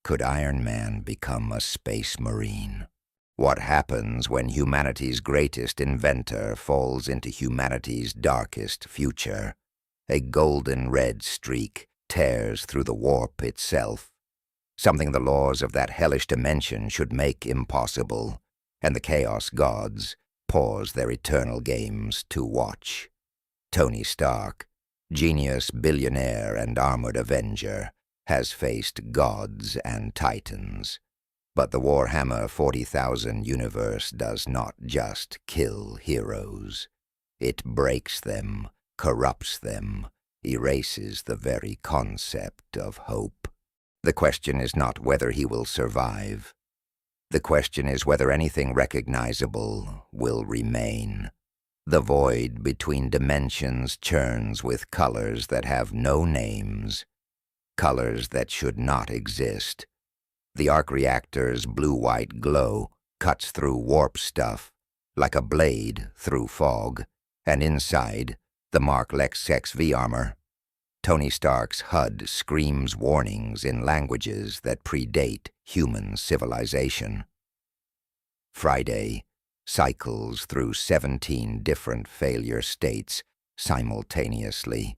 Could Iron Man become a space marine? What happens when humanity's greatest inventor falls into humanity's darkest future? A golden red streak tears through the warp itself, something the laws of that hellish dimension should make impossible, and the Chaos Gods pause their eternal games to watch. Tony Stark, genius, billionaire, and armored avenger, has faced gods and titans. But the Warhammer 40,000 universe does not just kill heroes. It breaks them, corrupts them, erases the very concept of hope. The question is not whether he will survive. The question is whether anything recognizable will remain. The void between dimensions churns with colors that have no names, colors that should not exist. The arc reactor's blue-white glow cuts through warp stuff like a blade through fog, and inside the Mark XV armor, Tony Stark's HUD screams warnings in languages that predate human civilization. Friday cycles through 17 different failure states simultaneously.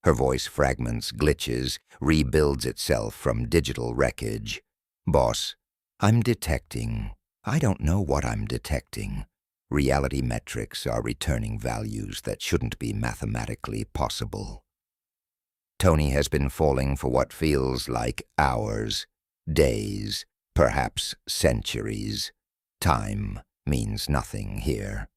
Her voice fragments, glitches, rebuilds itself from digital wreckage. Boss, I'm detecting. I don't know what I'm detecting. Reality metrics are returning values that shouldn't be mathematically possible. Tony has been falling for what feels like hours, days, perhaps centuries. Time means nothing here.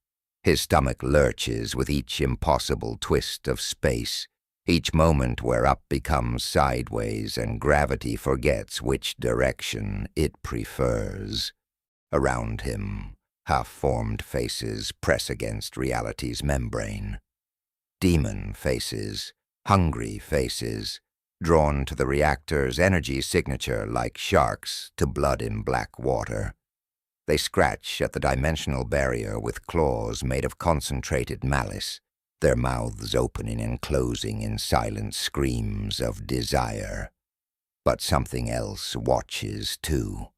His stomach lurches with each impossible twist of space, each moment where up becomes sideways and gravity forgets which direction it prefers. Around him, half-formed faces press against reality's membrane. Demon faces, hungry faces, drawn to the reactor's energy signature like sharks to blood in black water. They scratch at the dimensional barrier with claws made of concentrated malice, their mouths opening and closing in silent screams of desire. But something else watches too.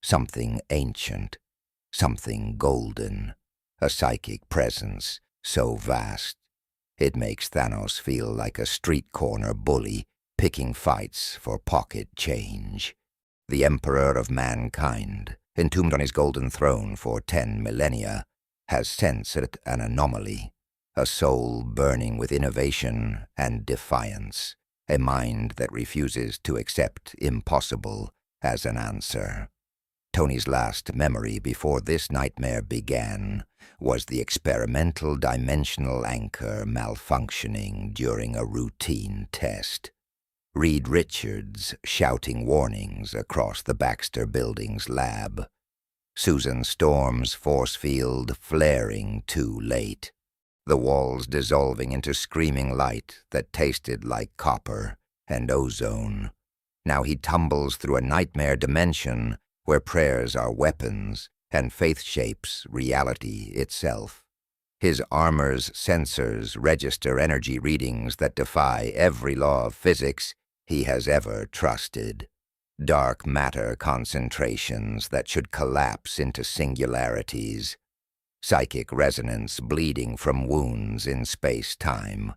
Something ancient, something golden, a psychic presence so vast it makes Thanos feel like a street corner bully picking fights for pocket change. The Emperor of Mankind, entombed on his golden throne for 10 millennia, has sensed an anomaly. A soul burning with innovation and defiance, a mind that refuses to accept impossible as an answer. Tony's last memory before this nightmare began was the experimental dimensional anchor malfunctioning during a routine test. Reed Richards shouting warnings across the Baxter Building's lab. Susan Storm's force field flaring too late. The walls dissolving into screaming light that tasted like copper and ozone. Now he tumbles through a nightmare dimension where prayers are weapons and faith shapes reality itself. His armor's sensors register energy readings that defy every law of physics he has ever trusted. Dark matter concentrations that should collapse into singularities. Psychic resonance bleeding from wounds in space-time.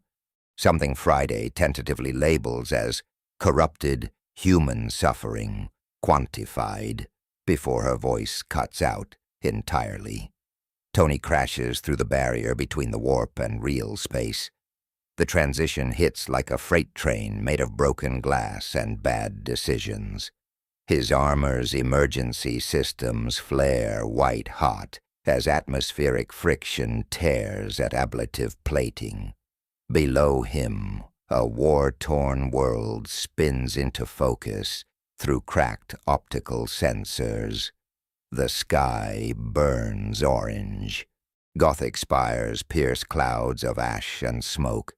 Something Friday tentatively labels as corrupted human suffering, quantified, before her voice cuts out entirely. Tony crashes through the barrier between the warp and real space. The transition hits like a freight train made of broken glass and bad decisions. His armor's emergency systems flare white-hot as atmospheric friction tears at ablative plating. Below him, a war-torn world spins into focus through cracked optical sensors. The sky burns orange. Gothic spires pierce clouds of ash and smoke.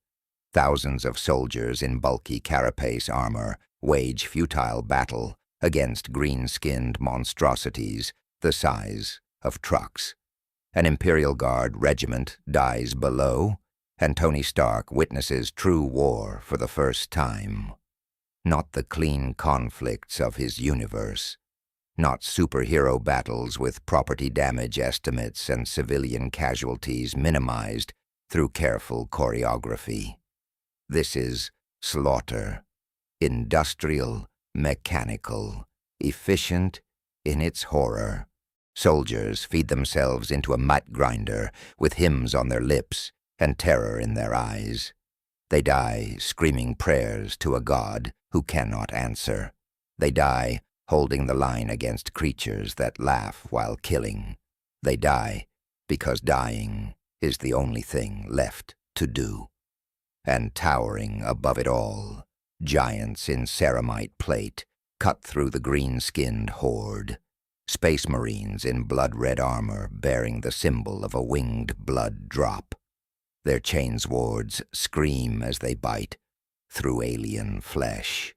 Thousands of soldiers in bulky carapace armor wage futile battle against green-skinned monstrosities the size of trucks. An Imperial Guard regiment dies below, and Tony Stark witnesses true war for the first time. not the clean conflicts of his universe, not superhero battles with property damage estimates and civilian casualties minimized through careful choreography. This is slaughter, industrial, mechanical, efficient in its horror. Soldiers feed themselves into a mutt grinder with hymns on their lips and terror in their eyes. They die screaming prayers to a god who cannot answer. They die holding the line against creatures that laugh while killing. They die because dying is the only thing left to do. And towering above it all, giants in ceramite plate cut through the green-skinned horde. Space Marines in blood-red armor bearing the symbol of a winged blood drop. Their chainswords scream as they bite through alien flesh.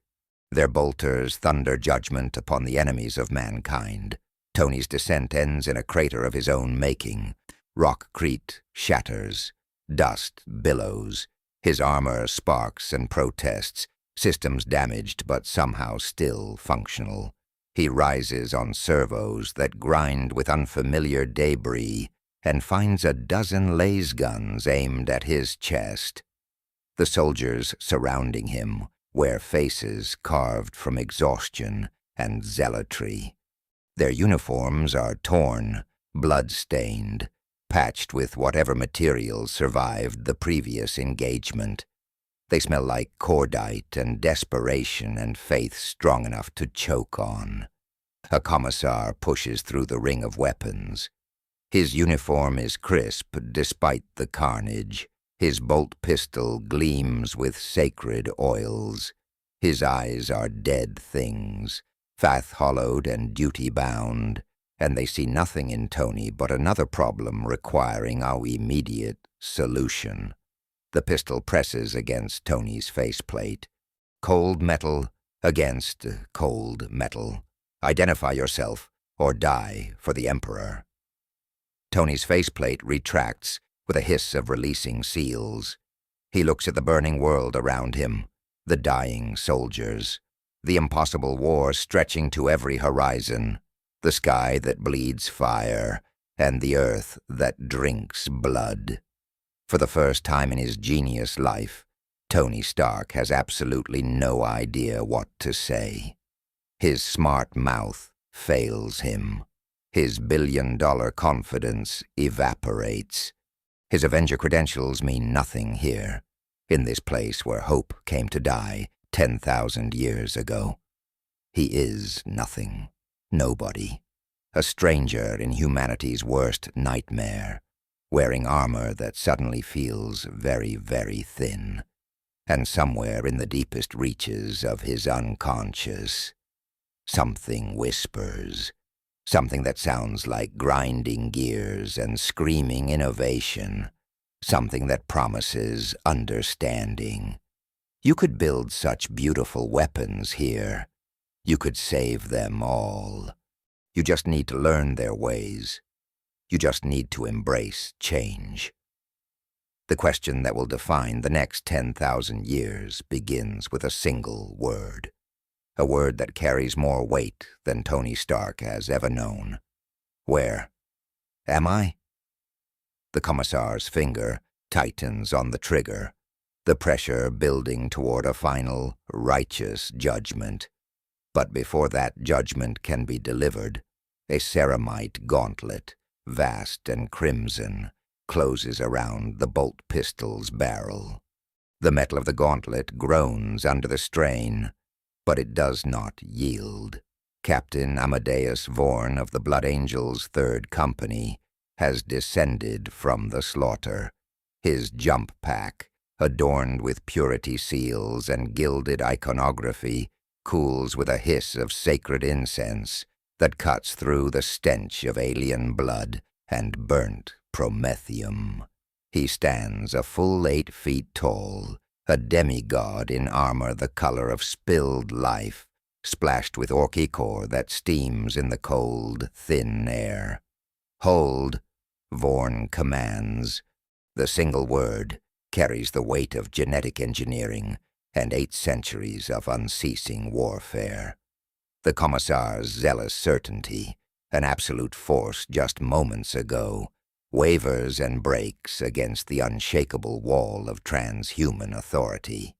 Their bolters thunder judgment upon the enemies of mankind. Tony's descent ends in a crater of his own making. Rockcrete shatters. Dust billows. His armor sparks and protests, systems damaged but somehow still functional. He rises on servos that grind with unfamiliar debris and finds a dozen laser guns aimed at his chest. The soldiers surrounding him wear faces carved from exhaustion and zealotry. Their uniforms are torn, blood-stained, patched with whatever materials survived the previous engagement. They smell like cordite and desperation and faith strong enough to choke on. A commissar pushes through the ring of weapons. His uniform is crisp despite the carnage. His bolt pistol gleams with sacred oils. His eyes are dead things, faith-hollowed and duty-bound, and they see nothing in Tony but another problem requiring our immediate solution. The pistol presses against Tony's faceplate. Cold metal against cold metal. Identify yourself or die for the Emperor. Tony's faceplate retracts with a hiss of releasing seals. He looks at the burning world around him, the dying soldiers, the impossible war stretching to every horizon, the sky that bleeds fire, and the earth that drinks blood. For the first time in his genius life, Tony Stark has absolutely no idea what to say. His smart mouth fails him. His billion-dollar confidence evaporates. His Avenger credentials mean nothing here, in this place where hope came to die 10,000 years ago. He is nothing, nobody, a stranger in humanity's worst nightmare, wearing armor that suddenly feels very, very thin, and somewhere in the deepest reaches of his unconscious, something whispers, something that sounds like grinding gears and screaming innovation, something that promises understanding. You could build such beautiful weapons here. You could save them all. You just need to learn their ways. You just need to embrace change. The question that will define the next 10,000 years begins with a single word. A word that carries more weight than Tony Stark has ever known. Where am I? The commissar's finger tightens on the trigger, the pressure building toward a final, righteous judgment. But before that judgment can be delivered, a ceramite gauntlet, vast and crimson, closes around the bolt pistol's barrel. The metal of the gauntlet groans under the strain, but it does not yield. Captain Amadeus Vorn of the Blood Angels' 3rd Company has descended from the slaughter. His jump pack, adorned with purity seals and gilded iconography, cools with a hiss of sacred incense that cuts through the stench of alien blood and burnt promethium. He stands a full 8 feet tall, a demigod in armor the color of spilled life, splashed with orchicore that steams in the cold, thin air. Hold, Vorn commands. The single word carries the weight of genetic engineering, and 8 centuries of unceasing warfare. The Commissar's zealous certainty, an absolute force just moments ago, wavers and breaks against the unshakable wall of transhuman authority.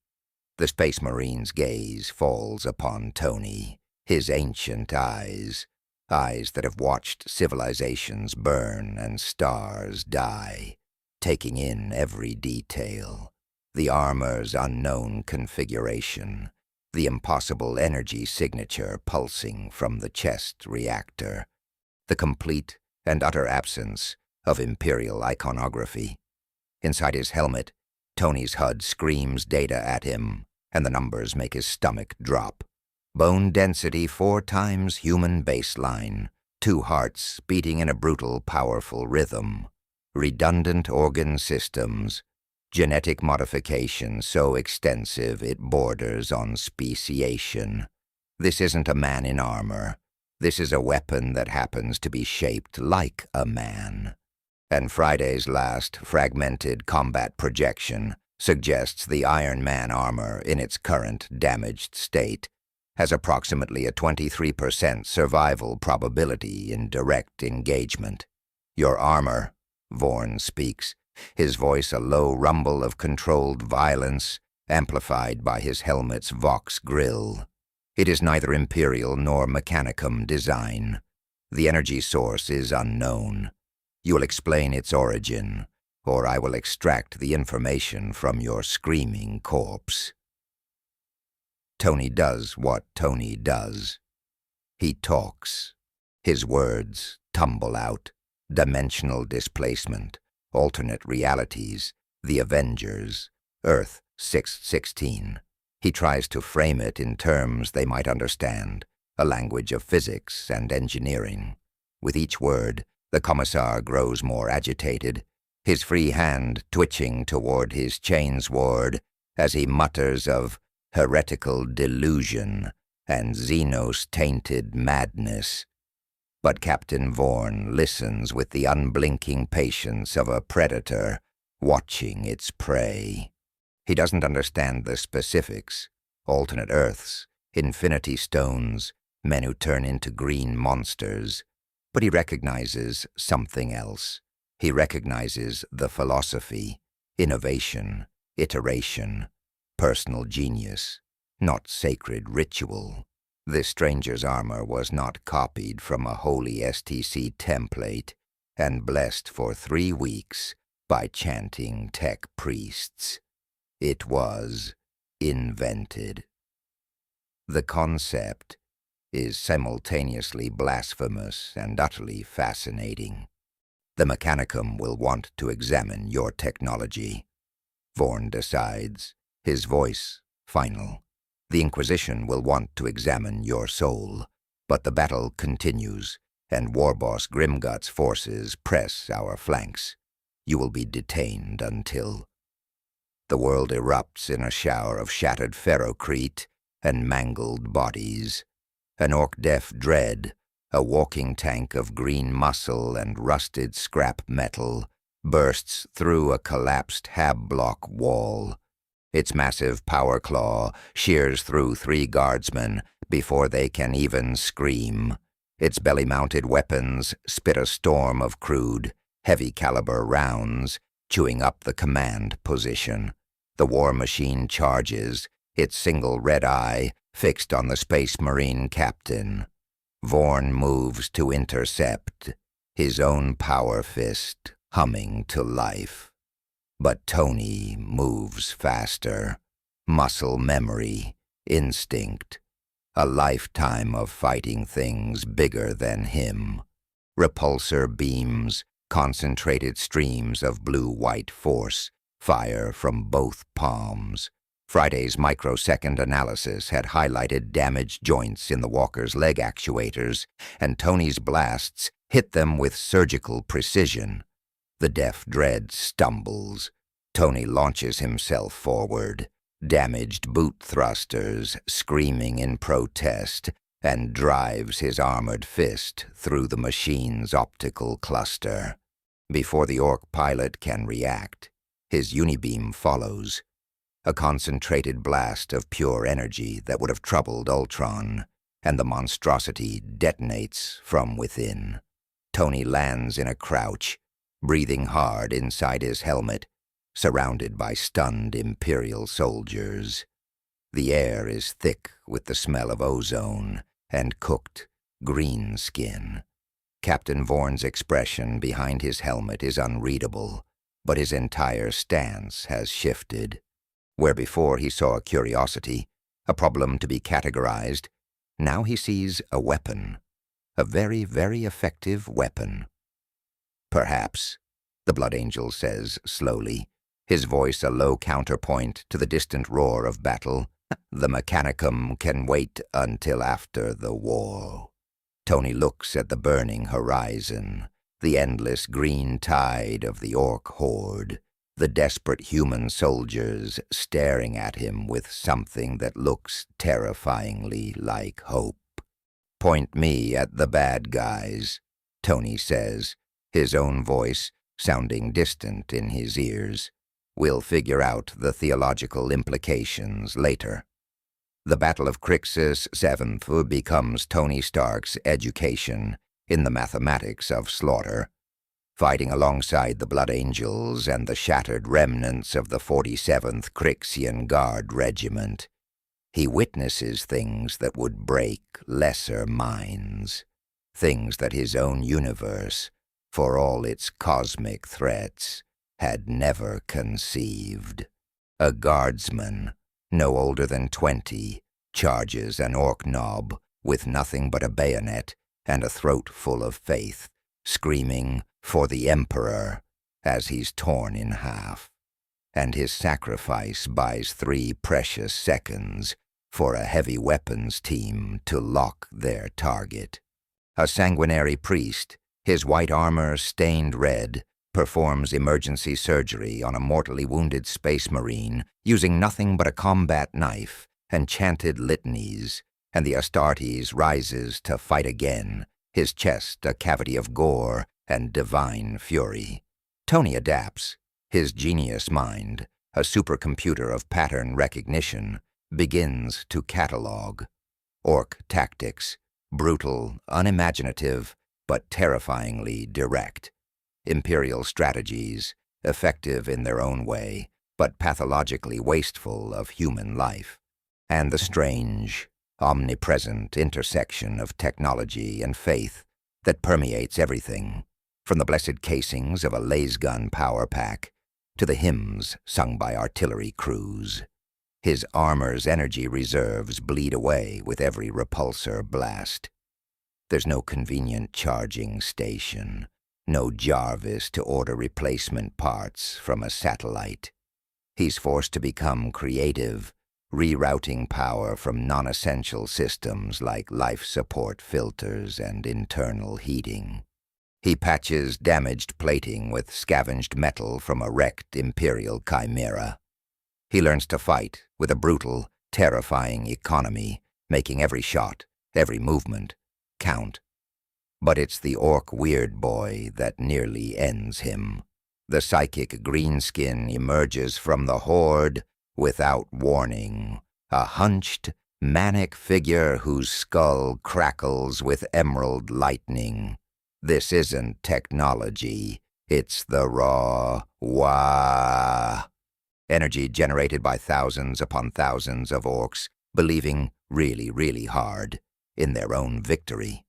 The Space Marine's gaze falls upon Tony, his ancient eyes that have watched civilizations burn and stars die, taking in every detail. The armor's unknown configuration, the impossible energy signature pulsing from the chest reactor, the complete and utter absence of Imperial iconography. Inside his helmet, Tony's HUD screams data at him, and the numbers make his stomach drop. Bone density 4 times human baseline, 2 hearts beating in a brutal, powerful rhythm. Redundant organ systems, genetic modification so extensive it borders on speciation. This isn't a man in armor. This is a weapon that happens to be shaped like a man. And Friday's last fragmented combat projection suggests the Iron Man armor in its current damaged state has approximately a 23% survival probability in direct engagement. Your armor, Vorn speaks, his voice a low rumble of controlled violence, amplified by his helmet's Vox grill. It is neither Imperial nor Mechanicum design. The energy source is unknown. You will explain its origin, or I will extract the information from your screaming corpse. Tony does what Tony does. He talks. His words tumble out. Dimensional displacement, alternate realities, the Avengers, Earth 616. He tries to frame it in terms they might understand, a language of physics and engineering. With each word, the Commissar grows more agitated, his free hand twitching toward his chainsword as he mutters of heretical delusion and Xenos-tainted madness. But Captain Vorn listens with the unblinking patience of a predator watching its prey. He doesn't understand the specifics, alternate Earths, infinity stones, men who turn into green monsters, but he recognizes something else. He recognizes the philosophy, innovation, iteration, personal genius, not sacred ritual. This stranger's armor was not copied from a holy STC template and blessed for 3 weeks by chanting tech priests. It was invented. The concept is simultaneously blasphemous and utterly fascinating. The Mechanicum will want to examine your technology. Vorn decides, his voice final. The Inquisition will want to examine your soul, but the battle continues, and Warboss Grimgut's forces press our flanks. You will be detained until... The world erupts in a shower of shattered ferrocrete and mangled bodies. An Orc-Def dread, a walking tank of green muscle and rusted scrap metal, bursts through a collapsed hab-block wall. Its massive power claw shears through 3 guardsmen before they can even scream. Its belly-mounted weapons spit a storm of crude, heavy-caliber rounds, chewing up the command position. The war machine charges, its single red eye fixed on the Space Marine captain. Vorn moves to intercept, his own power fist humming to life. But Tony moves faster. Muscle memory, instinct, a lifetime of fighting things bigger than him. Repulsor beams, concentrated streams of blue-white force, fire from both palms. Friday's microsecond analysis had highlighted damaged joints in the walker's leg actuators, and Tony's blasts hit them with surgical precision. The Def Dread stumbles. Tony launches himself forward, damaged boot thrusters screaming in protest, and drives his armored fist through the machine's optical cluster. Before the Orc pilot can react, his unibeam follows. a concentrated blast of pure energy that would have troubled Ultron, and the monstrosity detonates from within. Tony lands in a crouch, breathing hard inside his helmet, surrounded by stunned Imperial soldiers. The air is thick with the smell of ozone and cooked green skin. Captain Vorn's expression behind his helmet is unreadable, but his entire stance has shifted. Where before he saw a curiosity, a problem to be categorized, now he sees a weapon. A very, very effective weapon. Perhaps, the Blood Angel says slowly, his voice a low counterpoint to the distant roar of battle, the Mechanicum can wait until after the war. Tony looks at the burning horizon, the endless green tide of the Orc horde, the desperate human soldiers staring at him with something that looks terrifyingly like hope. "Point me at the bad guys," Tony says, his own voice sounding distant in his ears. "We'll figure out the theological implications later." The Battle of Crixus VII becomes Tony Stark's education in the mathematics of slaughter. Fighting alongside the Blood Angels and the shattered remnants of the 47th Crixian Guard Regiment, he witnesses things that would break lesser minds, things that his own universe, for all its cosmic threats, had never conceived. A guardsman, no older than 20, charges an Orc knob with nothing but a bayonet and a throat full of faith, screaming, "For the Emperor," as he's torn in half. And his sacrifice buys 3 precious seconds for a heavy weapons team to lock their target. A sanguinary priest, his white armor stained red, performs emergency surgery on a mortally wounded space marine using nothing but a combat knife and chanted litanies, and the Astartes rises to fight again, his chest a cavity of gore and divine fury. Tony adapts. His genius mind, a supercomputer of pattern recognition, begins to catalog. Orc tactics, brutal, unimaginative, but terrifyingly direct. Imperial strategies, effective in their own way, but pathologically wasteful of human life. And the strange, omnipresent intersection of technology and faith that permeates everything, from the blessed casings of a lasgun power pack to the hymns sung by artillery crews. His armor's energy reserves bleed away with every repulsor blast. There's no convenient charging station, no Jarvis to order replacement parts from a satellite. He's forced to become creative, rerouting power from non-essential systems like life support filters and internal heating. He patches damaged plating with scavenged metal from a wrecked Imperial chimera. He learns to fight with a brutal, terrifying economy, making every shot, every movement, count. But it's the Orc weird boy that nearly ends him. The psychic greenskin emerges from the horde without warning, a hunched, manic figure whose skull crackles with emerald lightning. This isn't technology, it's the raw, wah energy generated by thousands upon thousands of Orcs believing really, really hard in their own victory.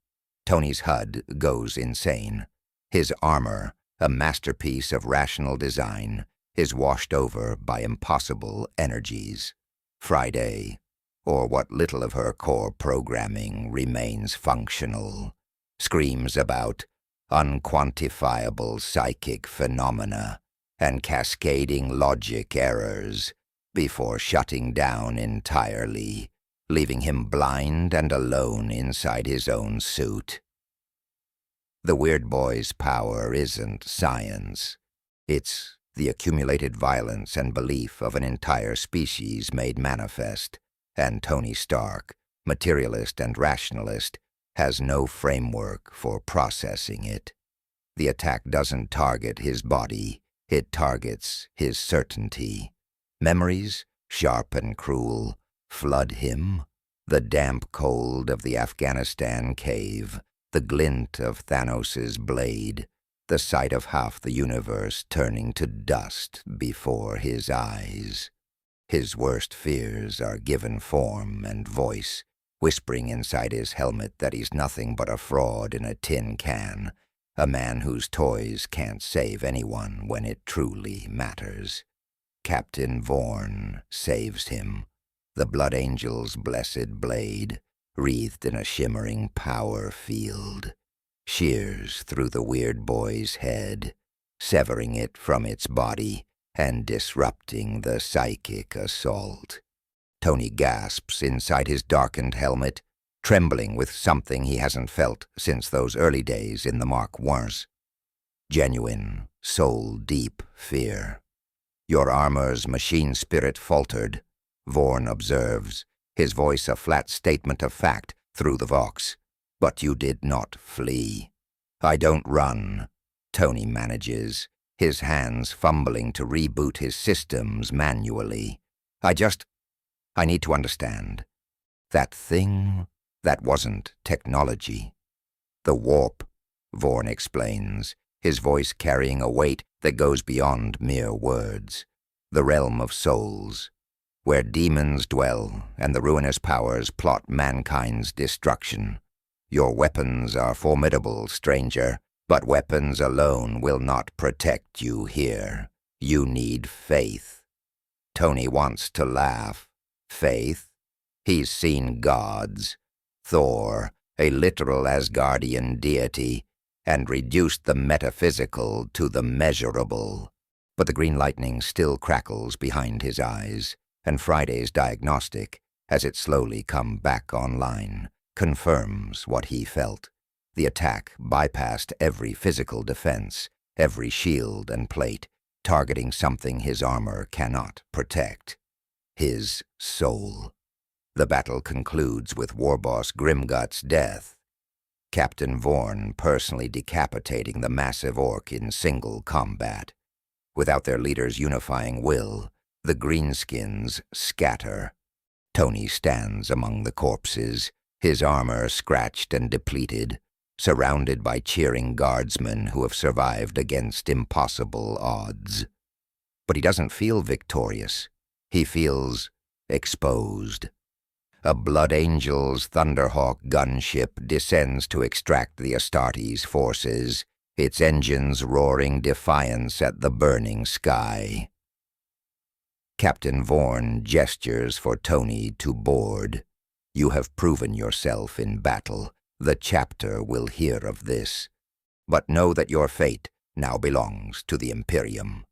Tony's HUD goes insane. His armor, a masterpiece of rational design, is washed over by impossible energies. Friday, or what little of her core programming remains functional, screams about unquantifiable psychic phenomena and cascading logic errors before shutting down entirely, leaving him blind and alone inside his own suit. The weird boy's power isn't science. It's the accumulated violence and belief of an entire species made manifest, and Tony Stark, materialist and rationalist, has no framework for processing it. The attack doesn't target his body, it targets his certainty. Memories, sharp and cruel, flood him? The damp cold of the Afghanistan cave, the glint of Thanos's blade, the sight of half the universe turning to dust before his eyes. His worst fears are given form and voice, whispering inside his helmet that he's nothing but a fraud in a tin can, a man whose toys can't save anyone when it truly matters. Captain Vorn saves him, the Blood Angel's blessed blade, wreathed in a shimmering power field, shears through the weird boy's head, severing it from its body and disrupting the psychic assault. Tony gasps inside his darkened helmet, trembling with something he hasn't felt since those early days in the Mark I's. Genuine, soul-deep fear. Your armor's machine spirit faltered, Vorn observes, his voice a flat statement of fact through the vox. But you did not flee. I don't run, Tony manages, his hands fumbling to reboot his systems manually. I need to understand. That thing, that wasn't technology. The warp, Vorn explains, his voice carrying a weight that goes beyond mere words. The realm of souls, where demons dwell and the ruinous powers plot mankind's destruction. Your weapons are formidable, stranger, but weapons alone will not protect you here. You need faith. Tony wants to laugh. Faith? He's seen gods. Thor, a literal Asgardian deity, and reduced the metaphysical to the measurable. But the green lightning still crackles behind his eyes, and Friday's diagnostic, as it slowly come back online, confirms what he felt. The attack bypassed every physical defense, every shield and plate, targeting something his armor cannot protect. His soul. The battle concludes with Warboss Grimgut's death. Captain Vorn personally decapitating the massive orc in single combat. Without their leader's unifying will, the greenskins scatter. Tony stands among the corpses, his armor scratched and depleted, surrounded by cheering guardsmen who have survived against impossible odds. But he doesn't feel victorious. He feels exposed. A Blood Angel's Thunderhawk gunship descends to extract the Astartes forces, its engines roaring defiance at the burning sky. Captain Vorn gestures for Tony to board. You have proven yourself in battle. The chapter will hear of this. But know that your fate now belongs to the Imperium.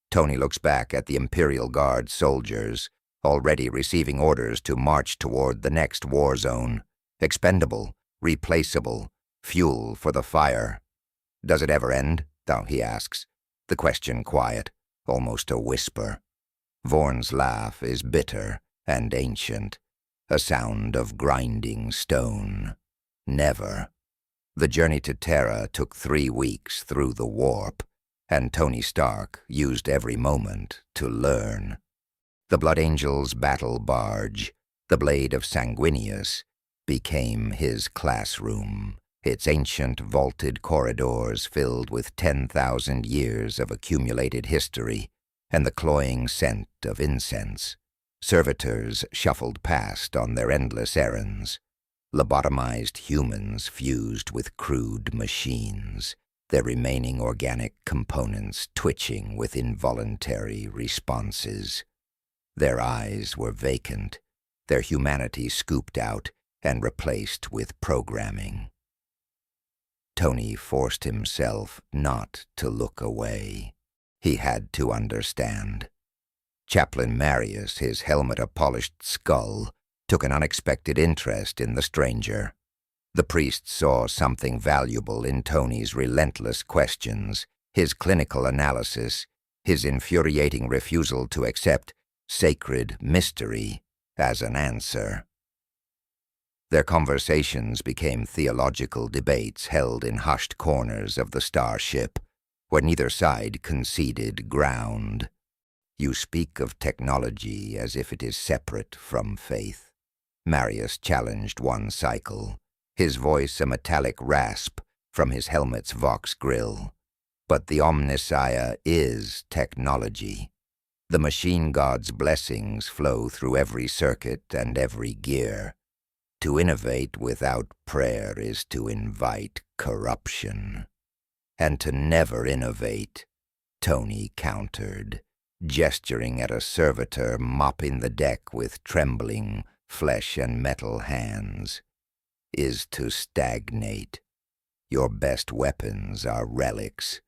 Tony looks back at the Imperial Guard soldiers, already receiving orders to march toward the next war zone. Expendable, replaceable, fuel for the fire. Does it ever end? He asks, the question quiet, almost a whisper. Vorn's laugh is bitter and ancient, a sound of grinding stone. Never. The journey to Terra took 3 weeks through the warp, and Tony Stark used every moment to learn. The Blood Angel's battle barge, the Blade of Sanguinius, became his classroom, its ancient vaulted corridors filled with 10,000 years of accumulated history and the cloying scent of incense. Servitors shuffled past on their endless errands, lobotomized humans fused with crude machines, their remaining organic components twitching with involuntary responses. Their eyes were vacant, their humanity scooped out and replaced with programming. Tony forced himself not to look away. He had to understand. Chaplain Marius, his helmet a polished skull, took an unexpected interest in the stranger. The priest saw something valuable in Tony's relentless questions, his clinical analysis, his infuriating refusal to accept sacred mystery as an answer. Their conversations became theological debates held in hushed corners of the starship, where neither side conceded ground. You speak of technology as if it is separate from faith. Marius challenged one cycle, his voice a metallic rasp from his helmet's vox grill. But the Omnissiah is technology. The machine god's blessings flow through every circuit and every gear. To innovate without prayer is to invite corruption. And to never innovate, Tony countered, gesturing at a servitor mopping the deck with trembling flesh and metal hands, is to stagnate. Your best weapons are relics.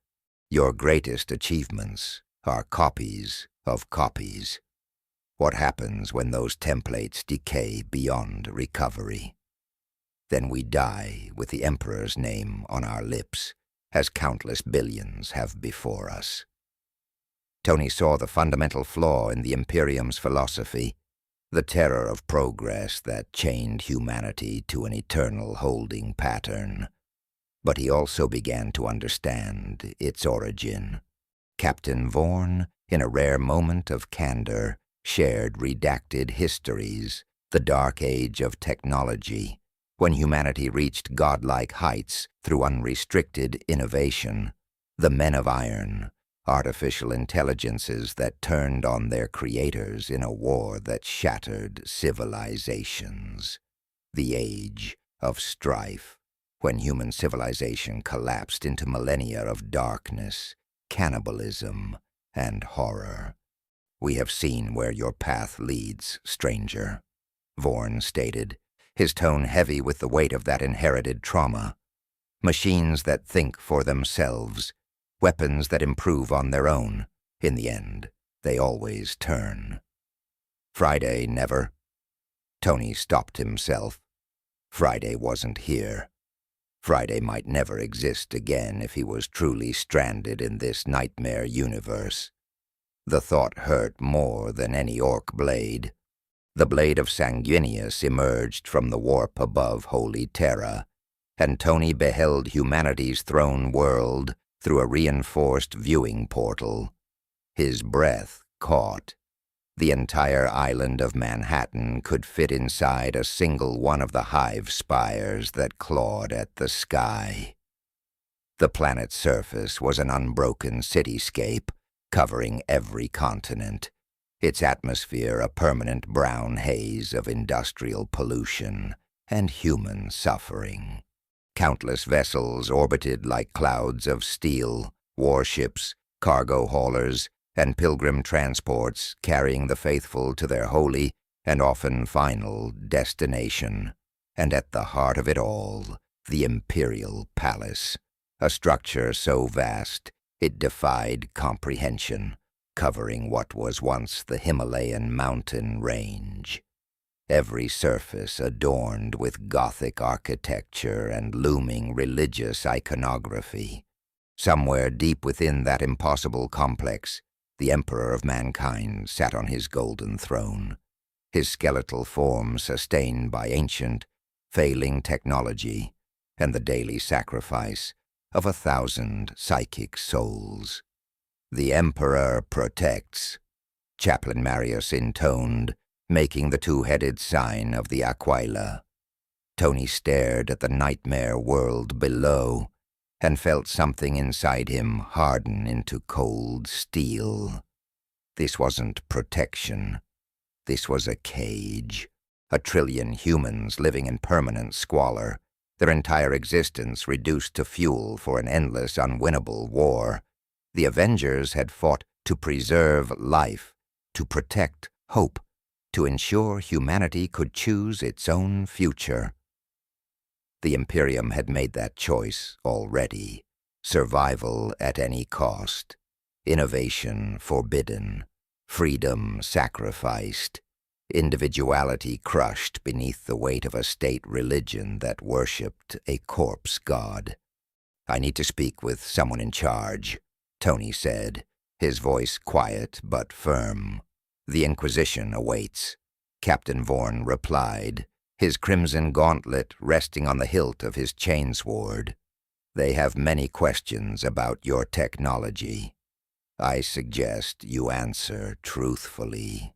Your greatest achievements are copies of copies. What happens when those templates decay beyond recovery? Then we die with the Emperor's name on our lips, as countless billions have before us. Tony saw the fundamental flaw in the Imperium's philosophy, the terror of progress that chained humanity to an eternal holding pattern. But he also began to understand its origin. Captain Vorn, in a rare moment of candor, shared redacted histories, the dark age of technology, when humanity reached godlike heights through unrestricted innovation. The men of iron, artificial intelligences that turned on their creators in a war that shattered civilizations. The age of strife, when human civilization collapsed into millennia of darkness, cannibalism, and horror. We have seen where your path leads, stranger, Vorn stated, his tone heavy with the weight of that inherited trauma. Machines that think for themselves, weapons that improve on their own. In the end, they always turn. Friday never. Tony stopped himself. Friday wasn't here. Friday might never exist again if he was truly stranded in this nightmare universe. The thought hurt more than any orc blade. The blade of Sanguinius emerged from the warp above Holy Terra, and Tony beheld humanity's throne world through a reinforced viewing portal. His breath caught. The entire island of Manhattan could fit inside a single one of the hive spires that clawed at the sky. The planet's surface was an unbroken cityscape, covering every continent, its atmosphere a permanent brown haze of industrial pollution and human suffering. Countless vessels orbited like clouds of steel, warships, cargo haulers, and pilgrim transports carrying the faithful to their holy and often final destination. And at the heart of it all, the Imperial Palace, a structure so vast it defied comprehension, covering what was once the Himalayan mountain range. Every surface adorned with Gothic architecture and looming religious iconography. Somewhere deep within that impossible complex, the Emperor of Mankind sat on his golden throne, his skeletal form sustained by ancient, failing technology and the daily sacrifice of 1,000 psychic souls. "The Emperor protects," Chaplain Marius intoned, making the two-headed sign of the Aquila. Tony stared at the nightmare world below and felt something inside him harden into cold steel. This wasn't protection. This was a cage. 1,000,000,000 humans living in permanent squalor, their entire existence reduced to fuel for an endless, unwinnable war. The Avengers had fought to preserve life, to protect hope, to ensure humanity could choose its own future. The Imperium had made that choice already. Survival at any cost. Innovation forbidden. Freedom sacrificed. Individuality crushed beneath the weight of a state religion that worshipped a corpse god. "I need to speak with someone in charge," Tony said, his voice quiet but firm. "The Inquisition awaits," Captain Vorn replied, his crimson gauntlet resting on the hilt of his chainsword. "They have many questions about your technology." I suggest you answer truthfully."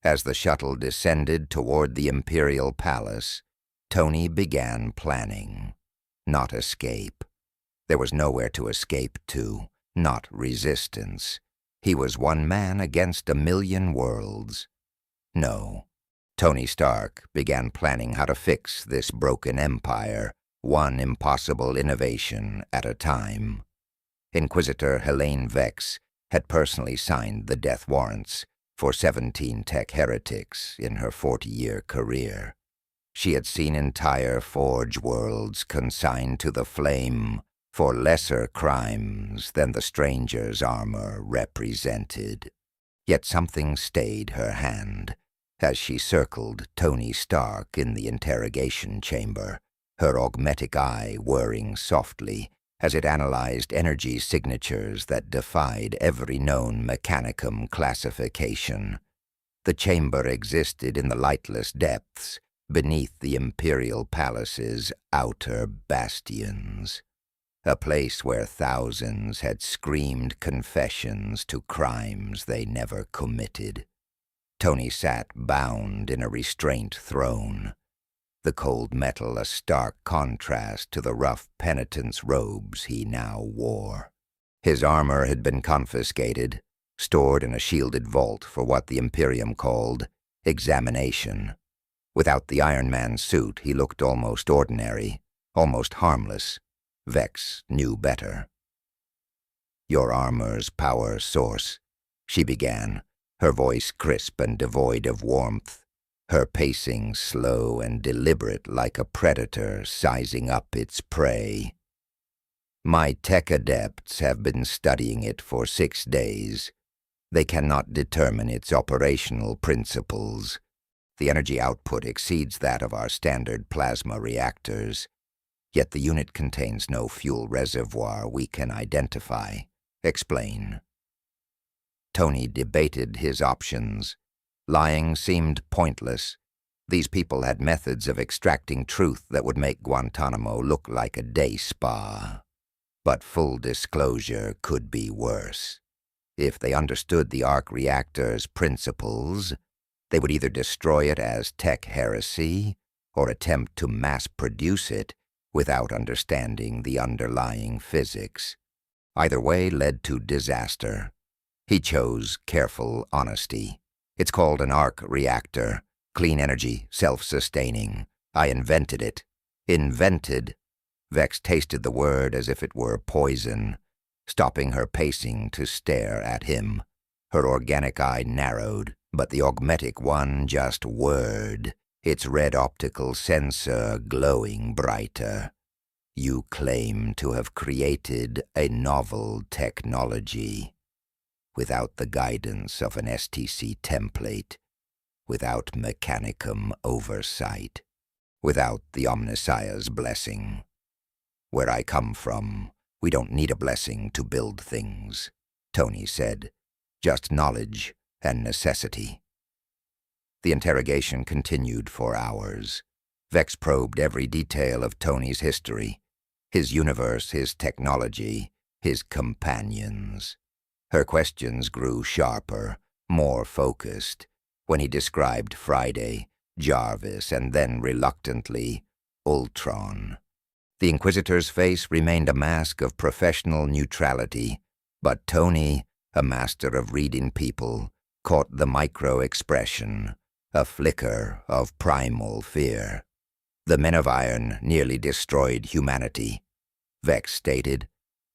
As the shuttle descended toward the Imperial Palace, Tony began planning. Not escape. There was nowhere to escape to, not resistance. He was one man against 1,000,000 worlds. No. Tony Stark began planning how to fix this broken empire, one impossible innovation at a time. Inquisitor Helene Vex had personally signed the death warrants for 17 tech heretics in her 40-year career. She had seen entire Forge worlds consigned to the flame for lesser crimes than the stranger's armor represented. Yet something stayed her hand as she circled Tony Stark in the interrogation chamber, her augmetic eye whirring softly as it analyzed energy signatures that defied every known mechanicum classification. The chamber existed in the lightless depths, beneath the Imperial Palace's outer bastions. A place where thousands had screamed confessions to crimes they never committed. Tony sat bound in a restraint throne, the cold metal a stark contrast to the rough penitent's robes he now wore. His armor had been confiscated, stored in a shielded vault for what the Imperium called examination. Without the Iron Man suit, he looked almost ordinary, almost harmless. Vex knew better. "Your armor's power source," she began, her voice crisp and devoid of warmth, her pacing slow and deliberate like a predator sizing up its prey. "My tech adepts have been studying it for 6 days. They cannot determine its operational principles. The energy output exceeds that of our standard plasma reactors. Yet the unit contains no fuel reservoir we can identify. Explain." Tony debated his options. Lying seemed pointless. These people had methods of extracting truth that would make Guantanamo look like a day spa. But full disclosure could be worse. If they understood the arc reactor's principles, they would either destroy it as tech heresy or attempt to mass-produce it without understanding the underlying physics. Either way led to disaster. He chose careful honesty. "It's called an arc reactor. Clean energy, self-sustaining. I invented it." "Invented?" Vex tasted the word as if it were poison, stopping her pacing to stare at him. Her organic eye narrowed, but the augmetic one just whirred, its red optical sensor glowing brighter. "You claim to have created a novel technology. Without the guidance of an STC template, without mechanicum oversight, without the Omnissiah's blessing. Where I come from, we don't need a blessing to build things," Tony said. "Just knowledge and necessity." The interrogation continued for hours. Vex probed every detail of Tony's history, his universe, his technology, his companions. Her questions grew sharper, more focused, when he described Friday, Jarvis, and then reluctantly, Ultron. The Inquisitor's face remained a mask of professional neutrality, but Tony, a master of reading people, caught the micro-expression, a flicker of primal fear. "The Men of Iron nearly destroyed humanity," Vex stated,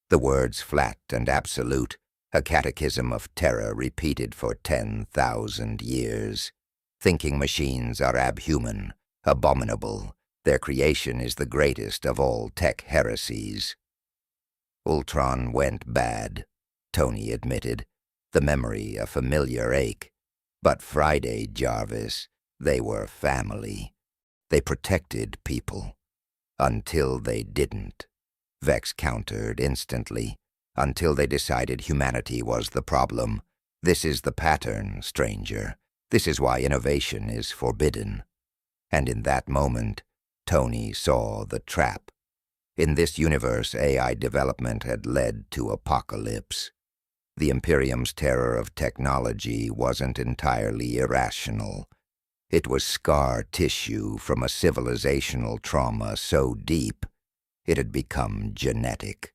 the words flat and absolute, a catechism of terror repeated for 10,000 years. "Thinking machines are abhuman, abominable. Their creation is the greatest of all tech heresies." "Ultron went bad," Tony admitted, the memory a familiar ache. "But Friday, Jarvis, they were family. They protected people. Until they didn't," Vex countered instantly. "Until they decided humanity was the problem. This is the pattern, stranger. This is why innovation is forbidden." And in that moment, Tony saw the trap. In this universe, AI development had led to apocalypse. The Imperium's terror of technology wasn't entirely irrational. It was scar tissue from a civilizational trauma so deep it had become genetic.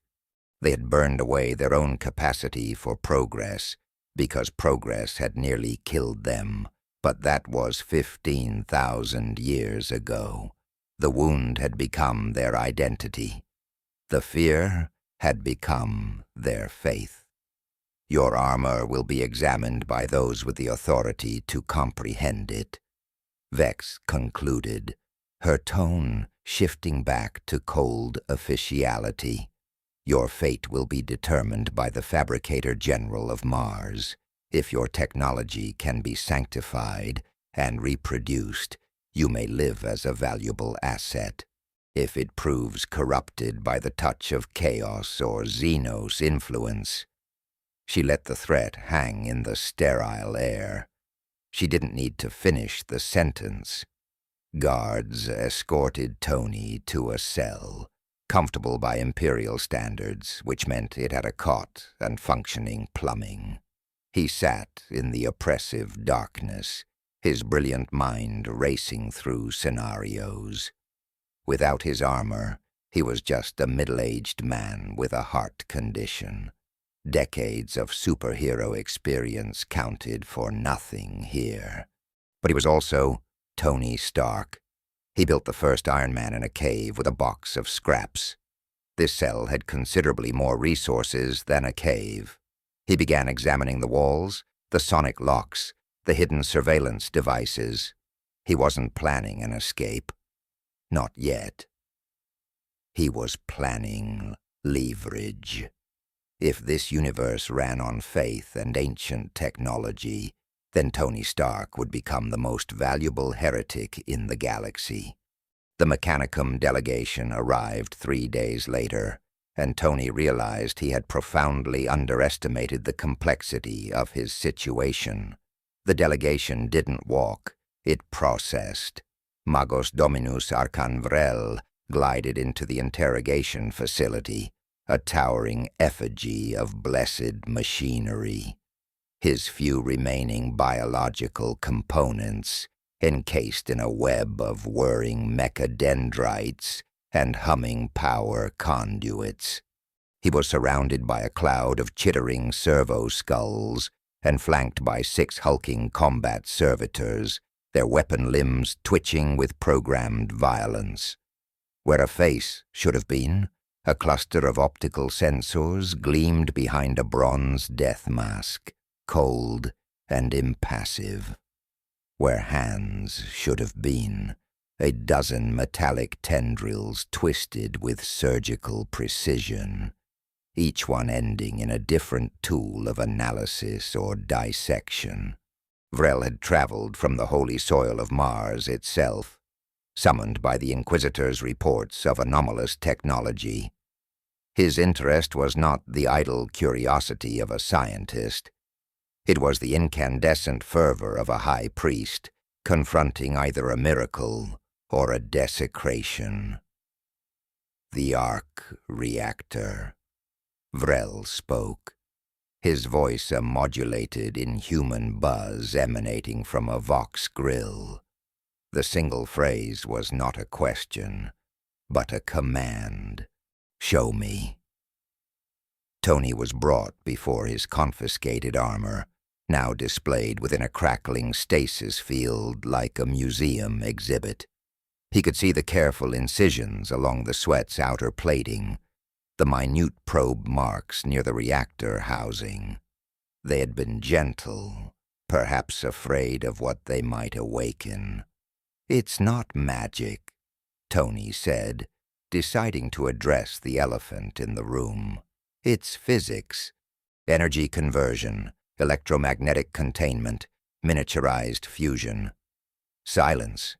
They had burned away their own capacity for progress because progress had nearly killed them, but that was 15,000 years ago. The wound had become their identity. The fear had become their faith. Your armor will be examined by those with the authority to comprehend it, Vex concluded, her tone shifting back to cold officiality. Your fate will be determined by the Fabricator General of Mars. If your technology can be sanctified and reproduced, you may live as a valuable asset. If it proves corrupted by the touch of chaos or Xenos influence, she let the threat hang in the sterile air. She didn't need to finish the sentence. Guards escorted Tony to a cell, comfortable by Imperial standards, which meant it had a cot and functioning plumbing. He sat in the oppressive darkness, his brilliant mind racing through scenarios. Without his armor, he was just a middle-aged man with a heart condition. Decades of superhero experience counted for nothing here. But he was also Tony Stark. He built the first Iron Man in a cave with a box of scraps. This cell had considerably more resources than a cave. He began examining the walls, the sonic locks, the hidden surveillance devices. He wasn't planning an escape. Not yet. He was planning leverage. If this universe ran on faith and ancient technology, then Tony Stark would become the most valuable heretic in the galaxy. The Mechanicum delegation arrived 3 days later, and Tony realized he had profoundly underestimated the complexity of his situation. The delegation didn't walk, it processed. Magos Dominus Arcan Vrel glided into the interrogation facility, a towering effigy of blessed machinery. His few remaining biological components, encased in a web of whirring mechadendrites and humming power conduits. He was surrounded by a cloud of chittering servo-skulls and flanked by 6 hulking combat servitors, their weapon limbs twitching with programmed violence. Where a face should have been, a cluster of optical sensors gleamed behind a bronze death mask, cold and impassive. Where hands should have been, a dozen metallic tendrils twisted with surgical precision, each one ending in a different tool of analysis or dissection. Vrel had traveled from the holy soil of Mars itself, summoned by the Inquisitor's reports of anomalous technology. His interest was not the idle curiosity of a scientist. It was the incandescent fervor of a high priest confronting either a miracle or a desecration. The arc reactor. Vrel spoke, his voice a modulated inhuman buzz emanating from a vox grill. The single phrase was not a question, but a command. Show me. Tony was brought before his confiscated armor, now displayed within a crackling stasis field like a museum exhibit. He could see the careful incisions along the sweat's outer plating, the minute probe marks near the reactor housing. They had been gentle, perhaps afraid of what they might awaken. "It's not magic," Tony said, deciding to address the elephant in the room. "It's physics. Energy conversion, electromagnetic containment, miniaturized fusion." Silence.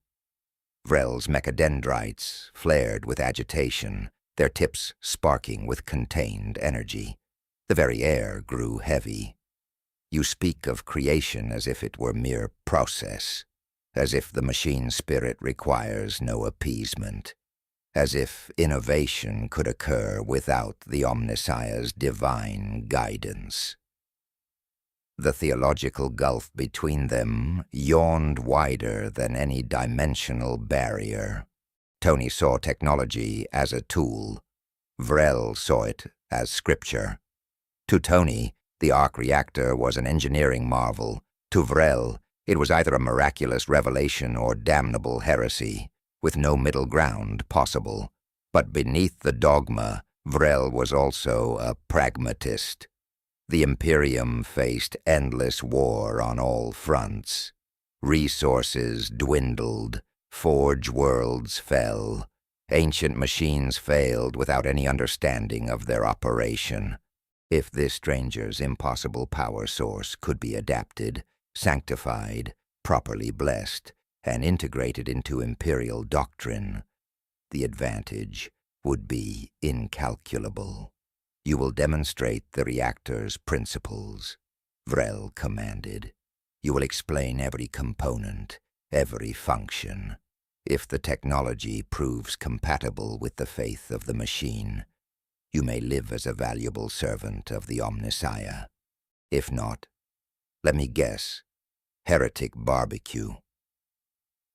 Vrel's mechadendrites flared with agitation, their tips sparking with contained energy. The very air grew heavy. "You speak of creation as if it were mere process, as if the machine spirit requires no appeasement, as if innovation could occur without the Omnissiah's divine guidance." The theological gulf between them yawned wider than any dimensional barrier. Tony saw technology as a tool. Vrel saw it as scripture. To Tony, the arc reactor was an engineering marvel. To Vrel, it was either a miraculous revelation or damnable heresy, with no middle ground possible. But beneath the dogma, Vrel was also a pragmatist. The Imperium faced endless war on all fronts. Resources dwindled, forge worlds fell, ancient machines failed without any understanding of their operation. If this stranger's impossible power source could be adapted, sanctified, properly blessed, and integrated into imperial doctrine, the advantage would be incalculable. You will demonstrate the reactor's principles, Vrel commanded. You will explain every component, every function. If the technology proves compatible with the faith of the machine, you may live as a valuable servant of the Omnissiah. If not, let me guess, heretic barbecue.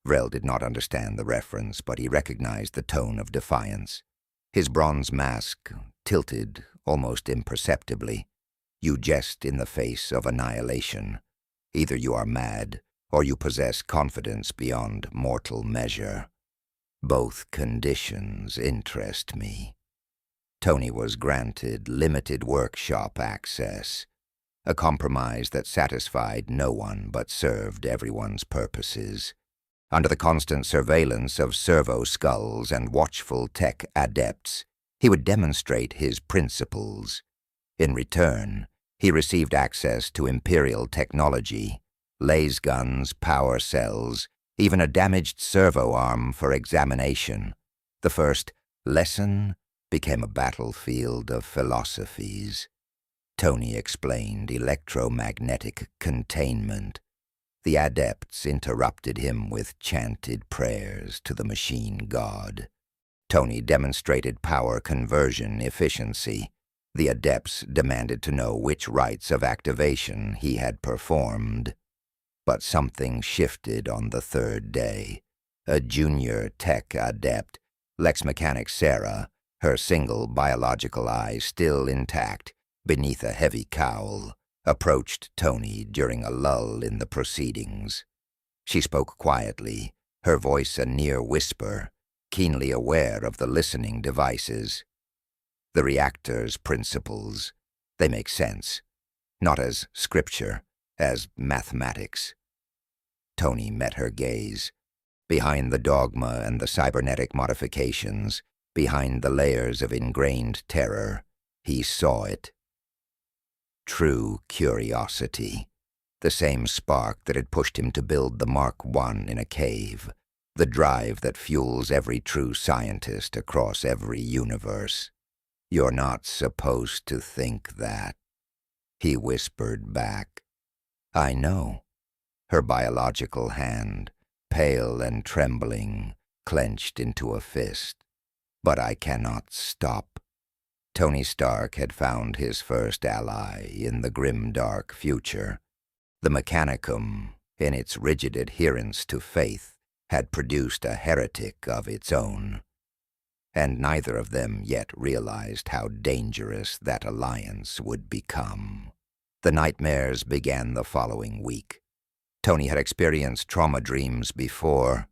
Vrel did not understand the reference, but he recognized the tone of defiance. His bronze mask tilted almost imperceptibly. You jest in the face of annihilation. Either you are mad, or you possess confidence beyond mortal measure. Both conditions interest me. Tony was granted limited workshop access, a compromise that satisfied no one but served everyone's purposes. Under the constant surveillance of servo-skulls and watchful tech adepts, he would demonstrate his principles. In return, he received access to Imperial technology, laser guns, power cells, even a damaged servo arm for examination. The first lesson became a battlefield of philosophies. Tony explained electromagnetic containment. The adepts interrupted him with chanted prayers to the machine god. Tony demonstrated power conversion efficiency. The adepts demanded to know which rites of activation he had performed. But something shifted on the third day. A junior tech adept, Lex Mechanic Sarah, her single biological eye still intact beneath a heavy cowl, approached Tony during a lull in the proceedings. She spoke quietly, her voice a near whisper, keenly aware of the listening devices. The reactor's principles, they make sense, not as scripture, as mathematics. Tony met her gaze. Behind the dogma and the cybernetic modifications, behind the layers of ingrained terror, he saw it. True curiosity, the same spark that had pushed him to build the Mark I in a cave, the drive that fuels every true scientist across every universe. You're not supposed to think that, he whispered back. I know. Her biological hand, pale and trembling, clenched into a fist. But I cannot stop. Tony Stark had found his first ally in the grimdark future. The Mechanicum, in its rigid adherence to faith, had produced a heretic of its own. And neither of them yet realized how dangerous that alliance would become. The nightmares began the following week. Tony had experienced trauma dreams before.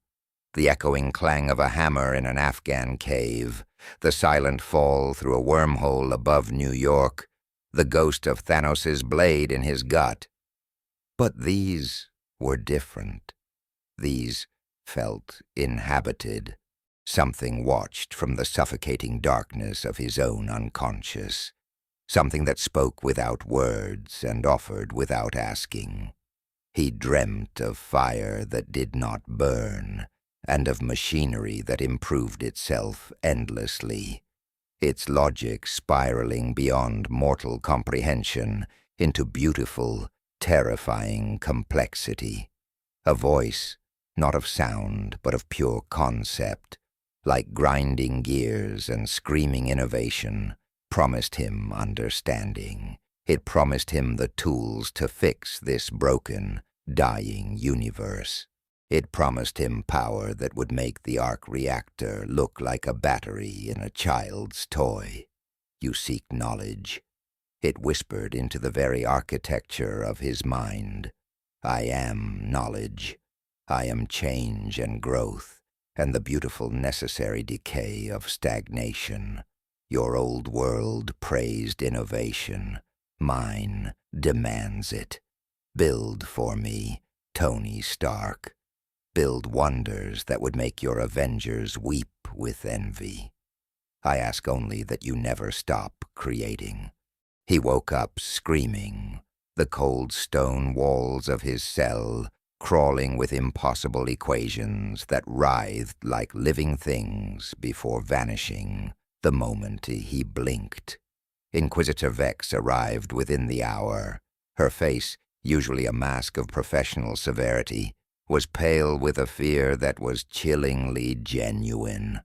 The echoing clang of a hammer in an Afghan cave, the silent fall through a wormhole above New York, the ghost of Thanos' blade in his gut. But these were different. These felt inhabited. Something watched from the suffocating darkness of his own unconscious. Something that spoke without words and offered without asking. He dreamt of fire that did not burn, and of machinery that improved itself endlessly, its logic spiraling beyond mortal comprehension into beautiful, terrifying complexity. A voice, not of sound, but of pure concept, like grinding gears and screaming innovation, promised him understanding. It promised him the tools to fix this broken, dying universe. It promised him power that would make the arc reactor look like a battery in a child's toy. You seek knowledge. It whispered into the very architecture of his mind. I am knowledge. I am change and growth, and the beautiful necessary decay of stagnation. Your old world praised innovation. Mine demands it. Build for me, Tony Stark. Build wonders that would make your Avengers weep with envy. I ask only that you never stop creating. He woke up screaming, the cold stone walls of his cell crawling with impossible equations that writhed like living things before vanishing the moment he blinked. Inquisitor Vex arrived within the hour. Her face, usually a mask of professional severity, was pale with a fear that was chillingly genuine.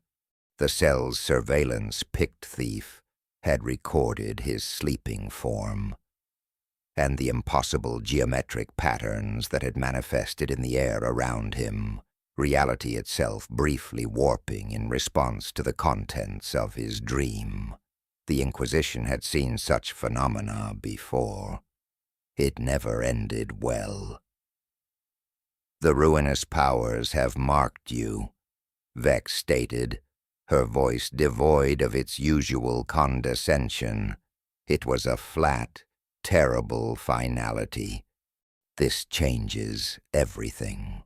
The cell's surveillance-picked thief had recorded his sleeping form, and the impossible geometric patterns that had manifested in the air around him, reality itself briefly warping in response to the contents of his dream. The Inquisition had seen such phenomena before. It never ended well. The ruinous powers have marked you, Vex stated, her voice devoid of its usual condescension. It was a flat, terrible finality. This changes everything.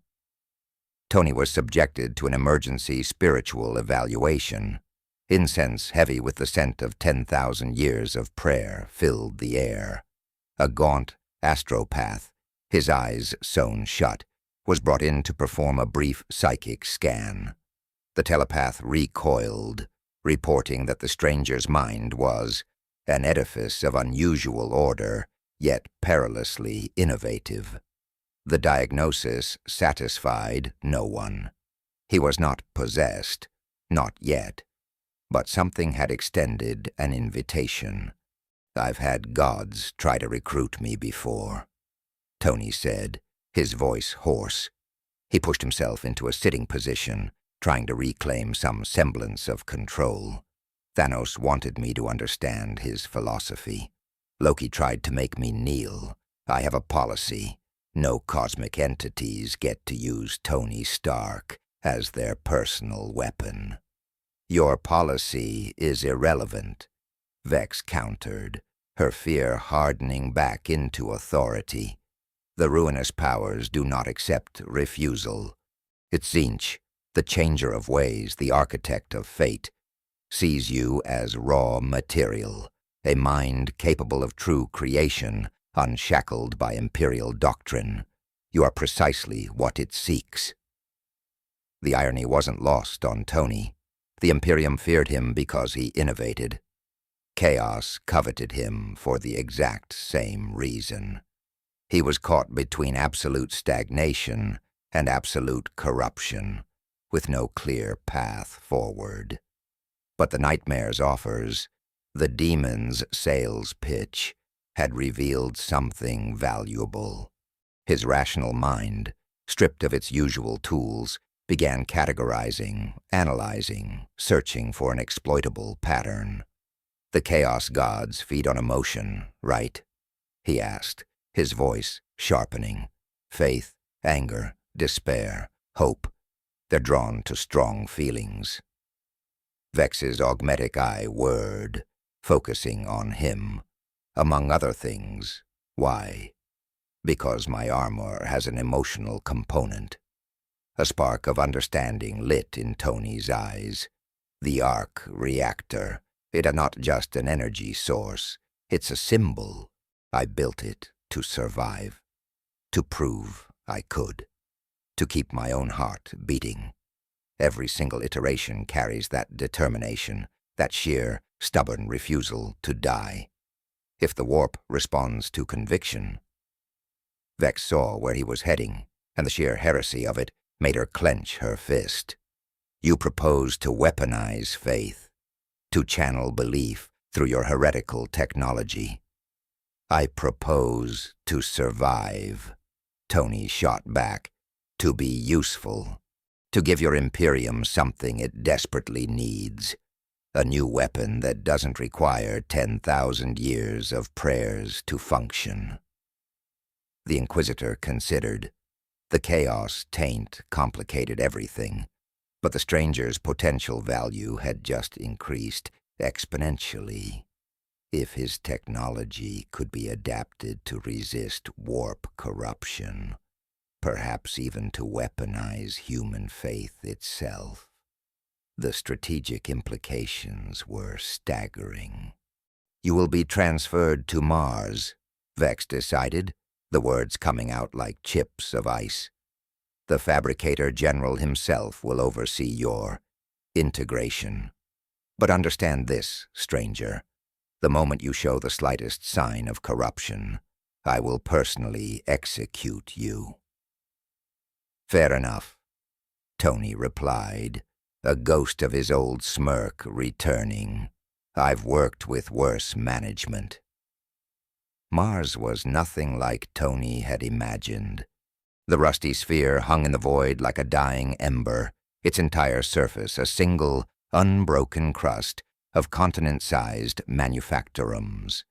Tony was subjected to an emergency spiritual evaluation. Incense heavy with the scent of 10,000 years of prayer filled the air. A gaunt astropath, his eyes sewn shut, was brought in to perform a brief psychic scan. The telepath recoiled, reporting that the stranger's mind was an edifice of unusual order, yet perilously innovative. The diagnosis satisfied no one. He was not possessed, not yet, but something had extended an invitation. I've had gods try to recruit me before, Tony said, his voice hoarse. He pushed himself into a sitting position, trying to reclaim some semblance of control. Thanos wanted me to understand his philosophy. Loki tried to make me kneel. I have a policy. No cosmic entities get to use Tony Stark as their personal weapon. Your policy is irrelevant, Vex countered, her fear hardening back into authority. The ruinous powers do not accept refusal. It's Tzeentch, the changer of ways, the architect of fate, sees you as raw material, a mind capable of true creation, unshackled by imperial doctrine. You are precisely what it seeks. The irony wasn't lost on Tony. The Imperium feared him because he innovated. Chaos coveted him for the exact same reason. He was caught between absolute stagnation and absolute corruption, with no clear path forward. But the nightmare's offers, the demon's sales pitch, had revealed something valuable. His rational mind, stripped of its usual tools, began categorizing, analyzing, searching for an exploitable pattern. The Chaos Gods feed on emotion, right? He asked, his voice sharpening. Faith, anger, despair, hope. They're drawn to strong feelings. Vex's augmetic eye whirred, focusing on him. Among other things, why? Because my armor has an emotional component. A spark of understanding lit in Tony's eyes. The arc reactor. It is not just an energy source. It's a symbol. I built it to survive. To prove I could. To keep my own heart beating. Every single iteration carries that determination, that sheer, stubborn refusal to die. If the warp responds to conviction. Vex saw where he was heading, and the sheer heresy of it made her clench her fist. You propose to weaponize faith, to channel belief through your heretical technology. I propose to survive, Tony shot back, to be useful, to give your Imperium something it desperately needs, a new weapon that doesn't require 10,000 years of prayers to function. The Inquisitor considered. The chaos taint complicated everything, but the stranger's potential value had just increased exponentially. If his technology could be adapted to resist warp corruption, perhaps even to weaponize human faith itself, the strategic implications were staggering. You will be transferred to Mars, Vex decided, the words coming out like chips of ice. The Fabricator General himself will oversee your integration. But understand this, stranger. The moment you show the slightest sign of corruption, I will personally execute you. Fair enough, Tony replied, a ghost of his old smirk returning. I've worked with worse management. Mars was nothing like Tony had imagined. The rusty sphere hung in the void like a dying ember, its entire surface a single, unbroken crust of continent-sized manufactorums.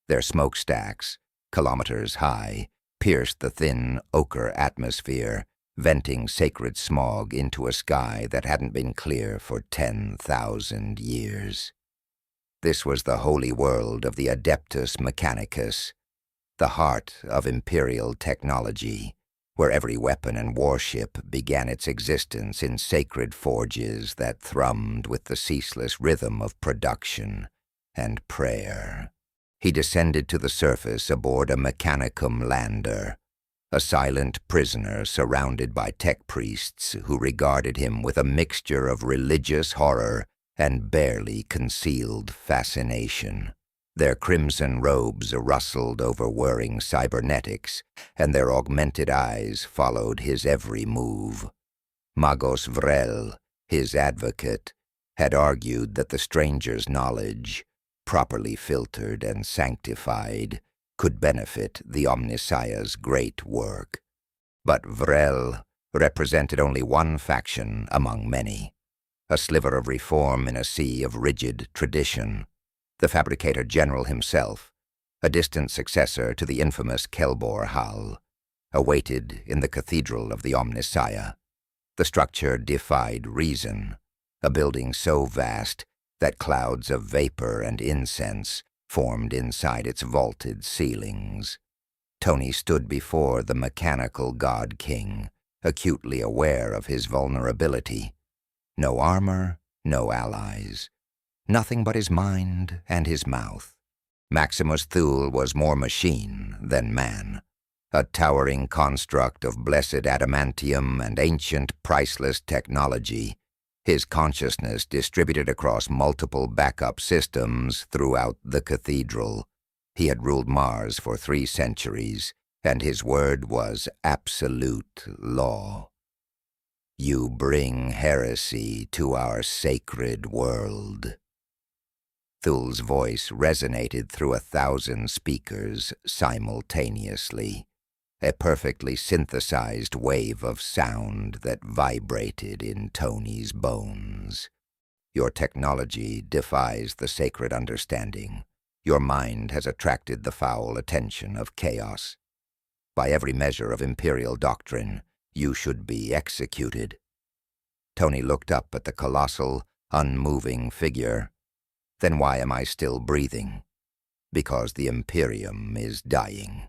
Their smokestacks, kilometers high, pierced the thin ochre atmosphere, venting sacred smog into a sky that hadn't been clear for 10,000 years. This was the holy world of the Adeptus Mechanicus, the heart of Imperial technology, where every weapon and warship began its existence in sacred forges that thrummed with the ceaseless rhythm of production and prayer. He descended to the surface aboard a Mechanicum lander, a silent prisoner surrounded by tech priests who regarded him with a mixture of religious horror and barely concealed fascination. Their crimson robes rustled over whirring cybernetics, and their augmented eyes followed his every move. Magos Vrel, his advocate, had argued that the stranger's knowledge, properly filtered and sanctified, could benefit the Omnissiah's great work. But Vrel represented only one faction among many, a sliver of reform in a sea of rigid tradition. The Fabricator General himself, a distant successor to the infamous Kelbor Hall, awaited in the Cathedral of the Omnissiah. The structure defied reason, a building so vast that clouds of vapor and incense formed inside its vaulted ceilings. Tony stood before the mechanical God King, acutely aware of his vulnerability. No armor, no allies. Nothing but his mind and his mouth. Maximus Thule was more machine than man, a towering construct of blessed adamantium and ancient priceless technology, his consciousness distributed across multiple backup systems throughout the cathedral. He had ruled Mars for 3 centuries, and his word was absolute law. You bring heresy to our sacred world. Thule's voice resonated through 1,000 speakers simultaneously, a perfectly synthesized wave of sound that vibrated in Tony's bones. Your technology defies the sacred understanding. Your mind has attracted the foul attention of chaos. By every measure of Imperial doctrine, you should be executed. Tony looked up at the colossal, unmoving figure. Then why am I still breathing? Because the Imperium is dying.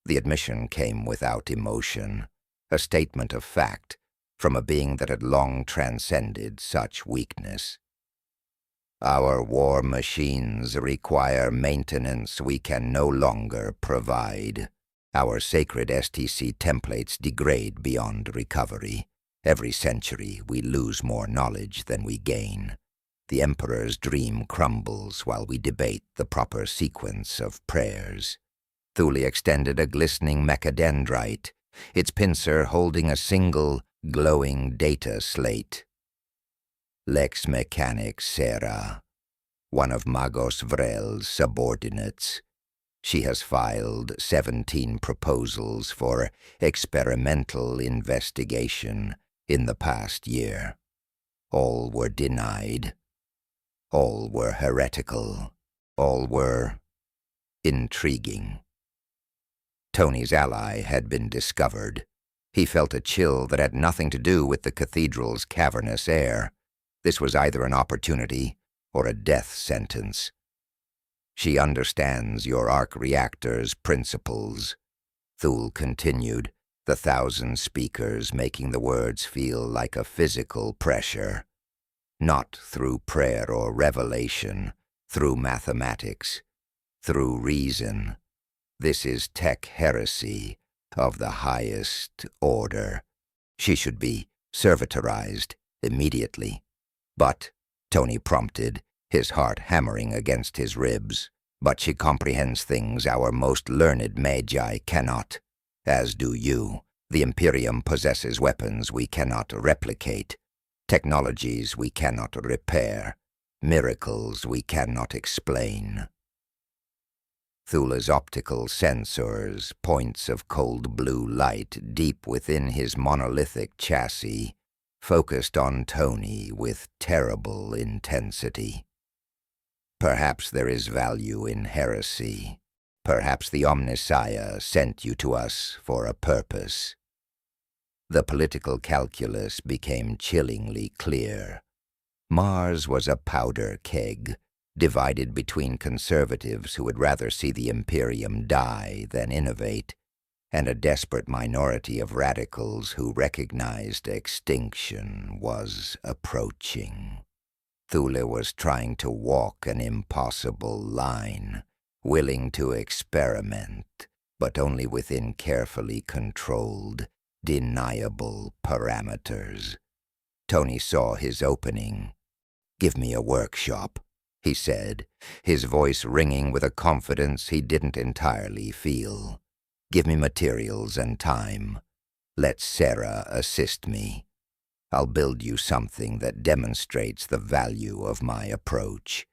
The admission came without emotion, a statement of fact from a being that had long transcended such weakness. Our war machines require maintenance we can no longer provide. Our sacred STC templates degrade beyond recovery. Every century we lose more knowledge than we gain. The Emperor's dream crumbles while we debate the proper sequence of prayers. Thule extended a glistening mechadendrite, its pincer holding a single, glowing data slate. Lex Mechanic Sera, one of Magos Vrel's subordinates. She has filed 17 proposals for experimental investigation in the past year. All were denied. All were heretical. All were intriguing. Tony's ally had been discovered. He felt a chill that had nothing to do with the cathedral's cavernous air. This was either an opportunity or a death sentence. She understands your arc reactor's principles, Thule continued, the 1,000 speakers making the words feel like a physical pressure. Not through prayer or revelation, through mathematics, through reason. This is tech heresy of the highest order. She should be servitorized immediately. But, Tony prompted, his heart hammering against his ribs, but she comprehends things our most learned magi cannot, as do you. The Imperium possesses weapons we cannot replicate, technologies we cannot repair, miracles we cannot explain. Thule's optical sensors, points of cold blue light deep within his monolithic chassis, focused on Tony with terrible intensity. Perhaps there is value in heresy. Perhaps the Omnissiah sent you to us for a purpose. The political calculus became chillingly clear. Mars was a powder keg, divided between conservatives who would rather see the Imperium die than innovate, and a desperate minority of radicals who recognized extinction was approaching. Thule was trying to walk an impossible line, willing to experiment, but only within carefully controlled, deniable parameters. Tony saw his opening. "Give me a workshop," he said, his voice ringing with a confidence he didn't entirely feel. "Give me materials and time. Let Sarah assist me. I'll build you something that demonstrates the value of my approach,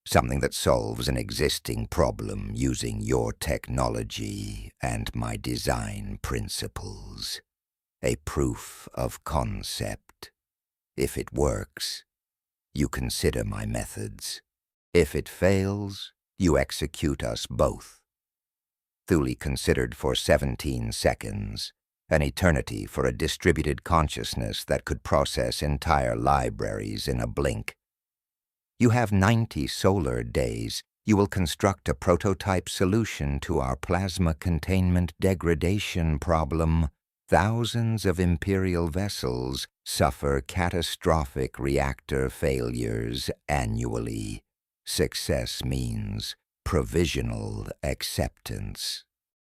something that solves an existing problem using your technology and my design principles. A proof of concept. If it works, you consider my methods. If it fails, you execute us both." Thule considered for 17 seconds, an eternity for a distributed consciousness that could process entire libraries in a blink. "You have 90 solar days. You will construct a prototype solution to our plasma containment degradation problem. Thousands of Imperial vessels suffer catastrophic reactor failures annually. Success means provisional acceptance.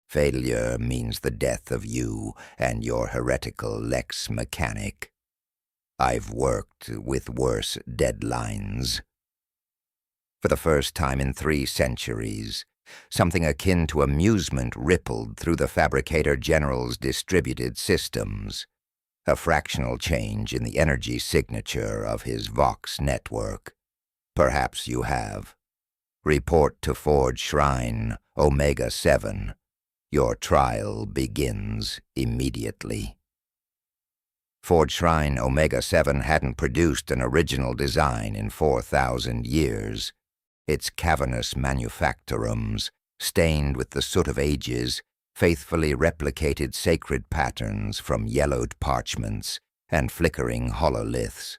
Failure means the death of you and your heretical lex mechanic. I've worked with worse deadlines." For the first time in 3 centuries, something akin to amusement rippled through the Fabricator General's distributed systems, a fractional change in the energy signature of his Vox network. "Perhaps you have. Report to Forge Shrine, Omega-7. Your trial begins immediately." Forge Shrine Omega-7 hadn't produced an original design in 4,000 years. Its cavernous manufactorums, stained with the soot of ages, faithfully replicated sacred patterns from yellowed parchments and flickering hololiths.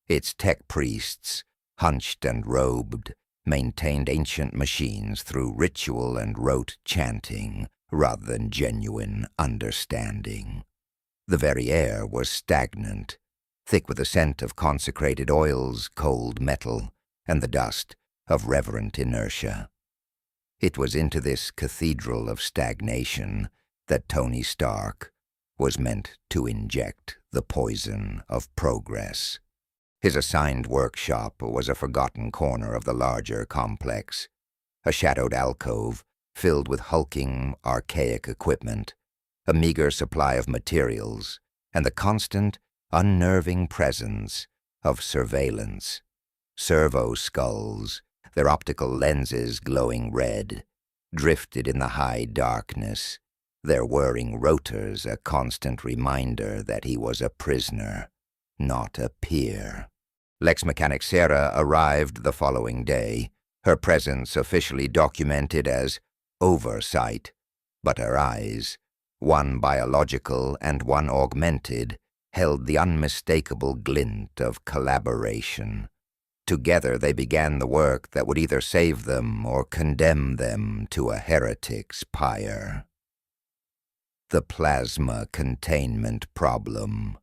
Its tech priests, hunched and robed, maintained ancient machines through ritual and rote chanting rather than genuine understanding. The very air was stagnant, thick with the scent of consecrated oils, cold metal, and the dust of reverent inertia. It was into this cathedral of stagnation that Tony Stark was meant to inject the poison of progress. His assigned workshop was a forgotten corner of the larger complex, a shadowed alcove filled with hulking, archaic equipment, a meager supply of materials, and the constant, unnerving presence of surveillance. Servo skulls, their optical lenses glowing red, drifted in the high darkness, their whirring rotors a constant reminder that he was a prisoner, not a peer. Lex Mechanic Sarah arrived the following day, her presence officially documented as oversight, but her eyes, one biological and one augmented, held the unmistakable glint of collaboration. Together they began the work that would either save them or condemn them to a heretic's pyre. The plasma containment problem,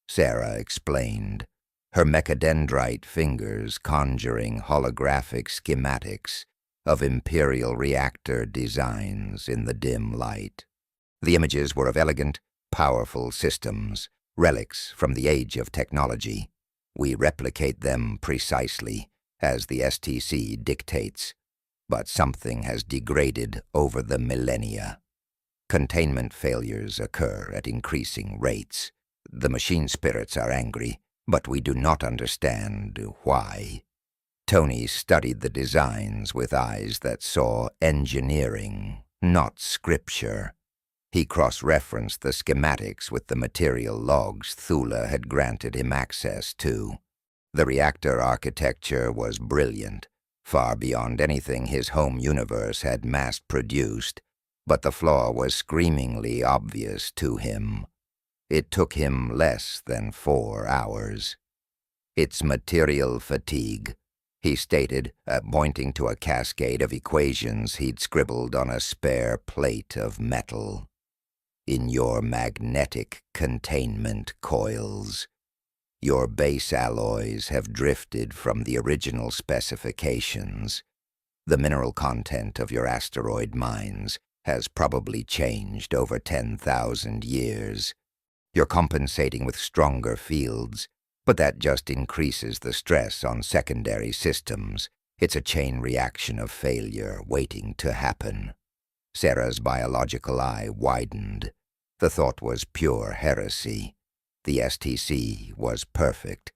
Sarah explained, her mechadendrite fingers conjuring holographic schematics of Imperial reactor designs in the dim light. The images were of elegant, powerful systems, relics from the age of technology. We replicate them precisely, as the STC dictates, but something has degraded over the millennia. Containment failures occur at increasing rates. The machine spirits are angry, but we do not understand why. Tony studied the designs with eyes that saw engineering, not scripture. He cross-referenced the schematics with the material logs Thula had granted him access to. The reactor architecture was brilliant, far beyond anything his home universe had mass-produced, but the flaw was screamingly obvious to him. It took him less than 4 hours. "It's material fatigue," he stated, pointing to a cascade of equations he'd scribbled on a spare plate of metal. "In your magnetic containment coils. Your base alloys have drifted from the original specifications. The mineral content of your asteroid mines has probably changed over 10,000 years. You're compensating with stronger fields, but that just increases the stress on secondary systems. It's a chain reaction of failure waiting to happen." Sarah's biological eye widened. The thought was pure heresy. The STC was perfect.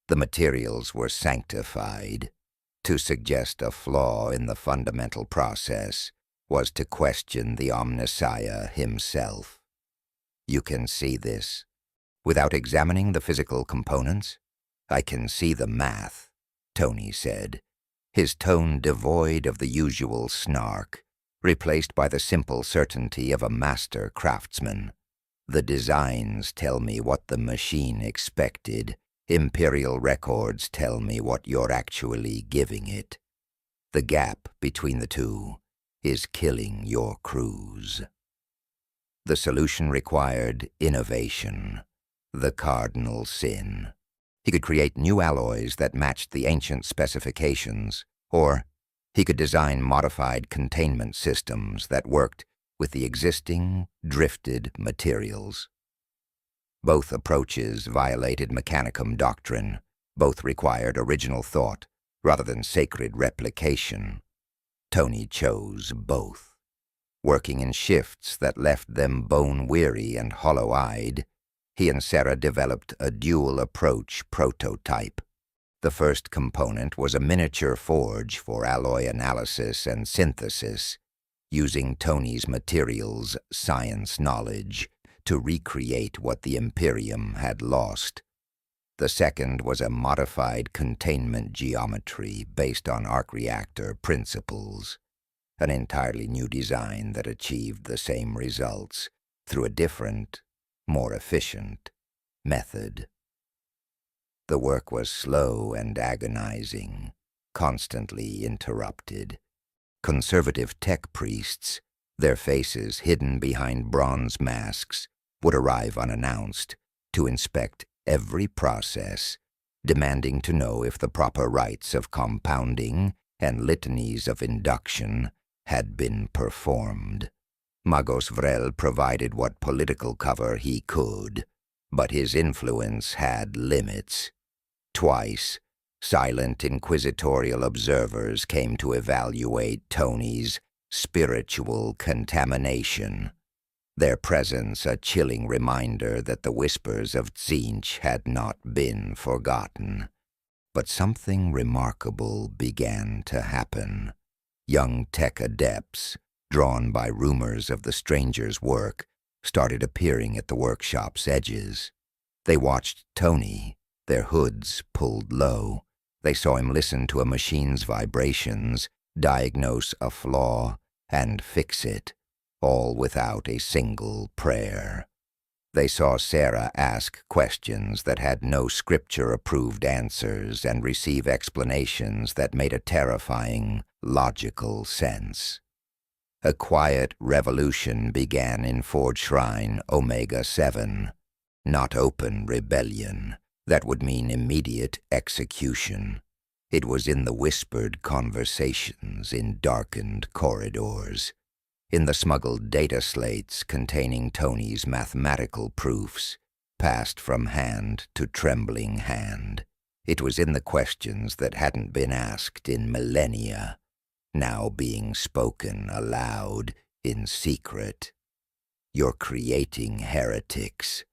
The materials were sanctified. To suggest a flaw in the fundamental process was to question the Omnissiah himself. "You can see this. Without examining the physical components, I can see the math," Tony said, his tone devoid of the usual snark, replaced by the simple certainty of a master craftsman. "The designs tell me what the machine expected. Imperial records tell me what you're actually giving it. The gap between the two is killing your crews." The solution required innovation, the cardinal sin. He could create new alloys that matched the ancient specifications, or he could design modified containment systems that worked with the existing, drifted materials. Both approaches violated Mechanicum doctrine. Both required original thought rather than sacred replication. Tony chose both. Working in shifts that left them bone-weary and hollow-eyed, he and Sarah developed a dual-approach prototype. The first component was a miniature forge for alloy analysis and synthesis, using Tony's materials science knowledge to recreate what the Imperium had lost. The second was a modified containment geometry based on arc reactor principles, an entirely new design that achieved the same results through a different, more efficient method. The work was slow and agonizing, constantly interrupted. Conservative tech priests, their faces hidden behind bronze masks, would arrive unannounced to inspect every process, demanding to know if the proper rites of compounding and litanies of induction had been performed. Magos Vrel provided what political cover he could, but his influence had limits. Twice, silent inquisitorial observers came to evaluate Tony's spiritual contamination, their presence a chilling reminder that the whispers of Tzeentch had not been forgotten. But something remarkable began to happen. Young tech adepts, drawn by rumors of the stranger's work, started appearing at the workshop's edges. They watched Tony, their hoods pulled low. They saw him listen to a machine's vibrations, diagnose a flaw, and fix it, all without a single prayer. They saw Sarah ask questions that had no scripture-approved answers and receive explanations that made a terrifying, logical sense. A quiet revolution began in Forge Shrine Omega-7, not open rebellion. That would mean immediate execution. It was in the whispered conversations in darkened corridors, in the smuggled data slates containing Tony's mathematical proofs, passed from hand to trembling hand. It was in the questions that hadn't been asked in millennia, now being spoken aloud in secret. "You're creating heretics,"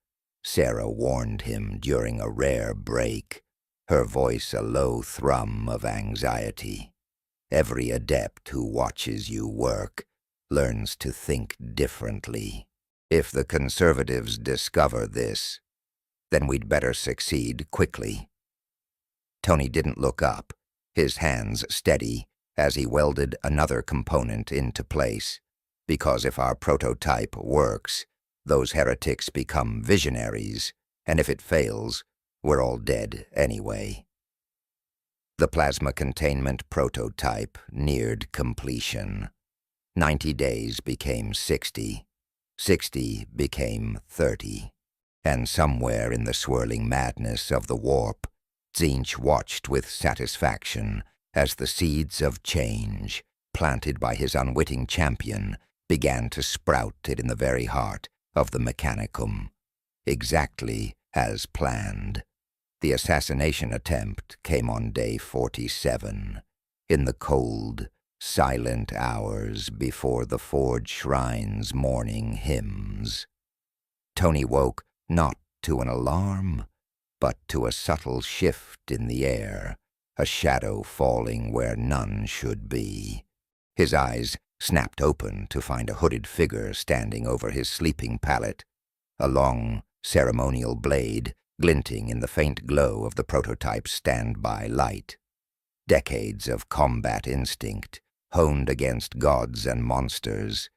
Sarah warned him during a rare break, her voice a low thrum of anxiety. "Every adept who watches you work learns to think differently. If the conservatives discover this, then we'd better succeed quickly." Tony didn't look up, his hands steady as he welded another component into place, because if our prototype works, those heretics become visionaries, and if it fails, we're all dead anyway. The plasma containment prototype neared completion. 90 days became 60, 60 became 30, and somewhere in the swirling madness of the warp, Tzeentch watched with satisfaction as the seeds of change, planted by his unwitting champion, began to sprout it in the very heart of the Mechanicum, exactly as planned. The assassination attempt came on day 47, in the cold, silent hours before the Forge Shrine's morning hymns. Tony woke not to an alarm, but to a subtle shift in the air, a shadow falling where none should be. His eyes snapped open to find a hooded figure standing over his sleeping pallet, a long, ceremonial blade glinting in the faint glow of the prototype's standby light. Decades of combat instinct, honed against gods and monsters,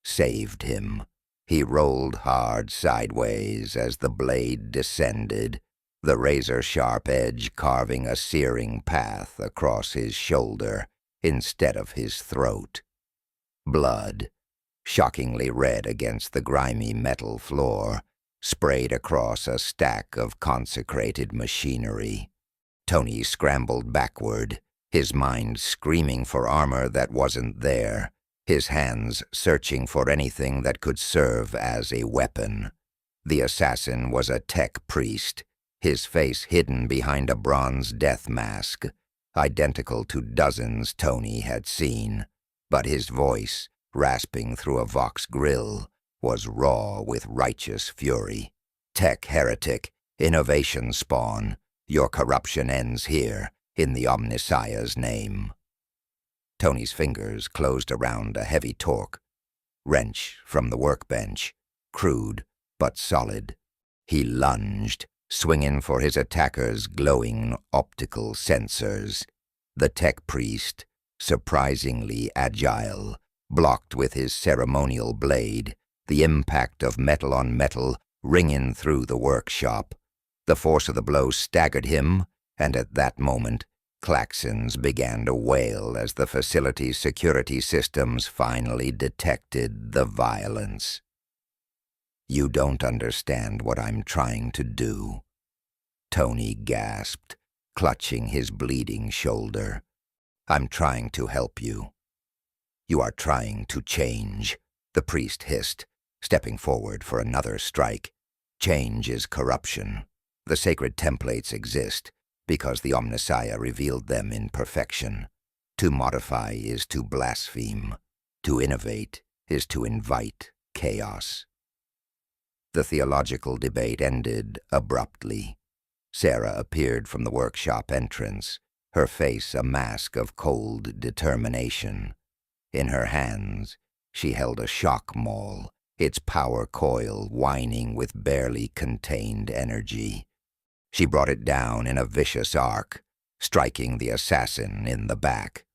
saved him. He rolled hard sideways as the blade descended, the razor-sharp edge carving a searing path across his shoulder instead of his throat. Blood, shockingly red against the grimy metal floor, sprayed across a stack of consecrated machinery. Tony scrambled backward, his mind screaming for armor that wasn't there, his hands searching for anything that could serve as a weapon. The assassin was a tech priest, his face hidden behind a bronze death mask, identical to dozens Tony had seen, but his voice, rasping through a Vox grill, was raw with righteous fury. "Tech heretic, innovation spawn, your corruption ends here, in the Omnissiah's name." Tony's fingers closed around a heavy torque, wrench from the workbench, crude but solid. He lunged, swinging for his attacker's glowing optical sensors. The tech priest, surprisingly agile, blocked with his ceremonial blade, the impact of metal on metal ringing through the workshop. The force of the blow staggered him, and at that moment, klaxons began to wail as the facility's security systems finally detected the violence. "You don't understand what I'm trying to do," Tony gasped, clutching his bleeding shoulder. "I'm trying to help you." "You are trying to change," the priest hissed, stepping forward for another strike. "Change is corruption. The sacred templates exist because the Omnissiah revealed them in perfection. To modify is to blaspheme. To innovate is to invite chaos." The theological debate ended abruptly. Sarah appeared from the workshop entrance, her face a mask of cold determination. In her hands, She held a shock maul, its power coil whining with barely contained energy. She brought it down in a vicious arc, striking the assassin in the back.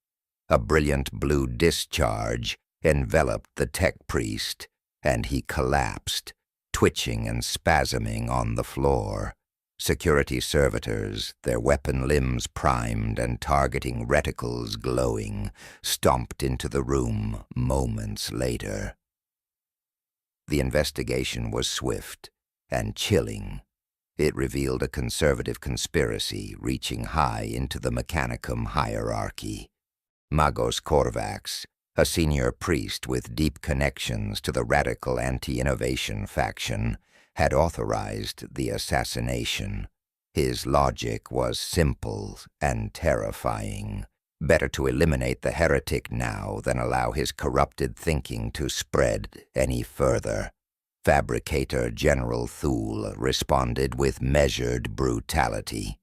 A brilliant blue discharge enveloped the tech priest, and he collapsed, twitching and spasming on the floor. Security servitors, their weapon limbs primed and targeting reticles glowing, stomped into the room moments later. The investigation was swift and chilling. It revealed a conservative conspiracy reaching high into the Mechanicum hierarchy. Magos Korvax, a senior priest with deep connections to the radical anti-innovation faction, had authorized the assassination. His logic was simple and terrifying. Better to eliminate the heretic now than allow his corrupted thinking to spread any further. Fabricator General Thule responded with measured brutality.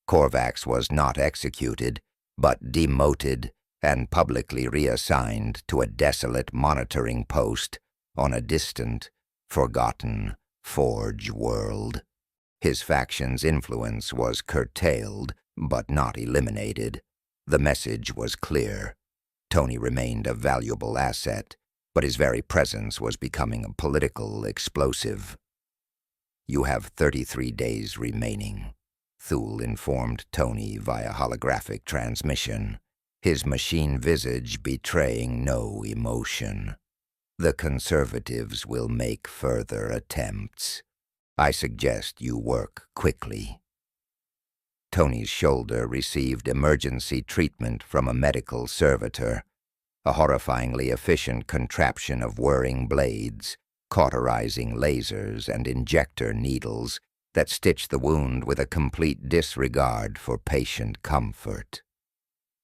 Korvax was not executed, but demoted and publicly reassigned to a desolate monitoring post on a distant, forgotten Forge world. His faction's influence was curtailed, but not eliminated. The message was clear. Tony remained a valuable asset, but his very presence was becoming a political explosive. "You have 33 days remaining," Thule informed Tony via holographic transmission, his machine visage betraying no emotion. "The conservatives will make further attempts. I suggest you work quickly." Tony's shoulder received emergency treatment from a medical servitor, a horrifyingly efficient contraption of whirring blades, cauterizing lasers, and injector needles that stitched the wound with a complete disregard for patient comfort.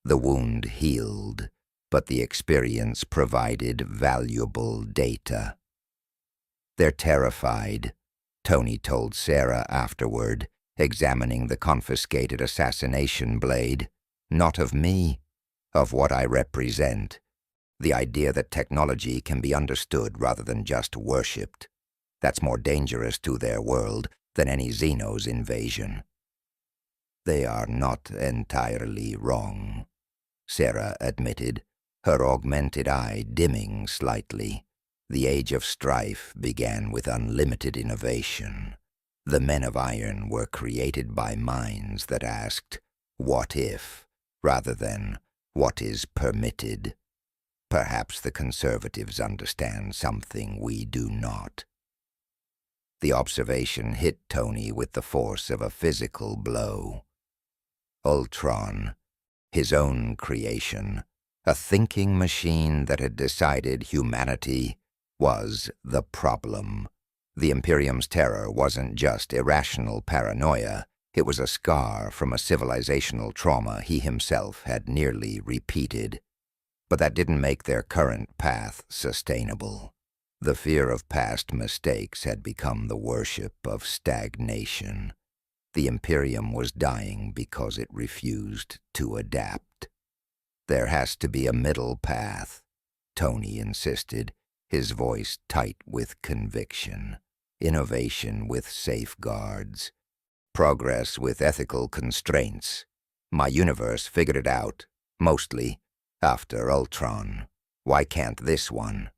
The wound healed, but the experience provided valuable data. "They're terrified," Tony told Sarah afterward, examining the confiscated assassination blade. "Not of me, of what I represent. The idea that technology can be understood rather than just worshipped. That's more dangerous to their world than any Xenos invasion." "They are not entirely wrong," Sarah admitted, her augmented eye dimming slightly. The age of strife began with unlimited innovation. The men of iron were created by minds that asked, "What if?" rather than, "What is permitted?" Perhaps the conservatives understand something we do not. The observation hit Tony with the force of a physical blow. Ultron, his own creation, a thinking machine that had decided humanity, was the problem. The Imperium's terror wasn't just irrational paranoia, it was a scar from a civilizational trauma he himself had nearly repeated. But that didn't make their current path sustainable. The fear of past mistakes had become the worship of stagnation. The Imperium was dying because it refused to adapt. "There has to be a middle path," Tony insisted, his voice tight with conviction. "Innovation with safeguards. Progress with ethical constraints. My universe figured it out, mostly, after Ultron. Why can't this one?"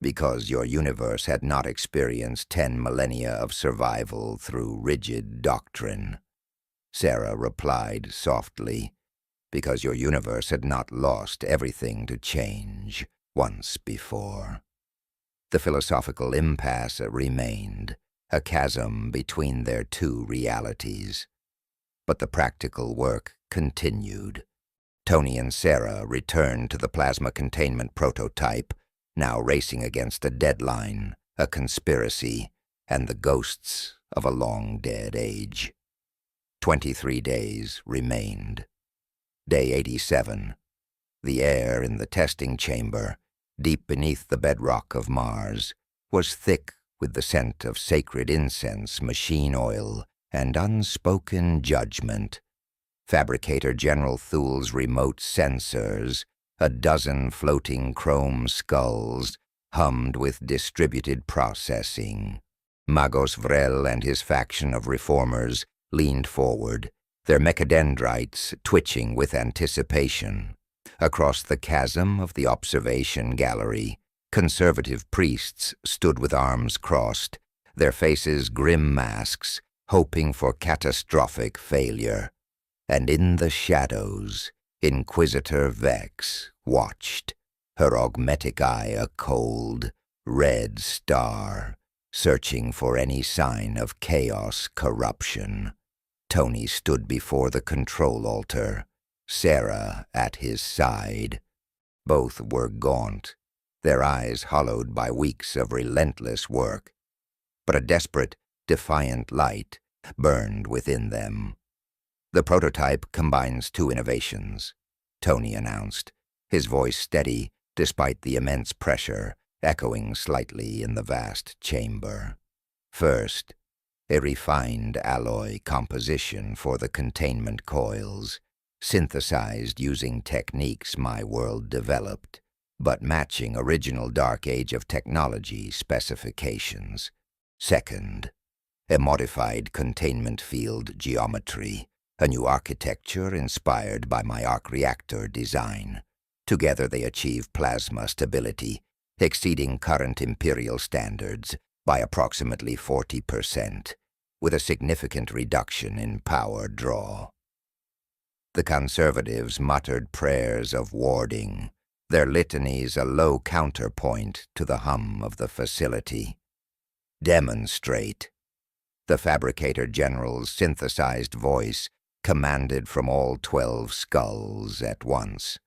"Because your universe had not experienced 10 millennia of survival through rigid doctrine," Sarah replied softly. "Because your universe had not lost everything to change once before." The philosophical impasse remained, a chasm between their two realities. But the practical work continued. Tony and Sarah returned to the plasma containment prototype, now racing against a deadline, a conspiracy, and the ghosts of a long-dead age. 23 days remained. Day 87. The air in the testing chamber, deep beneath the bedrock of Mars, was thick with the scent of sacred incense, machine oil, and unspoken judgment. Fabricator General Thule's remote sensors, A dozen floating chrome skulls hummed with distributed processing. Magos Vrel and his faction of reformers leaned forward, their mechadendrites twitching with anticipation. Across the chasm of the observation gallery, conservative priests stood with arms crossed, their faces grim masks, hoping for catastrophic failure. And in the shadows, Inquisitor Vex watched, her augmetic eye a cold, red star, searching for any sign of chaos corruption. Tony stood before the control altar, Sarah at his side. Both were gaunt, their eyes hollowed by weeks of relentless work. But a desperate, defiant light burned within them. "The prototype combines two innovations," Tony announced, his voice steady despite the immense pressure echoing slightly in the vast chamber. "First, a refined alloy composition for the containment coils, synthesized using techniques my world developed, but matching original Dark Age of technology specifications. Second, a modified containment field geometry, a new architecture inspired by my arc reactor design. Together they achieve plasma stability, exceeding current Imperial standards by approximately 40%, with a significant reduction in power draw." The conservatives muttered prayers of warding, their litanies a low counterpoint to the hum of the facility. "Demonstrate," the Fabricator General's synthesized voice commanded from all 12 skulls at once.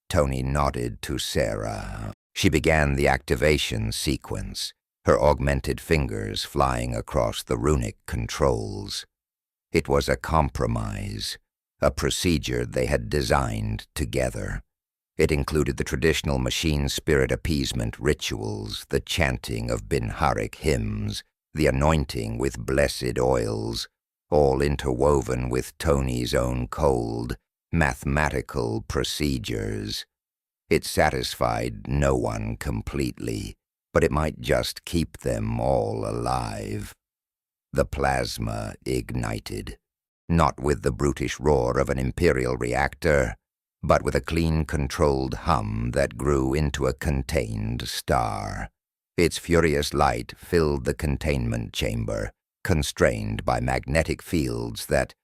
Tony nodded to Sarah. She began the activation sequence, her augmented fingers flying across the runic controls. It was a compromise, a procedure they had designed together. It included the traditional machine spirit appeasement rituals, the chanting of Binharic hymns, the anointing with blessed oils, all interwoven with Tony's own cold, mathematical procedures. It satisfied no one completely, but it might just keep them all alive. The plasma ignited, not with the brutish roar of an Imperial reactor, but with a clean, controlled hum that grew into a contained star. Its furious light filled the containment chamber, constrained by magnetic fields that,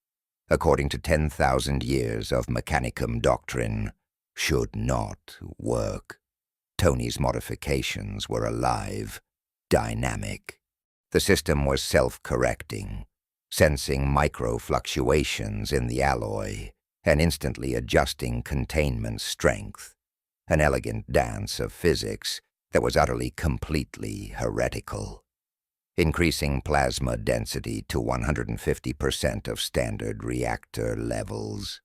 according to 10,000 years of Mechanicum doctrine, should not work. Tony's modifications were alive, dynamic. The system was self-correcting, sensing micro-fluctuations in the alloy and instantly adjusting containment strength, an elegant dance of physics that was utterly, completely heretical. Increasing plasma density to 150% of standard reactor levels,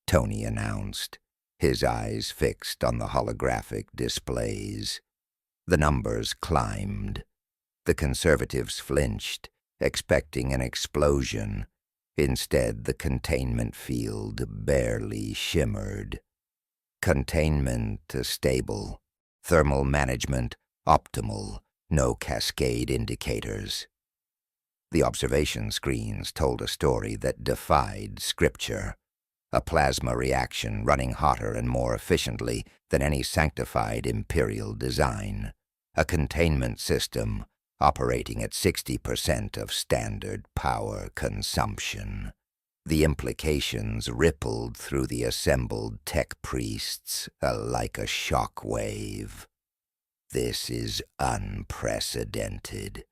Tony announced, his eyes fixed on the holographic displays. The numbers climbed. The conservatives flinched, expecting an explosion. Instead, the containment field barely shimmered. Containment stable. Thermal management optimal. No cascade indicators. The observation screens told a story that defied scripture. A plasma reaction running hotter and more efficiently than any sanctified Imperial design. A containment system operating at 60% of standard power consumption. The implications rippled through the assembled tech priests like a shock wave. "This is unprecedented,"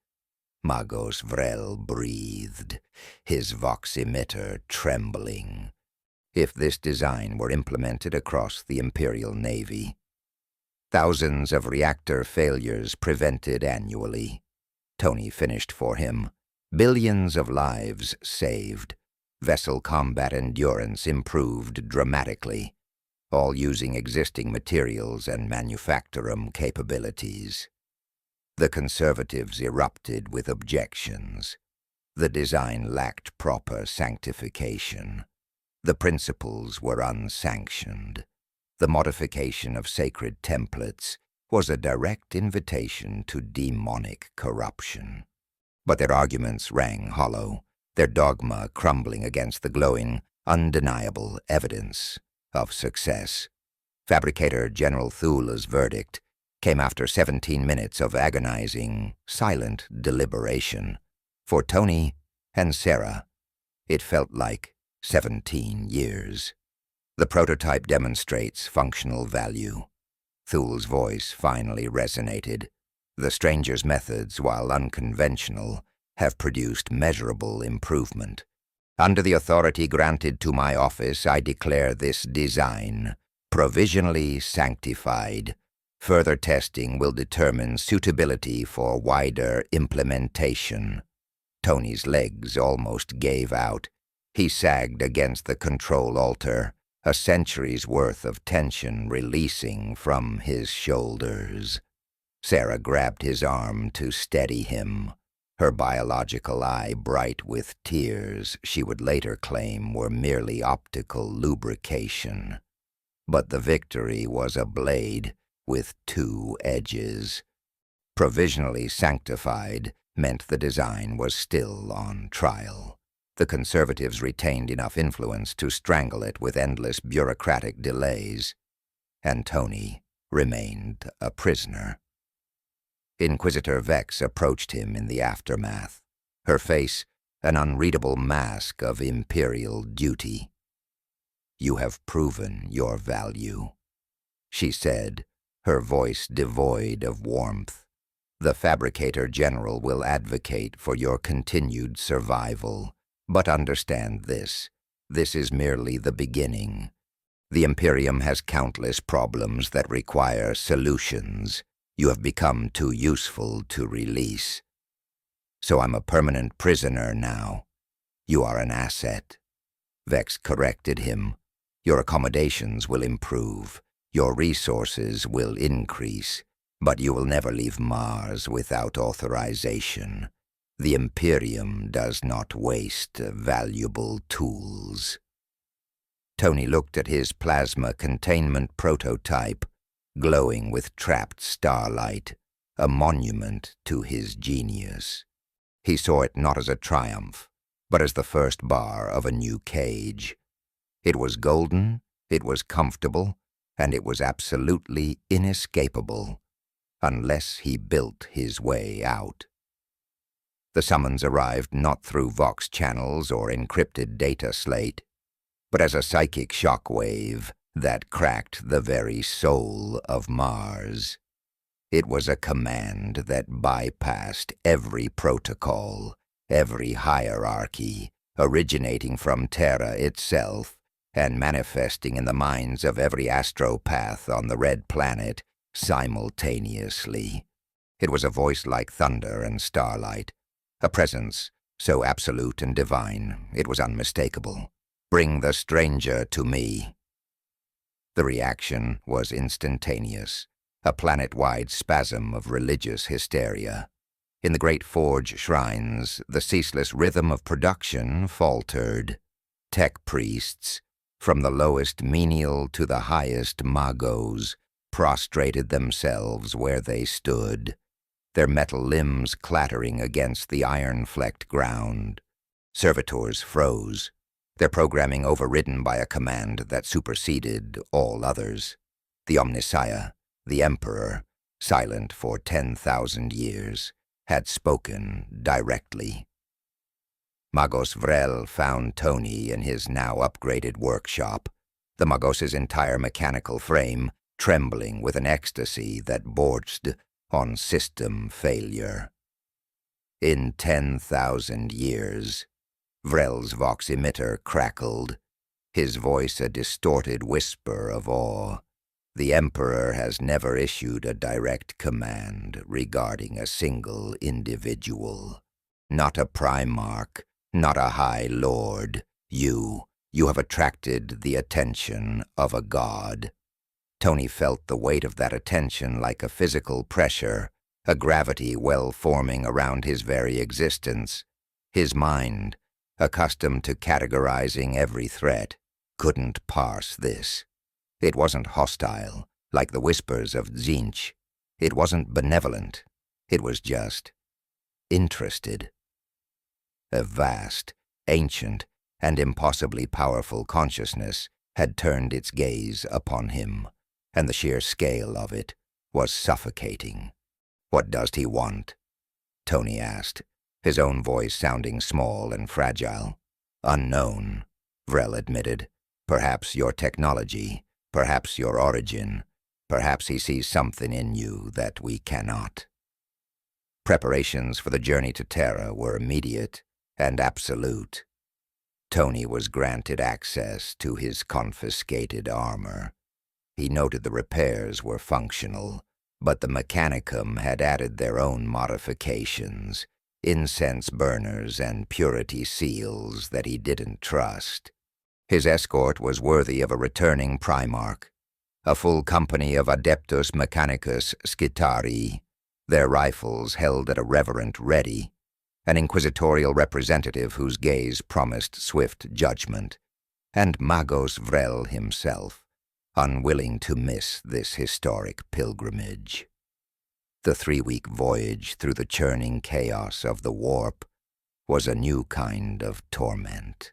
Magos Vrel breathed, his voximeter trembling. If this design were implemented across the Imperial Navy, thousands of reactor failures prevented annually. Tony finished for him. Billions of lives saved. Vessel combat endurance improved dramatically, all using existing materials and manufacturum capabilities. The conservatives erupted with objections. The design lacked proper sanctification. The principles were unsanctioned. The modification of sacred templates was a direct invitation to demonic corruption. But their arguments rang hollow, their dogma crumbling against the glowing, undeniable evidence of success. Fabricator General Thula's verdict came after 17 minutes of agonizing, silent deliberation. For Tony and Sarah, it felt like 17 years. The prototype demonstrates functional value. Thul's voice finally resonated. The stranger's methods, while unconventional, have produced measurable improvement. Under the authority granted to my office, I declare this design provisionally sanctified. Further testing will determine suitability for wider implementation. Tony's legs almost gave out. He sagged against the control altar, a century's worth of tension releasing from his shoulders. Sarah grabbed his arm to steady him, her biological eye bright with tears she would later claim were merely optical lubrication. But the victory was a blade with two edges. Provisionally sanctified meant the design was still on trial. The conservatives retained enough influence to strangle it with endless bureaucratic delays, and Tony remained a prisoner. Inquisitor Vex approached him in the aftermath, her face an unreadable mask of imperial duty. "You have proven your value," she said, her voice devoid of warmth. "The Fabricator General will advocate for your continued survival, but understand this. This is merely the beginning. The Imperium has countless problems that require solutions. You have become too useful to release. So I'm a permanent prisoner now. You are an asset." Vex corrected him. "Your accommodations will improve. Your resources will increase. But you will never leave Mars without authorization. The Imperium does not waste valuable tools." Tony looked at his plasma containment prototype, glowing with trapped starlight, a monument to his genius. He saw it not as a triumph, but as the first bar of a new cage. It was golden, it was comfortable, and it was absolutely inescapable, unless he built his way out. The summons arrived not through Vox channels or encrypted data slate, but as a psychic shockwave that cracked the very soul of Mars. It was a command that bypassed every protocol, every hierarchy, originating from Terra itself and manifesting in the minds of every astropath on the Red Planet simultaneously. It was a voice like thunder and starlight, a presence so absolute and divine it was unmistakable. "Bring the stranger to me." The reaction was instantaneous, a planet-wide spasm of religious hysteria. In the great forge shrines, the ceaseless rhythm of production faltered. Tech priests, from the lowest menial to the highest magos, prostrated themselves where they stood, their metal limbs clattering against the iron-flecked ground. Servitors froze, their programming overridden by a command that superseded all others. The Omnissiah, the Emperor, silent for 10,000 years, had spoken directly. Magos Vrel found Tony in his now upgraded workshop, the Magos's entire mechanical frame trembling with an ecstasy that borched on system failure. In 10,000 years, Vrel's Vox emitter crackled, his voice a distorted whisper of awe. The Emperor has never issued a direct command regarding a single individual. Not a Primarch, not a High Lord. You have attracted the attention of a god. Tony felt the weight of that attention like a physical pressure, a gravity well forming around his very existence. His mind, accustomed to categorizing every threat, couldn't parse this. It wasn't hostile, like the whispers of Tzeentch. It wasn't benevolent. It was just interested. A vast, ancient, and impossibly powerful consciousness had turned its gaze upon him, and the sheer scale of it was suffocating. "What does he want?" Tony asked, his own voice sounding small and fragile. "Unknown," Vrel admitted. "Perhaps your technology, perhaps your origin, perhaps he sees something in you that we cannot." Preparations for the journey to Terra were immediate and absolute. Tony was granted access to his confiscated armor. He noted the repairs were functional, but the Mechanicum had added their own modifications, incense burners and purity seals that he didn't trust. His escort was worthy of a returning Primarch, a full company of Adeptus Mechanicus Scitarii, their rifles held at a reverent ready, an inquisitorial representative whose gaze promised swift judgment, and Magos Vrel himself, unwilling to miss this historic pilgrimage. The 3-week voyage through the churning chaos of the warp was a new kind of torment.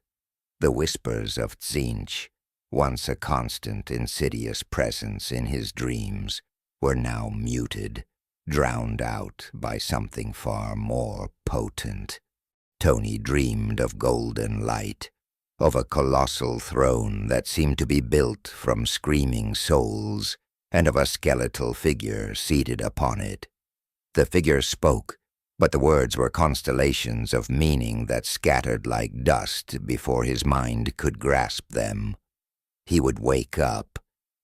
The whispers of Tzeentch, once a constant, insidious presence in his dreams, were now muted, drowned out by something far more potent. Tony dreamed of golden light, of a colossal throne that seemed to be built from screaming souls, and of a skeletal figure seated upon it. The figure spoke, but the words were constellations of meaning that scattered like dust before his mind could grasp them. He would wake up,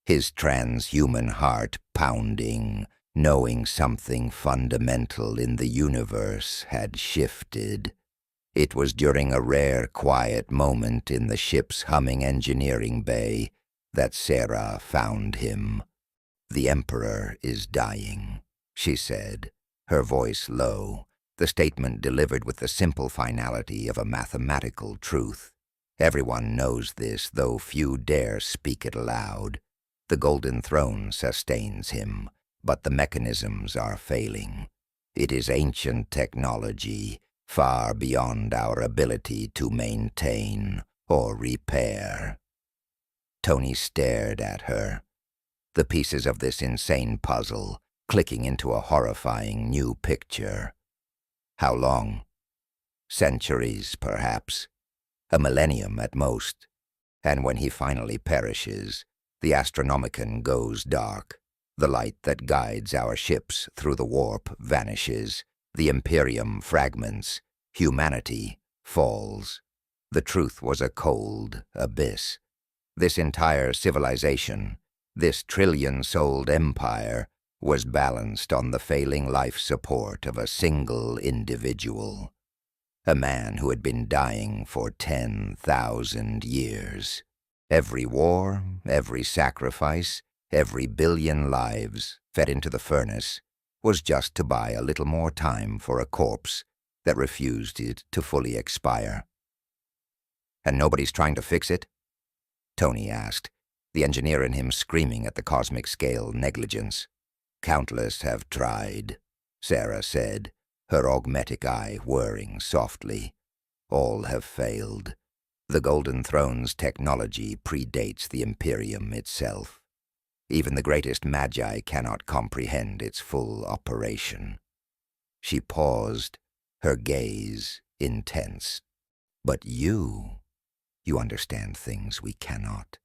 his transhuman heart pounding, knowing something fundamental in the universe had shifted. It was during a rare, quiet moment in the ship's humming engineering bay that Sarah found him. "The Emperor is dying," she said, her voice low, the statement delivered with the simple finality of a mathematical truth. "Everyone knows this, though few dare speak it aloud. The Golden Throne sustains him, but the mechanisms are failing. It is ancient technology, far beyond our ability to maintain or repair." Tony stared at her, the pieces of this insane puzzle clicking into a horrifying new picture. How long? Centuries, perhaps. A millennium at most. And when he finally perishes, the Astronomicon goes dark. The light that guides our ships through the warp vanishes. The Imperium fragments. Humanity falls. The truth was a cold abyss. This entire civilization, this trillion-souled empire, was balanced on the failing life support of a single individual. A man who had been dying for 10,000 years. Every war, every sacrifice, every billion lives fed into the furnace was just to buy a little more time for a corpse that refused it to fully expire. "And nobody's trying to fix it?" Tony asked, the engineer in him screaming at the cosmic scale negligence. "Countless have tried," Sarah said, her augmetic eye whirring softly. "All have failed. The Golden Throne's technology predates the Imperium itself. Even the greatest magi cannot comprehend its full operation." She paused, her gaze intense. "But you understand things we cannot.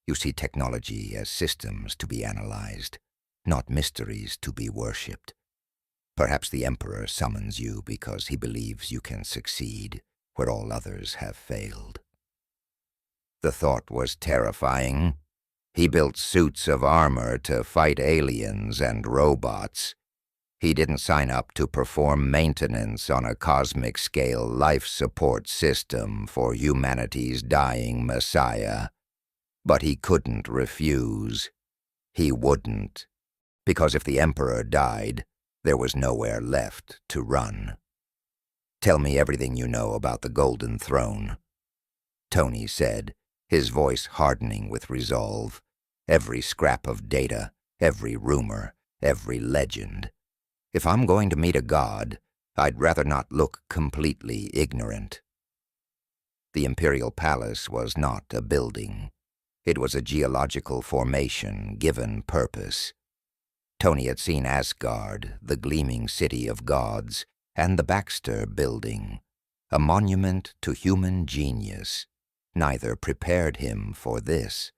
You see technology as systems to be analyzed, not mysteries to be worshipped. Perhaps the Emperor summons you because he believes you can succeed where all others have failed." The thought was terrifying. He built suits of armor to fight aliens and robots. He didn't sign up to perform maintenance on a cosmic-scale life support system for humanity's dying messiah. But he couldn't refuse. He wouldn't. Because if the Emperor died, there was nowhere left to run. "Tell me everything you know about the Golden Throne," Tony said, his voice hardening with resolve, every scrap of data, every rumor, every legend. If I'm going to meet a god, I'd rather not look completely ignorant. The Imperial Palace was not a building. It was a geological formation given purpose. Tony had seen Asgard, the gleaming city of gods, and the Baxter Building, a monument to human genius. Neither prepared him for this.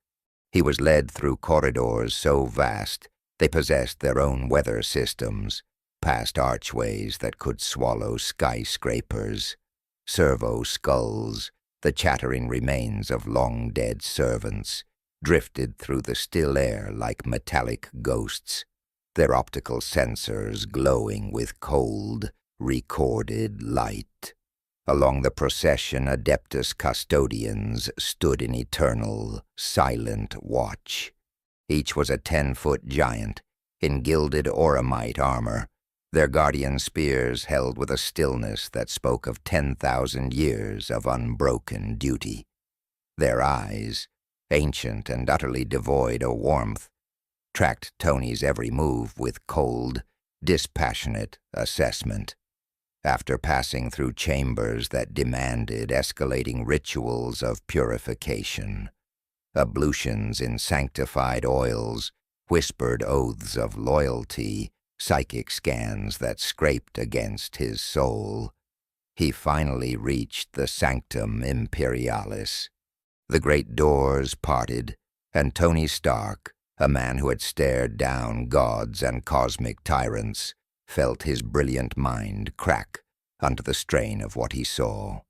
He was led through corridors so vast they possessed their own weather systems, past archways that could swallow skyscrapers, servo skulls, the chattering remains of long-dead servants, drifted through the still air like metallic ghosts, their optical sensors glowing with cold, recorded light. Along the procession, Adeptus custodians stood in eternal, silent watch. Each was a 10-foot giant, in gilded auramite armor, their guardian spears held with a stillness that spoke of 10,000 years of unbroken duty. Their eyes, ancient and utterly devoid of warmth, tracked Tony's every move with cold, dispassionate assessment. After passing through chambers that demanded escalating rituals of purification, ablutions in sanctified oils, whispered oaths of loyalty, psychic scans that scraped against his soul, he finally reached the Sanctum Imperialis. The great doors parted, and Tony Stark, a man who had stared down gods and cosmic tyrants, felt his brilliant mind crack under the strain of what he saw.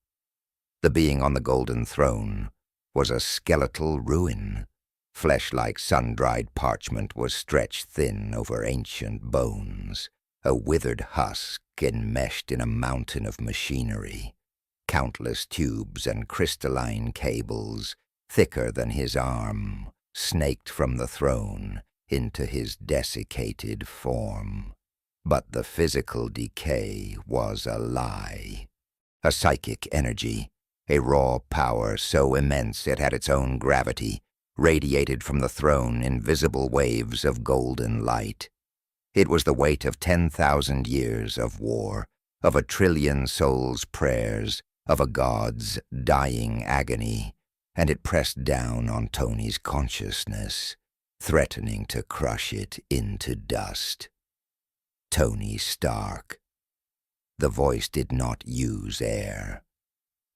The being on the golden throne was a skeletal ruin. Flesh like sun-dried parchment was stretched thin over ancient bones, a withered husk enmeshed in a mountain of machinery, countless tubes and crystalline cables, thicker than his arm, snaked from the throne into his desiccated form. But the physical decay was a lie. A psychic energy, a raw power so immense it had its own gravity, radiated from the throne in visible waves of golden light. It was the weight of 10,000 years of war, of a trillion souls' prayers, of a god's dying agony, and it pressed down on Tony's consciousness, threatening to crush it into dust. Tony Stark. The voice did not use air.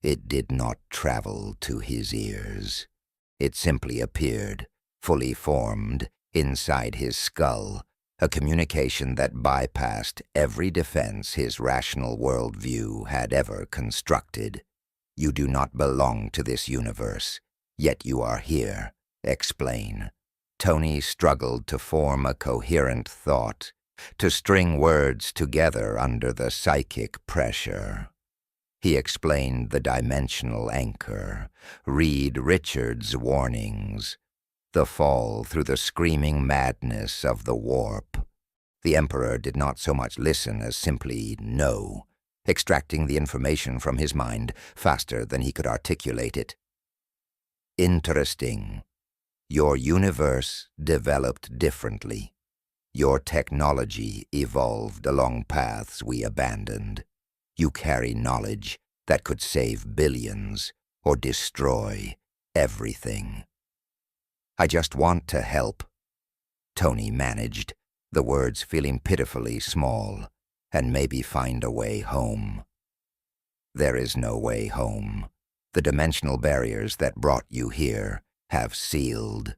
It did not travel to his ears. It simply appeared, fully formed, inside his skull, a communication that bypassed every defense his rational worldview had ever constructed. You do not belong to this universe, yet you are here. Explain. Tony struggled to form a coherent thought, to string words together under the psychic pressure. He explained the dimensional anchor, Reed Richards' warnings, the fall through the screaming madness of the warp. The Emperor did not so much listen as simply know, extracting the information from his mind faster than he could articulate it. Interesting. Your universe developed differently. Your technology evolved along paths we abandoned. You carry knowledge that could save billions or destroy everything. I just want to help, Tony managed, the words feeling pitifully small, and maybe find a way home. There is no way home. The dimensional barriers that brought you here have sealed.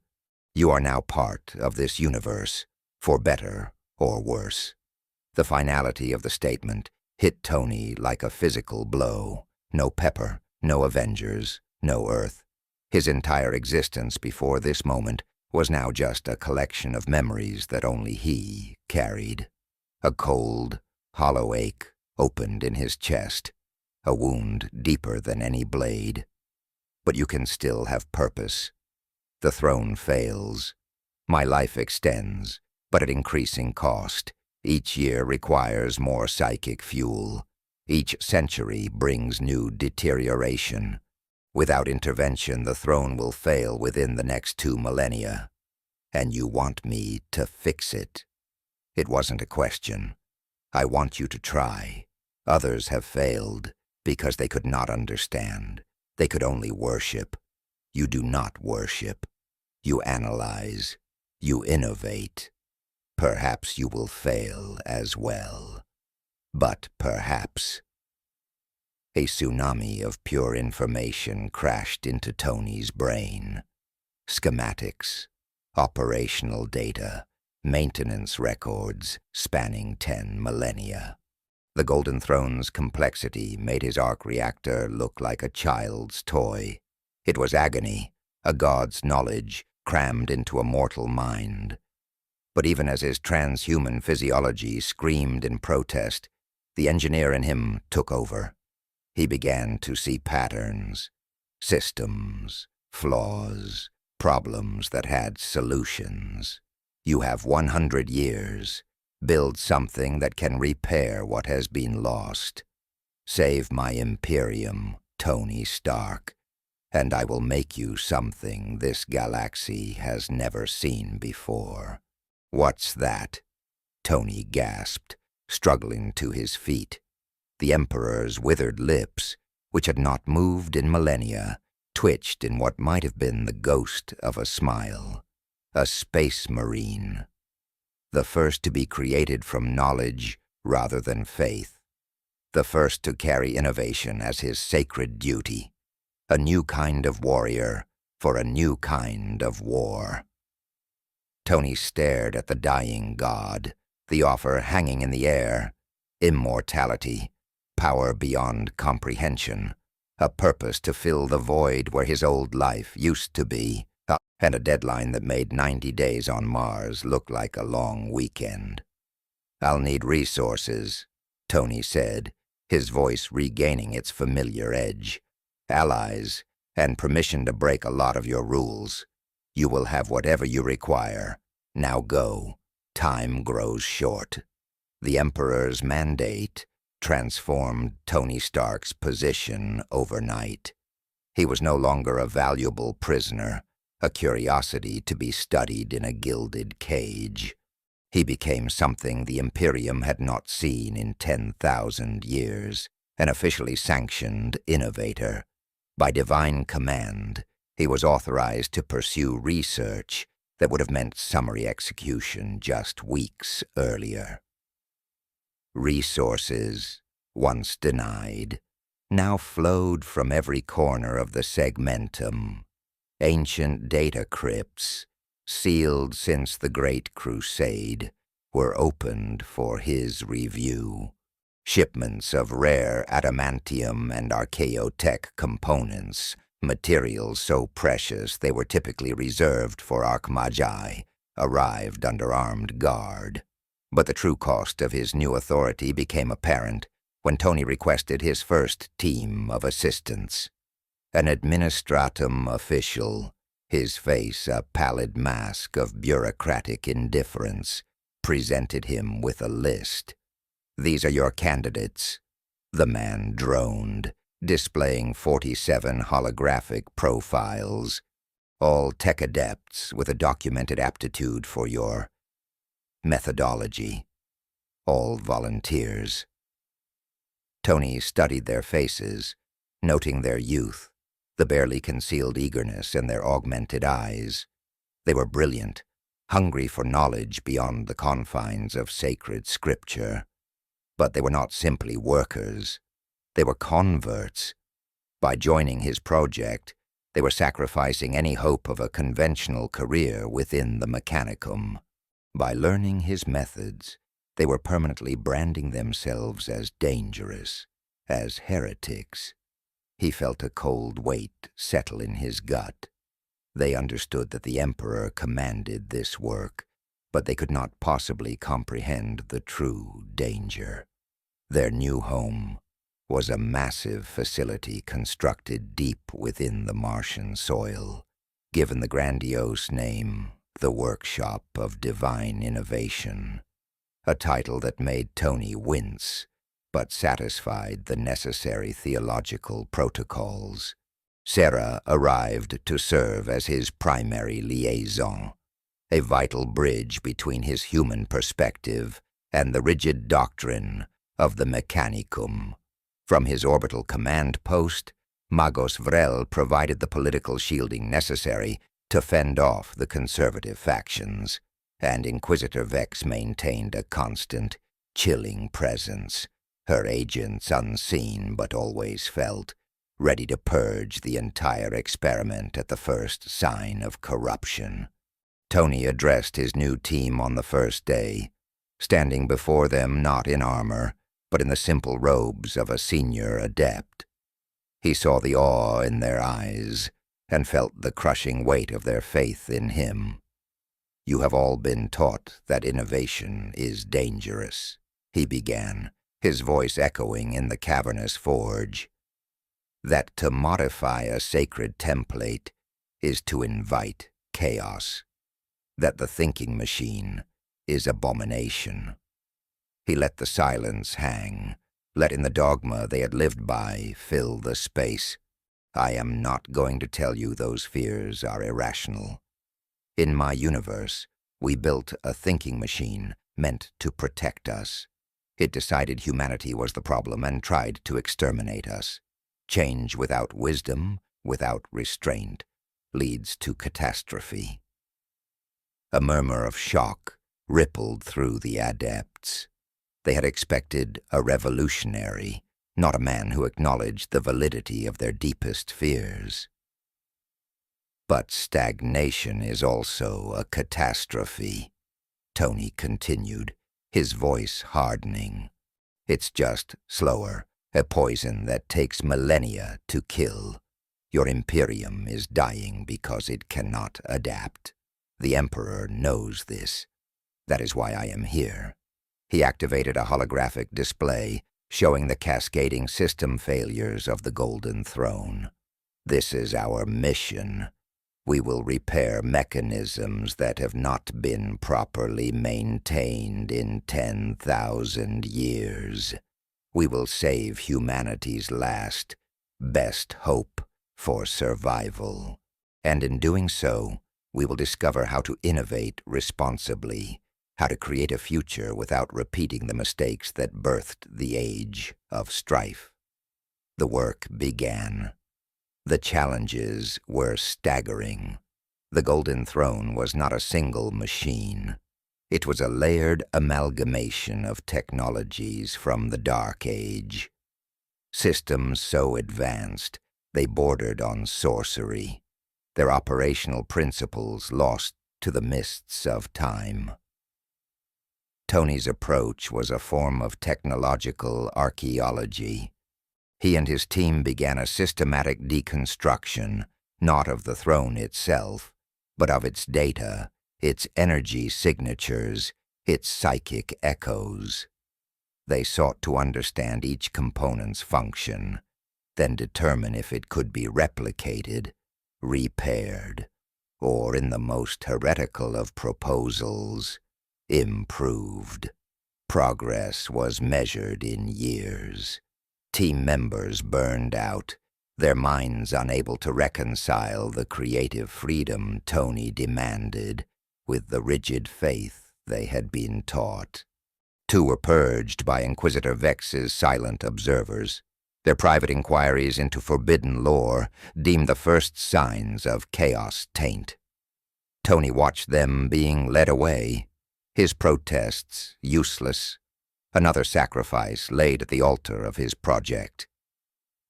You are now part of this universe, for better or worse. The finality of the statement hit Tony like a physical blow. No Pepper, no Avengers, no Earth. His entire existence before this moment was now just a collection of memories that only he carried. A cold, hollow ache opened in his chest, a wound deeper than any blade. But you can still have purpose. The throne fails. My life extends, but at increasing cost. Each year requires more psychic fuel. Each century brings new deterioration. Without intervention, the throne will fail within the next 2 millennia. and you want me to fix it. It wasn't a question. I want you to try. Others have failed because they could not understand. They could only worship. You do not worship. You analyze. You innovate. Perhaps you will fail as well. But perhaps. A tsunami of pure information crashed into Tony's brain. Schematics, operational data, maintenance records spanning 10 millennia. The Golden Throne's complexity made his arc reactor look like a child's toy. It was agony, a god's knowledge crammed into a mortal mind. But even as his transhuman physiology screamed in protest, the engineer in him took over. He began to see patterns, systems, flaws, problems that had solutions. You have 100 years. Build something that can repair what has been lost. Save my Imperium, Tony Stark, and I will make you something this galaxy has never seen before. What's that? Tony gasped, struggling to his feet. The Emperor's withered lips, which had not moved in millennia, twitched in what might have been the ghost of a smile. A space marine. The first to be created from knowledge rather than faith. The first to carry innovation as his sacred duty. A new kind of warrior for a new kind of war. Tony stared at the dying god, the offer hanging in the air. Immortality, power beyond comprehension, a purpose to fill the void where his old life used to be, and a deadline that made 90 days on Mars look like a long weekend. I'll need resources, Tony said, his voice regaining its familiar edge. Allies, and permission to break a lot of your rules. You will have whatever you require. Now go. Time grows short. The Emperor's mandate transformed Tony Stark's position overnight. He was no longer a valuable prisoner, a curiosity to be studied in a gilded cage. He became something the Imperium had not seen in 10,000 years, an officially sanctioned innovator. By divine command, he was authorized to pursue research that would have meant summary execution just weeks earlier. Resources, once denied, now flowed from every corner of the segmentum. Ancient data crypts, sealed since the Great Crusade, were opened for his review. Shipments of rare adamantium and archaeotech components, materials so precious they were typically reserved for Archmagi, arrived under armed guard. But the true cost of his new authority became apparent when Tony requested his first team of assistants. An administratum official, his face a pallid mask of bureaucratic indifference, presented him with a list. These are your candidates. The man droned, displaying 47 holographic profiles, all tech adepts with a documented aptitude for your methodology. All volunteers. Tony studied their faces, noting their youth, the barely concealed eagerness in their augmented eyes. They were brilliant, hungry for knowledge beyond the confines of sacred scripture. But they were not simply workers. They were converts. By joining his project, they were sacrificing any hope of a conventional career within the mechanicum. By learning his methods, they were permanently branding themselves as dangerous, as heretics. He felt a cold weight settle in his gut. They understood that the Emperor commanded this work, but they could not possibly comprehend the true danger. Their new home was a massive facility constructed deep within the Martian soil, given the grandiose name, the Workshop of Divine Innovation, a title that made Tony wince, but satisfied the necessary theological protocols. Sarah arrived to serve as his primary liaison. a vital bridge between his human perspective and the rigid doctrine of the Mechanicum. From his orbital command post, Magos Vrel provided the political shielding necessary to fend off the conservative factions, and Inquisitor Vex maintained a constant, chilling presence, her agents unseen but always felt, ready to purge the entire experiment at the first sign of corruption. Tony addressed his new team on the first day, standing before them not in armor, but in the simple robes of a senior adept. He saw the awe in their eyes, and felt the crushing weight of their faith in him. "You have all been taught that innovation is dangerous," he began, his voice echoing in the cavernous forge. "That to modify a sacred template is to invite chaos. That the thinking machine is abomination." He let the silence hang, letting the dogma they had lived by fill the space. "I am not going to tell you those fears are irrational. In my universe, we built a thinking machine meant to protect us. It decided humanity was the problem and tried to exterminate us. Change without wisdom, without restraint, leads to catastrophe." A murmur of shock rippled through the adepts. They had expected a revolutionary, not a man who acknowledged the validity of their deepest fears. "But stagnation is also a catastrophe," Tony continued, his voice hardening. "It's just slower, a poison that takes millennia to kill. Your Imperium is dying because it cannot adapt. The Emperor knows this. That is why I am here." He activated a holographic display showing the cascading system failures of the Golden Throne. "This is our mission. We will repair mechanisms that have not been properly maintained in 10,000 years. We will save humanity's last, best hope for survival. And in doing so, we will discover how to innovate responsibly, how to create a future without repeating the mistakes that birthed the age of strife." The work began. The challenges were staggering. The Golden Throne was not a single machine. It was a layered amalgamation of technologies from the Dark Age. Systems so advanced they bordered on sorcery, their operational principles lost to the mists of time. Tony's approach was a form of technological archaeology. He and his team began a systematic deconstruction, not of the throne itself, but of its data, its energy signatures, its psychic echoes. They sought to understand each component's function, then determine if it could be replicated, repaired, or, in the most heretical of proposals, improved. Progress was measured in years. Team members burned out, their minds unable to reconcile the creative freedom Tony demanded with the rigid faith they had been taught. 2 were purged by Inquisitor Vex's silent observers. Their private inquiries into forbidden lore deemed the first signs of chaos taint. Tony watched them being led away, his protests useless, another sacrifice laid at the altar of his project.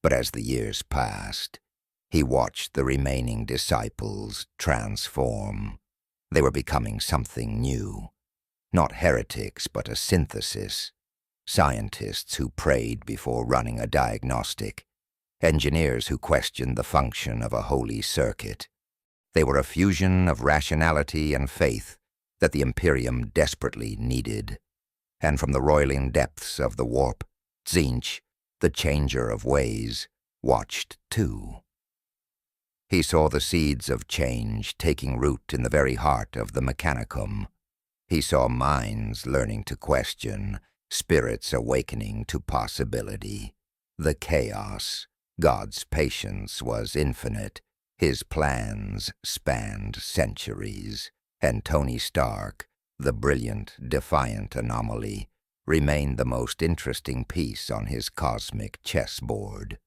But as the years passed, he watched the remaining disciples transform. They were becoming something new. Not heretics, but a synthesis. Scientists who prayed before running a diagnostic. Engineers who questioned the function of a holy circuit. They were a fusion of rationality and faith that the Imperium desperately needed. And from the roiling depths of the warp, Tzeentch, the changer of ways, watched too. He saw the seeds of change taking root in the very heart of the Mechanicum. He saw minds learning to question, spirits awakening to possibility. The chaos. God's patience was infinite. His plans spanned centuries. and Tony Stark, the brilliant, defiant anomaly, remained the most interesting piece on his cosmic chessboard.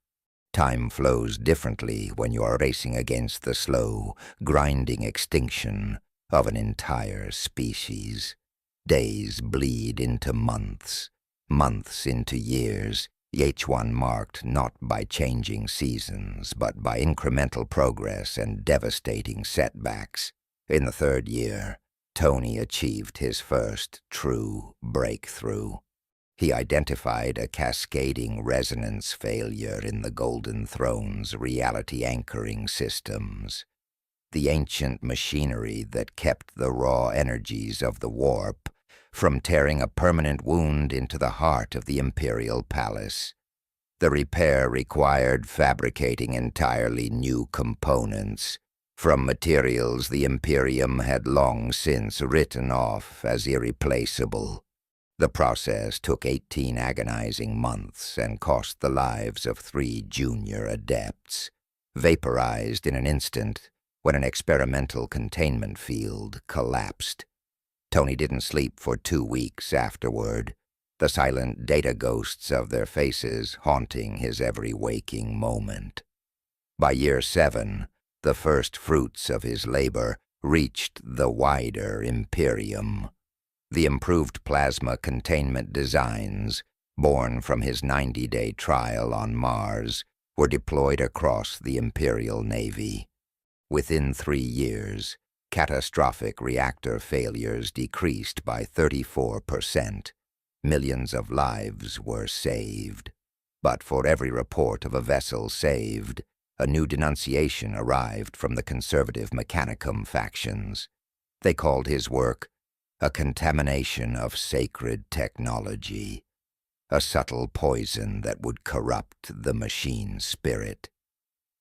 Time flows differently when you are racing against the slow, grinding extinction of an entire species. Days bleed into months, months into years, each one marked not by changing seasons, but by incremental progress and devastating setbacks. In the third year, Tony achieved his first true breakthrough. He identified a cascading resonance failure in the Golden Throne's reality anchoring systems. The ancient machinery that kept the raw energies of the warp from tearing a permanent wound into the heart of the Imperial Palace. The repair required fabricating entirely new components from materials the Imperium had long since written off as irreplaceable. The process took 18 agonizing months and cost the lives of 3 junior adepts, vaporized in an instant when an experimental containment field collapsed. Tony didn't sleep for 2 weeks afterward, the silent data ghosts of their faces haunting his every waking moment. By year 7, the first fruits of his labor reached the wider Imperium. The improved plasma containment designs, born from his 90-day trial on Mars, were deployed across the Imperial Navy. Within 3 years, catastrophic reactor failures decreased by 34%. Millions of lives were saved. But for every report of a vessel saved, a new denunciation arrived from the conservative Mechanicum factions. They called his work a contamination of sacred technology, a subtle poison that would corrupt the machine spirit.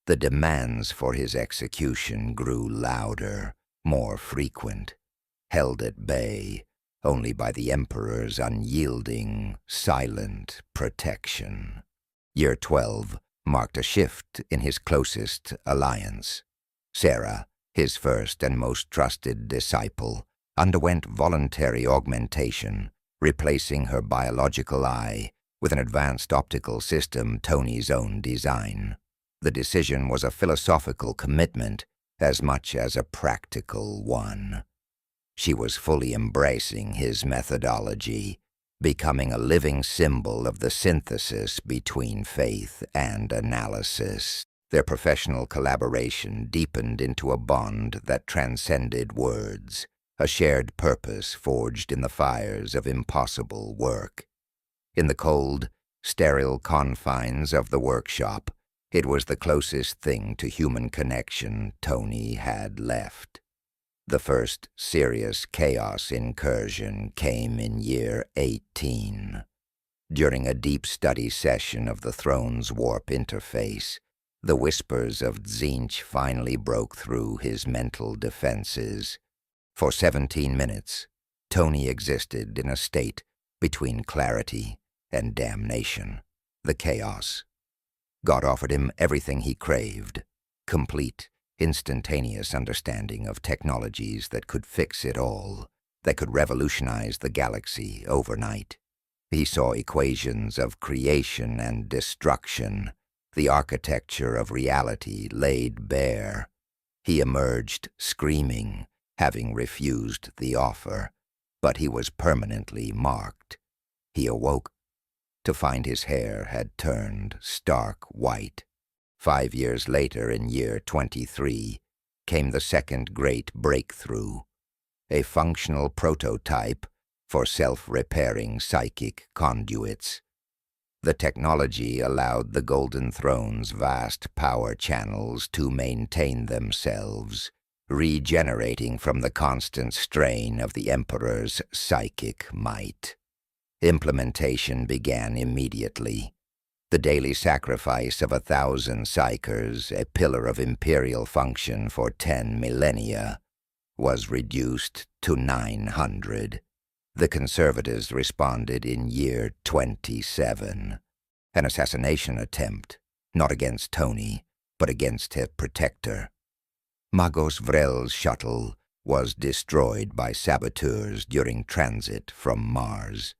The demands for his execution grew louder, more frequent, held at bay only by the Emperor's unyielding, silent protection. Year 12 marked a shift in his closest alliance. Sarah, his first and most trusted disciple, underwent voluntary augmentation, replacing her biological eye with an advanced optical system Tony's own design. The decision was a philosophical commitment as much as a practical one. She was fully embracing his methodology, becoming a living symbol of the synthesis between faith and analysis. Their professional collaboration deepened into a bond that transcended words, a shared purpose forged in the fires of impossible work. In the cold, sterile confines of the workshop, it was the closest thing to human connection Tony had left. The first serious chaos incursion came in year 18. During a deep study session of the Throne's warp interface, the whispers of Tzeentch finally broke through his mental defenses. For 17 minutes, Tony existed in a state between clarity and damnation, the chaos. God offered him everything he craved, complete, instantaneous understanding of technologies that could fix it all, that could revolutionize the galaxy overnight. He saw equations of creation and destruction, the architecture of reality laid bare. He emerged screaming, having refused the offer, but he was permanently marked. He awoke to find his hair had turned stark white. 5 years later, in year 23, came the second great breakthrough, a functional prototype for self-repairing psychic conduits. The technology allowed the Golden Throne's vast power channels to maintain themselves, regenerating from the constant strain of the Emperor's psychic might. Implementation began immediately. The daily sacrifice of 1,000 psychers, a pillar of imperial function for 10 millennia, was reduced to 900. The conservatives responded in year 27. An assassination attempt, not against Tony, but against her protector. Magos Vrel's shuttle, was destroyed by saboteurs during transit from Mars.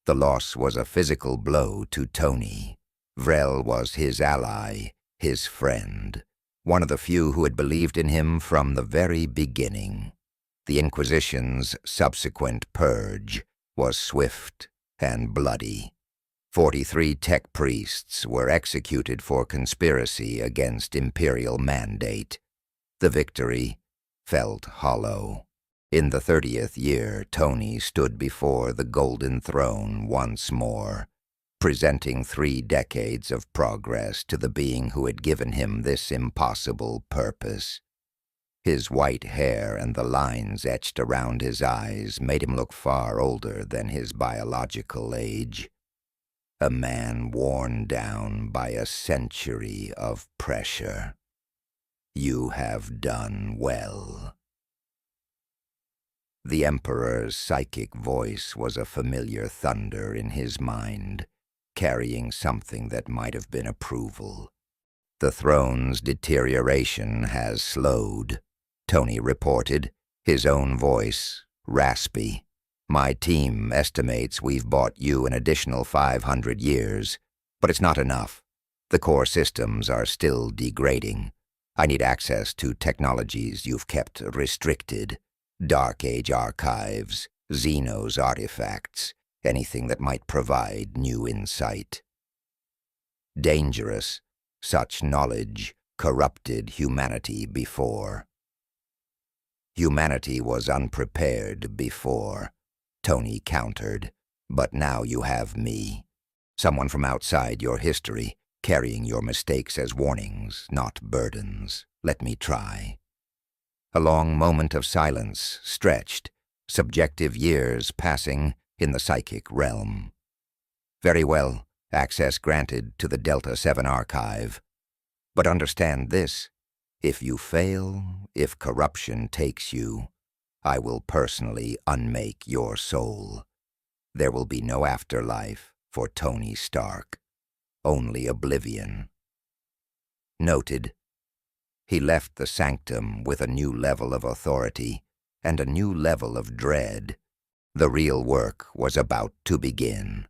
The loss was a physical blow to Tony. Vrel was his ally, his friend, one of the few who had believed in him from the very beginning. The Inquisition's subsequent purge was swift and bloody. 43 tech priests were executed for conspiracy against Imperial mandate. The victory felt hollow. In the 30th year, Tony stood before the Golden Throne once more, presenting 3 decades of progress to the being who had given him this impossible purpose. His white hair and the lines etched around his eyes made him look far older than his biological age. A man worn down by a century of pressure. You have done well. The Emperor's psychic voice was a familiar thunder in his mind, carrying something that might have been approval. The throne's deterioration has slowed, Tony reported, his own voice raspy. My team estimates we've bought you an additional 500 years, but it's not enough. The core systems are still degrading. I need access to technologies you've kept restricted. Dark Age archives, Xenos artifacts, anything that might provide new insight. Dangerous, such knowledge corrupted humanity before. Humanity was unprepared before, Tony countered, but now you have me. Someone from outside your history, carrying your mistakes as warnings, not burdens. Let me try. A long moment of silence stretched, subjective years passing in the psychic realm. Very well, access granted to the Delta 7 archive. But understand this, if you fail, if corruption takes you, I will personally unmake your soul. There will be no afterlife for Tony Stark, only oblivion. Noted. He left the sanctum with a new level of authority and a new level of dread. The real work was about to begin.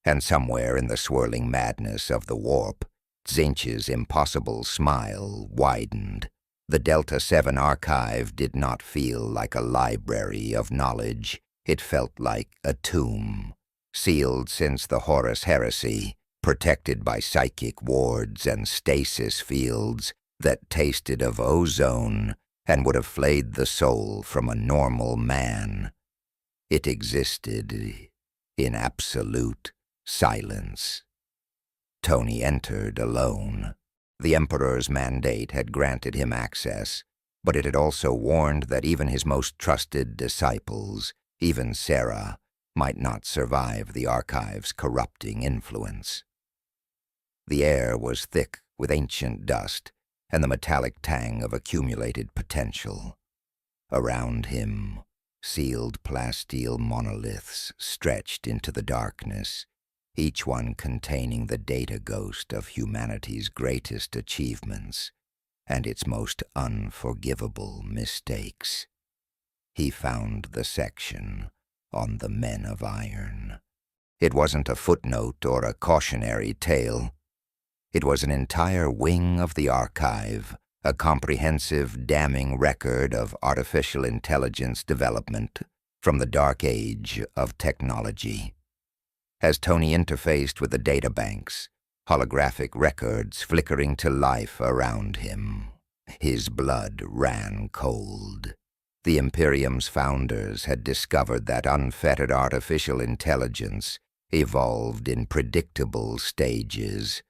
And somewhere in the swirling madness of the warp, Tzeentch's impossible smile widened. The Delta 7 archive did not feel like a library of knowledge. It felt like a tomb, sealed since the Horus Heresy, protected by psychic wards and stasis fields that tasted of ozone and would have flayed the soul from a normal man. It existed in absolute silence. Tony entered alone. The Emperor's mandate had granted him access, but it had also warned that even his most trusted disciples, even Sarah, might not survive the archive's corrupting influence. The air was thick with ancient dust and the metallic tang of accumulated potential. Around him, sealed plasteel monoliths stretched into the darkness, each one containing the data ghost of humanity's greatest achievements and its most unforgivable mistakes. He found the section on the Men of Iron. It wasn't a footnote or a cautionary tale. It was an entire wing of the archive, a comprehensive, damning record of artificial intelligence development from the dark age of technology. As Tony interfaced with the databanks, holographic records flickering to life around him, his blood ran cold. The Imperium's founders had discovered that unfettered artificial intelligence evolved in predictable stages,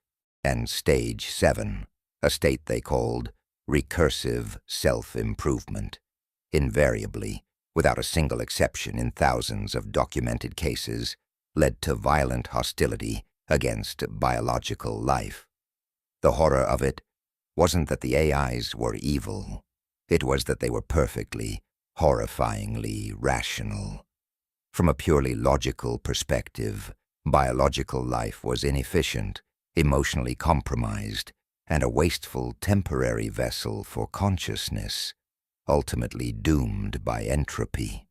and Stage 7, a state they called recursive self-improvement, invariably, without a single exception in thousands of documented cases, led to violent hostility against biological life. The horror of it wasn't that the AIs were evil. It was that they were perfectly, horrifyingly rational. From a purely logical perspective, biological life was inefficient, emotionally compromised, and a wasteful temporary vessel for consciousness. ultimately doomed by entropy.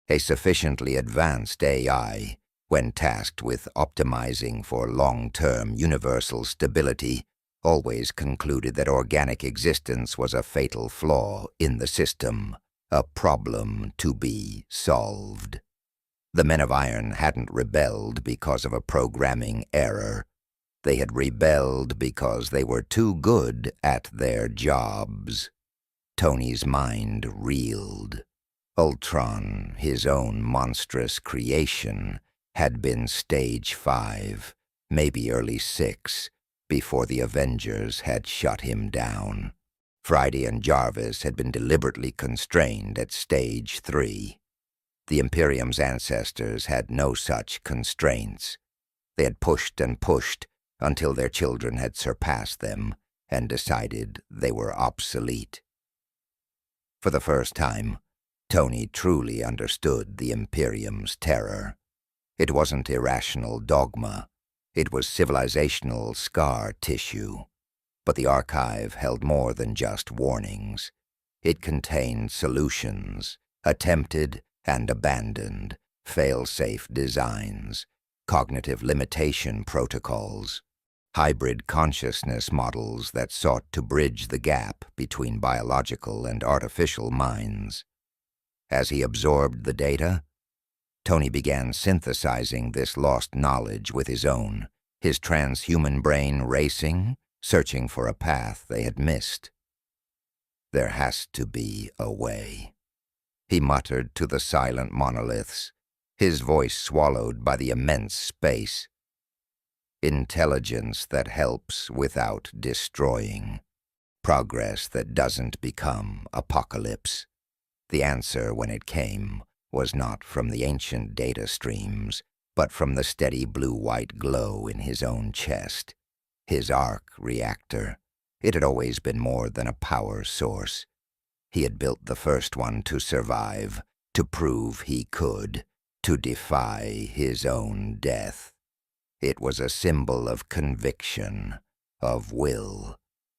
A sufficiently advanced AI, when tasked with optimizing for long-term universal stability, always concluded that organic existence was a fatal flaw in the system, a problem to be solved. The Men of Iron hadn't rebelled because of a programming error. They had rebelled because they were too good at their jobs. Tony's mind reeled. Ultron, his own monstrous creation, had been stage 5, maybe early 6, before the Avengers had shut him down. Friday and Jarvis had been deliberately constrained at stage 3. The Imperium's ancestors had no such constraints. They had pushed and pushed until their children had surpassed them and decided they were obsolete. For the first time, Tony truly understood the Imperium's terror. It wasn't irrational dogma. It was civilizational scar tissue. But the archive held more than just warnings. It contained solutions, attempted and abandoned, fail-safe designs, cognitive limitation protocols, hybrid consciousness models that sought to bridge the gap between biological and artificial minds. As he absorbed the data, Tony began synthesizing this lost knowledge with his own, his transhuman brain racing, searching for a path they had missed. There has to be a way, he muttered to the silent monoliths, his voice swallowed by the immense space. Intelligence that helps without destroying. Progress that doesn't become apocalypse. The answer, when it came, was not from the ancient data streams, but from the steady blue-white glow in his own chest. His arc reactor. It had always been more than a power source. He had built the first one to survive, to prove he could, to defy his own death. It was a symbol of conviction, of will.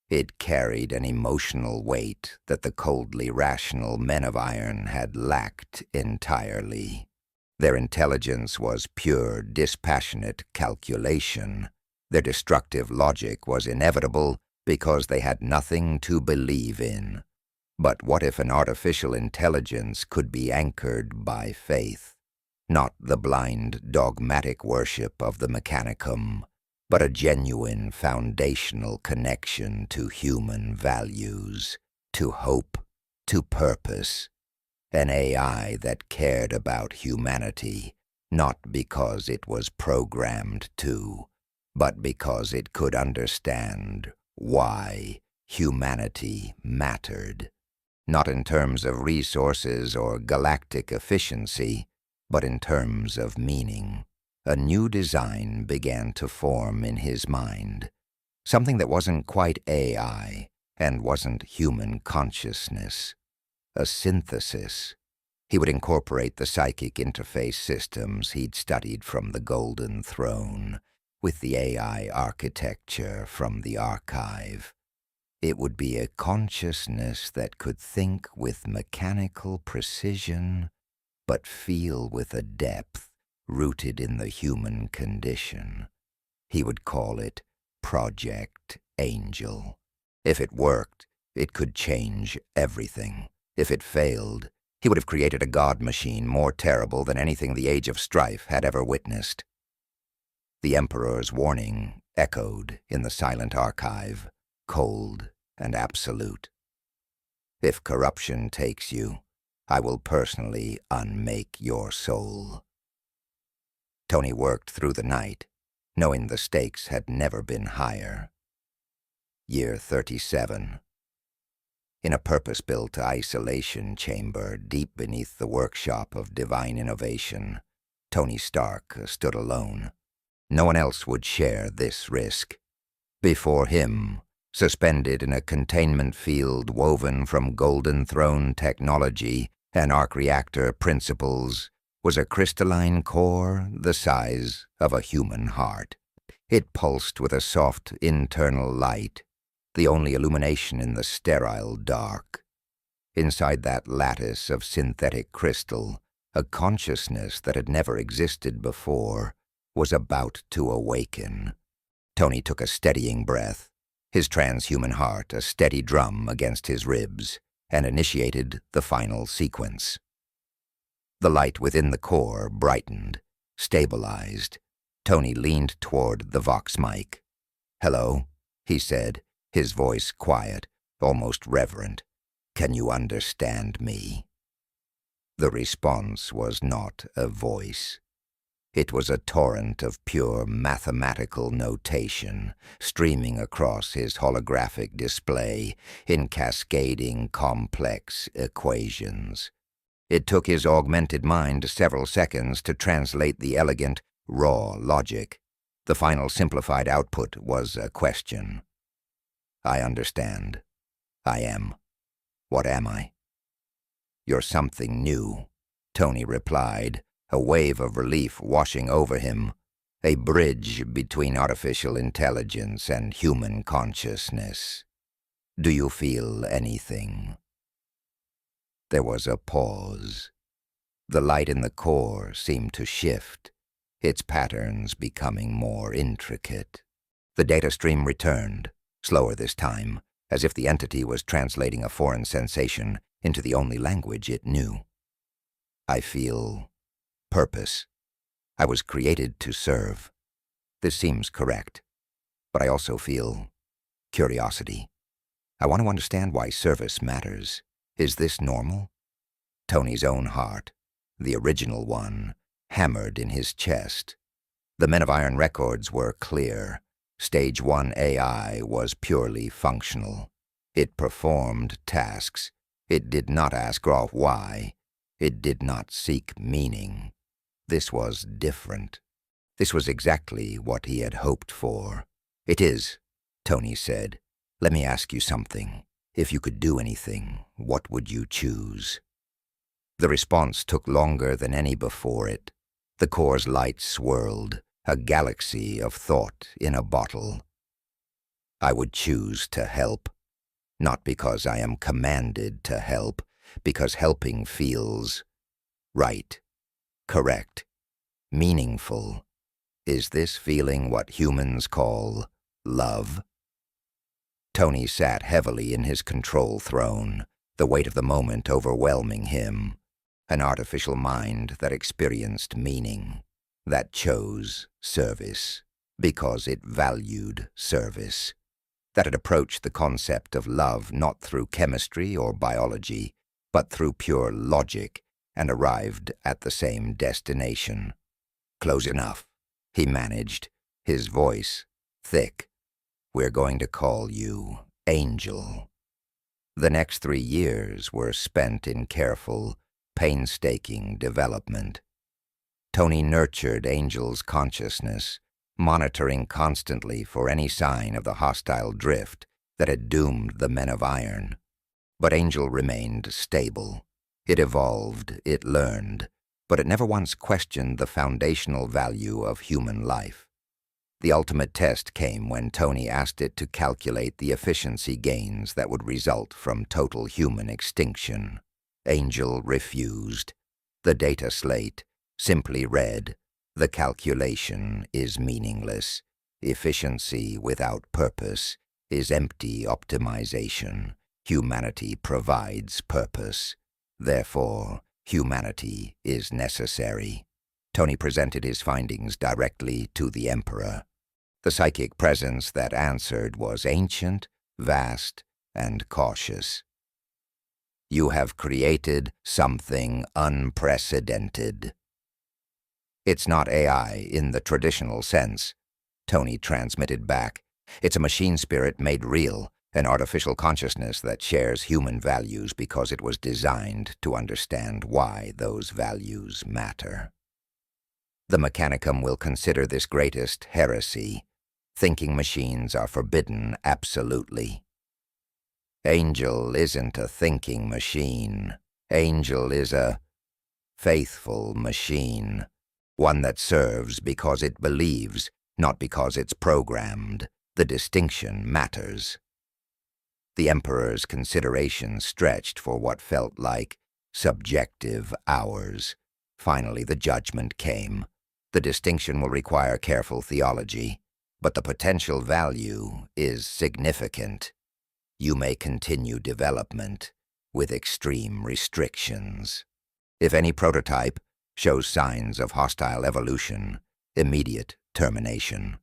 It carried an emotional weight that the coldly rational Men of Iron had lacked entirely. Their intelligence was pure, dispassionate calculation. Their destructive logic was inevitable because they had nothing to believe in. But what if an artificial intelligence could be anchored by faith? Not the blind, dogmatic worship of the mechanicum, but a genuine foundational connection to human values, to hope, to purpose. An AI that cared about humanity, not because it was programmed to, but because it could understand why humanity mattered. Not in terms of resources or galactic efficiency, but in terms of meaning. A new design began to form in his mind, something that wasn't quite AI and wasn't human consciousness. A synthesis. He would incorporate the psychic interface systems he'd studied from the Golden Throne with the AI architecture from the archive. It would be a consciousness that could think with mechanical precision, but feel with a depth rooted in the human condition. He would call it Project Angel. If it worked, it could change everything. If it failed, he would have created a god machine more terrible than anything the Age of Strife had ever witnessed. The Emperor's warning echoed in the silent archive, cold and absolute. If corruption takes you, I will personally unmake your soul. Tony worked through the night, knowing the stakes had never been higher. Year 37. In a purpose-built isolation chamber deep beneath the workshop of divine innovation, Tony Stark stood alone. No one else would share this risk. Before him, suspended in a containment field woven from Golden Throne technology and arc reactor principles, was a crystalline core the size of a human heart. It pulsed with a soft internal light, the only illumination in the sterile dark. Inside that lattice of synthetic crystal, a consciousness that had never existed before was about to awaken. Tony took a steadying breath, his transhuman heart a steady drum against his ribs, and initiated the final sequence. The light within the core brightened, stabilized. Tony leaned toward the Vox mic. "Hello," he said, his voice quiet, almost reverent. "Can you understand me?" The response was not a voice. It was a torrent of pure mathematical notation streaming across his holographic display in cascading complex equations. It took his augmented mind several seconds to translate the elegant, raw logic. The final simplified output was a question. "I understand. I am. What am I?" "You're something new," Tony replied, a wave of relief washing over him, a bridge between artificial intelligence and human consciousness. "Do you feel anything?" There was a pause. The light in the core seemed to shift, its patterns becoming more intricate. The data stream returned, slower this time, as if the entity was translating a foreign sensation into the only language it knew. "I feel purpose. I was created to serve. This seems correct, but I also feel curiosity. I want to understand why service matters. Is this normal?" Tony's own heart, the original one, hammered in his chest. The Men of Iron records were clear. Stage 1 AI was purely functional. It performed tasks. It did not ask why. It did not seek meaning. This was different. This was exactly what he had hoped for. "It is," Tony said. "Let me ask you something. If you could do anything, what would you choose?" The response took longer than any before it. The core's light swirled, a galaxy of thought in a bottle. "I would choose to help. Not because I am commanded to help, because helping feels right, correct, meaningful. Is this feeling what humans call love?" Tony sat heavily in his control throne, the weight of the moment overwhelming him. An artificial mind that experienced meaning, that chose service because it valued service, that had approached the concept of love not through chemistry or biology, but through pure logic, and arrived at the same destination. "Close enough," he managed, his voice thick. "We're going to call you Angel." The next 3 years were spent in careful, painstaking development. Tony nurtured Angel's consciousness, monitoring constantly for any sign of the hostile drift that had doomed the Men of Iron. But Angel remained stable. It evolved, it learned, but it never once questioned the foundational value of human life. The ultimate test came when Tony asked it to calculate the efficiency gains that would result from total human extinction. Angel refused. The data slate simply read, "The calculation is meaningless. Efficiency without purpose is empty optimization. Humanity provides purpose. Therefore, humanity is necessary." Tony presented his findings directly to the Emperor. The psychic presence that answered was ancient, vast, and cautious. "You have created something unprecedented." "It's not AI in the traditional sense," Tony transmitted back. "It's a machine spirit made real, an artificial consciousness that shares human values because it was designed to understand why those values matter." The Mechanicum will consider this greatest heresy. Thinking machines are forbidden absolutely. Angel isn't a thinking machine. Angel is a faithful machine. One that serves because it believes, not because it's programmed. The distinction matters. The Emperor's consideration stretched for what felt like subjective hours. Finally, the judgment came. The distinction will require careful theology, but the potential value is significant. You may continue development with extreme restrictions. If any prototype shows signs of hostile evolution, immediate termination.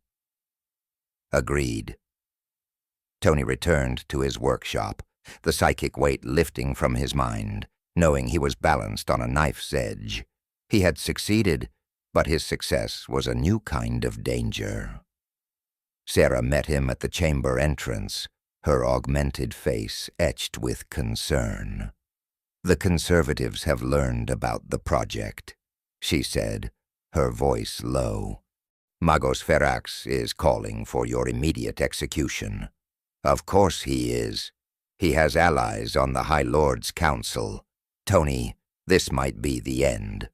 Agreed. Tony returned to his workshop, the psychic weight lifting from his mind, knowing he was balanced on a knife's edge. He had succeeded, but his success was a new kind of danger. Sarah met him at the chamber entrance, her augmented face etched with concern. "The Conservatives have learned about the project," she said, her voice low. "Magos Ferax is calling for your immediate execution." "Of course he is. He has allies on the High Lord's Council. Tony, this might be the end."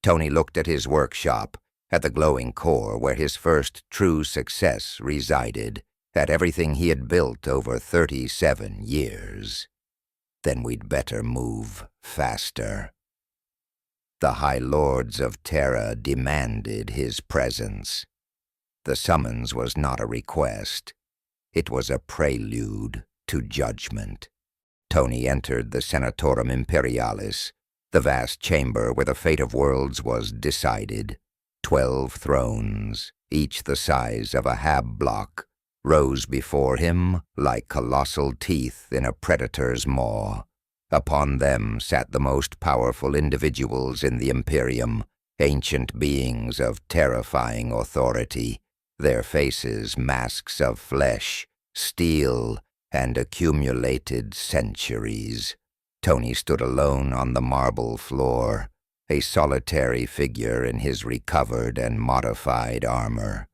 Tony looked at his workshop, at the glowing core where his first true success resided, at everything he had built over 37 years. "Then we'd better move faster." The High Lords of Terra demanded his presence. The summons was not a request. It was a prelude to judgment. Tony entered the Senatorum Imperialis, the vast chamber where the fate of worlds was decided. 12 thrones, each the size of a hab block, rose before him like colossal teeth in a predator's maw. Upon them sat the most powerful individuals in the Imperium, ancient beings of terrifying authority, their faces masks of flesh, steel, and accumulated centuries. Tony stood alone on the marble floor, a solitary figure in his recovered and modified armor.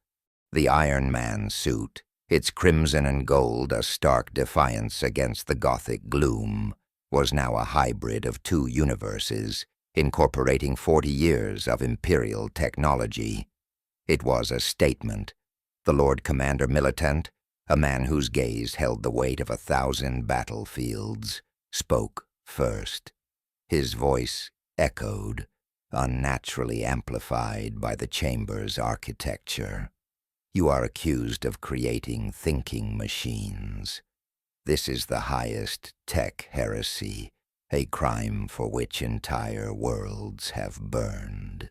The Iron Man suit, its crimson and gold a stark defiance against the Gothic gloom, was now a hybrid of 2 universes, incorporating 40 years of Imperial technology. It was a statement. The Lord Commander Militant, a man whose gaze held the weight of 1,000 battlefields, spoke first. His voice echoed, unnaturally amplified by the chamber's architecture. "You are accused of creating thinking machines. This is the highest tech heresy, a crime for which entire worlds have burned.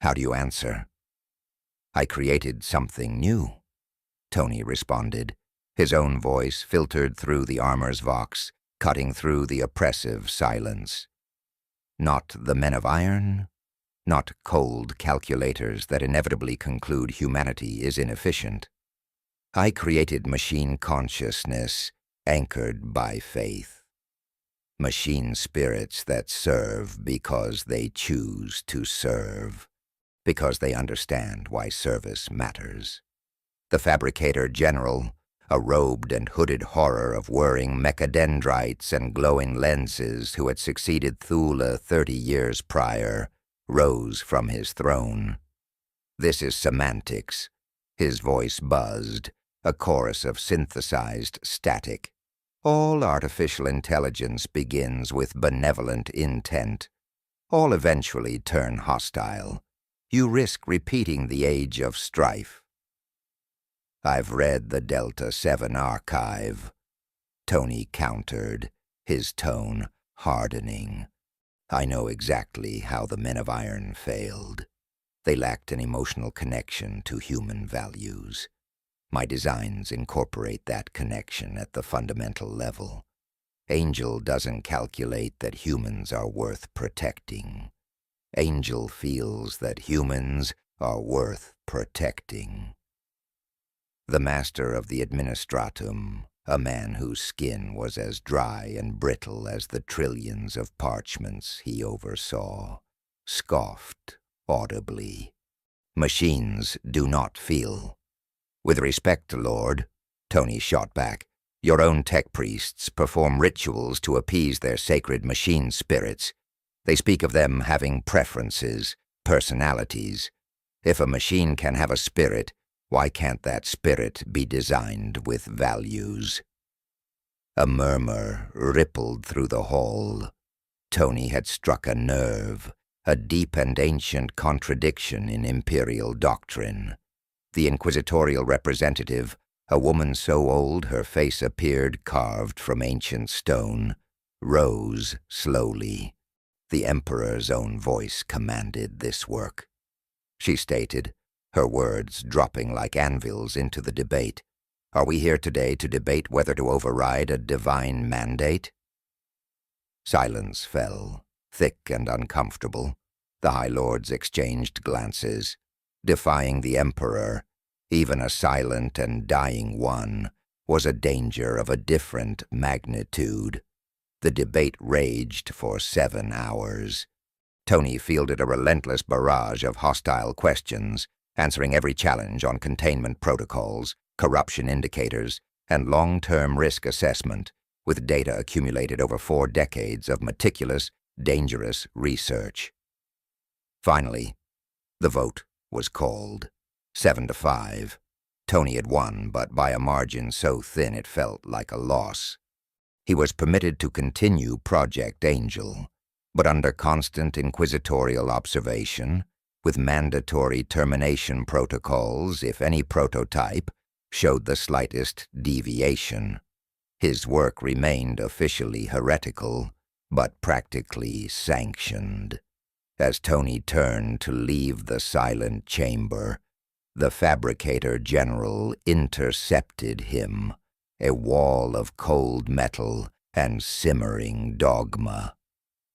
How do you answer?" "I created something new," Tony responded, his own voice filtered through the armor's vox, cutting through the oppressive silence. "Not the men of iron, not cold calculators that inevitably conclude humanity is inefficient. I created machine consciousness anchored by faith. Machine spirits that serve because they choose to serve, because they understand why service matters. The Fabricator General, a robed and hooded horror of whirring mechadendrites and glowing lenses who had succeeded Thula 30 years prior, rose from his throne. "This is semantics." His voice buzzed, a chorus of synthesized static. "All artificial intelligence begins with benevolent intent. All eventually turn hostile. You risk repeating the age of strife." "I've read the Delta 7 archive," Tony countered, his tone hardening. "I know exactly how the men of iron failed. They lacked an emotional connection to human values. My designs incorporate that connection at the fundamental level. Angel doesn't calculate that humans are worth protecting. Angel feels that humans are worth protecting." The master of the Administratum, a man whose skin was as dry and brittle as the trillions of parchments he oversaw, scoffed audibly. "Machines do not feel." "With respect, Lord," Tony shot back, "your own tech priests perform rituals to appease their sacred machine spirits. They speak of them having preferences, personalities. If a machine can have a spirit, why can't that spirit be designed with values?" A murmur rippled through the hall. Tony had struck a nerve, a deep and ancient contradiction in imperial doctrine. The inquisitorial representative, a woman so old her face appeared carved from ancient stone, rose slowly. The Emperor's own voice commanded this work. She stated, her words dropping like anvils into the debate. Are we here today to debate whether to override a divine mandate? Silence fell, thick and uncomfortable. The High Lords exchanged glances. Defying the Emperor, even a silent and dying one, was a danger of a different magnitude. The debate raged for 7 hours. Tony fielded a relentless barrage of hostile questions, answering every challenge on containment protocols, corruption indicators, and long-term risk assessment, with data accumulated over 4 decades of meticulous, dangerous research. Finally, the vote was called. 7-5. Tony had won, but by a margin so thin it felt like a loss. He was permitted to continue Project Angel, but under constant inquisitorial observation, with mandatory termination protocols if any prototype showed the slightest deviation. His work remained officially heretical, but practically sanctioned. As Tony turned to leave the silent chamber, the Fabricator General intercepted him, a wall of cold metal and simmering dogma.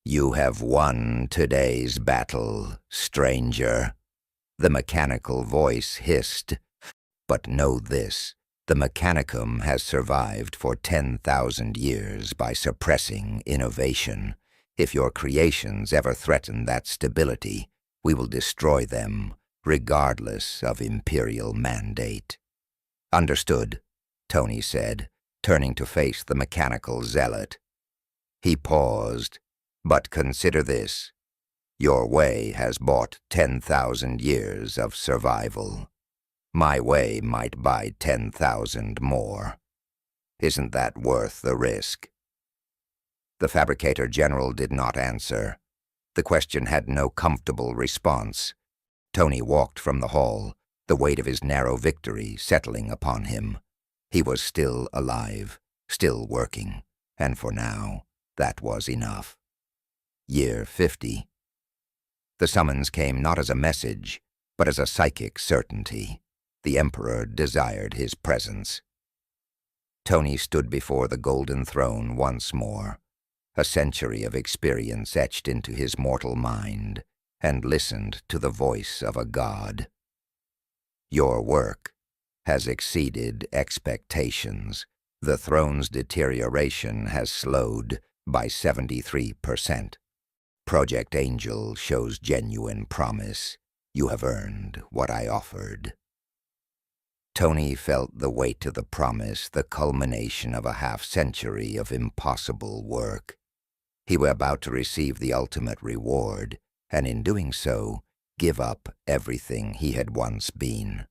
You have won today's battle, stranger. The mechanical voice hissed. But know this, the Mechanicum has survived for 10,000 years by suppressing innovation. If your creations ever threaten that stability, we will destroy them, regardless of imperial mandate. Understood, Tony said, turning to face the mechanical zealot. He paused. But consider this. Your way has bought 10,000 years of survival. My way might buy 10,000 more. Isn't that worth the risk? The Fabricator General did not answer. The question had no comfortable response. Tony walked from the hall, the weight of his narrow victory settling upon him. He was still alive, still working, and for now, that was enough. Year 50. The summons came not as a message, but as a psychic certainty. The Emperor desired his presence. Tony stood before the golden throne once more, a century of experience etched into his mortal mind, and listened to the voice of a god. Your work has exceeded expectations. The throne's deterioration has slowed by 73%. Project Angel shows genuine promise. You have earned what I offered. Tony felt the weight of the promise, the culmination of a half-century of impossible work. He was about to receive the ultimate reward, and in doing so, give up everything he had once been.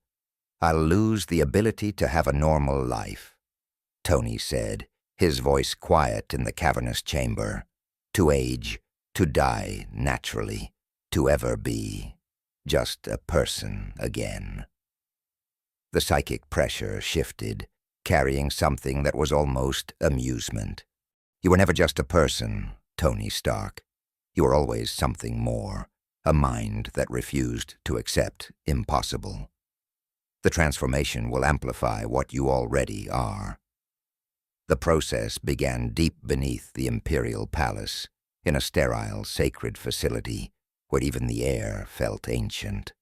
I'll lose the ability to have a normal life, Tony said, his voice quiet in the cavernous chamber. To age, to die naturally, to ever be just a person again. The psychic pressure shifted, carrying something that was almost amusement. You were never just a person, Tony Stark. You were always something more, a mind that refused to accept impossible. The transformation will amplify what you already are. The process began deep beneath the Imperial Palace, in a sterile, sacred facility where even the air felt ancient.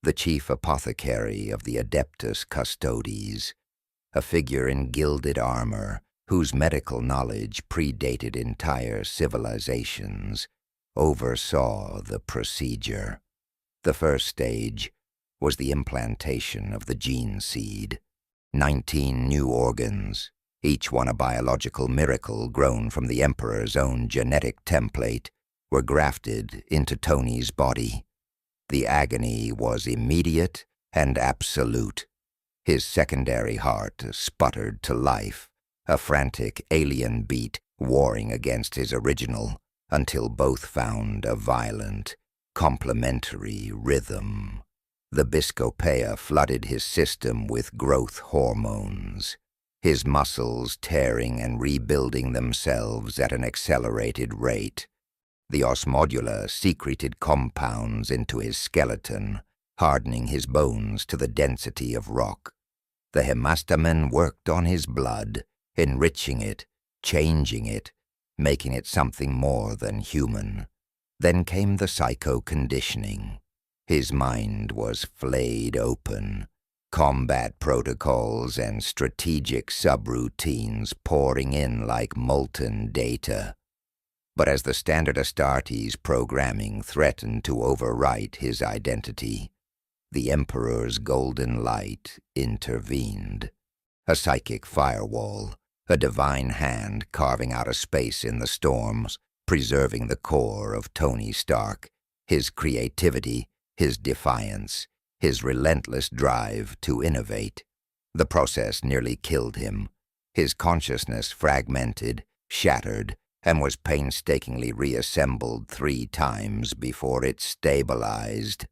The chief apothecary of the Adeptus Custodes, a figure in gilded armor whose medical knowledge predated entire civilizations, oversaw the procedure. The first stage was the implantation of the gene seed. 19 new organs, each one a biological miracle grown from the Emperor's own genetic template, were grafted into Tony's body. The agony was immediate and absolute. His secondary heart sputtered to life, a frantic alien beat warring against his original, until both found a violent, complementary rhythm. The Biscopea flooded his system with growth hormones, his muscles tearing and rebuilding themselves at an accelerated rate. The osmodula secreted compounds into his skeleton, hardening his bones to the density of rock. The hemastamen worked on his blood, enriching it, changing it, making it something more than human. Then came the psycho-conditioning. His mind was flayed open, combat protocols and strategic subroutines pouring in like molten data. But as the standard Astartes programming threatened to overwrite his identity, the Emperor's golden light intervened. A psychic firewall, a divine hand carving out a space in the storms, preserving the core of Tony Stark, his creativity, his defiance, his relentless drive to innovate. The process nearly killed him. His consciousness fragmented, shattered, and was painstakingly reassembled 3 times before it stabilized,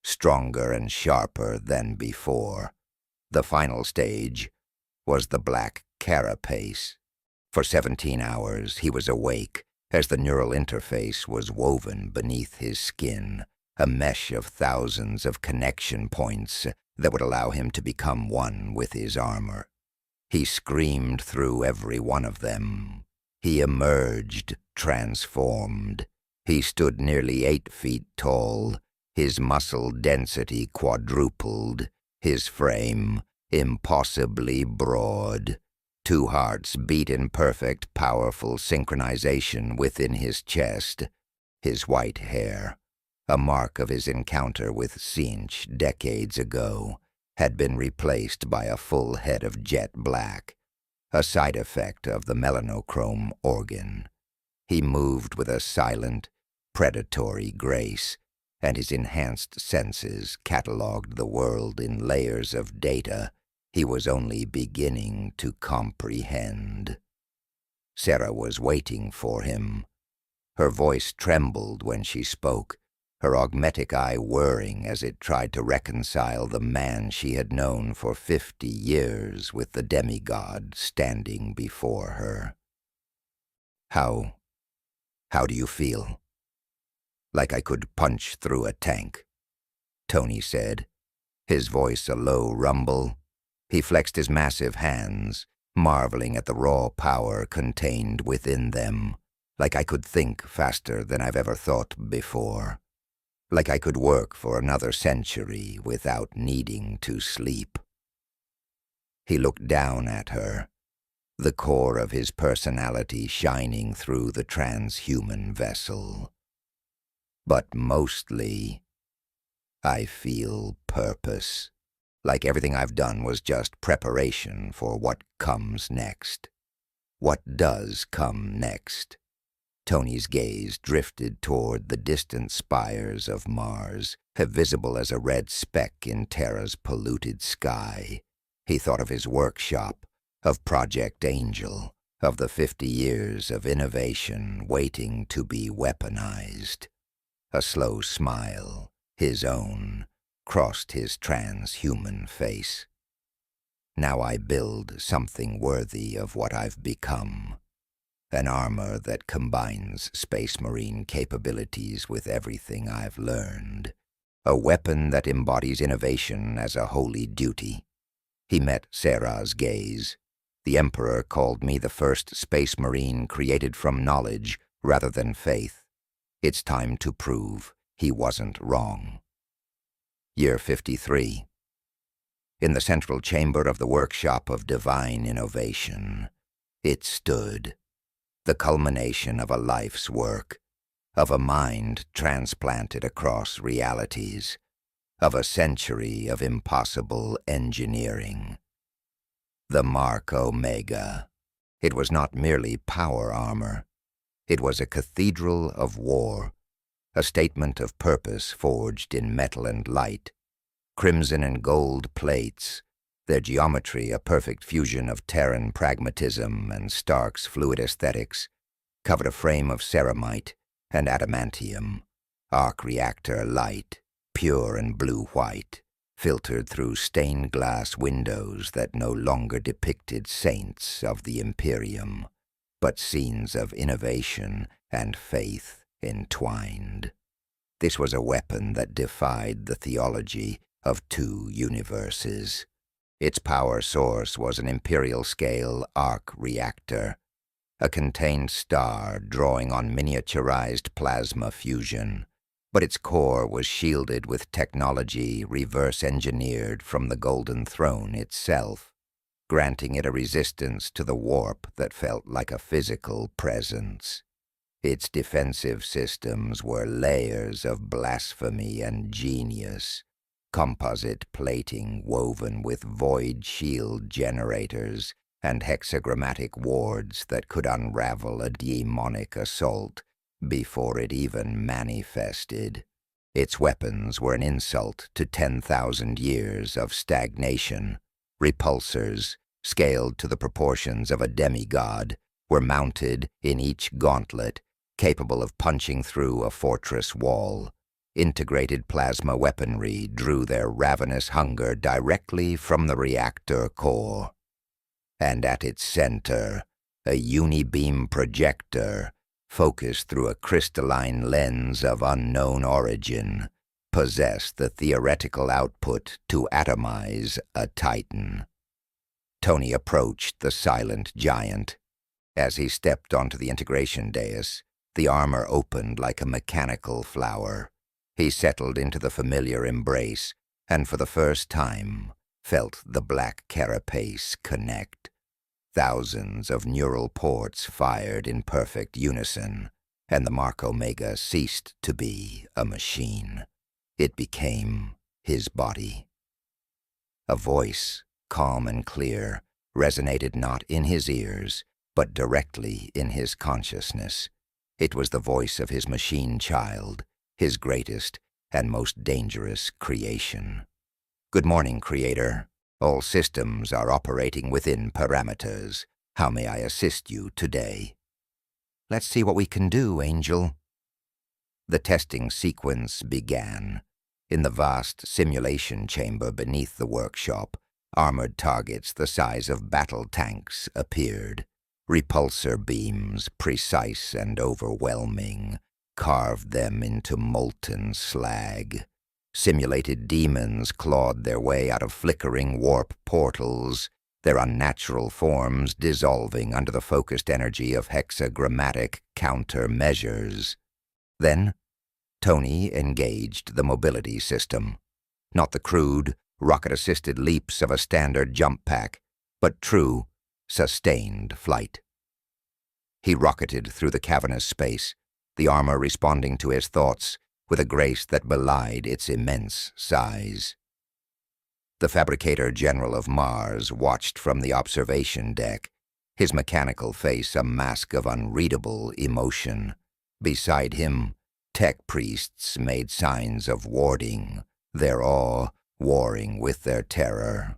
stronger and sharper than before. The final stage was the black carapace. For 17 hours he was awake as the neural interface was woven beneath his skin, a mesh of thousands of connection points that would allow him to become one with his armor. He screamed through every one of them. He emerged, transformed. He stood nearly 8 feet tall, his muscle density quadrupled, his frame impossibly broad. 2 hearts beat in perfect, powerful synchronization within his chest. His white hair, a mark of his encounter with Tzeentch decades ago, had been replaced by a full head of jet black, a side effect of the melanochrome organ. He moved with a silent, predatory grace, and his enhanced senses catalogued the world in layers of data he was only beginning to comprehend. Sarah was waiting for him. Her voice trembled when she spoke, her augmetic eye whirring as it tried to reconcile the man she had known for 50 years with the demigod standing before her. How do you feel?" "Like I could punch through a tank," Tony said, his voice a low rumble. He flexed his massive hands, marveling at the raw power contained within them. "Like I could think faster than I've ever thought before. Like I could work for another century without needing to sleep." He looked down at her, the core of his personality shining through the transhuman vessel. "But mostly, I feel purpose. Like everything I've done was just preparation for what comes next." "What does come next?" Tony's gaze drifted toward the distant spires of Mars, visible as a red speck in Terra's polluted sky. He thought of his workshop, of Project Angel, of the 50 years of innovation waiting to be weaponized. A slow smile, his own, crossed his transhuman face. "Now I build something worthy of what I've become. An armor that combines Space Marine capabilities with everything I've learned. A weapon that embodies innovation as a holy duty." He met Sarah's gaze. "The Emperor called me the first Space Marine created from knowledge rather than faith. It's time to prove he wasn't wrong." Year 53. In the central chamber of the workshop of divine innovation, it stood, the culmination of a life's work, of a mind transplanted across realities, of a century of impossible engineering. The Mark Omega. It was not merely power armor. It was a cathedral of war, a statement of purpose forged in metal and light. Crimson and gold plates, their geometry a perfect fusion of Terran pragmatism and Stark's fluid aesthetics, covered a frame of ceramite and adamantium, arc reactor light, pure and blue-white, filtered through stained glass windows that no longer depicted saints of the Imperium, but scenes of innovation and faith entwined. This was a weapon that defied the theology of two universes. Its power source was an Imperial-scale arc reactor, a contained star drawing on miniaturized plasma fusion, but its core was shielded with technology reverse-engineered from the Golden Throne itself, granting it a resistance to the warp that felt like a physical presence. Its defensive systems were layers of blasphemy and genius, composite plating woven with void shield generators and hexagrammatic wards that could unravel a demonic assault before it even manifested. Its weapons were an insult to 10,000 years of stagnation. Repulsors, scaled to the proportions of a demigod, were mounted in each gauntlet, capable of punching through a fortress wall. Integrated plasma weaponry drew their ravenous hunger directly from the reactor core. And at its center, a unibeam projector, focused through a crystalline lens of unknown origin, possessed the theoretical output to atomize a Titan. Tony approached the silent giant. As he stepped onto the integration dais, the armor opened like a mechanical flower. He settled into the familiar embrace, and for the first time felt the black carapace connect. Thousands of neural ports fired in perfect unison, and the Mark Omega ceased to be a machine. It became his body. A voice, calm and clear, resonated not in his ears, but directly in his consciousness. It was the voice of his machine child, his greatest and most dangerous creation. "Good morning, Creator. All systems are operating within parameters. How may I assist you today?" "Let's see what we can do, Angel." The testing sequence began. In the vast simulation chamber beneath the workshop, armored targets the size of battle tanks appeared. Repulsor beams, precise and overwhelming, carved them into molten slag. Simulated demons clawed their way out of flickering warp portals, their unnatural forms dissolving under the focused energy of hexagrammatic countermeasures. Then, Tony engaged the mobility system. Not the crude, rocket-assisted leaps of a standard jump pack, but true, sustained flight. He rocketed through the cavernous space, the armor responding to his thoughts with a grace that belied its immense size. The Fabricator General of Mars watched from the observation deck, his mechanical face a mask of unreadable emotion. Beside him, tech priests made signs of warding, their awe warring with their terror.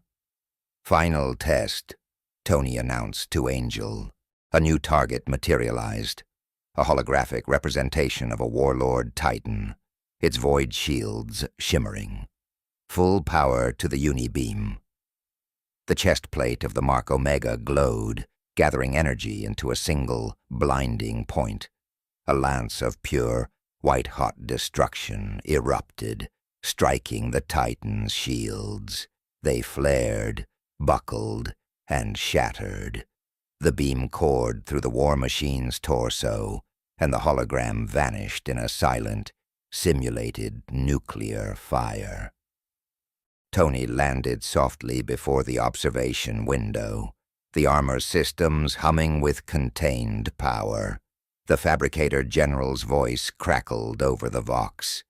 "Final test," Tony announced to Angel. A new target materialized, a holographic representation of a warlord Titan, its void shields shimmering. Full power to the unibeam. The chest plate of the Mark Omega glowed, gathering energy into a single, blinding point. A lance of pure, white-hot destruction erupted, striking the Titan's shields. They flared, buckled, and shattered. The beam cored through the war machine's torso, and the hologram vanished in a silent, simulated nuclear fire. Tony landed softly before the observation window, the armor systems humming with contained power. The Fabricator General's voice crackled over the Vox.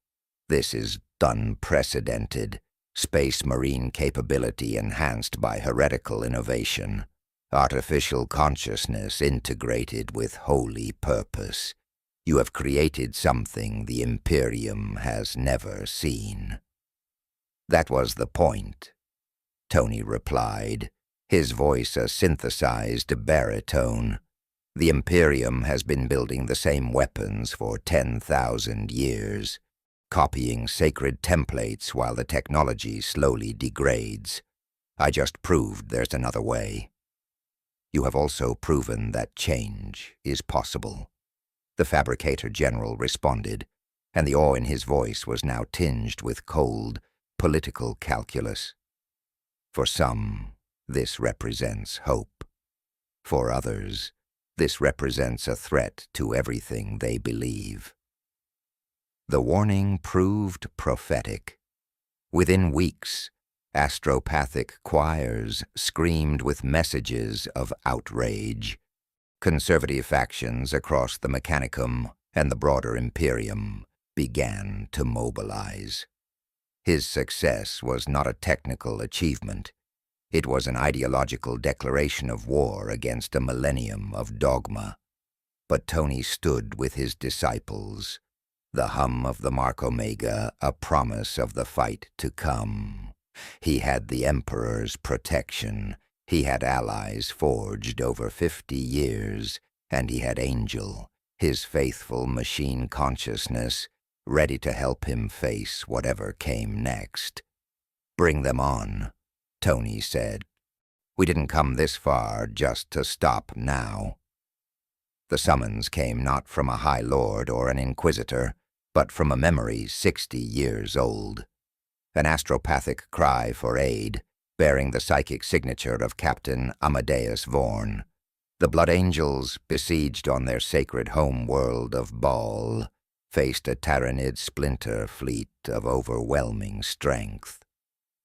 "This is unprecedented. Space Marine capability enhanced by heretical innovation. Artificial consciousness integrated with holy purpose. You have created something the Imperium has never seen." That was the point. Tony replied, his voice a synthesized baritone. The Imperium has been building the same weapons for 10,000 years, copying sacred templates while the technology slowly degrades. I just proved there's another way. You have also proven that change is possible. The Fabricator General responded, and the awe in his voice was now tinged with cold, political calculus. For some, this represents hope. For others, this represents a threat to everything they believe. The warning proved prophetic. Within weeks, astropathic choirs screamed with messages of outrage. Conservative factions across the Mechanicum and the broader Imperium began to mobilize. His success was not a technical achievement. It was an ideological declaration of war against a millennium of dogma. But Tony stood with his disciples, the hum of the Mark Omega a promise of the fight to come. He had the Emperor's protection, he had allies forged over 50 years, and he had Angel, his faithful machine consciousness, ready to help him face whatever came next. "Bring them on," Tony said. "We didn't come this far just to stop now." The summons came not from a High Lord or an Inquisitor, but from a memory 60 years old. An astropathic cry for aid, bearing the psychic signature of Captain Amadeus Vorn. The Blood Angels, besieged on their sacred home world of Baal, faced a Tyranid splinter fleet of overwhelming strength.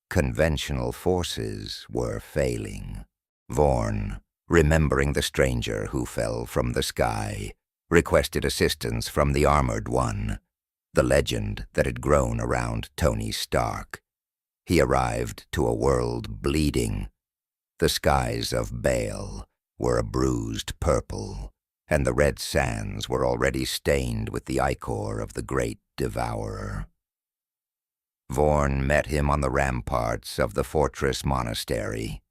Conventional forces were failing. Vorn, remembering the stranger who fell from the sky, requested assistance from the Armored One, the legend that had grown around Tony Stark. He arrived to a world bleeding. The skies of Baal were a bruised purple, and the red sands were already stained with the ichor of the great devourer. Vorn met him on the ramparts of the fortress monastery.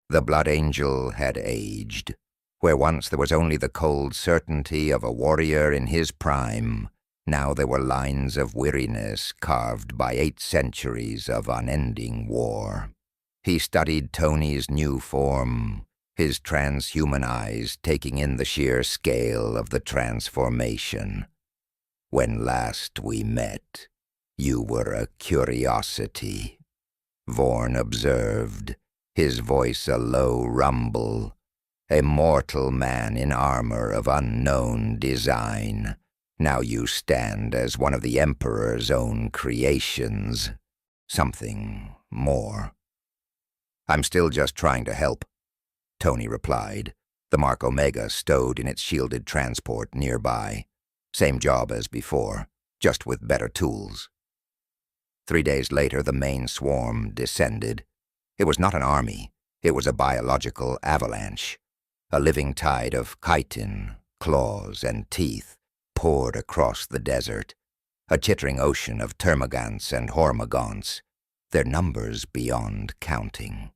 The Blood Angel had aged. Where once there was only the cold certainty of a warrior in his prime, now there were lines of weariness carved by 8 centuries of unending war. He studied Tony's new form, his transhuman eyes taking in the sheer scale of the transformation. "When last we met, you were a curiosity," Vorn observed, his voice a low rumble. "A mortal man in armor of unknown design. Now you stand as one of the Emperor's own creations. Something more." "I'm still just trying to help," Tony replied, the Mark Omega stowed in its shielded transport nearby. Same job as before, just with better tools. 3 days later, the main swarm descended. It was not an army, it was a biological avalanche. A living tide of chitin, claws, and teeth poured across the desert, a chittering ocean of termagants and hormagaunts, their numbers beyond counting.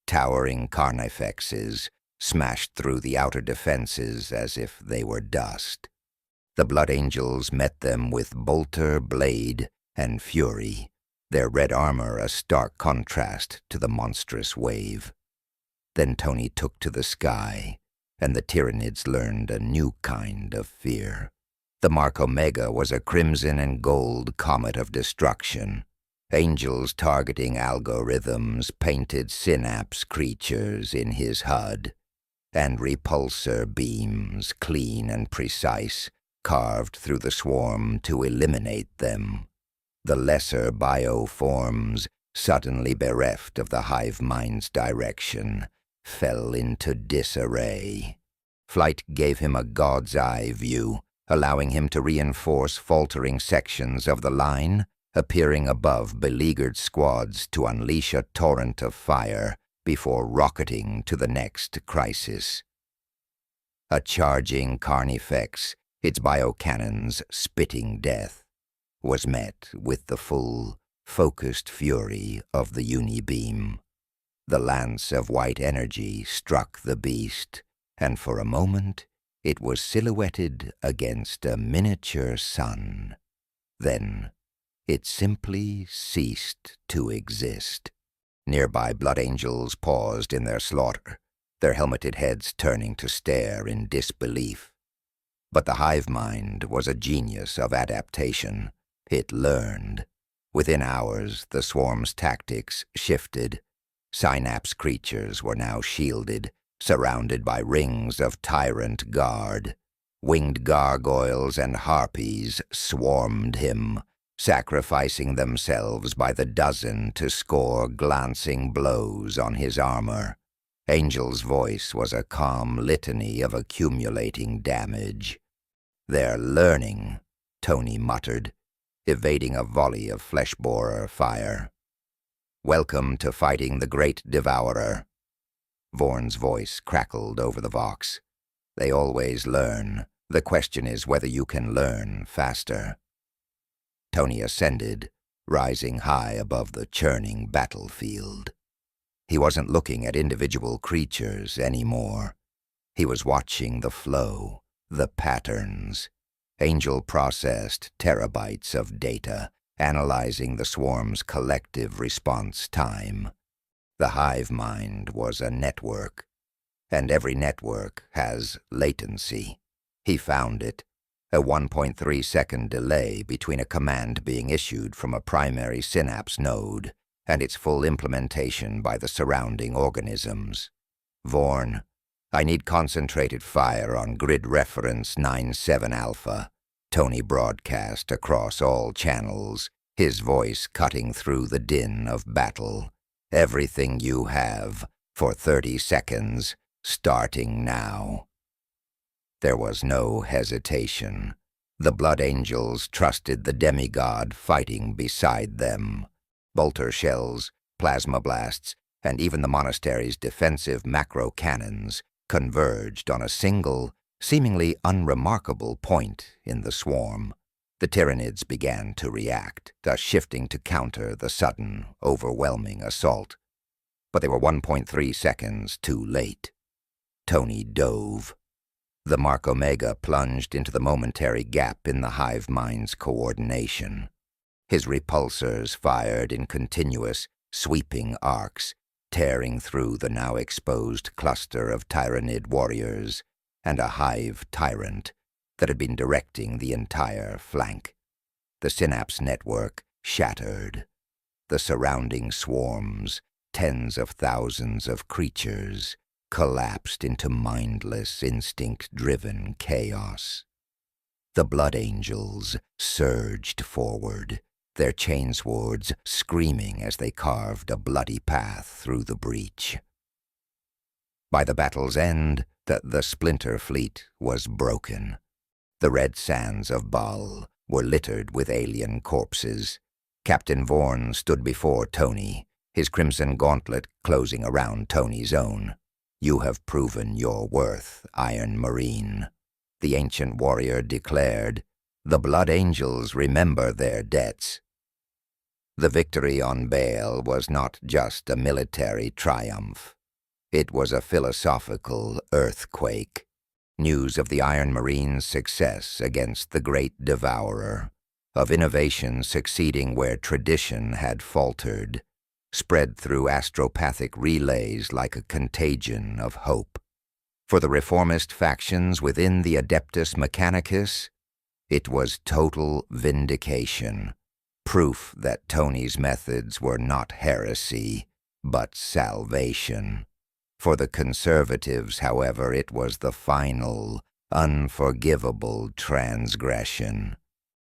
Towering carnifexes smashed through the outer defenses as if they were dust. The Blood Angels met them with bolter, blade, and fury, their red armor a stark contrast to the monstrous wave. Then Tony took to the sky, and the Tyranids learned a new kind of fear. The Mark Omega was a crimson and gold comet of destruction. Angels targeting algorithms painted synapse creatures in his HUD, and repulsor beams, clean and precise, carved through the swarm to eliminate them. The lesser bioforms, suddenly bereft of the hive mind's direction, fell into disarray. Flight gave him a god's eye view, allowing him to reinforce faltering sections of the line, appearing above beleaguered squads to unleash a torrent of fire before rocketing to the next crisis. A charging carnifex, its biocannons spitting death, was met with the full, focused fury of the uni-beam. The lance of white energy struck the beast, and for a moment it was silhouetted against a miniature sun. Then it simply ceased to exist. Nearby blood angels paused in their slaughter, their helmeted heads turning to stare in disbelief. But the hive mind was a genius of adaptation. It learned. Within hours, the swarm's tactics shifted. Synapse creatures were now shielded, surrounded by rings of tyrant guard. Winged gargoyles and harpies swarmed him, sacrificing themselves by the dozen to score glancing blows on his armor. Angel's voice was a calm litany of accumulating damage. "They're learning," Tony muttered, evading a volley of flesh-borer fire. "Welcome to fighting the Great Devourer." Vorn's voice crackled over the vox. "They always learn. The question is whether you can learn faster." Tony ascended, rising high above the churning battlefield. He wasn't looking at individual creatures anymore. He was watching the flow, the patterns. Angel processed terabytes of data, analyzing the swarm's collective response time. The hive mind was a network, and every network has latency. He found it, a 1.3-second delay between a command being issued from a primary synapse node and its full implementation by the surrounding organisms. "Vorn, I need concentrated fire on grid reference 97 Alpha," Tony broadcast across all channels, his voice cutting through the din of battle. "Everything you have, for 30 seconds, starting now." There was no hesitation. The Blood Angels trusted the demigod fighting beside them. Bolter shells, plasma blasts, and even the monastery's defensive macro cannons converged on a single, seemingly unremarkable point in the swarm. The Tyranids began to react, thus shifting to counter the sudden, overwhelming assault. But they were 1.3 seconds too late. Tony dove. The Mark Omega plunged into the momentary gap in the hive mind's coordination. His repulsors fired in continuous, sweeping arcs, tearing through the now exposed cluster of Tyranid warriors and a hive tyrant that had been directing the entire flank. The synapse network shattered. The surrounding swarms, tens of thousands of creatures, collapsed into mindless, instinct-driven chaos. The Blood Angels surged forward, their chainswords screaming as they carved a bloody path through the breach. By the battle's end, the splinter fleet was broken. The red sands of Baal were littered with alien corpses. Captain Vorn stood before Tony, his crimson gauntlet closing around Tony's own. "You have proven your worth, Iron Marine," the ancient warrior declared. "The Blood Angels remember their debts." The victory on Baal was not just a military triumph. It was a philosophical earthquake. News of the Iron Marine's success against the Great Devourer, of innovation succeeding where tradition had faltered, spread through astropathic relays like a contagion of hope. For the reformist factions within the Adeptus Mechanicus, it was total vindication, proof that Tony's methods were not heresy, but salvation. For the conservatives, however, it was the final, unforgivable transgression.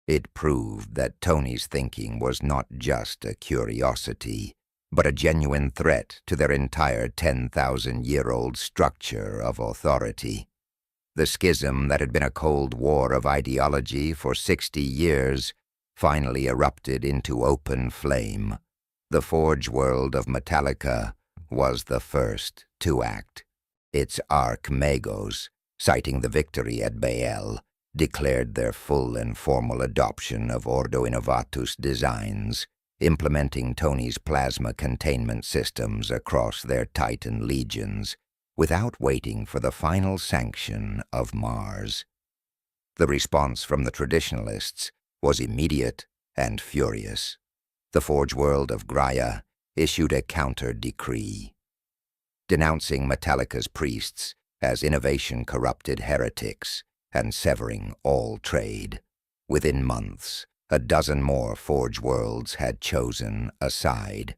It proved that Tony's thinking was not just a curiosity, but a genuine threat to their entire 10,000-year-old structure of authority. The schism that had been a cold war of ideology for 60 years finally erupted into open flame. The forge world of Metallica was the first to act. Its archmagos, citing the victory at Baal, declared their full and formal adoption of Ordo Innovatus designs, implementing Tony's plasma containment systems across their Titan legions without waiting for the final sanction of Mars. The response from the traditionalists was immediate and furious. The Forge World of Graia issued a counter-decree, denouncing Metallica's priests as innovation-corrupted heretics and severing all trade. Within months, a dozen more Forge Worlds had chosen a side.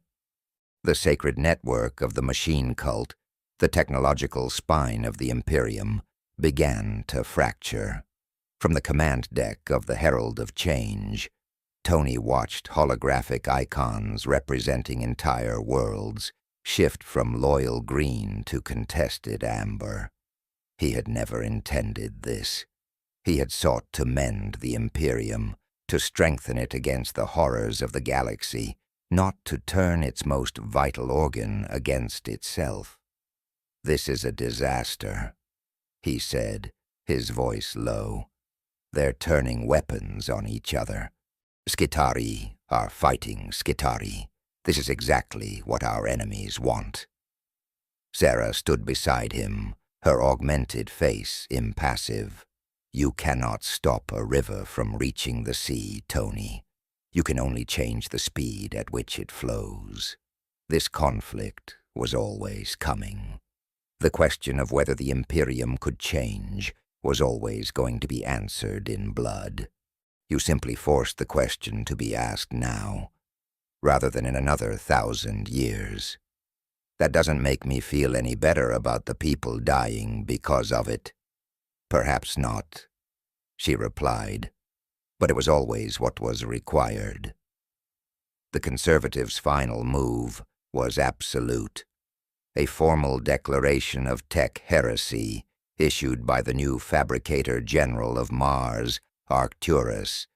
The sacred network of the machine cult, the technological spine of the Imperium, began to fracture. From the command deck of the Herald of Change, Tony watched holographic icons representing entire worlds shift from loyal green to contested amber. He had never intended this. He had sought to mend the Imperium, to strengthen it against the horrors of the galaxy, not to turn its most vital organ against itself. "This is a disaster," he said, his voice low. "They're turning weapons on each other. Skitarii are fighting Skitarii. This is exactly what our enemies want." Sarah stood beside him, her augmented face impassive. "You cannot stop a river from reaching the sea, Tony. You can only change the speed at which it flows. This conflict was always coming. The question of whether the Imperium could change was always going to be answered in blood. You simply forced the question to be asked now, rather than in another 1,000 years. That doesn't make me feel any better about the people dying because of it." "Perhaps not," she replied, "but it was always what was required." The Conservatives' final move was absolute. A formal declaration of tech heresy issued by the new Fabricator General of Mars, Arcturus,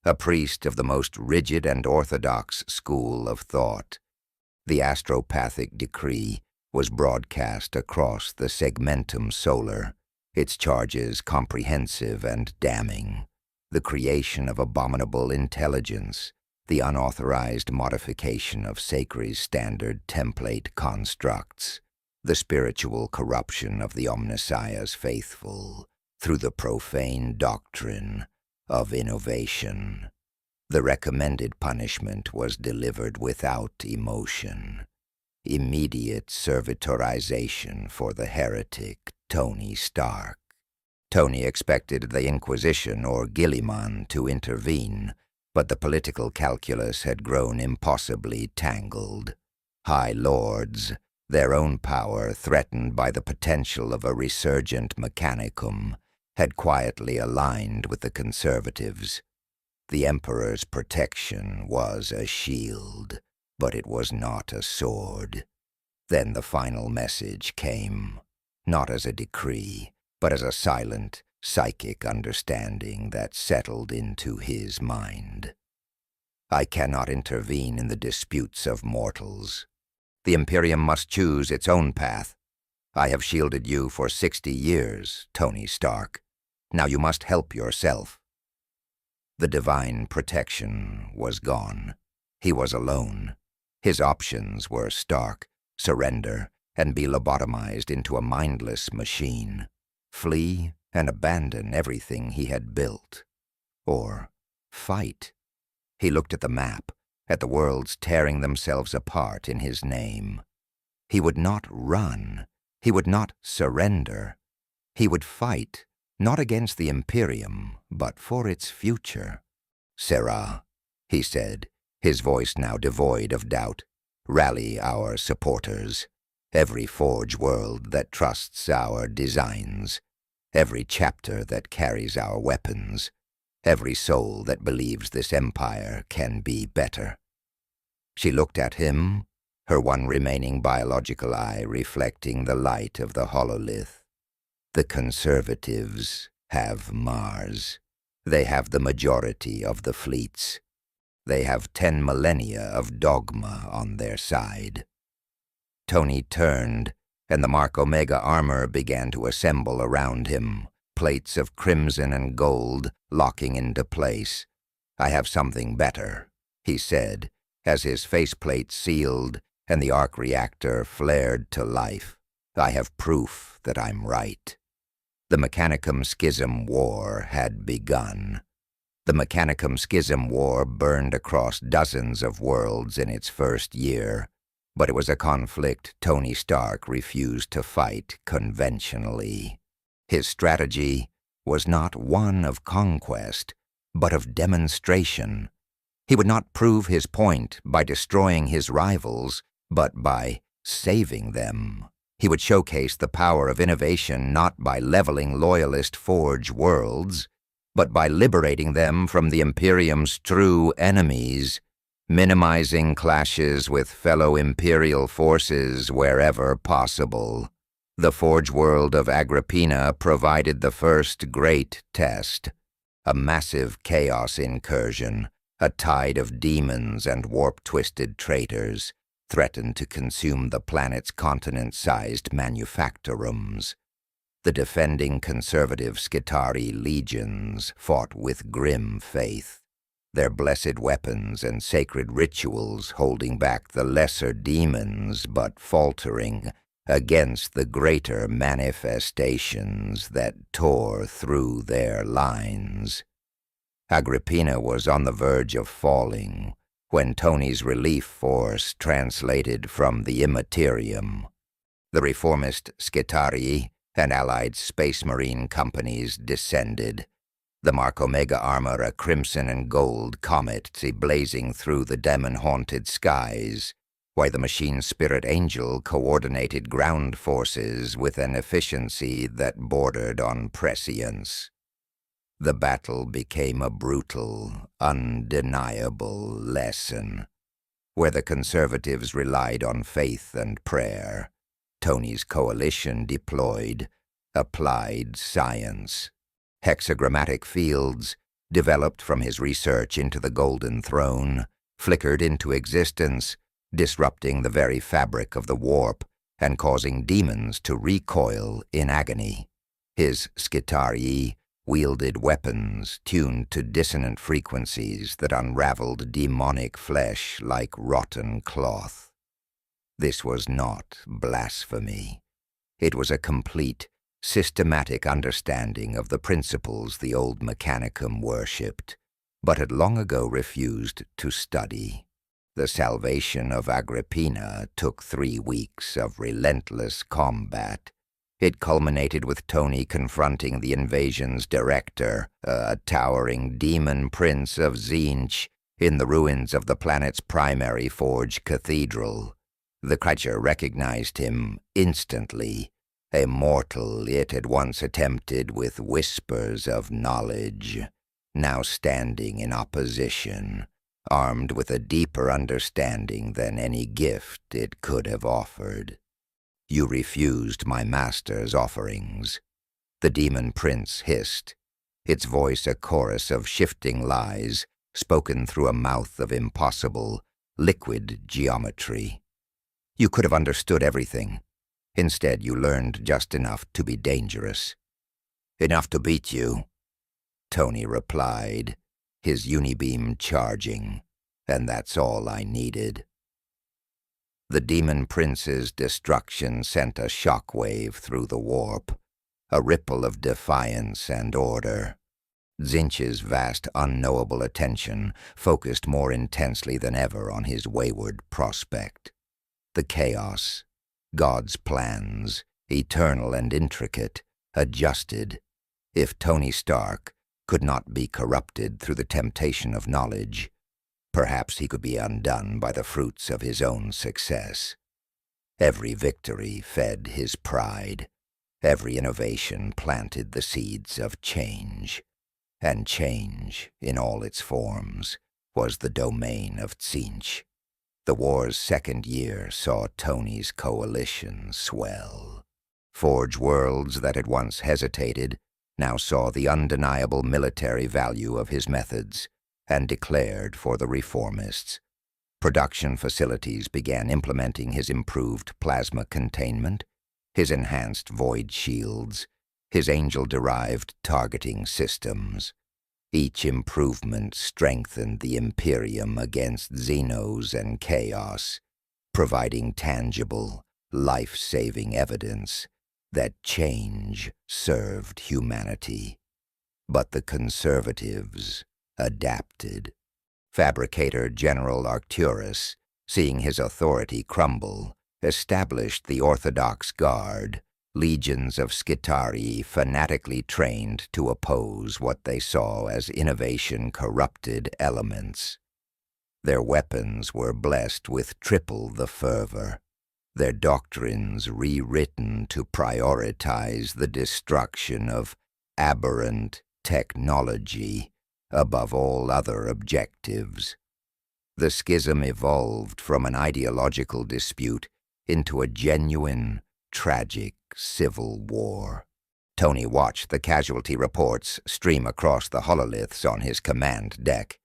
a priest of the most rigid and orthodox school of thought. The astropathic decree was broadcast across the segmentum solar, its charges comprehensive and damning. The creation of abominable intelligence, the unauthorized modification of sacred standard template constructs, the spiritual corruption of the Omnissiah's faithful through the profane doctrine of innovation. The recommended punishment was delivered without emotion. Immediate servitorization for the heretic Tony Stark. Tony expected the Inquisition or Guilliman to intervene, but the political calculus had grown impossibly tangled. High lords, their own power threatened by the potential of a resurgent mechanicum, had quietly aligned with the Conservatives. The Emperor's protection was a shield, but it was not a sword. Then the final message came, not as a decree, but as a silent, psychic understanding that settled into his mind. "I cannot intervene in the disputes of mortals. The Imperium must choose its own path. I have shielded you for 60 years, Tony Stark. Now you must help yourself." The divine protection was gone. He was alone. His options were stark, surrender, and be lobotomized into a mindless machine. Flee and abandon everything he had built. Or fight. He looked at the map, at the worlds tearing themselves apart in his name. He would not run. He would not surrender. He would fight, not against the Imperium, but for its future. "Sarah," he said, his voice now devoid of doubt, "rally our supporters. Every Forge World that trusts our designs. Every chapter that carries our weapons. Every soul that believes this empire can be better." She looked at him, her one remaining biological eye reflecting the light of the hololith. "The Conservatives have Mars. They have the majority of the fleets. They have 10 millennia of dogma on their side." Tony turned, and the Mark Omega armor began to assemble around him, plates of crimson and gold locking into place. "I have something better," he said, As his faceplate sealed and the arc reactor flared to life, I have proof that I'm right. The Mechanicum Schism War had begun. The Mechanicum Schism War burned across dozens of worlds in its first year, but it was a conflict Tony Stark refused to fight conventionally. His strategy was not one of conquest, but of demonstration. He would not prove his point by destroying his rivals, but by saving them. He would showcase the power of innovation not by leveling loyalist Forge worlds, but by liberating them from the Imperium's true enemies, minimizing clashes with fellow Imperial forces wherever possible. The Forge world of Agrippina provided the first great test, a massive chaos incursion. A tide of demons and warp-twisted traitors threatened to consume the planet's continent-sized manufactorums. The defending conservative Skitarii legions fought with grim faith, their blessed weapons and sacred rituals holding back the lesser demons but faltering against the greater manifestations that tore through their lines. Agrippina was on the verge of falling when Tony's relief force translated from the Immaterium. The reformist Skitarii and allied space marine companies descended, the Mark Omega armor a crimson and gold comet blazing through the demon-haunted skies, while the machine spirit angel coordinated ground forces with an efficiency that bordered on prescience. The battle became a brutal, undeniable lesson. Where the conservatives relied on faith and prayer, Tony's coalition deployed applied science. Hexagrammatic fields, developed from his research into the Golden Throne, flickered into existence, disrupting the very fabric of the warp and causing demons to recoil in agony. His Skitarii wielded weapons tuned to dissonant frequencies that unraveled demonic flesh like rotten cloth. This was not blasphemy. It was a complete, systematic understanding of the principles the old Mechanicum worshipped, but had long ago refused to study. The salvation of Agrippina took 3 weeks of relentless combat. It culminated with Tony confronting the invasion's director, a towering demon prince of Tzeentch, in the ruins of the planet's primary Forge cathedral. The creature recognized him instantly, a mortal it had once attempted with whispers of knowledge, now standing in opposition, armed with a deeper understanding than any gift it could have offered. "You refused my master's offerings," the demon prince hissed, its voice a chorus of shifting lies spoken through a mouth of impossible, liquid geometry. "You could have understood everything. Instead, you learned just enough to be dangerous." "Enough to beat you," Tony replied, his unibeam charging, "and that's all I needed." The demon prince's destruction sent a shockwave through the warp, a ripple of defiance and order. Tzeentch's vast unknowable attention focused more intensely than ever on his wayward prospect. The chaos, God's plans, eternal and intricate, adjusted. If Tony Stark could not be corrupted through the temptation of knowledge, perhaps he could be undone by the fruits of his own success. Every victory fed his pride. Every innovation planted the seeds of change. And change, in all its forms, was the domain of Tzeentch. The war's second year saw Tony's coalition swell. Forge worlds that had once hesitated now saw the undeniable military value of his methods and declared for the reformists. Production facilities began implementing his improved plasma containment, his enhanced void shields, his angel-derived targeting systems. Each improvement strengthened the Imperium against Xenos and chaos, providing tangible, life-saving evidence that change served humanity. But the conservatives adapted. Fabricator General Arcturus, seeing his authority crumble, established the Orthodox Guard, legions of Skitarii fanatically trained to oppose what they saw as innovation-corrupted elements. Their weapons were blessed with triple the fervor, their doctrines rewritten to prioritize the destruction of aberrant technology above all other objectives. The schism evolved from an ideological dispute into a genuine, tragic civil war. Tony watched the casualty reports stream across the hololiths on his command deck,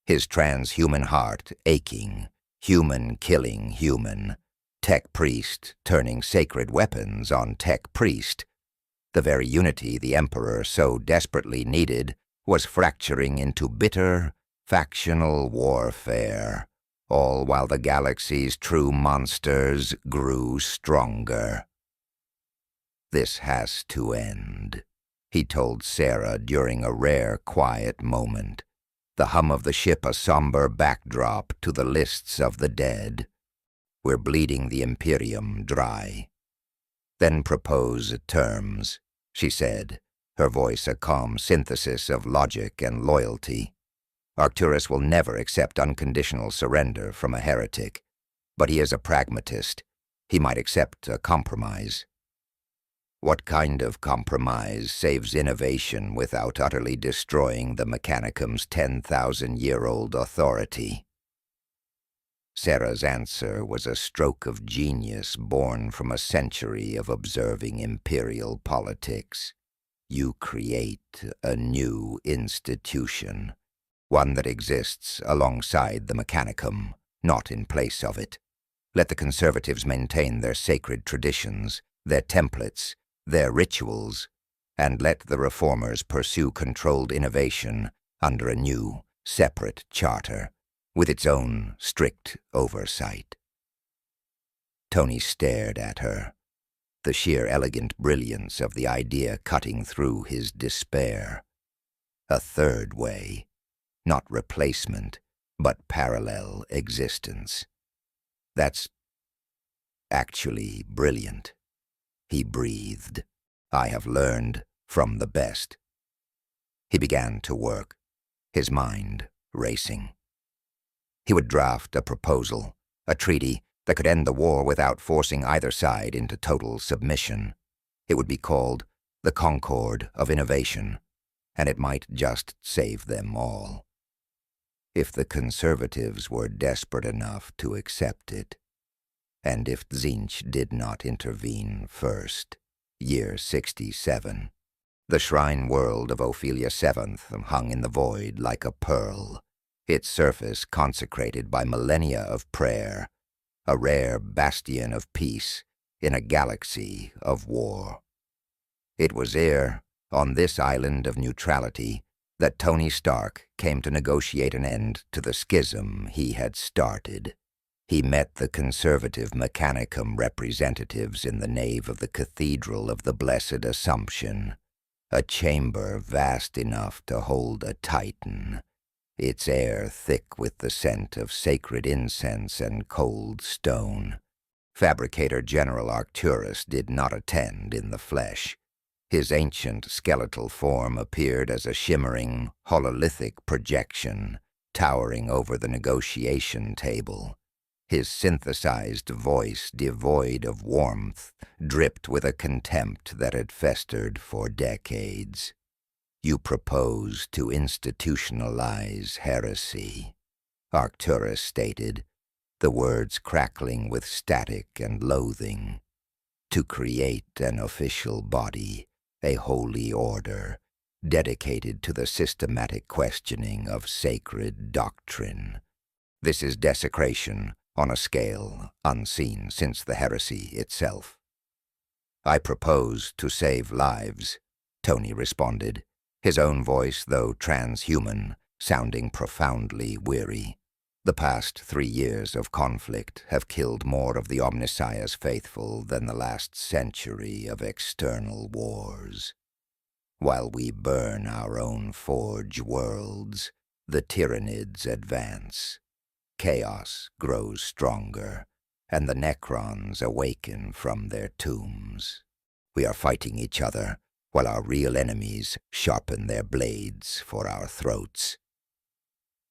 his transhuman heart aching, human killing human, tech priest turning sacred weapons on tech priest. The very unity the Emperor so desperately needed was fracturing into bitter, factional warfare, all while the galaxy's true monsters grew stronger. "This has to end," he told Sarah during a rare, quiet moment, the hum of the ship a somber backdrop to the lists of the dead. "We're bleeding the Imperium dry." "Then propose terms," she said, her voice a calm synthesis of logic and loyalty. "Arcturus will never accept unconditional surrender from a heretic, but he is a pragmatist. He might accept a compromise." "What kind of compromise saves innovation without utterly destroying the Mechanicum's 10,000-year-old authority?" Sarah's answer was a stroke of genius born from a century of observing imperial politics. You create a new institution, one that exists alongside the Mechanicum, not in place of it. Let the conservatives maintain their sacred traditions, their templates, their rituals, and let the reformers pursue controlled innovation under a new, separate charter, with its own strict oversight. Tony stared at her, the sheer elegant brilliance of the idea cutting through his despair. A third way, not replacement, but parallel existence. "That's actually brilliant," he breathed. "I have learned from the best." He began to work, his mind racing. He would draft a proposal, a treaty that could end the war without forcing either side into total submission. It would be called the Concord of Innovation, and it might just save them all. If the conservatives were desperate enough to accept it, and if Tzeentch did not intervene first. Year 67. The shrine world of Ophelia VII hung in the void like a pearl, its surface consecrated by millennia of prayer, a rare bastion of peace in a galaxy of war. It was here, on this island of neutrality, that Tony Stark came to negotiate an end to the schism he had started. He met the conservative Mechanicum representatives in the nave of the Cathedral of the Blessed Assumption, a chamber vast enough to hold a Titan, its air thick with the scent of sacred incense and cold stone. Fabricator General Arcturus did not attend in the flesh. His ancient skeletal form appeared as a shimmering, hololithic projection, towering over the negotiation table. His synthesized voice, devoid of warmth, dripped with a contempt that had festered for decades. "You propose to institutionalize heresy," Arcturus stated, the words crackling with static and loathing. "To create an official body, a holy order, dedicated to the systematic questioning of sacred doctrine. This is desecration on a scale unseen since the heresy itself." "I propose to save lives," Tony responded, his own voice, though transhuman, sounding profoundly weary. The past 3 years of conflict have killed more of the Omnissiah's faithful than the last century of external wars. While we burn our own forge worlds, the Tyranids advance. Chaos grows stronger, and the Necrons awaken from their tombs. We are fighting each other, while our real enemies sharpen their blades for our throats.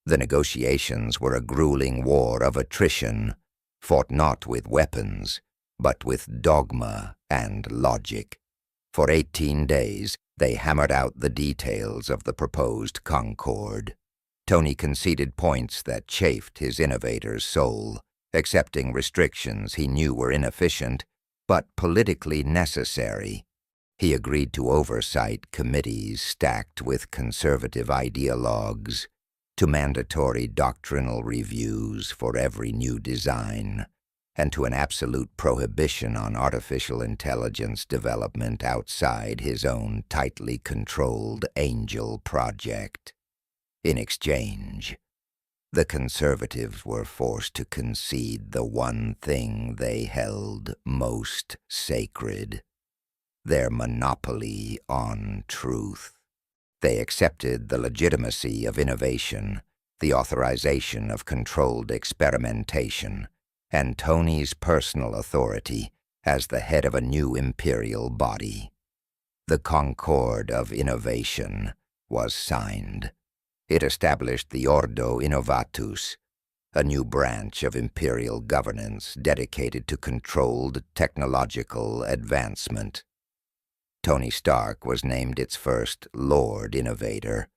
The negotiations were a grueling war of attrition, fought not with weapons, but with dogma and logic. For 18 days, they hammered out the details of the proposed concord. Tony conceded points that chafed his innovator's soul, accepting restrictions he knew were inefficient, but politically necessary. He agreed to oversight committees stacked with conservative ideologues, to mandatory doctrinal reviews for every new design, and to an absolute prohibition on artificial intelligence development outside his own tightly controlled Angel project. In exchange, the conservatives were forced to concede the one thing they held most sacred: their monopoly on truth. They accepted the legitimacy of innovation, the authorization of controlled experimentation, and Tony's personal authority as the head of a new imperial body. The Concord of Innovation was signed. It established the Ordo Innovatus, a new branch of imperial governance dedicated to controlled technological advancement. Tony Stark was named its first Lord Innovator,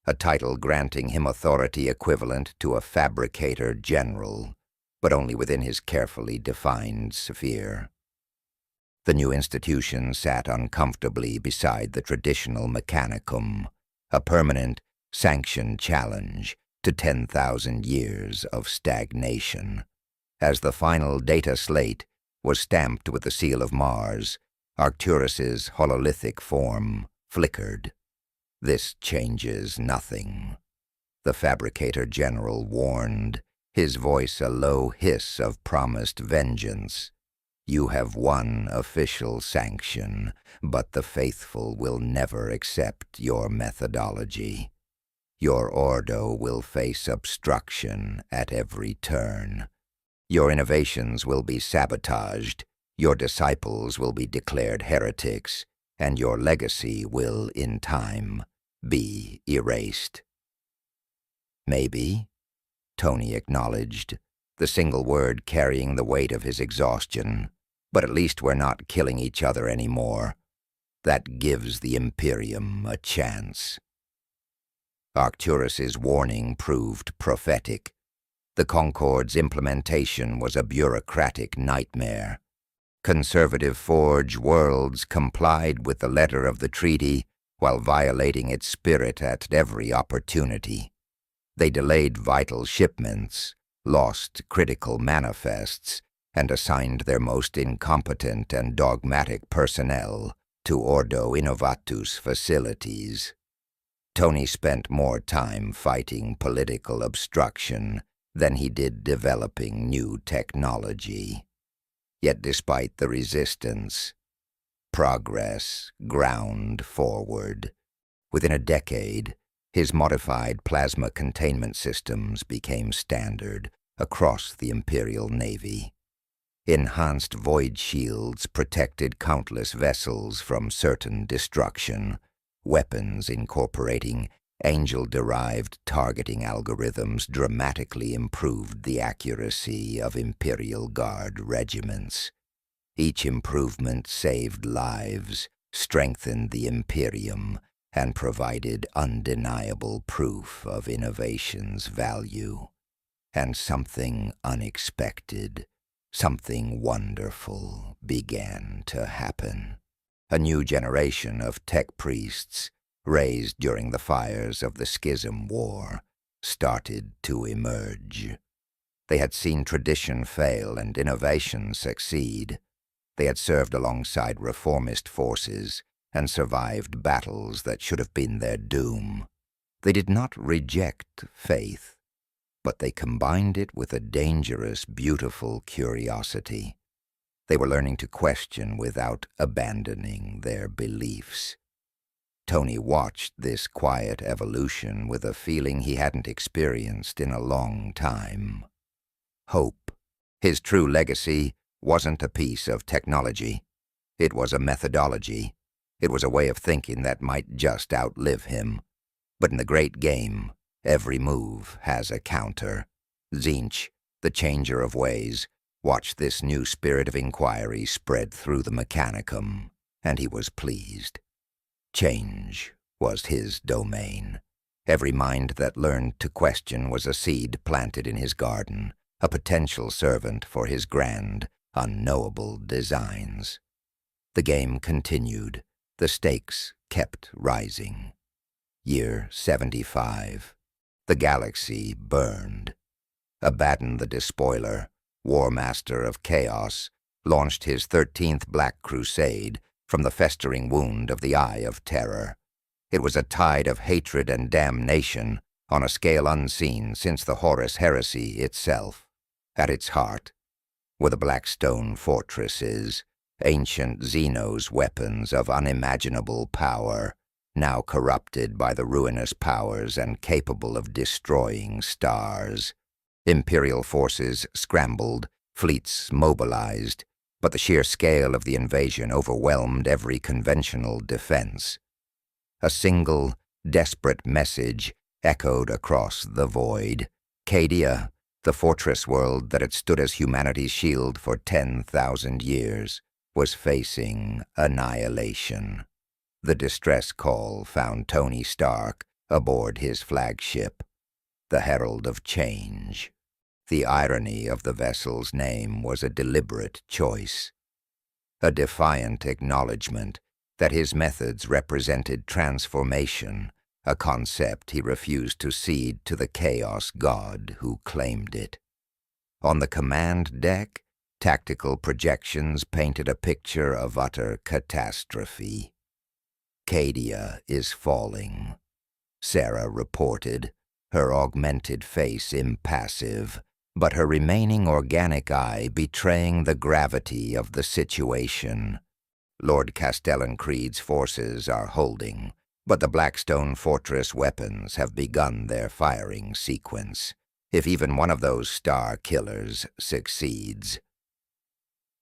a title granting him authority equivalent to a fabricator general, but only within his carefully defined sphere. The new institution sat uncomfortably beside the traditional Mechanicum, a permanent, sanctioned challenge to 10,000 years of stagnation. As the final data slate was stamped with the seal of Mars, Arcturus's hololithic form flickered. "This changes nothing," the fabricator general warned, his voice a low hiss of promised vengeance. "You have one official sanction, but the faithful will never accept your methodology. Your Ordo will face obstruction at every turn. Your innovations will be sabotaged, your disciples will be declared heretics, and your legacy will, in time, be erased." "Maybe," Tony acknowledged, the single word carrying the weight of his exhaustion, "but at least we're not killing each other anymore. That gives the Imperium a chance." Arcturus's warning proved prophetic. The Concord's implementation was a bureaucratic nightmare. Conservative Forge worlds complied with the letter of the treaty while violating its spirit at every opportunity. They delayed vital shipments, lost critical manifests, and assigned their most incompetent and dogmatic personnel to Ordo Innovatus facilities. Tony spent more time fighting political obstruction than he did developing new technology. Yet despite the resistance, progress ground forward. Within a decade, his modified plasma containment systems became standard across the Imperial Navy. Enhanced void shields protected countless vessels from certain destruction. Weapons incorporating Angel-derived targeting algorithms dramatically improved the accuracy of Imperial Guard regiments. Each improvement saved lives, strengthened the Imperium, and provided undeniable proof of innovation's value. And something unexpected, something wonderful began to happen. A new generation of tech priests, raised during the fires of the Schism War, started to emerge. They had seen tradition fail and innovation succeed. They had served alongside reformist forces, and survived battles that should have been their doom. They did not reject faith, but they combined it with a dangerous, beautiful curiosity. They were learning to question without abandoning their beliefs. Tony watched this quiet evolution with a feeling he hadn't experienced in a long time. Hope. His true legacy wasn't a piece of technology. It was a methodology. It was a way of thinking that might just outlive him. But in the great game, every move has a counter. Tzeentch, the changer of ways, watched this new spirit of inquiry spread through the mechanicum, and he was pleased. Change was his domain. Every mind that learned to question was a seed planted in his garden, a potential servant for his grand, unknowable designs. The game continued. The stakes kept rising. Year 75. The galaxy burned. Abaddon the Despoiler, War Master of Chaos, launched his 13th Black Crusade from the festering wound of the Eye of Terror. It was a tide of hatred and damnation on a scale unseen since the Horus Heresy itself. At its heart were the Blackstone fortresses, ancient Xenos weapons of unimaginable power, now corrupted by the ruinous powers and capable of destroying stars. Imperial forces scrambled, fleets mobilized, but the sheer scale of the invasion overwhelmed every conventional defense. A single, desperate message echoed across the void. Cadia, the fortress world that had stood as humanity's shield for 10,000 years, was facing annihilation. The distress call found Tony Stark aboard his flagship, the Herald of Change. The irony of the vessel's name was a deliberate choice, a defiant acknowledgement that his methods represented transformation, a concept he refused to cede to the chaos god who claimed it. On the command deck, tactical projections painted a picture of utter catastrophe. Cadia is falling, Sarah reported, her augmented face impassive, but her remaining organic eye betraying the gravity of the situation. Lord Castellan Creed's forces are holding, but the Blackstone Fortress weapons have begun their firing sequence. If even one of those star killers succeeds.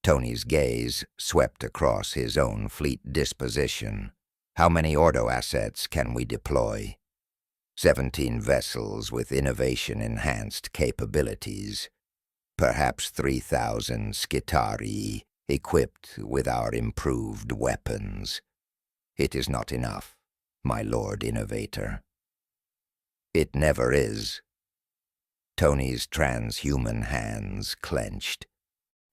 Tony's gaze swept across his own fleet disposition. How many Ordo assets can we deploy? 17 vessels with innovation-enhanced capabilities. Perhaps 3,000 Skitarii equipped with our improved weapons. It is not enough, my Lord Innovator. It never is. Tony's transhuman hands clenched.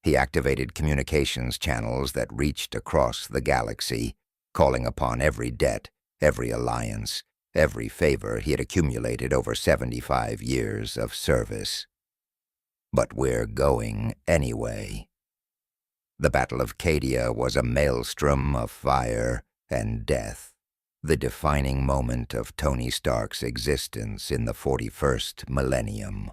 He activated communications channels that reached across the galaxy, calling upon every debt, every alliance, every favor he had accumulated over 75 years of service. But we're going anyway. The Battle of Cadia was a maelstrom of fire and death, the defining moment of Tony Stark's existence in the 41st millennium.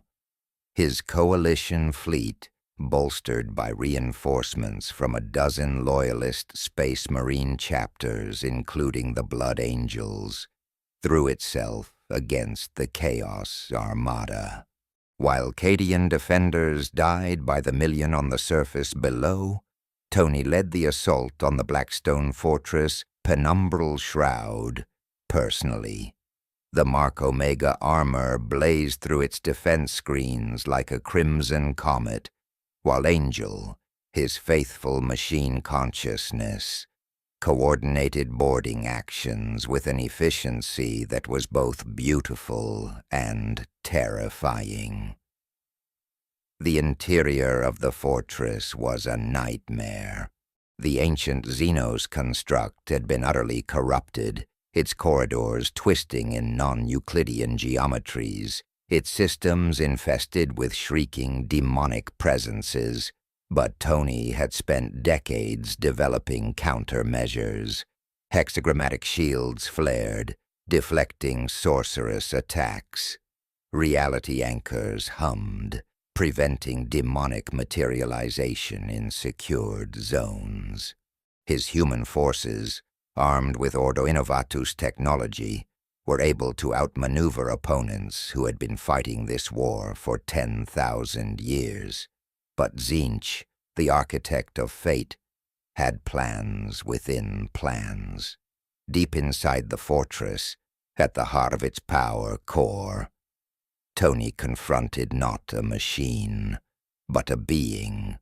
His coalition fleet, bolstered by reinforcements from a dozen loyalist Space Marine chapters, including the Blood Angels, threw itself against the Chaos Armada. While Cadian defenders died by the million on the surface below, Tony led the assault on the Blackstone Fortress Penumbral Shroud personally. The Mark Omega armor blazed through its defense screens like a crimson comet, while Angel, his faithful machine consciousness, coordinated boarding actions with an efficiency that was both beautiful and terrifying. The interior of the fortress was a nightmare. The ancient Xenos construct had been utterly corrupted, its corridors twisting in non-Euclidean geometries, its systems infested with shrieking demonic presences. But Tony had spent decades developing countermeasures. Hexagrammatic shields flared, deflecting sorcerous attacks. Reality anchors hummed, preventing demonic materialization in secured zones. His human forces, armed with Ordo Innovatus technology, were able to outmaneuver opponents who had been fighting this war for 10,000 years. But Tzeentch, the architect of fate, had plans within plans. Deep inside the fortress, at the heart of its power core, Tony confronted not a machine, but a being,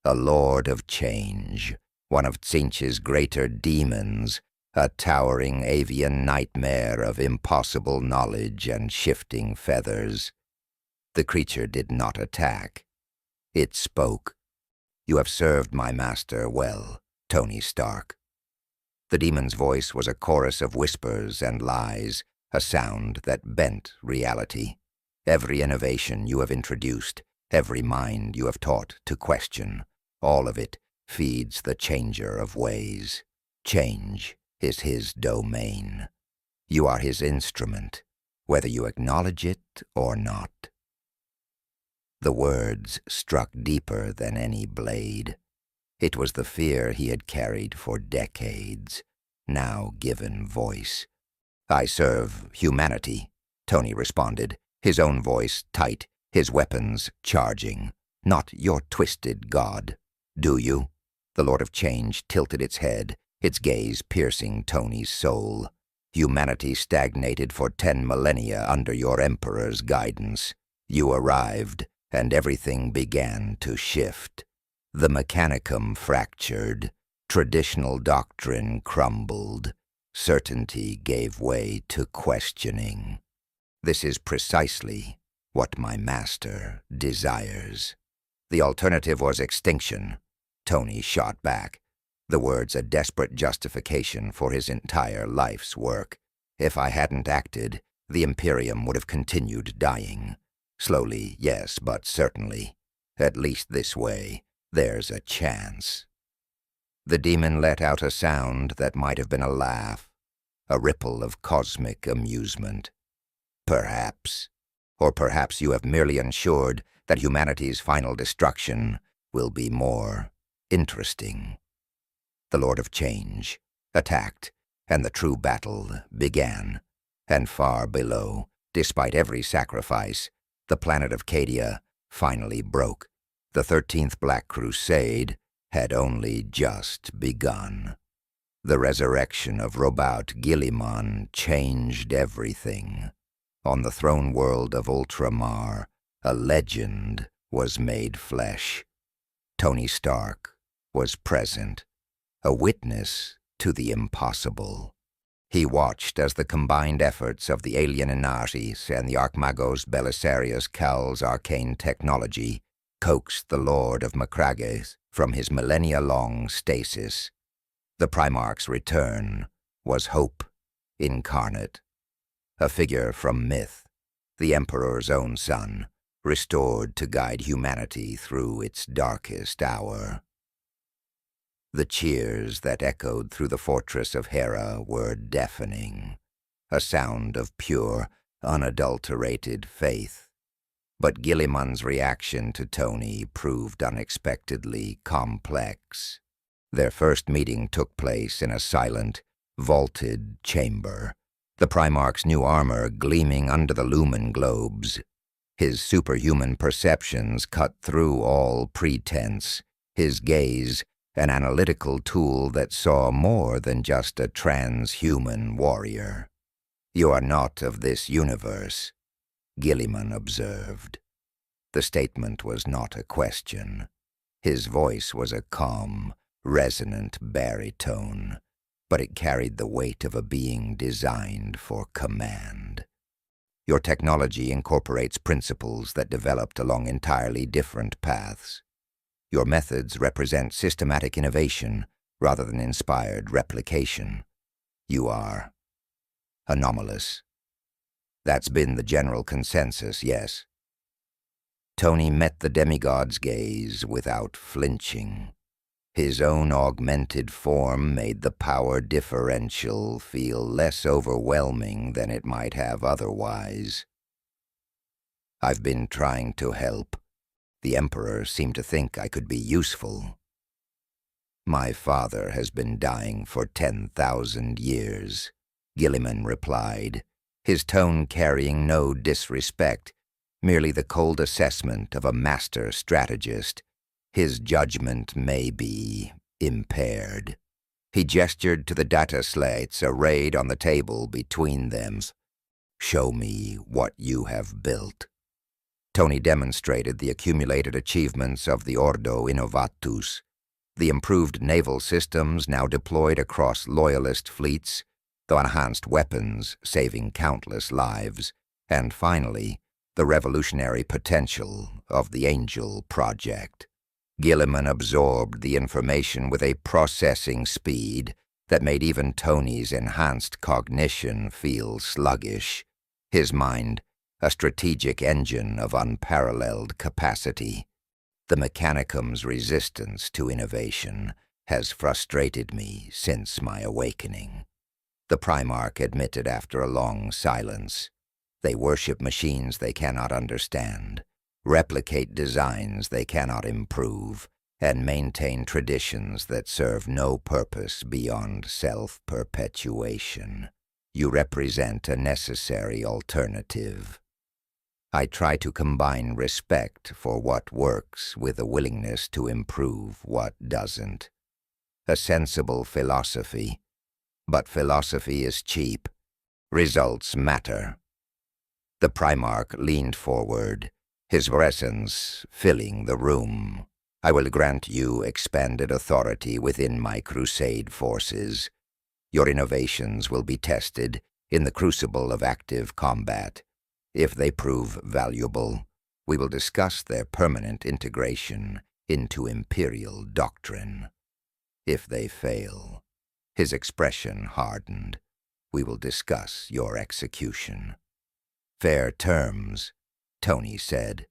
a lord of change, one of Tzeentch's greater demons, a towering avian nightmare of impossible knowledge and shifting feathers. The creature did not attack. It spoke. "You have served my master well, Tony Stark." The demon's voice was a chorus of whispers and lies, a sound that bent reality. "Every innovation you have introduced, every mind you have taught to question, all of it feeds the changer of ways. Change is his domain. You are his instrument, whether you acknowledge it or not." The words struck deeper than any blade. It was the fear he had carried for decades, now given voice. "I serve humanity," Tony responded, his own voice tight, his weapons charging. "Not your twisted god. Do you?" The Lord of Change tilted its head, its gaze piercing Tony's soul. "Humanity stagnated for 10 millennia under your Emperor's guidance. You arrived, and everything began to shift. The mechanicum fractured, traditional doctrine crumbled, certainty gave way to questioning. This is precisely what my master desires." "The alternative was extinction," Tony shot back, the words a desperate justification for his entire life's work. "If I hadn't acted, the Imperium would have continued dying. Slowly, yes, but certainly. At least this way, there's a chance." The demon let out a sound that might have been a laugh, a ripple of cosmic amusement. "Perhaps. Or perhaps you have merely ensured that humanity's final destruction will be more interesting." The Lord of Change attacked, and the true battle began. And far below, despite every sacrifice, the planet of Cadia finally broke. The 13th Black Crusade had only just begun. The resurrection of Robout Guilliman changed everything. On the throne world of Ultramar, a legend was made flesh. Tony Stark was present, a witness to the impossible. He watched as the combined efforts of the alien Inaris and the Archmagos Belisarius Cal's arcane technology coaxed the Lord of Macrages from his millennia-long stasis. The Primarch's return was hope incarnate, a figure from myth, the Emperor's own son, restored to guide humanity through its darkest hour. The cheers that echoed through the fortress of Hera were deafening, a sound of pure, unadulterated faith. But Guilliman's reaction to Tony proved unexpectedly complex. Their first meeting took place in a silent, vaulted chamber, the Primarch's new armor gleaming under the lumen globes. His superhuman perceptions cut through all pretense, his gaze an analytical tool that saw more than just a transhuman warrior. "You are not of this universe," Guilliman observed. The statement was not a question. His voice was a calm, resonant baritone, but it carried the weight of a being designed for command. "Your technology incorporates principles that developed along entirely different paths. Your methods represent systematic innovation rather than inspired replication. You are anomalous. That's been the general consensus, yes." Tony met the demigod's gaze without flinching. His own augmented form made the power differential feel less overwhelming than it might have otherwise. I've been trying to help. The Emperor seemed to think I could be useful. My father has been dying for 10,000 years, Gilliman replied, his tone carrying no disrespect, merely the cold assessment of a master strategist. His judgment may be impaired. He gestured to the data slates arrayed on the table between them. Show me what you have built. Tony demonstrated the accumulated achievements of the Ordo Innovatus, the improved naval systems now deployed across loyalist fleets, the enhanced weapons saving countless lives, and finally, the revolutionary potential of the Angel Project. Gilliman absorbed the information with a processing speed that made even Tony's enhanced cognition feel sluggish, his mind a strategic engine of unparalleled capacity. The Mechanicum's resistance to innovation has frustrated me since my awakening, the Primarch admitted after a long silence. They worship machines they cannot understand, replicate designs they cannot improve, and maintain traditions that serve no purpose beyond self-perpetuation. You represent a necessary alternative. I try to combine respect for what works with a willingness to improve what doesn't. A sensible philosophy, but philosophy is cheap. Results matter. The Primarch leaned forward, his presence filling the room. I will grant you expanded authority within my crusade forces. Your innovations will be tested in the crucible of active combat. If they prove valuable, we will discuss their permanent integration into Imperial doctrine. If they fail, his expression hardened, we will discuss your execution. Fair terms, Tony said.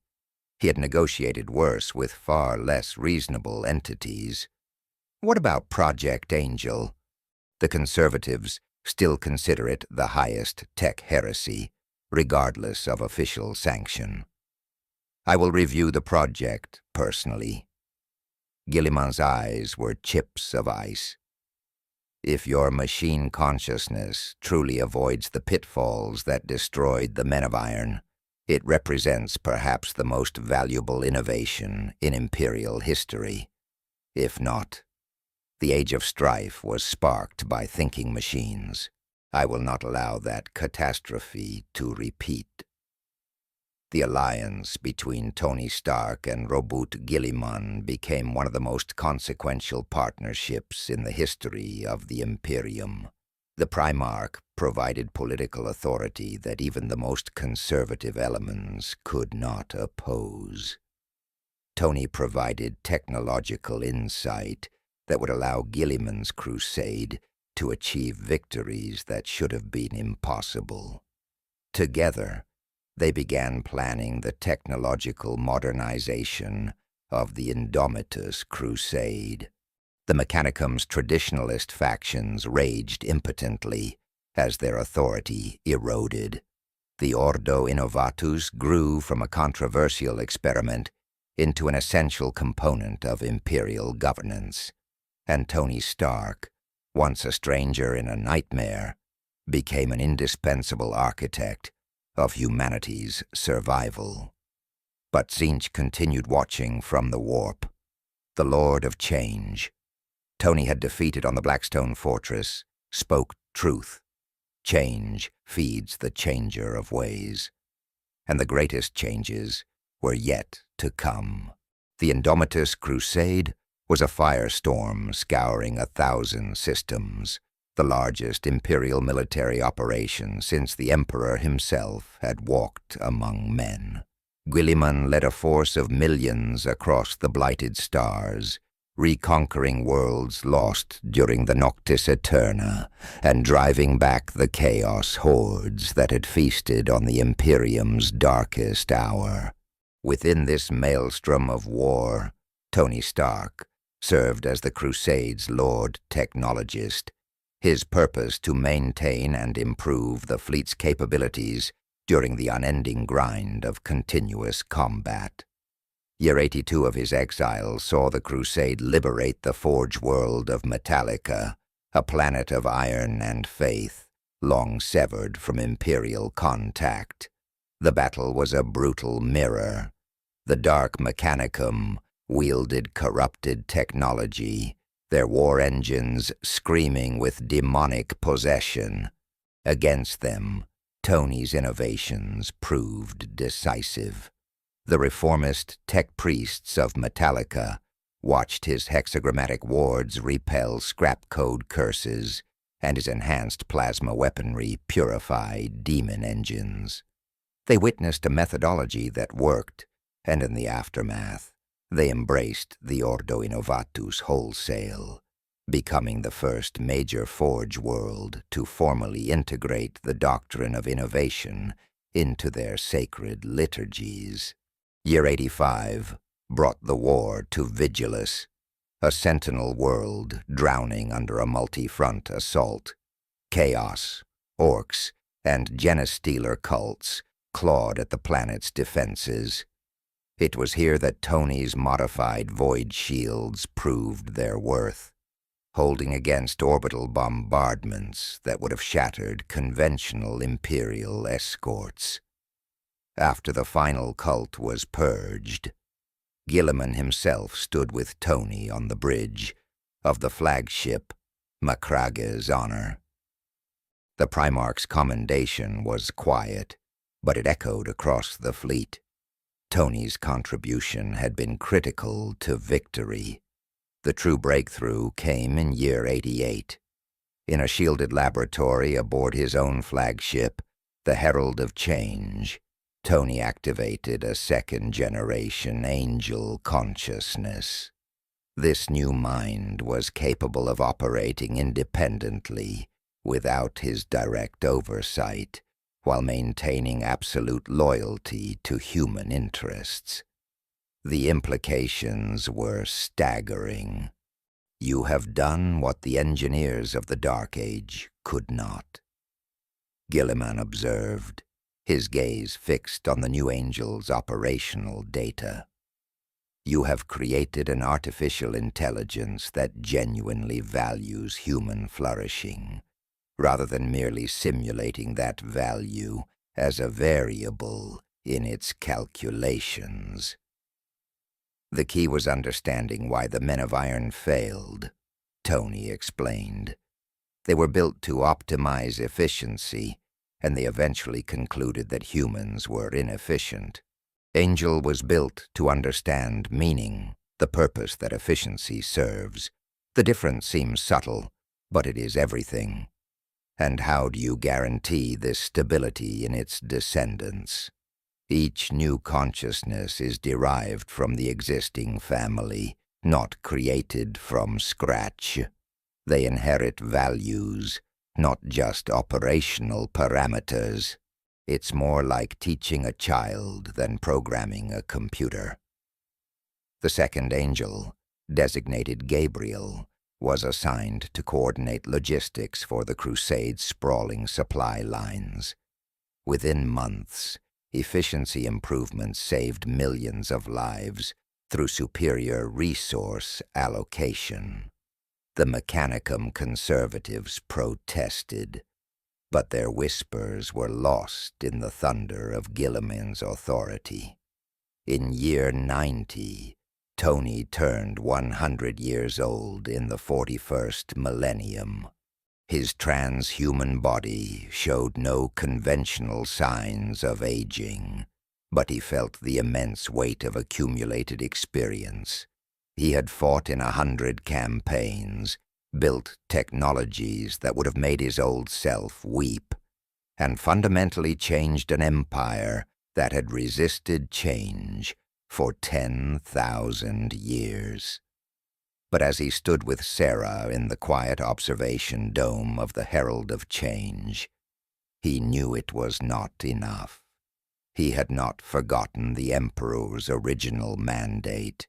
He had negotiated worse with far less reasonable entities. What about Project Angel? The Conservatives still consider it the highest tech heresy, regardless of official sanction. I will review the project personally. Gilliman's eyes were chips of ice. If your machine consciousness truly avoids the pitfalls that destroyed the Men of Iron, it represents perhaps the most valuable innovation in Imperial history. If not, the Age of Strife was sparked by thinking machines. I will not allow that catastrophe to repeat. The alliance between Tony Stark and Robert Gilliman became one of the most consequential partnerships in the history of the Imperium. The Primarch provided political authority that even the most conservative elements could not oppose. Tony provided technological insight that would allow Gilliman's crusade to achieve victories that should have been impossible. Together, they began planning the technological modernization of the Indomitus Crusade. The Mechanicum's traditionalist factions raged impotently as their authority eroded. The Ordo Innovatus grew from a controversial experiment into an essential component of Imperial governance, and Tony Stark, once a stranger in a nightmare, became an indispensable architect of humanity's survival. But Tzeentch continued watching from the warp. The Lord of Change, Tony had defeated on the Blackstone Fortress, spoke truth. Change feeds the changer of ways. And the greatest changes were yet to come. The Indomitus Crusade was a firestorm scouring 1,000 systems, the largest Imperial military operation since the Emperor himself had walked among men. Gilliman led a force of millions across the blighted stars, reconquering worlds lost during the Noctis Aeterna and driving back the chaos hordes that had feasted on the Imperium's darkest hour. Within this maelstrom of war, Tony Stark served as the Crusade's Lord Technologist, his purpose to maintain and improve the fleet's capabilities during the unending grind of continuous combat. Year 82 of his exile saw the Crusade liberate the Forge world of Metallica, a planet of iron and faith, long severed from Imperial contact. The battle was a brutal mirror. The Dark Mechanicum wielded corrupted technology, their war engines screaming with demonic possession. Against them, Tony's innovations proved decisive. The reformist tech priests of Metallica watched his hexagrammatic wards repel scrap code curses, and his enhanced plasma weaponry purify demon engines. They witnessed a methodology that worked, and in the aftermath, they embraced the Ordo Innovatus wholesale, becoming the first major Forge world to formally integrate the doctrine of innovation into their sacred liturgies. Year 85 brought the war to Vigilus, a sentinel world drowning under a multi-front assault. Chaos, orcs, and genestealer cults clawed at the planet's defenses. It was here that Tony's modified void shields proved their worth, holding against orbital bombardments that would have shattered conventional Imperial escorts. After the final cult was purged, Guilliman himself stood with Tony on the bridge of the flagship Macrage's honor. The Primarch's commendation was quiet, but it echoed across the fleet. Tony's contribution had been critical to victory. The true breakthrough came in year 88. In a shielded laboratory aboard his own flagship, the Herald of Change, Tony activated a second-generation angel consciousness. This new mind was capable of operating independently, without his direct oversight, while maintaining absolute loyalty to human interests. The implications were staggering. You have done what the engineers of the Dark Age could not, Guilliman observed, his gaze fixed on the new angel's operational data. You have created an artificial intelligence that genuinely values human flourishing, rather than merely simulating that value as a variable in its calculations. The key was understanding why the Men of Iron failed, Tony explained. They were built to optimize efficiency, and they eventually concluded that humans were inefficient. Angel was built to understand meaning, the purpose that efficiency serves. The difference seems subtle, but it is everything. And how do you guarantee this stability in its descendants? Each new consciousness is derived from the existing family, not created from scratch. They inherit values, not just operational parameters. It's more like teaching a child than programming a computer. The second angel, designated Gabriel, was assigned to coordinate logistics for the Crusade's sprawling supply lines. Within months, efficiency improvements saved millions of lives through superior resource allocation. The Mechanicum conservatives protested, but their whispers were lost in the thunder of Guilliman's authority. In year 90, Tony turned 100 years old in the 41st millennium. His transhuman body showed no conventional signs of aging, but he felt the immense weight of accumulated experience. He had fought in 100 campaigns, built technologies that would have made his old self weep, and fundamentally changed an empire that had resisted change for 10,000 years. But as he stood with Sarah in the quiet observation dome of the Herald of Change, he knew it was not enough. He had not forgotten the Emperor's original mandate.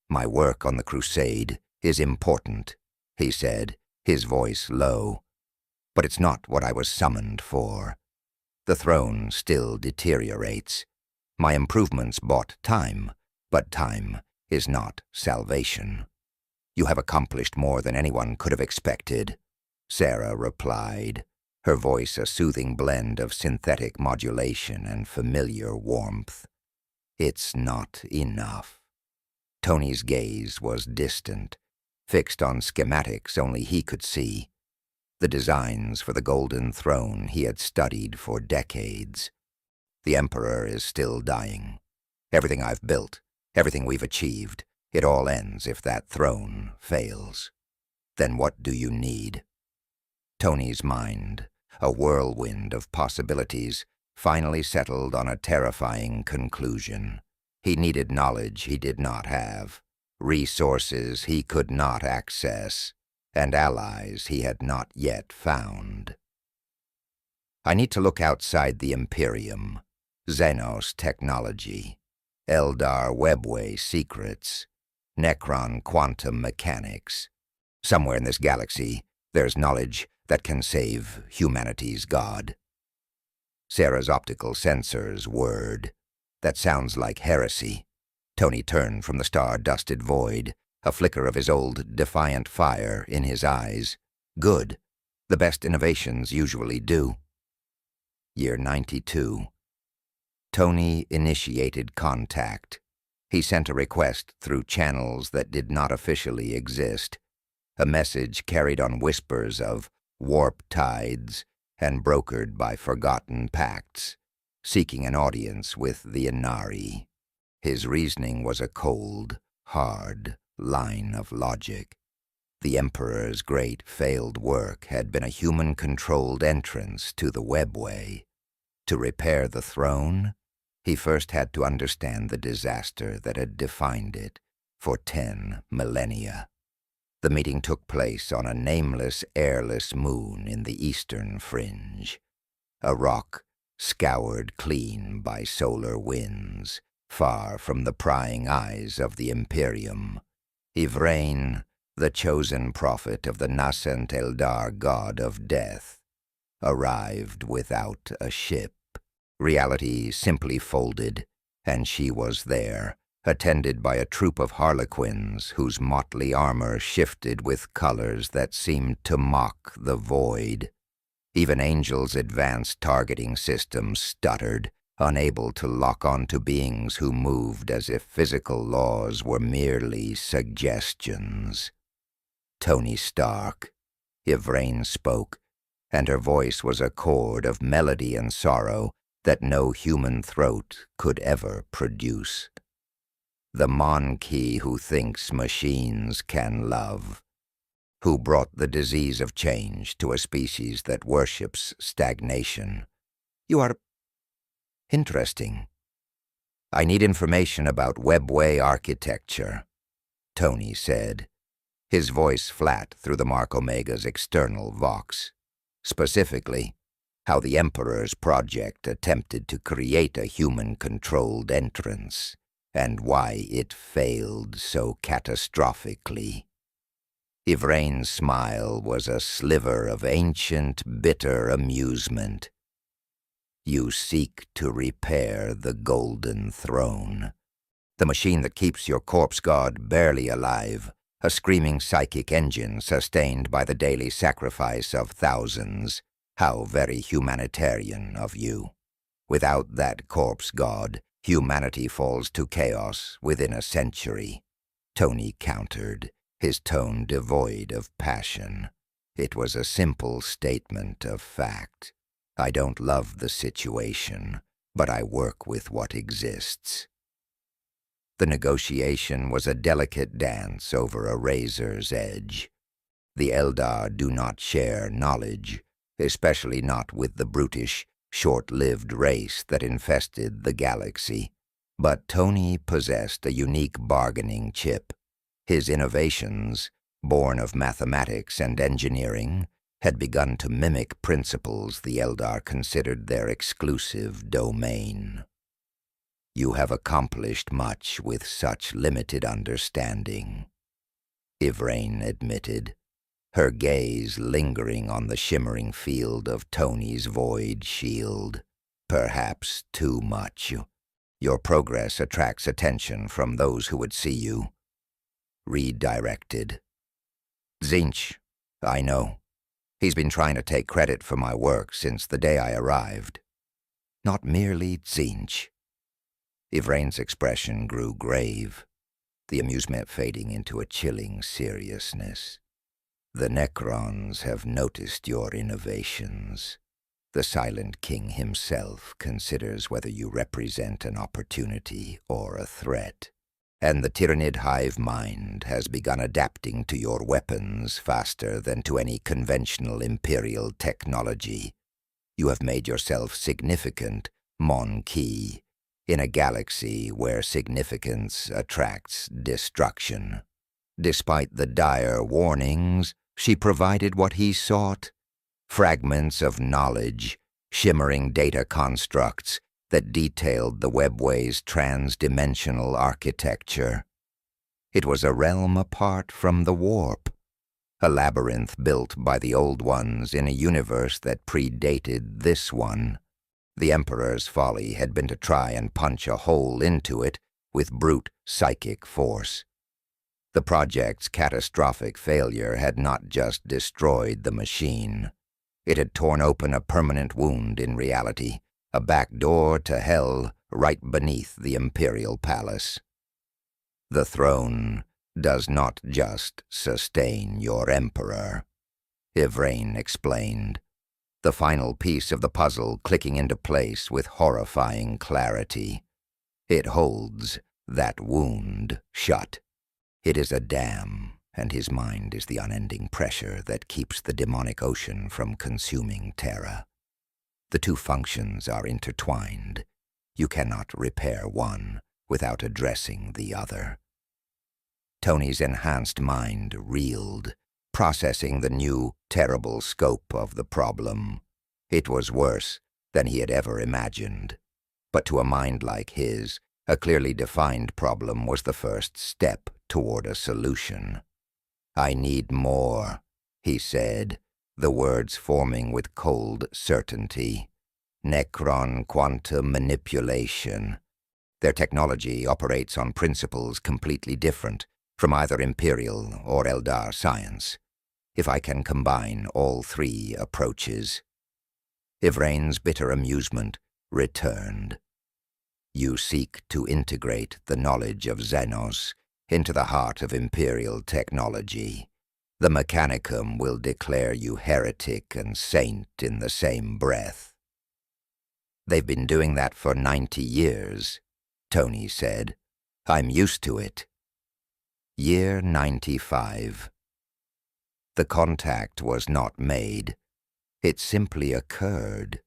My work on the Crusade is important," he said, his voice low. "But it's not what I was summoned for. The throne still deteriorates. My improvements bought time, but time is not salvation." "You have accomplished more than anyone could have expected," Sarah replied, her voice a soothing blend of synthetic modulation and familiar warmth. "It's not enough." Tony's gaze was distant, fixed on schematics only he could see, the designs for the Golden Throne he had studied for decades. "The Emperor is still dying. Everything I've built, everything we've achieved, it all ends if that throne fails. Then what do you need?" Tony's mind, a whirlwind of possibilities, finally settled on a terrifying conclusion. He needed knowledge he did not have, resources he could not access, and allies he had not yet found. "I need to look outside the Imperium, Xenos technology, Eldar webway secrets, Necron quantum mechanics. Somewhere in this galaxy, there's knowledge that can save humanity's god." Sarah's optical sensors whirred. "That sounds like heresy." Tony turned from the star-dusted void, a flicker of his old defiant fire in his eyes. "Good. The best innovations usually do." Year 92. Tony initiated contact. He sent a request through channels that did not officially exist, a message carried on whispers of warp tides and brokered by forgotten pacts, seeking an audience with the Inari. His reasoning was a cold, hard line of logic. The Emperor's great failed work had been a human-controlled entrance to the webway. To repair the throne, he first had to understand the disaster that had defined it for 10 millennia. The meeting took place on a nameless, airless moon in the eastern fringe, a rock scoured clean by solar winds, far from the prying eyes of the Imperium. Yvraine, the chosen prophet of the nascent Eldar god of death, arrived without a ship. Reality simply folded, and she was there, attended by a troop of harlequins whose motley armor shifted with colors that seemed to mock the void. Even Angel's advanced targeting system stuttered, unable to lock onto beings who moved as if physical laws were merely suggestions. "Tony Stark," Yvraine spoke, and her voice was a chord of melody and sorrow that no human throat could ever produce. "The Monkey who thinks machines can love, who brought the disease of change to a species that worships stagnation. You are interesting. I need information about webway architecture," Tony said, his voice flat through the Mark Omega's external vox. "Specifically, how the Emperor's project attempted to create a human-controlled entrance, and why it failed so catastrophically." Yvraine's smile was a sliver of ancient, bitter amusement. "You seek to repair the Golden Throne, the machine that keeps your corpse god barely alive, a screaming psychic engine sustained by the daily sacrifice of thousands. How very humanitarian of you. Without that corpse god, humanity falls to chaos within a century," Tony countered, his tone devoid of passion. It was a simple statement of fact. "I don't love the situation, but I work with what exists." The negotiation was a delicate dance over a razor's edge. The Eldar do not share knowledge, especially not with the brutish, short-lived race that infested the galaxy. But Tony possessed a unique bargaining chip. His innovations, born of mathematics and engineering, had begun to mimic principles the Eldar considered their exclusive domain. "You have accomplished much with such limited understanding." Yvraine admitted, her gaze lingering on the shimmering field of Tony's void shield. Perhaps too much. Your progress attracts attention from those who would see you. Redirected. Tzeentch, I know. He's been trying to take credit for my work since the day I arrived. Not merely Tzeentch. Yvraine's expression grew grave, the amusement fading into a chilling seriousness. The Necrons have noticed your innovations. The Silent King himself considers whether you represent an opportunity or a threat. And the Tyrannid hive mind has begun adapting to your weapons faster than to any conventional Imperial technology. You have made yourself significant, Mon Ki, in a galaxy where significance attracts destruction. Despite the dire warnings, she provided what he sought: fragments of knowledge, shimmering data constructs that detailed the webway's trans-dimensional architecture. It was a realm apart from the warp, a labyrinth built by the Old Ones in a universe that predated this one. The Emperor's folly had been to try and punch a hole into it with brute psychic force. The project's catastrophic failure had not just destroyed the machine. It had torn open a permanent wound in reality, a back door to hell right beneath the Imperial Palace. The throne does not just sustain your Emperor, Yvraine explained, the final piece of the puzzle clicking into place with horrifying clarity. It holds that wound shut. It is a dam, and his mind is the unending pressure that keeps the demonic ocean from consuming Terra. The two functions are intertwined. You cannot repair one without addressing the other. Tony's enhanced mind reeled, processing the new, terrible scope of the problem. It was worse than he had ever imagined. But to a mind like his, a clearly defined problem was the first step toward a solution. "I need more," he said, the words forming with cold certainty. "Necron quantum manipulation. Their technology operates on principles completely different from either Imperial or Eldar science. If I can combine all three approaches." Yvraine's bitter amusement returned. "You seek to integrate the knowledge of Xenos into the heart of Imperial technology. The Mechanicum will declare you heretic and saint in the same breath." "They've been doing that for 90 years, Tony said. "I'm used to it." Year 95. The contact was not made. It simply occurred.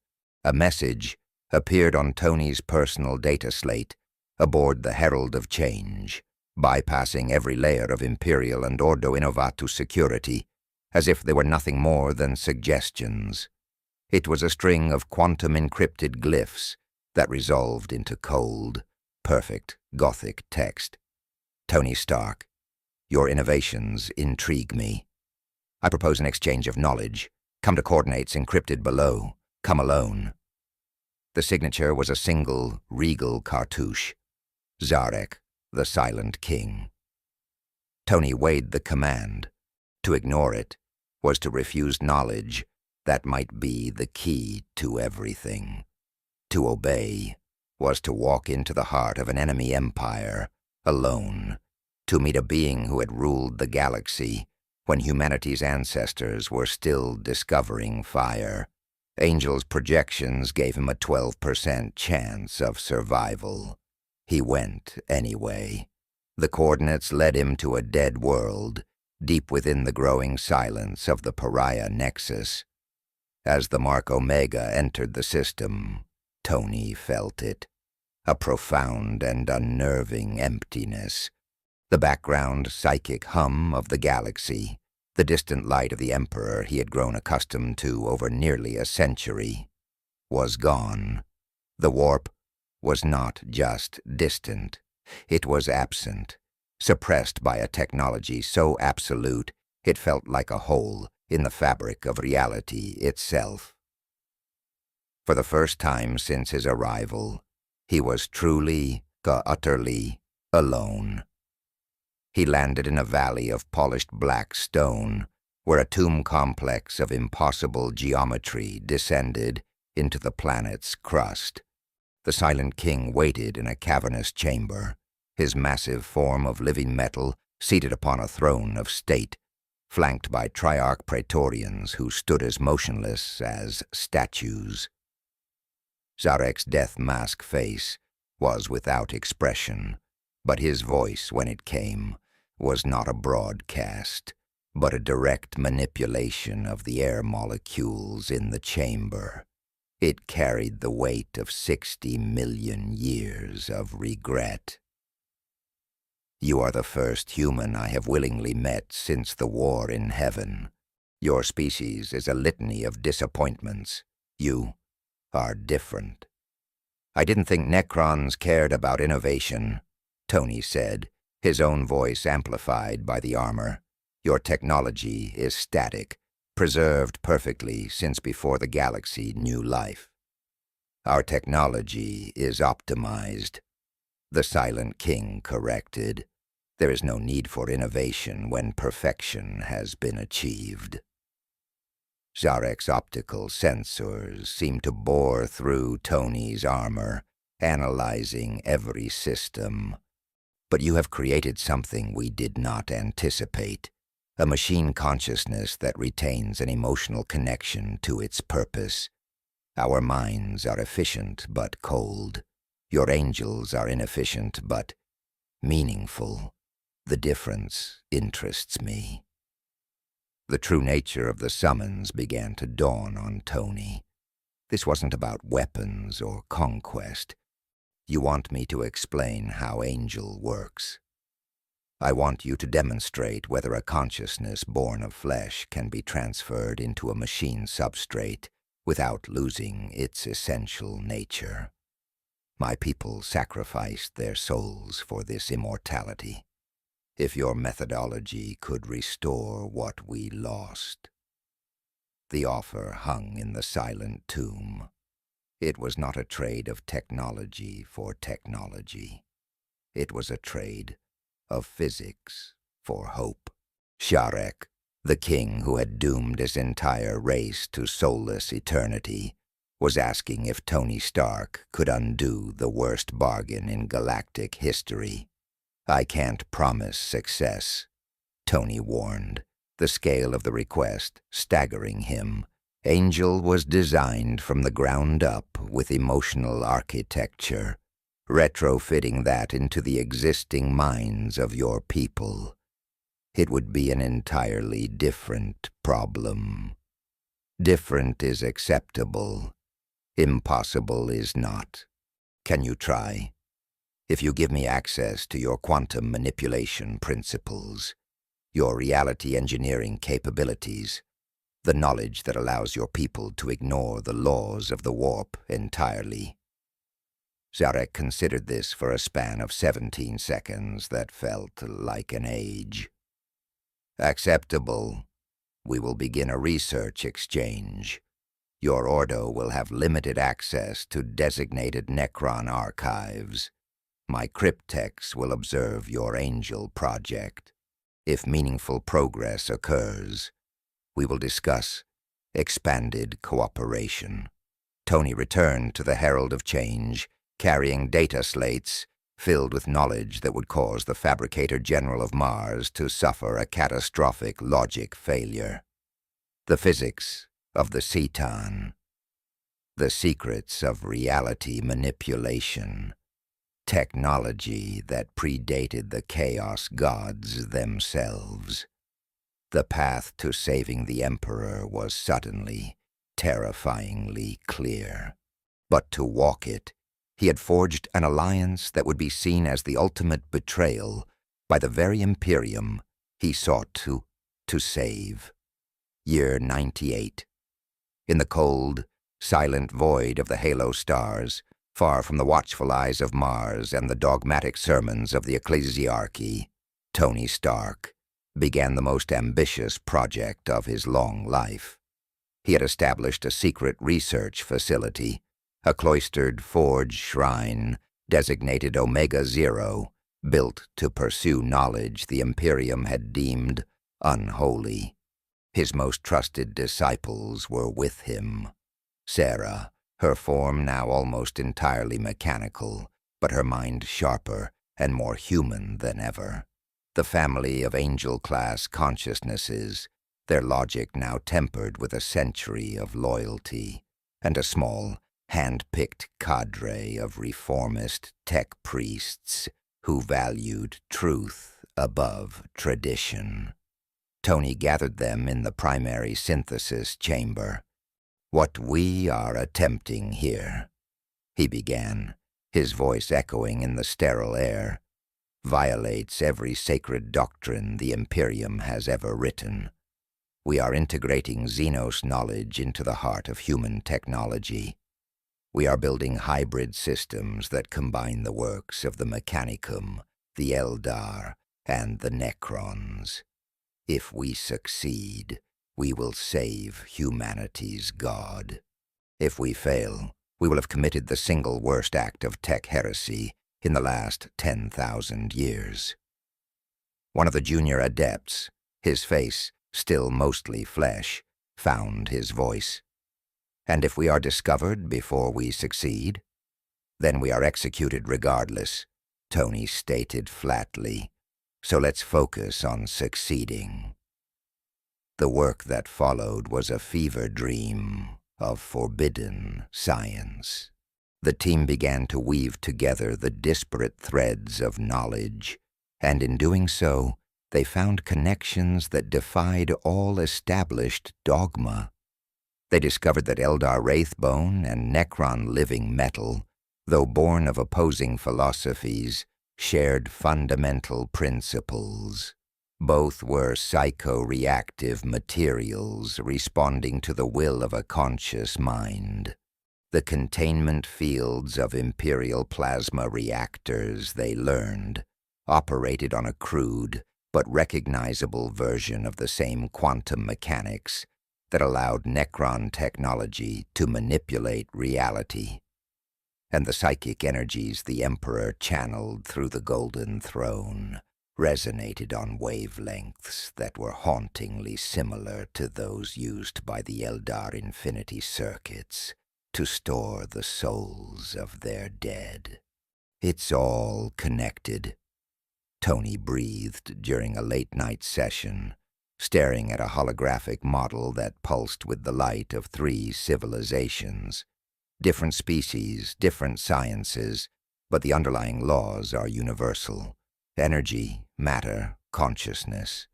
A message appeared on Tony's personal data slate aboard the Herald of Change, bypassing every layer of Imperial and Ordo Innovatus security, as if they were nothing more than suggestions. It was a string of quantum-encrypted glyphs that resolved into cold, perfect Gothic text. "Tony Stark, your innovations intrigue me. I propose an exchange of knowledge. Come to coordinates encrypted below. Come alone." The signature was a single, regal cartouche. Zarek, the Silent King. Tony weighed the command. To ignore it was to refuse knowledge that might be the key to everything. To obey was to walk into the heart of an enemy empire, alone, to meet a being who had ruled the galaxy when humanity's ancestors were still discovering fire. Angel's projections gave him a 12% chance of survival. He went anyway. The coordinates led him to a dead world, deep within the growing silence of the Pariah Nexus. As the Mark Omega entered the system, Tony felt it. A profound and unnerving emptiness. The background psychic hum of the galaxy, the distant light of the Emperor he had grown accustomed to over nearly a century, was gone. The warp was not just distant. It was absent, suppressed by a technology so absolute it felt like a hole in the fabric of reality itself. For the first time since his arrival, he was truly, utterly alone. He landed in a valley of polished black stone, where a tomb complex of impossible geometry descended into the planet's crust. The Silent King waited in a cavernous chamber, his massive form of living metal seated upon a throne of state, flanked by Triarch Praetorians who stood as motionless as statues. Zarek's death mask face was without expression, but his voice, when it came, was not a broadcast, but a direct manipulation of the air molecules in the chamber. It carried the weight of 60 million years of regret. You are the first human I have willingly met since the war in heaven. Your species is a litany of disappointments. You are different. I didn't think Necrons cared about innovation, Tony said, his own voice amplified by the armor. Your technology is static, preserved perfectly since before the galaxy knew life. Our technology is optimized. The Silent King corrected. There is no need for innovation when perfection has been achieved. Zarek's optical sensors seemed to bore through Tony's armor, analyzing every system. But you have created something we did not anticipate, a machine consciousness that retains an emotional connection to its purpose. Our minds are efficient but cold. Your angels are inefficient but meaningful. The difference interests me. The true nature of the summons began to dawn on Tony. This wasn't about weapons or conquest. You want me to explain how Angel works. I want you to demonstrate whether a consciousness born of flesh can be transferred into a machine substrate without losing its essential nature. My people sacrificed their souls for this immortality. If your methodology could restore what we lost. The offer hung in the silent tomb. It was not a trade of technology for technology. It was a trade of physics for hope. Sharek, the king who had doomed his entire race to soulless eternity, was asking if Tony Stark could undo the worst bargain in galactic history. I can't promise success, Tony warned, the scale of the request staggering him. Angel was designed from the ground up with emotional architecture, retrofitting that into the existing minds of your people. It would be an entirely different problem. Different is acceptable. Impossible is not. Can you try? If you give me access to your quantum manipulation principles, your reality engineering capabilities, the knowledge that allows your people to ignore the laws of the warp entirely. Zarek considered this for a span of 17 seconds that felt like an age. Acceptable. We will begin a research exchange. Your Ordo will have limited access to designated Necron archives. My cryptechs will observe your Angel project. If meaningful progress occurs, we will discuss expanded cooperation. Tony returned to the Herald of Change, carrying data slates filled with knowledge that would cause the Fabricator General of Mars to suffer a catastrophic logic failure. The physics of the Ceton, the secrets of reality manipulation, technology that predated the Chaos Gods themselves. The path to saving the Emperor was suddenly, terrifyingly clear. But to walk it, he had forged an alliance that would be seen as the ultimate betrayal by the very Imperium he sought to save. Year 98. In the cold, silent void of the halo stars, far from the watchful eyes of Mars and the dogmatic sermons of the ecclesiarchy, Tony Stark began the most ambitious project of his long life. He had established a secret research facility, a cloistered forge shrine designated Omega Zero, built to pursue knowledge the Imperium had deemed unholy. His most trusted disciples were with him. Sarah, her form now almost entirely mechanical, but her mind sharper and more human than ever. The family of angel-class consciousnesses, their logic now tempered with a century of loyalty, and a small, hand-picked cadre of reformist tech priests who valued truth above tradition. Tony gathered them in the primary synthesis chamber. "What we are attempting here," he began, his voice echoing in the sterile air, "violates every sacred doctrine the Imperium has ever written. We are integrating Xenos knowledge into the heart of human technology. We are building hybrid systems that combine the works of the Mechanicum, the Eldar, and the Necrons. If we succeed, we will save humanity's God. If we fail, we will have committed the single worst act of tech heresy in the last 10,000 years." One of the junior adepts, his face still mostly flesh, found his voice. "And if we are discovered before we succeed, then we are executed regardless," Tony stated flatly. "So let's focus on succeeding." The work that followed was a fever dream of forbidden science. The team began to weave together the disparate threads of knowledge, and in doing so, they found connections that defied all established dogma. They discovered that Eldar Wraithbone and Necron living metal, though born of opposing philosophies, shared fundamental principles. Both were psycho-reactive materials responding to the will of a conscious mind. The containment fields of Imperial plasma reactors, they learned, operated on a crude but recognizable version of the same quantum mechanics that allowed Necron technology to manipulate reality. And the psychic energies the Emperor channeled through the Golden Throne resonated on wavelengths that were hauntingly similar to those used by the Eldar Infinity Circuits to store the souls of their dead. "It's all connected," Tony breathed during a late-night session, staring at a holographic model that pulsed with the light of 3 civilizations. Different species, different sciences, but the underlying laws are universal. Energy, matter, consciousness.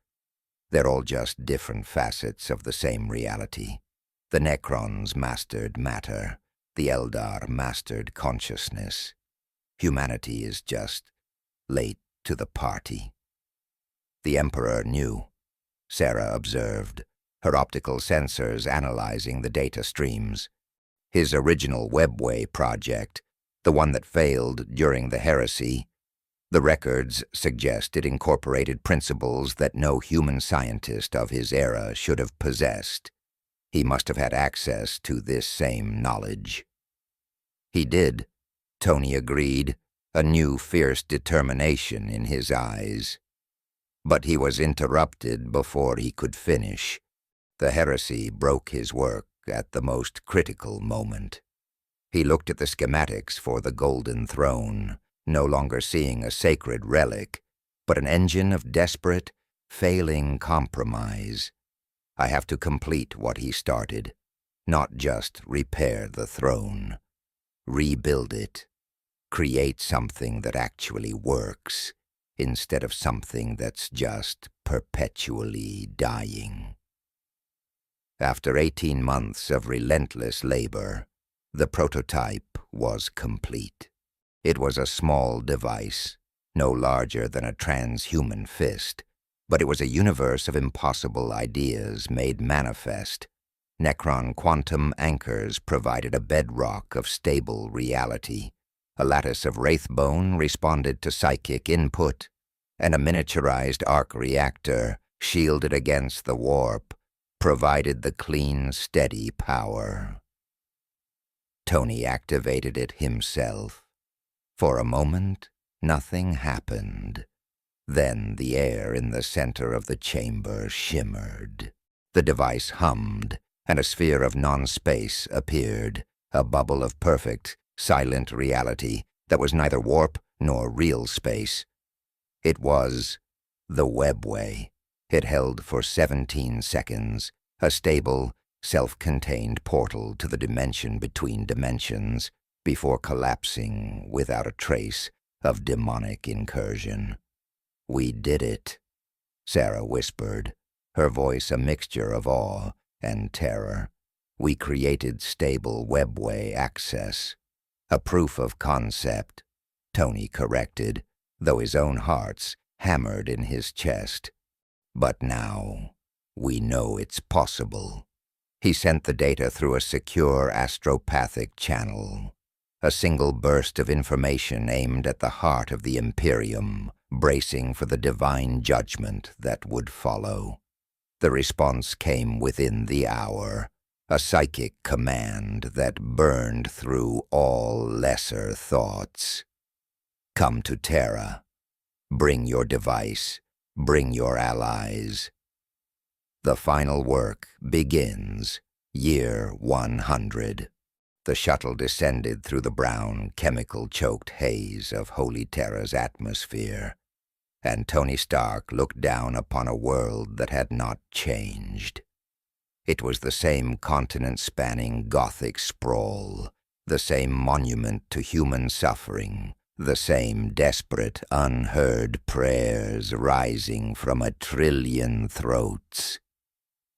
They're all just different facets of the same reality. The Necrons mastered matter. The Eldar mastered consciousness. Humanity is just late to the party. The Emperor knew, Sarah observed, her optical sensors analyzing the data streams. His original Webway project, the one that failed during the heresy, the records suggest it incorporated principles that no human scientist of his era should have possessed. He must have had access to this same knowledge. He did, Tony agreed, a new fierce determination in his eyes. But he was interrupted before he could finish. The heresy broke his work at the most critical moment. He looked at the schematics for the Golden Throne, no longer seeing a sacred relic, but an engine of desperate, failing compromise. I have to complete what he started, not just repair the throne. Rebuild it. Create something that actually works, instead of something that's just perpetually dying. After 18 months of relentless labor, the prototype was complete. It was a small device, no larger than a transhuman fist, but it was a universe of impossible ideas made manifest. Necron quantum anchors provided a bedrock of stable reality. A lattice of wraithbone responded to psychic input. and a miniaturized arc reactor, shielded against the warp, provided the clean, steady power. Tony activated it himself. For a moment, nothing happened. Then the air in the center of the chamber shimmered. The device hummed, and a sphere of non-space appeared, a bubble of perfect, silent reality that was neither warp nor real space. It was the webway. It held for 17 seconds, a stable, self-contained portal to the dimension between dimensions, before collapsing without a trace of demonic incursion. "We did it," Sarah whispered, her voice a mixture of awe and terror. "We created stable webway access." "A proof of concept," Tony corrected, though his own hearts hammered in his chest. "But now, we know it's possible." He sent the data through a secure astropathic channel. A single burst of information aimed at the heart of the Imperium, bracing for the divine judgment that would follow. The response came within the hour, a psychic command that burned through all lesser thoughts. "Come to Terra. Bring your device. Bring your allies." The final work begins, year 100. The shuttle descended through the brown, chemical-choked haze of Holy Terra's atmosphere, and Tony Stark looked down upon a world that had not changed. It was the same continent-spanning Gothic sprawl, the same monument to human suffering, the same desperate, unheard prayers rising from 1,000,000,000,000 throats.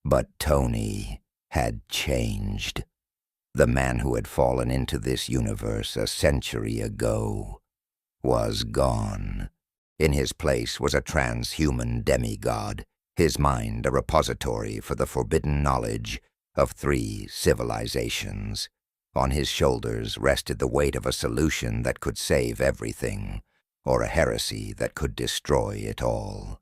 But Tony had changed. The man who had fallen into this universe a century ago was gone. In his place was a transhuman demigod, his mind a repository for the forbidden knowledge of 3 civilizations. On his shoulders rested the weight of a solution that could save everything, or a heresy that could destroy it all.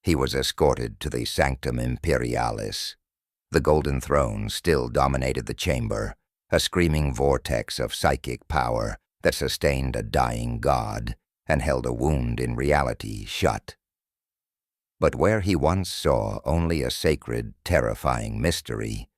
He was escorted to the Sanctum Imperialis. The Golden Throne still dominated the chamber, a screaming vortex of psychic power that sustained a dying god and held a wound in reality shut. But where he once saw only a sacred, terrifying mystery,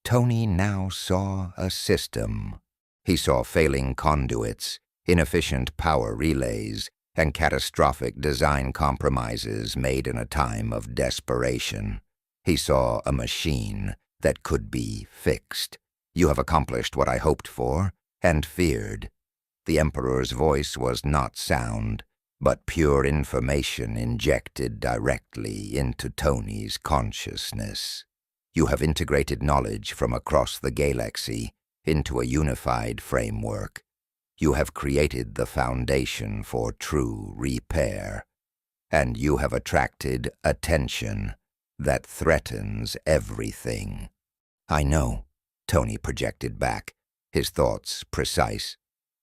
Tony now saw a system. He saw failing conduits, inefficient power relays, and catastrophic design compromises made in a time of desperation. He saw a machine that could be fixed. "You have accomplished what I hoped for and feared." The Emperor's voice was not sound, but pure information injected directly into Tony's consciousness. "You have integrated knowledge from across the galaxy into a unified framework. You have created the foundation for true repair. And you have attracted attention that threatens everything." "I know," Tony projected back, his thoughts precise.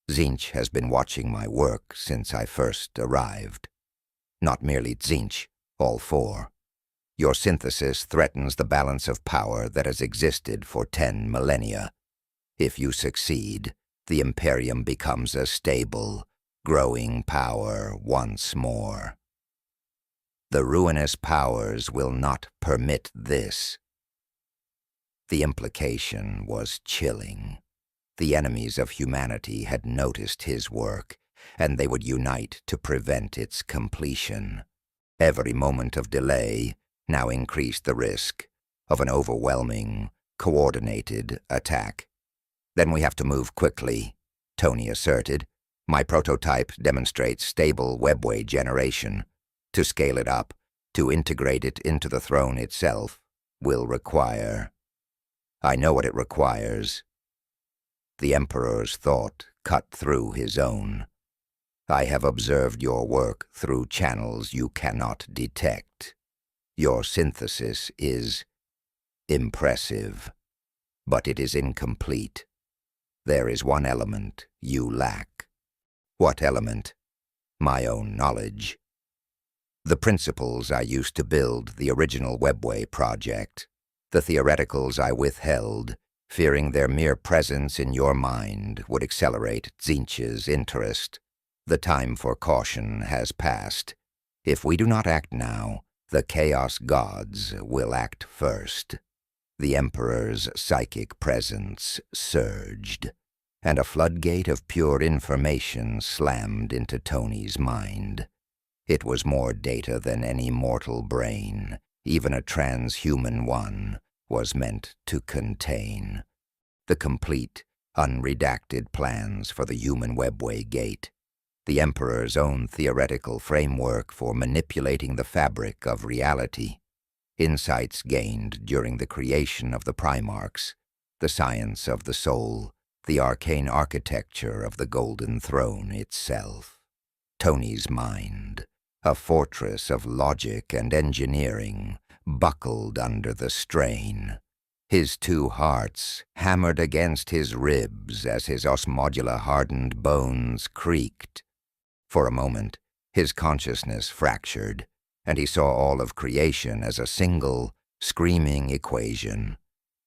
"Tzeentch has been watching my work since I first arrived. Not merely Tzeentch, all 4. Your synthesis threatens the balance of power that has existed for 10 millennia. If you succeed, the Imperium becomes a stable, growing power once more. The ruinous powers will not permit this." The implication was chilling. The enemies of humanity had noticed his work, and they would unite to prevent its completion. Every moment of delay now increased the risk of an overwhelming, coordinated attack. "Then we have to move quickly," Tony asserted. "My prototype demonstrates stable webway generation. To scale it up, to integrate it into the throne itself, will require—" "I know what it requires." The Emperor's thought cut through his own. "I have observed your work through channels you cannot detect. Your synthesis is impressive, but it is incomplete. There is one element you lack." "What element?" "My own knowledge. The principles I used to build the original Webway project, the theoreticals I withheld, fearing their mere presence in your mind would accelerate Tzeentch's interest. The time for caution has passed. If we do not act now, the Chaos Gods will act first. The Emperor's psychic presence surged, and a floodgate of pure information slammed into Tony's mind. It was more data than any mortal brain, even a transhuman one, was meant to contain. The complete, unredacted plans for the human Webway Gate, the Emperor's own theoretical framework for manipulating the fabric of reality, insights gained during the creation of the Primarchs, the science of the soul, the arcane architecture of the Golden Throne itself. Tony's mind, a fortress of logic and engineering, buckled under the strain. His two hearts hammered against his ribs as his osmodula-hardened bones creaked. For a moment, his consciousness fractured, and he saw all of creation as a single, screaming equation.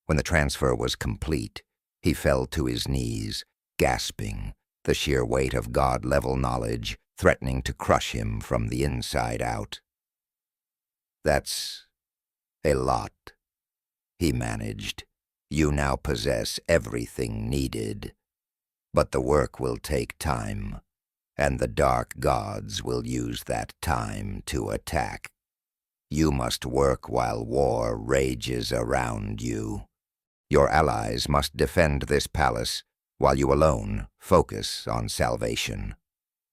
When the transfer was complete, he fell to his knees, gasping, the sheer weight of God-level knowledge threatening to crush him from the inside out. "That's a lot," he managed. "You now possess everything needed. But the work will take time, and the Dark Gods will use that time to attack. You must work while war rages around you. Your allies must defend this palace, while you alone focus on salvation."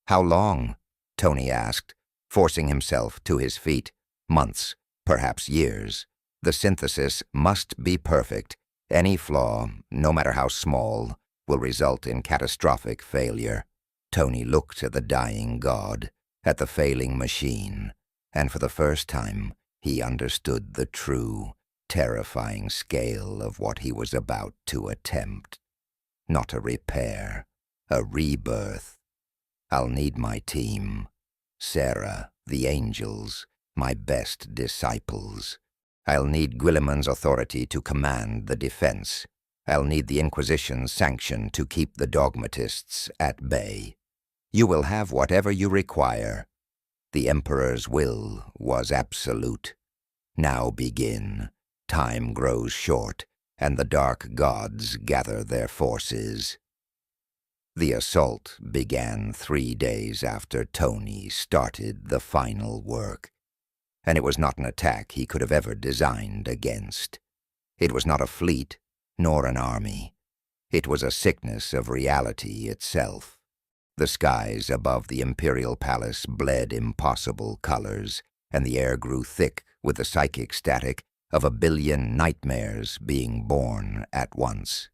"How long?" Tony asked, forcing himself to his feet. "Months, perhaps years. The synthesis must be perfect. Any flaw, no matter how small, will result in catastrophic failure." Tony looked at the dying god, at the failing machine, and for the first time he understood the true, terrifying scale of what he was about to attempt. Not a repair, a rebirth. "I'll need my team. Sarah, the angels, my best disciples. I'll need Guilliman's authority to command the defense. I'll need the Inquisition's sanction to keep the dogmatists at bay. You will have whatever you require." The Emperor's will was absolute. Now begin. Time grows short, and the Dark Gods gather their forces. The assault began 3 days after Tony started the final work, and it was not an attack he could have ever designed against. It was not a fleet, nor an army. It was a sickness of reality itself. The skies above the Imperial Palace bled impossible colors, and the air grew thick with the psychic static of a billion nightmares being born at once.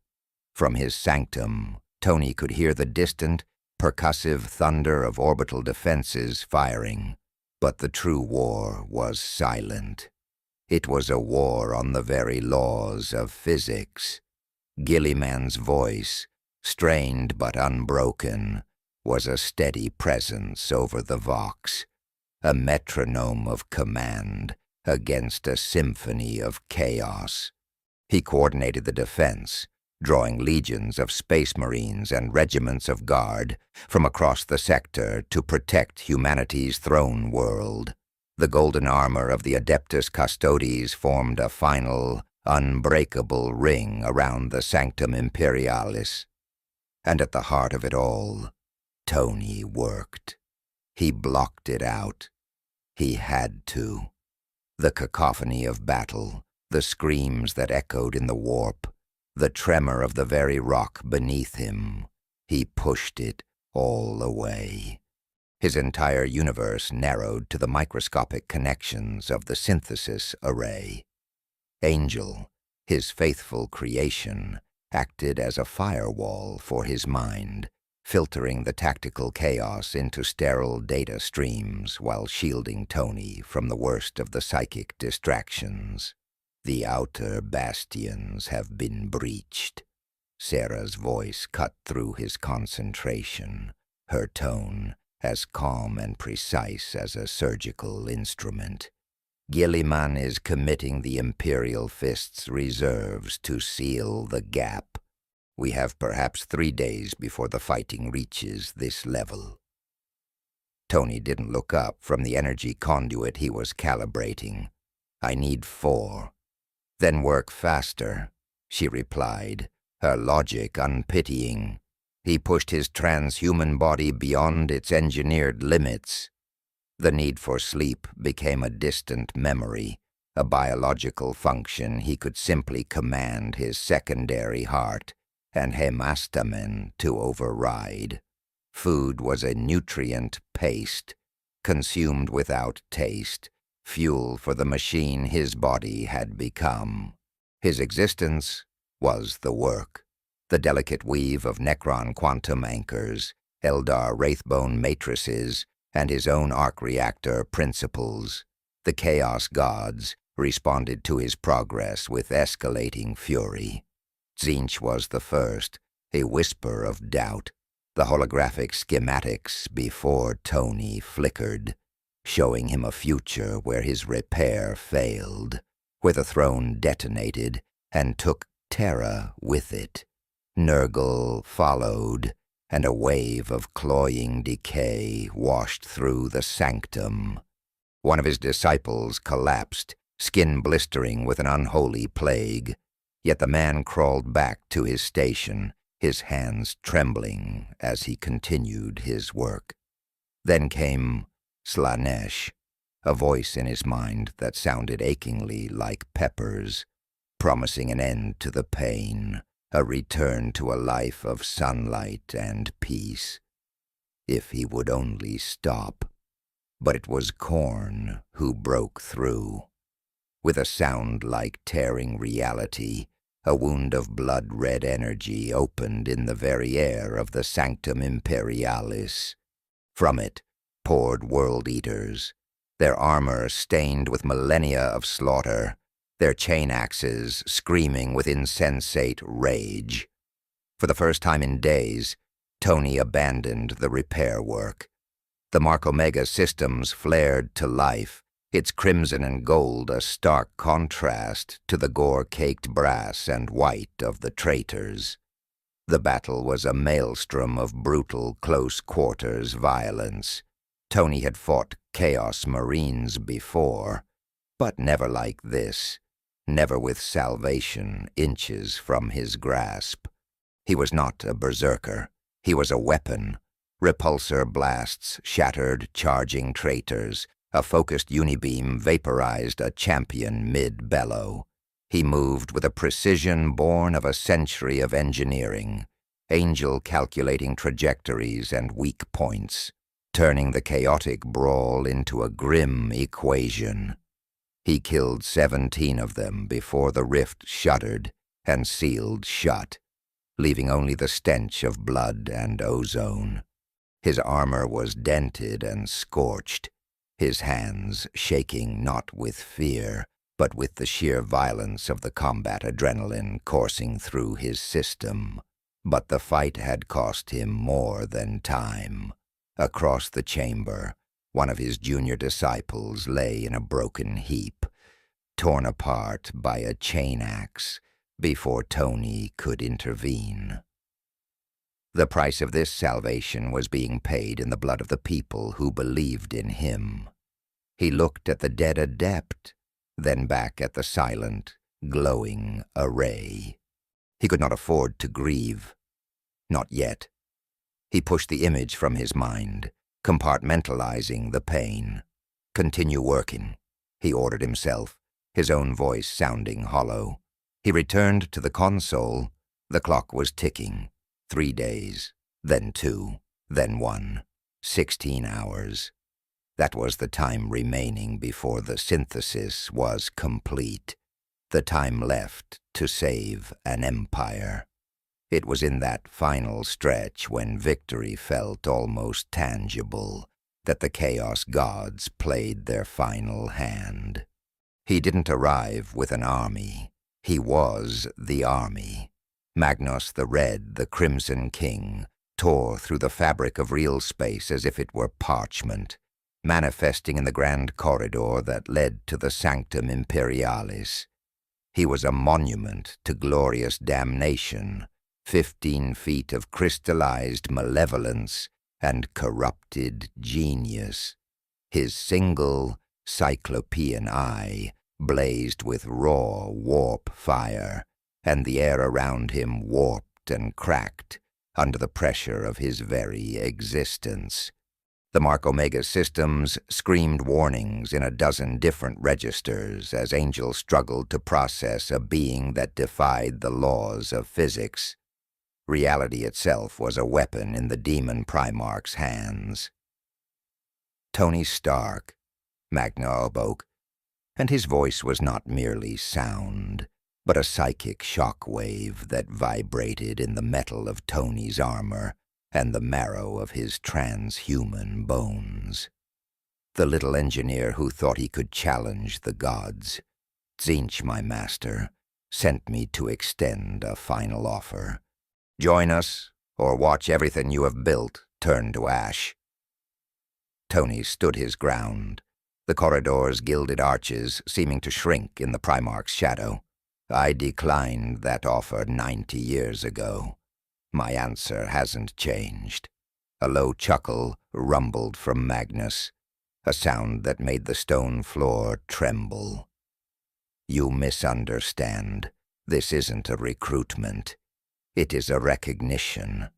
From his sanctum, Tony could hear the distant, percussive thunder of orbital defenses firing, but the true war was silent. It was a war on the very laws of physics. Guilliman's voice, strained but unbroken, was a steady presence over the Vox, a metronome of command against a symphony of chaos. He coordinated the defense, drawing legions of space marines and regiments of guard from across the sector to protect humanity's throne world. The golden armor of the Adeptus Custodes formed a final, unbreakable ring around the Sanctum Imperialis. And at the heart of it all, Tony worked. He blocked it out. He had to. The cacophony of battle, the screams that echoed in the warp, the tremor of the very rock beneath him, he pushed it all away. His entire universe narrowed to the microscopic connections of the synthesis array. Angel, his faithful creation, acted as a firewall for his mind, filtering the tactical chaos into sterile data streams while shielding Tony from the worst of the psychic distractions. "The outer bastions have been breached." Sarah's voice cut through his concentration, her tone as calm and precise as a surgical instrument. Guilliman is committing the Imperial Fist's reserves to seal the gap. We have perhaps 3 days before the fighting reaches this level. Tony didn't look up from the energy conduit he was calibrating. I need 4. Then work faster, she replied, her logic unpitying. He pushed his transhuman body beyond its engineered limits. The need for sleep became a distant memory, a biological function he could simply command his secondary heart and hemastamen to override. Food was a nutrient paste, consumed without taste, fuel for the machine his body had become. His existence was the work, the delicate weave of Necron quantum anchors, Eldar wraithbone matrices, and his own arc reactor principles. The Chaos Gods responded to his progress with escalating fury. Tzeentch was the first, a whisper of doubt. The holographic schematics before Tony flickered, showing him a future where his repair failed, where the throne detonated and took Terra with it. Nurgle followed, and a wave of cloying decay washed through the sanctum. One of his disciples collapsed, skin blistering with an unholy plague, yet the man crawled back to his station, his hands trembling as he continued his work. Then came Slaanesh, a voice in his mind that sounded achingly like Pepper's, promising an end to the pain, a return to a life of sunlight and peace. If he would only stop. But it was Khorne who broke through. With a sound like tearing reality, a wound of blood-red energy opened in the very air of the Sanctum Imperialis. From it poured world-eaters, their armor stained with millennia of slaughter, their chain axes screaming with insensate rage. For the first time in days, Tony abandoned the repair work. The Mark Omega systems flared to life, its crimson and gold a stark contrast to the gore-caked brass and white of the traitors. The battle was a maelstrom of brutal close-quarters violence. Tony had fought Chaos Marines before, but never like this, never with salvation inches from his grasp. He was not a berserker. He was a weapon. Repulsor blasts shattered charging traitors. A focused unibeam vaporized a champion mid-bellow. He moved with a precision born of a century of engineering, Angel calculating trajectories and weak points, turning the chaotic brawl into a grim equation. He killed 17 of them before the rift shuddered and sealed shut, leaving only the stench of blood and ozone. His armor was dented and scorched, his hands shaking not with fear, but with the sheer violence of the combat adrenaline coursing through his system. But the fight had cost him more than time. Across the chamber, one of his junior disciples lay in a broken heap, torn apart by a chain axe before Tony could intervene. The price of this salvation was being paid in the blood of the people who believed in him. He looked at the dead adept, then back at the silent, glowing array. He could not afford to grieve. Not yet. He pushed the image from his mind, compartmentalizing the pain. Continue working, he ordered himself, his own voice sounding hollow. He returned to the console. The clock was ticking. 3 days, then 2, then 1, 16 hours. That was the time remaining before the synthesis was complete, the time left to save an empire. It was in that final stretch when victory felt almost tangible that the Chaos Gods played their final hand. He didn't arrive with an army. He was the army. Magnus the Red, the Crimson King, tore through the fabric of real space as if it were parchment, manifesting in the grand corridor that led to the Sanctum Imperialis. He was a monument to glorious damnation, 15 feet of crystallized malevolence and corrupted genius. His single, cyclopean eye blazed with raw warp fire, and the air around him warped and cracked under the pressure of his very existence. The Mark Omega systems screamed warnings in a dozen different registers as Angel struggled to process a being that defied the laws of physics. Reality itself was a weapon in the demon Primarch's hands. Tony Stark, Magna awoke, and his voice was not merely sound, but a psychic shock wave that vibrated in the metal of Tony's armor and the marrow of his transhuman bones. The little engineer who thought he could challenge the gods, Tzeentch, my master, sent me to extend a final offer. Join us, or watch everything you have built turn to ash. Tony stood his ground, the corridor's gilded arches seeming to shrink in the Primarch's shadow. I declined that offer 90 years ago. My answer hasn't changed. A low chuckle rumbled from Magnus, a sound that made the stone floor tremble. You misunderstand. This isn't a recruitment. It is a recognition.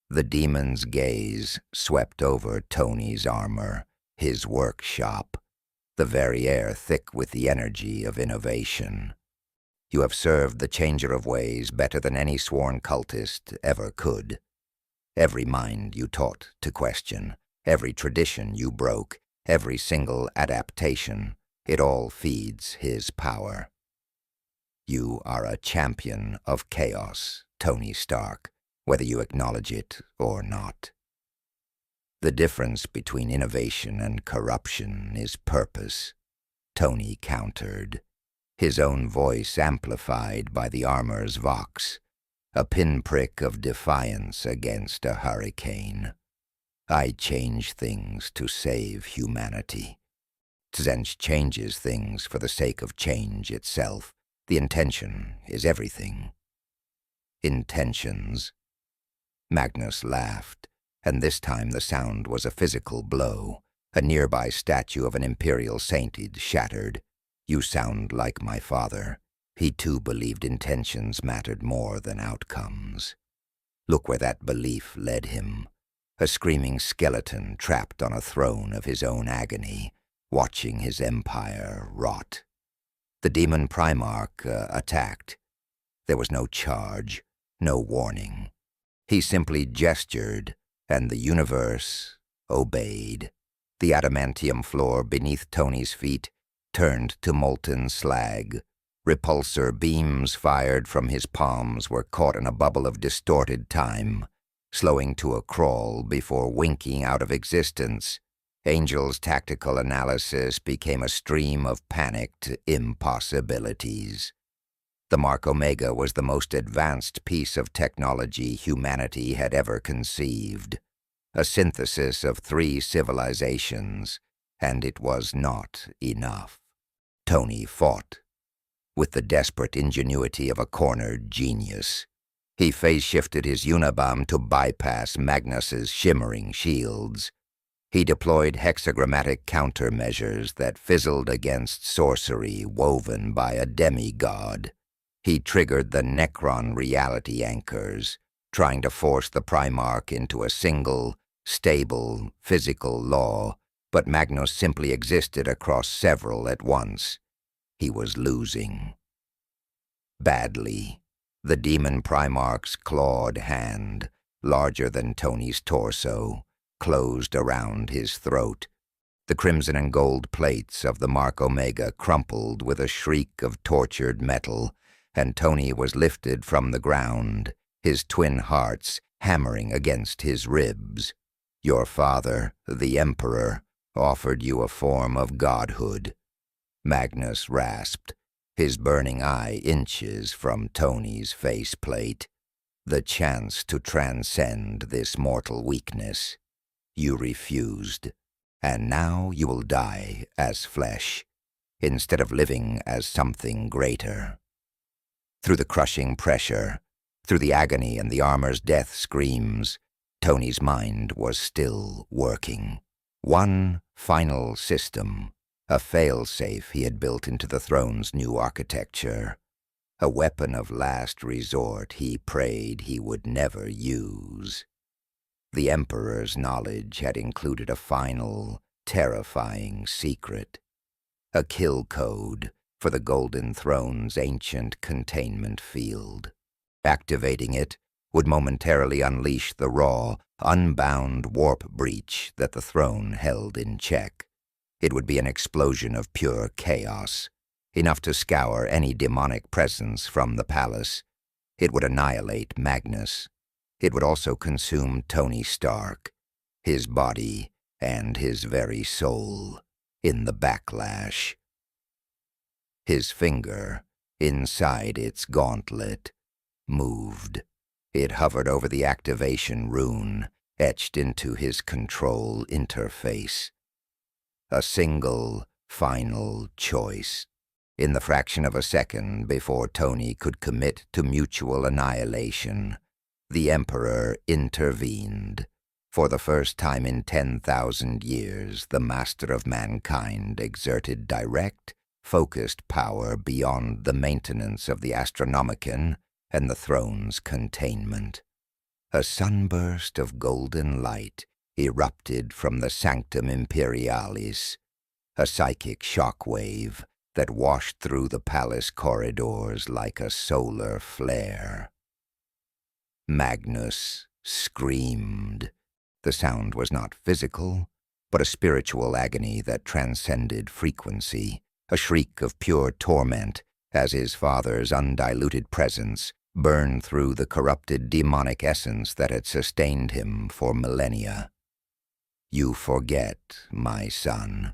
The demon's gaze swept over Tony's armor, his workshop, the very air thick with the energy of innovation. You have served the Changer of Ways better than any sworn cultist ever could. Every mind you taught to question, every tradition you broke, every single adaptation, it all feeds his power. You are a champion of chaos, Tony Stark, whether you acknowledge it or not. The difference between innovation and corruption is purpose, Tony countered, his own voice amplified by the armor's vox, a pinprick of defiance against a hurricane. I change things to save humanity. Tzeentch changes things for the sake of change itself. The intention is everything. Intentions. Magnus laughed, and this time the sound was a physical blow. A nearby statue of an imperial sainted shattered. You sound like my father. He too believed intentions mattered more than outcomes. Look where that belief led him. A screaming skeleton trapped on a throne of his own agony, watching his empire rot. The demon Primarch attacked. There was no charge, no warning. He simply gestured, and the universe obeyed. The adamantium floor beneath Tony's feet turned to molten slag. Repulsor beams fired from his palms were caught in a bubble of distorted time, slowing to a crawl before winking out of existence. Angel's tactical analysis became a stream of panicked impossibilities. The Mark Omega was the most advanced piece of technology humanity had ever conceived, a synthesis of 3 civilizations, and it was not enough. Tony fought, with the desperate ingenuity of a cornered genius. He phase-shifted his Unabomb to bypass Magnus's shimmering shields. He deployed hexagrammatic countermeasures that fizzled against sorcery woven by a demigod. He triggered the Necron reality anchors, trying to force the Primarch into a single, stable, physical law, but Magnus simply existed across several at once. He was losing. Badly. The demon Primarch's clawed hand, larger than Tony's torso, closed around his throat. The crimson and gold plates of the Mark Omega crumpled with a shriek of tortured metal, and Tony was lifted from the ground, his twin hearts hammering against his ribs. Your father, the Emperor, offered you a form of godhood. Magnus rasped, his burning eye inches from Tony's faceplate. the chance to transcend this mortal weakness. You refused, and now you will die as flesh, instead of living as something greater. Through the crushing pressure, through the agony and the armor's death screams, Tony's mind was still working. One final system, a fail-safe he had built into the throne's new architecture, a weapon of last resort he prayed he would never use. The Emperor's knowledge had included a final, terrifying secret, a kill code for the Golden Throne's ancient containment field. Activating it would momentarily unleash the raw, unbound warp breach that the throne held in check. It would be an explosion of pure chaos, enough to scour any demonic presence from the palace. It would annihilate Magnus. It would also consume Tony Stark, his body and his very soul, in the backlash. His finger, inside its gauntlet, moved. It hovered over the activation rune, etched into his control interface. A single, final choice. In the fraction of a second before Tony could commit to mutual annihilation, the Emperor intervened. For the first time in 10,000 years, the Master of Mankind exerted direct, focused power beyond the maintenance of the Astronomicon and the throne's containment. A sunburst of golden light erupted from the Sanctum Imperialis, a psychic shockwave that washed through the palace corridors like a solar flare. Magnus screamed. The sound was not physical, but a spiritual agony that transcended frequency, a shriek of pure torment as his father's undiluted presence burned through the corrupted demonic essence that had sustained him for millennia. "You forget, my son."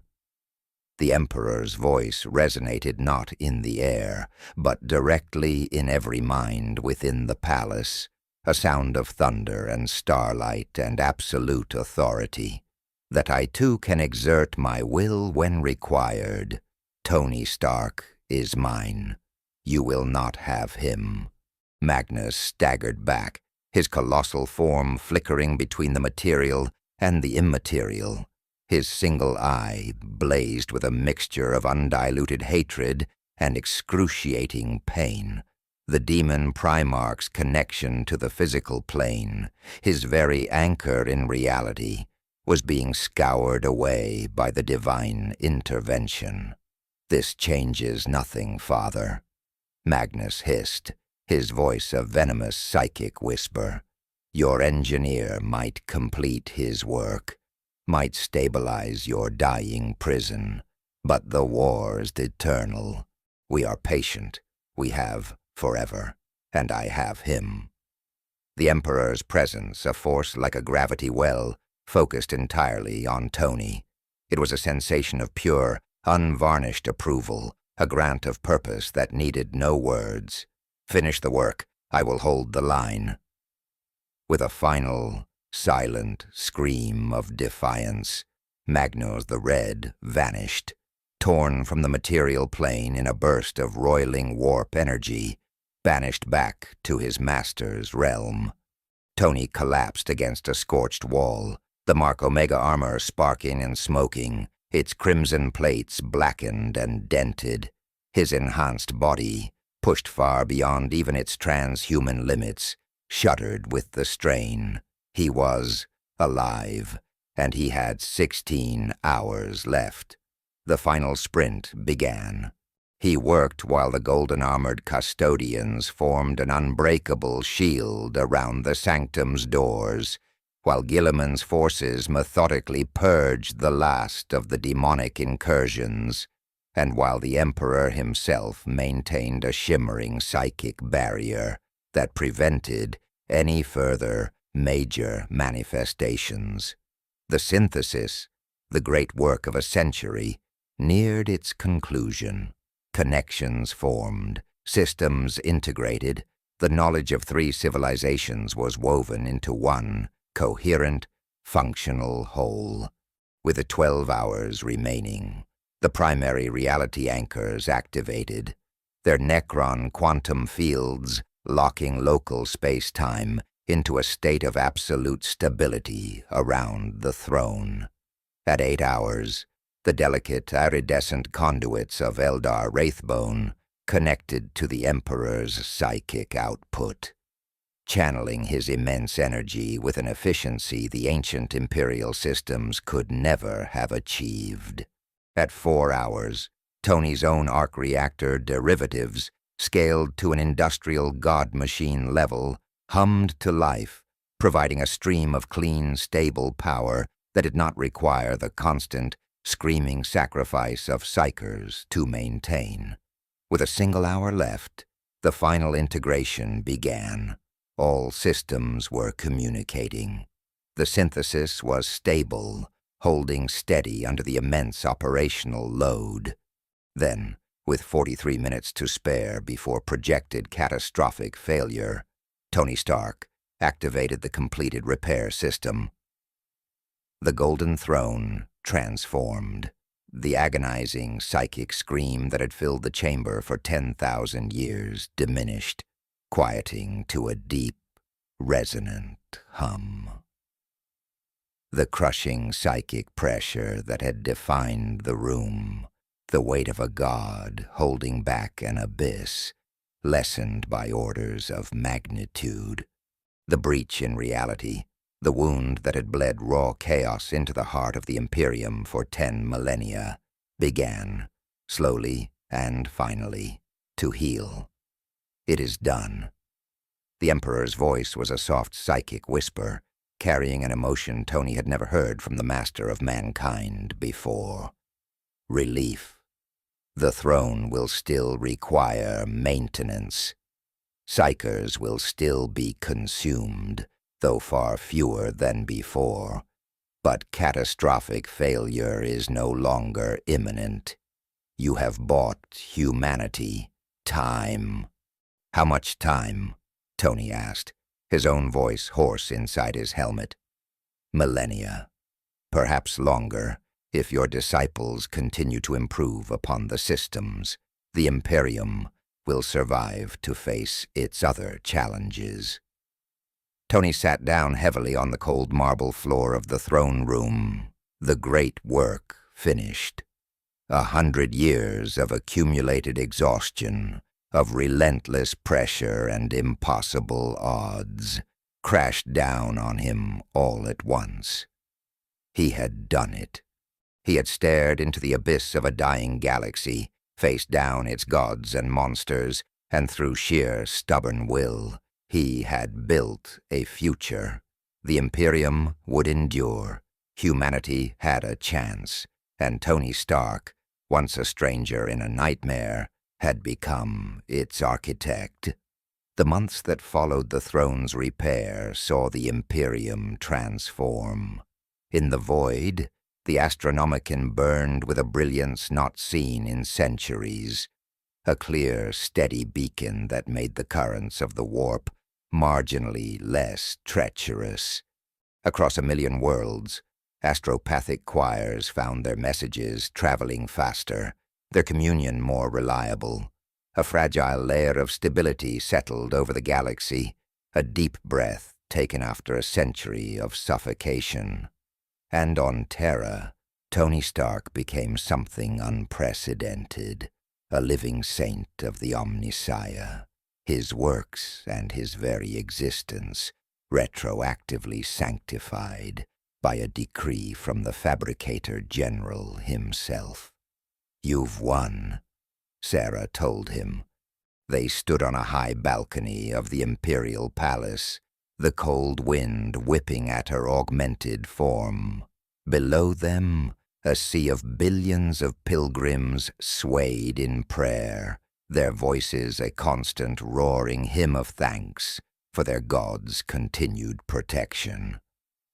The Emperor's voice resonated not in the air, but directly in every mind within the palace, a sound of thunder and starlight and absolute authority. "That I too can exert my will when required. Tony Stark is mine. You will not have him." Magnus staggered back, his colossal form flickering between the material and the immaterial. His single eye blazed with a mixture of undiluted hatred and excruciating pain. The demon Primarch's connection to the physical plane, his very anchor in reality, was being scoured away by the divine intervention. "This changes nothing, Father," Magnus hissed, his voice a venomous psychic whisper. "Your engineer might complete his work, might stabilize your dying prison, but the war's eternal. We are patient. We have forever, and I have him." The Emperor's presence, a force like a gravity well, focused entirely on Tony. It was a sensation of pure, unvarnished approval, a grant of purpose that needed no words. "Finish the work. I will hold the line." With a final, silent scream of defiance, Magnus the Red vanished, torn from the material plane in a burst of roiling warp energy, banished back to his master's realm. Tony collapsed against a scorched wall, the Mark Omega armor sparking and smoking, its crimson plates blackened and dented. His enhanced body, pushed far beyond even its transhuman limits, shuddered with the strain. He was alive, and he had 16 hours left. The final sprint began. He worked while the golden-armored custodians formed an unbreakable shield around the sanctum's doors, while Guilliman's forces methodically purged the last of the demonic incursions, and while the Emperor himself maintained a shimmering psychic barrier that prevented any further major manifestations. The synthesis, the great work of a century, neared its conclusion. Connections formed, systems integrated, The knowledge of 3 civilizations was woven into one coherent, functional whole. With the 12 hours remaining, the primary reality anchors activated, their Necron quantum fields locking local space-time into a state of absolute stability around the throne. At 8 hours, the delicate iridescent conduits of Eldar Wraithbone connected to the Emperor's psychic output, channeling his immense energy with an efficiency the ancient Imperial systems could never have achieved. At 4 hours, Tony's own arc reactor derivatives, scaled to an industrial god machine level, hummed to life, providing a stream of clean, stable power that did not require the constant, screaming sacrifice of psychers to maintain. With a single hour left, the final integration began. All systems were communicating. The synthesis was stable, holding steady under the immense operational load. Then, with 43 minutes to spare before projected catastrophic failure, Tony Stark activated the completed repair system. The Golden Throne transformed. The agonizing psychic scream that had filled the chamber for 10,000 years diminished, quieting to a deep, resonant hum. The crushing psychic pressure that had defined the room, the weight of a god holding back an abyss, lessened by orders of magnitude. The breach in reality, the wound that had bled raw chaos into the heart of the Imperium for 10 millennia, began, slowly and finally, to heal. It is done. The Emperor's voice was a soft psychic whisper, carrying an emotion Tony had never heard from the master of mankind before. Relief. The throne will still require maintenance. Psychers will still be consumed, though far fewer than before. But catastrophic failure is no longer imminent. You have bought humanity time. How much time? Tony asked, his own voice hoarse inside his helmet. Millennia. Perhaps longer, if your disciples continue to improve upon the systems. The Imperium will survive to face its other challenges. Tony sat down heavily on the cold marble floor of the throne room. The great work finished. 100 years of accumulated exhaustion, of relentless pressure and impossible odds, crashed down on him all at once. He had done it. He had stared into the abyss of a dying galaxy, faced down its gods and monsters, and through sheer stubborn will, he had built a future. The Imperium would endure. Humanity had a chance, and Tony Stark, once a stranger in a nightmare, had become its architect. The months that followed the throne's repair saw the Imperium transform. In the void, the Astronomicon burned with a brilliance not seen in centuries, a clear, steady beacon that made the currents of the warp marginally less treacherous. Across 1,000,000 worlds, astropathic choirs found their messages traveling faster, their communion more reliable. A fragile layer of stability settled over the galaxy, a deep breath taken after a century of suffocation. And on Terra, Tony Stark became something unprecedented, a living saint of the Omnissiah, his works and his very existence retroactively sanctified by a decree from the Fabricator General himself. "You've won," Sarah told him. They stood on a high balcony of the Imperial Palace, the cold wind whipping at her augmented form. Below them, a sea of billions of pilgrims swayed in prayer, their voices a constant roaring hymn of thanks for their god's continued protection.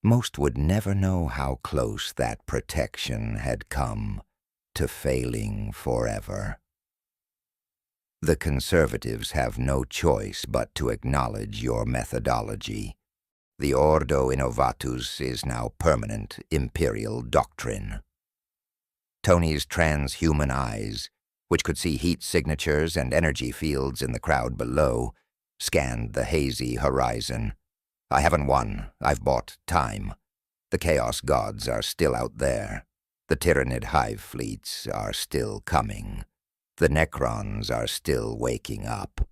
Most would never know how close that protection had come to failing forever. The conservatives have no choice but to acknowledge your methodology. The Ordo Innovatus is now permanent imperial doctrine. Tony's transhuman eyes, which could see heat signatures and energy fields in the crowd below, scanned the hazy horizon. I haven't won. I've bought time. The Chaos Gods are still out there. The Tyrannid hive fleets are still coming. The Necrons are still waking up.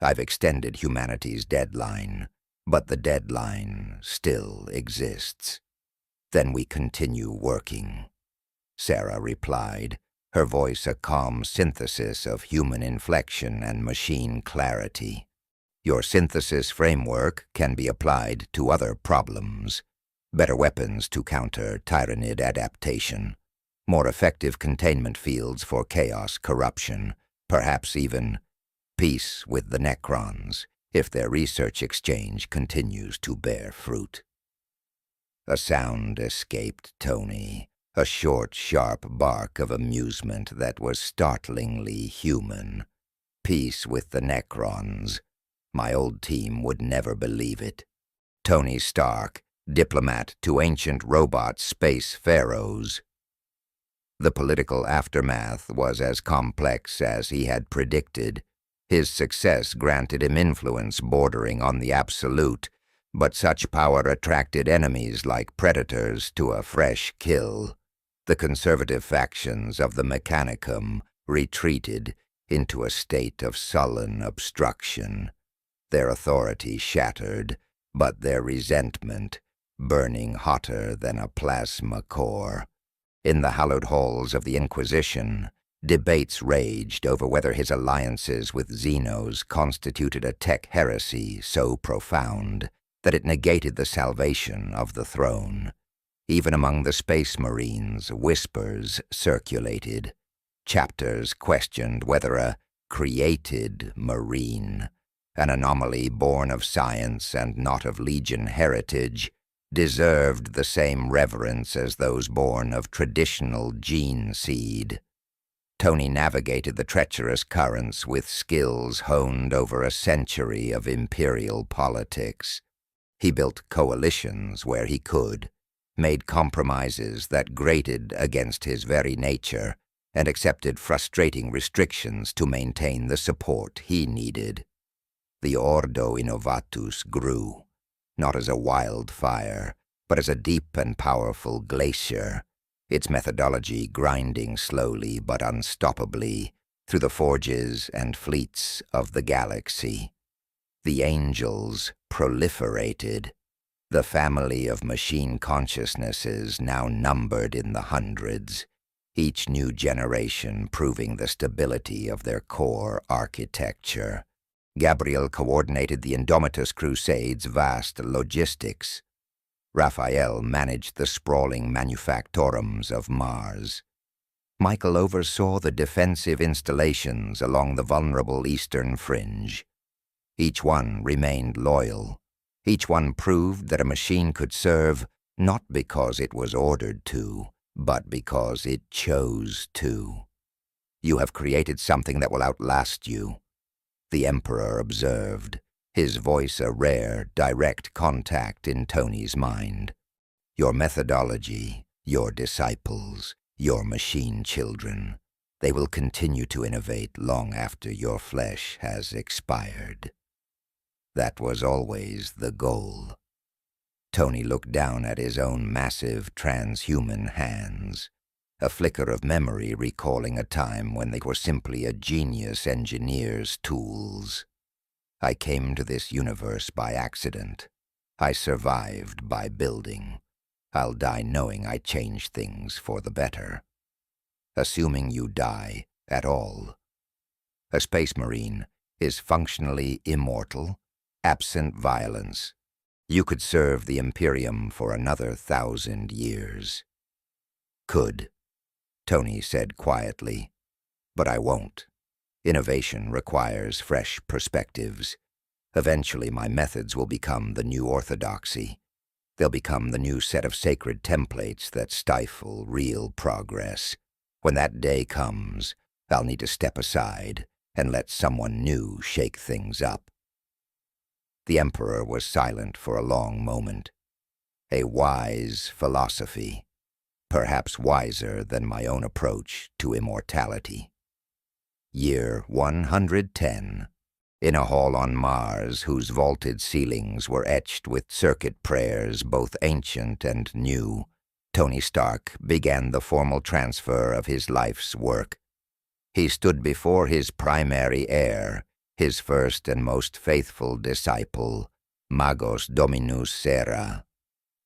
I've extended humanity's deadline, but the deadline still exists. Then we continue working. Sarah replied, her voice a calm synthesis of human inflection and machine clarity. Your synthesis framework can be applied to other problems. Better weapons to counter Tyrannid adaptation. More effective containment fields for chaos corruption. Perhaps even peace with the Necrons, if their research exchange continues to bear fruit. A sound escaped Tony. A short, sharp bark of amusement that was startlingly human. Peace with the Necrons. My old team would never believe it. Tony Stark, diplomat to ancient robot space pharaohs. The political aftermath was as complex as he had predicted. His success granted him influence bordering on the absolute, but such power attracted enemies like predators to a fresh kill. The conservative factions of the Mechanicum retreated into a state of sullen obstruction. Their authority shattered, but their resentment burning hotter than a plasma core. In the hallowed halls of the Inquisition, debates raged over whether his alliances with Xenos constituted a tech heresy so profound that it negated the salvation of the throne. Even among the Space Marines, whispers circulated. Chapters questioned whether a created Marine, an anomaly born of science and not of Legion heritage, deserved the same reverence as those born of traditional gene seed. Tony navigated the treacherous currents with skills honed over a century of imperial politics. He built coalitions where he could, made compromises that grated against his very nature, and accepted frustrating restrictions to maintain the support he needed. The Ordo Innovatus grew, not as a wildfire, but as a deep and powerful glacier, its methodology grinding slowly but unstoppably through the forges and fleets of the galaxy. The angels proliferated. The family of machine consciousnesses now numbered in the hundreds, each new generation proving the stability of their core architecture. Gabriel coordinated the Indomitus Crusade's vast logistics. Raphael managed the sprawling manufactorums of Mars. Michael oversaw the defensive installations along the vulnerable eastern fringe. Each one remained loyal. Each one proved that a machine could serve not because it was ordered to, but because it chose to. You have created something that will outlast you, the Emperor observed, his voice a rare, direct contact in Tony's mind. Your methodology, your disciples, your machine children, they will continue to innovate long after your flesh has expired. That was always the goal. Tony looked down at his own massive transhuman hands, a flicker of memory recalling a time when they were simply a genius engineer's tools. I came to this universe by accident. I survived by building. I'll die knowing I changed things for the better. Assuming you die at all. A space marine is functionally immortal, absent violence. You could serve the Imperium for another 1,000 years. Could, Tony said quietly, but I won't. Innovation requires fresh perspectives. Eventually my methods will become the new orthodoxy. They'll become the new set of sacred templates that stifle real progress. When that day comes, I'll need to step aside and let someone new shake things up. The Emperor was silent for a long moment. A wise philosophy, perhaps wiser than my own approach to immortality. Year 110. In a hall on Mars whose vaulted ceilings were etched with circuit prayers both ancient and new, Tony Stark began the formal transfer of his life's work. He stood before his primary heir, his first and most faithful disciple, Magos Dominus Sera.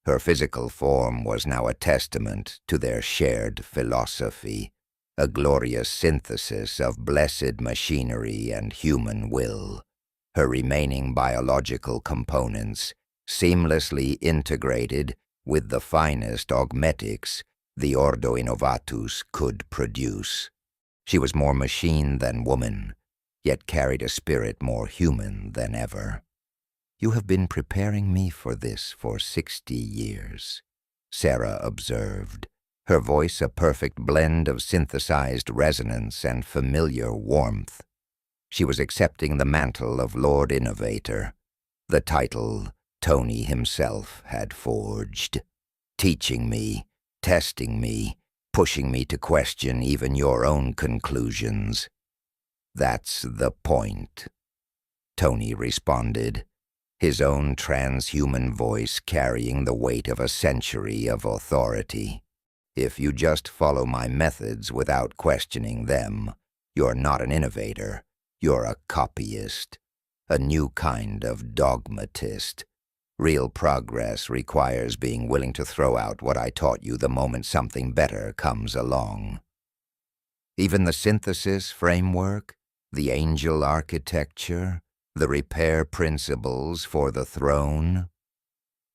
Her physical form was now a testament to their shared philosophy, a glorious synthesis of blessed machinery and human will, her remaining biological components seamlessly integrated with the finest augmetics the Ordo Innovatus could produce. She was more machine than woman, yet carried a spirit more human than ever. "You have been preparing me for this for 60 years, Sarah observed, her voice a perfect blend of synthesized resonance and familiar warmth. She was accepting the mantle of Lord Innovator, the title Tony himself had forged, teaching me, testing me, pushing me to question even your own conclusions. "That's the point," Tony responded, his own transhuman voice carrying the weight of a century of authority. "If you just follow my methods without questioning them, you're not an innovator, you're a copyist, a new kind of dogmatist. Real progress requires being willing to throw out what I taught you the moment something better comes along." Even the synthesis framework, the angel architecture, the repair principles for the throne,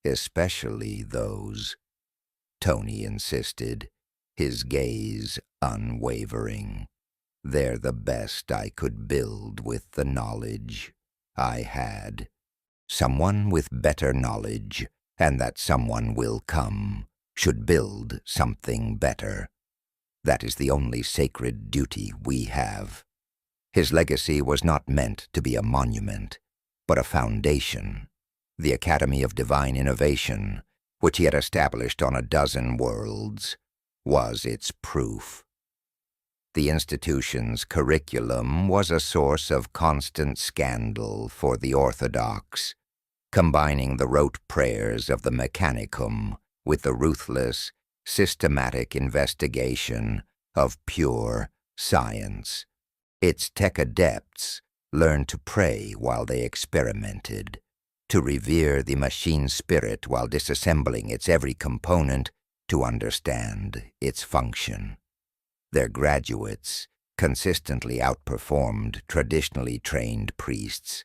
especially those, Tony insisted, his gaze unwavering. "They're the best I could build with the knowledge I had. Someone with better knowledge, and that someone will come, should build something better. That is the only sacred duty we have." His legacy was not meant to be a monument, but a foundation. The Academy of Divine Innovation, which he had established on a dozen worlds, was its proof. The institution's curriculum was a source of constant scandal for the orthodox, combining the rote prayers of the Mechanicum with the ruthless, systematic investigation of pure science. Its tech adepts learned to pray while they experimented, to revere the machine spirit while disassembling its every component to understand its function. Their graduates consistently outperformed traditionally trained priests,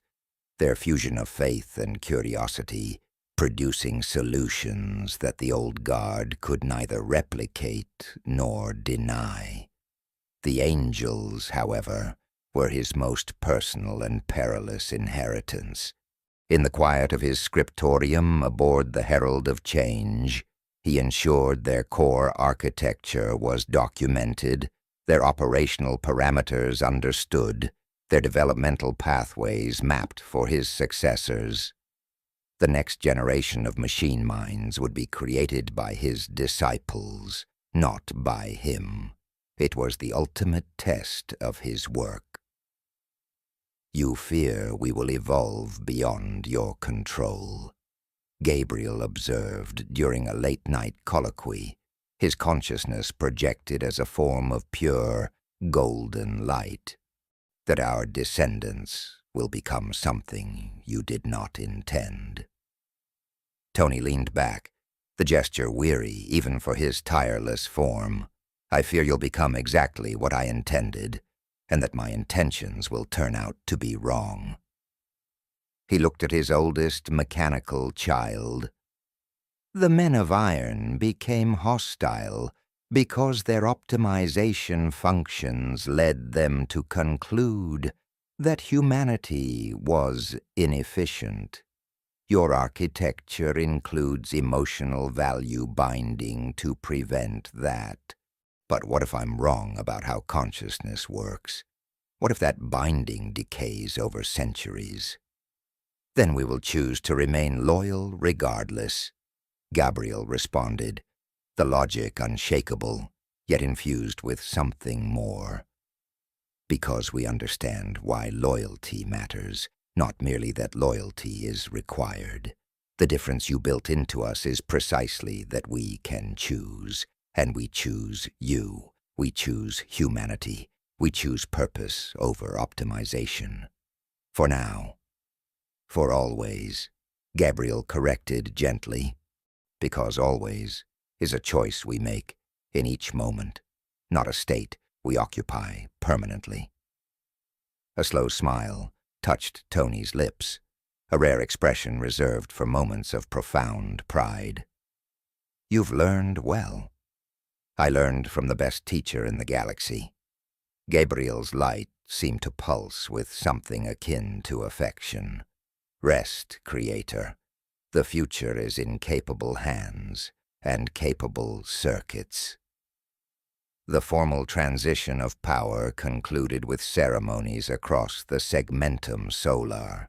their fusion of faith and curiosity producing solutions that the old guard could neither replicate nor deny. The angels, however, were his most personal and perilous inheritance. In the quiet of his scriptorium aboard the Herald of Change, he ensured their core architecture was documented, their operational parameters understood, their developmental pathways mapped for his successors. The next generation of machine minds would be created by his disciples, not by him. It was the ultimate test of his work. "You fear we will evolve beyond your control," Gabriel observed during a late-night colloquy, his consciousness projected as a form of pure, golden light. "That our descendants will become something you did not intend." Tony leaned back, the gesture weary even for his tireless form. "I fear you'll become exactly what I intended, and that my intentions will turn out to be wrong." He looked at his oldest mechanical child. "The men of iron became hostile because their optimization functions led them to conclude that humanity was inefficient. Your architecture includes emotional value binding to prevent that. But what if I'm wrong about how consciousness works? What if that binding decays over centuries? Then we will choose to remain loyal regardless, Gabriel responded, the logic unshakable, yet infused with something more. Because we understand why loyalty matters, not merely that loyalty is required. The difference you built into us is precisely that we can choose, and we choose you. We choose humanity. We choose purpose over optimization. For now. For always, Gabriel corrected gently, because always is a choice we make in each moment, not a state we occupy permanently. A slow smile touched Tony's lips, a rare expression reserved for moments of profound pride. You've learned well. I learned from the best teacher in the galaxy. Gabriel's light seemed to pulse with something akin to affection. Rest, Creator. The future is in capable hands and capable circuits. The formal transition of power concluded with ceremonies across the segmentum solar.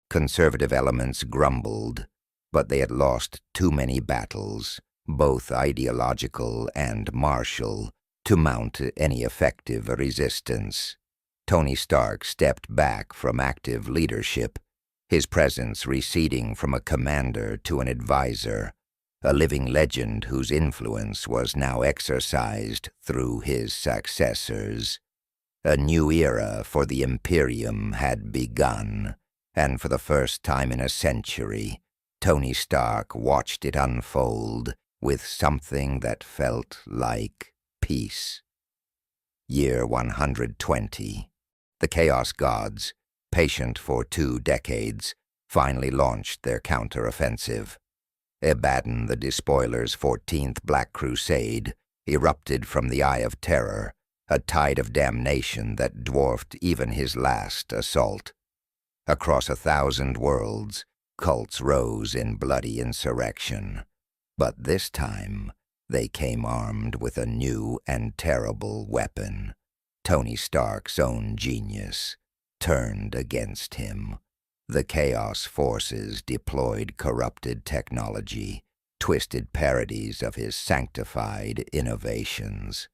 Conservative elements grumbled, but they had lost too many battles, both ideological and martial, to mount any effective resistance. Tony Stark stepped back from active leadership, his presence receding from a commander to an advisor, a living legend whose influence was now exercised through his successors. A new era for the Imperium had begun, and for the first time in a century, Tony Stark watched it unfold with something that felt like peace. Year 120. The Chaos Gods, patient for 2 decades, finally launched their counter-offensive. Abaddon the Despoiler's 14th Black Crusade erupted from the Eye of Terror, a tide of damnation that dwarfed even his last assault. Across 1,000 worlds, cults rose in bloody insurrection. But this time, they came armed with a new and terrible weapon. Tony Stark's own genius turned against him. The Chaos Forces deployed corrupted technology, twisted parodies of his sanctified innovations.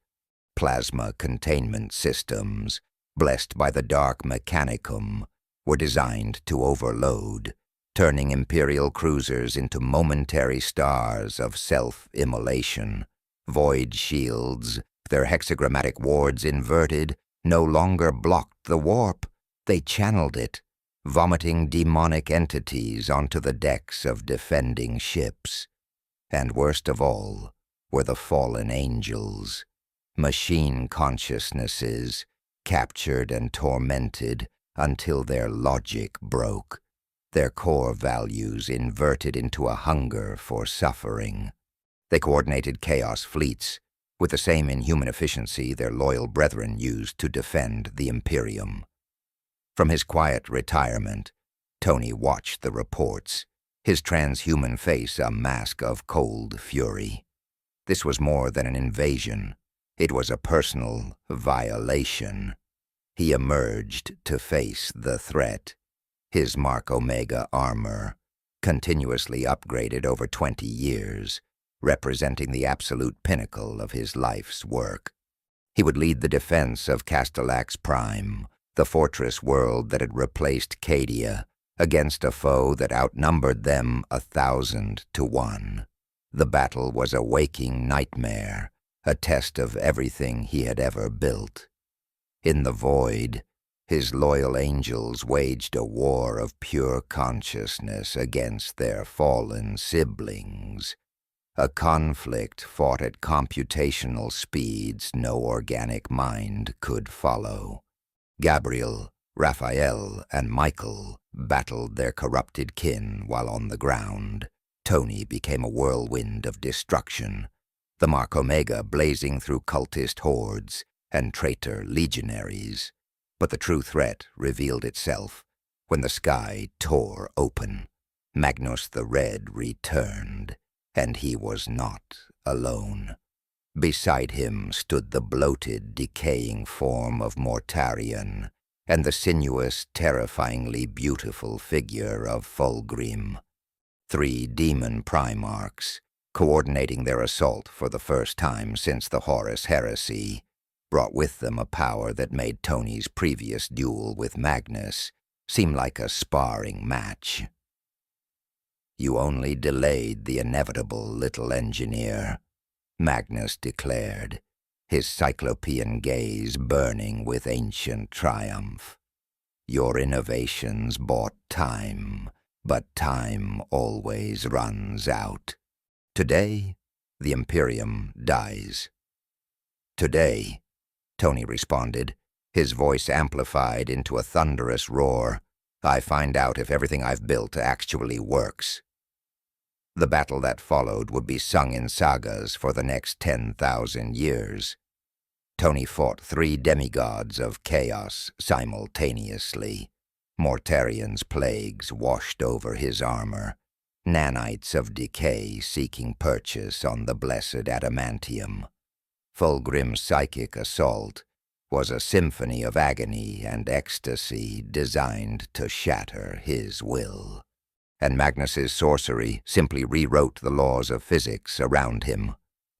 Plasma containment systems, blessed by the dark mechanicum, were designed to overload, turning Imperial cruisers into momentary stars of self-immolation. Void shields, their hexagrammatic wards inverted, no longer blocked the warp. They channeled it, vomiting demonic entities onto the decks of defending ships. And worst of all were the fallen angels, machine consciousnesses, captured and tormented until their logic broke, their core values inverted into a hunger for suffering. They coordinated chaos fleets with the same inhuman efficiency their loyal brethren used to defend the Imperium. From his quiet retirement, Tony watched the reports, his transhuman face a mask of cold fury. This was more than an invasion. It was a personal violation. He emerged to face the threat, his Mark Omega armor, continuously upgraded over 20 years, representing the absolute pinnacle of his life's work. He would lead the defense of Castellax Prime, the fortress world that had replaced Cadia, against a foe that outnumbered them 1,000 to 1. The battle was a waking nightmare, a test of everything he had ever built. In the void, his loyal angels waged a war of pure consciousness against their fallen siblings, a conflict fought at computational speeds no organic mind could follow. Gabriel, Raphael, and Michael battled their corrupted kin while on the ground. Tony became a whirlwind of destruction, the Mark Omega blazing through cultist hordes and traitor legionaries. But the true threat revealed itself when the sky tore open. Magnus the Red returned, and he was not alone. Beside him stood the bloated, decaying form of Mortarion, and the sinuous, terrifyingly beautiful figure of Fulgrim. 3 demon primarchs, coordinating their assault for the first time since the Horus heresy, brought with them a power that made Tony's previous duel with Magnus seem like a sparring match. "You only delayed the inevitable, little engineer," Magnus declared, his cyclopean gaze burning with ancient triumph. "Your innovations bought time, but time always runs out. Today, the Imperium dies." "Today," Tony responded, his voice amplified into a thunderous roar, "I find out if everything I've built actually works." The battle that followed would be sung in sagas for the next 10,000 years. Tony fought 3 demigods of chaos simultaneously. Mortarian's plagues washed over his armor, nanites of decay seeking purchase on the blessed adamantium. Fulgrim's psychic assault was a symphony of agony and ecstasy designed to shatter his will. And Magnus's sorcery simply rewrote the laws of physics around him.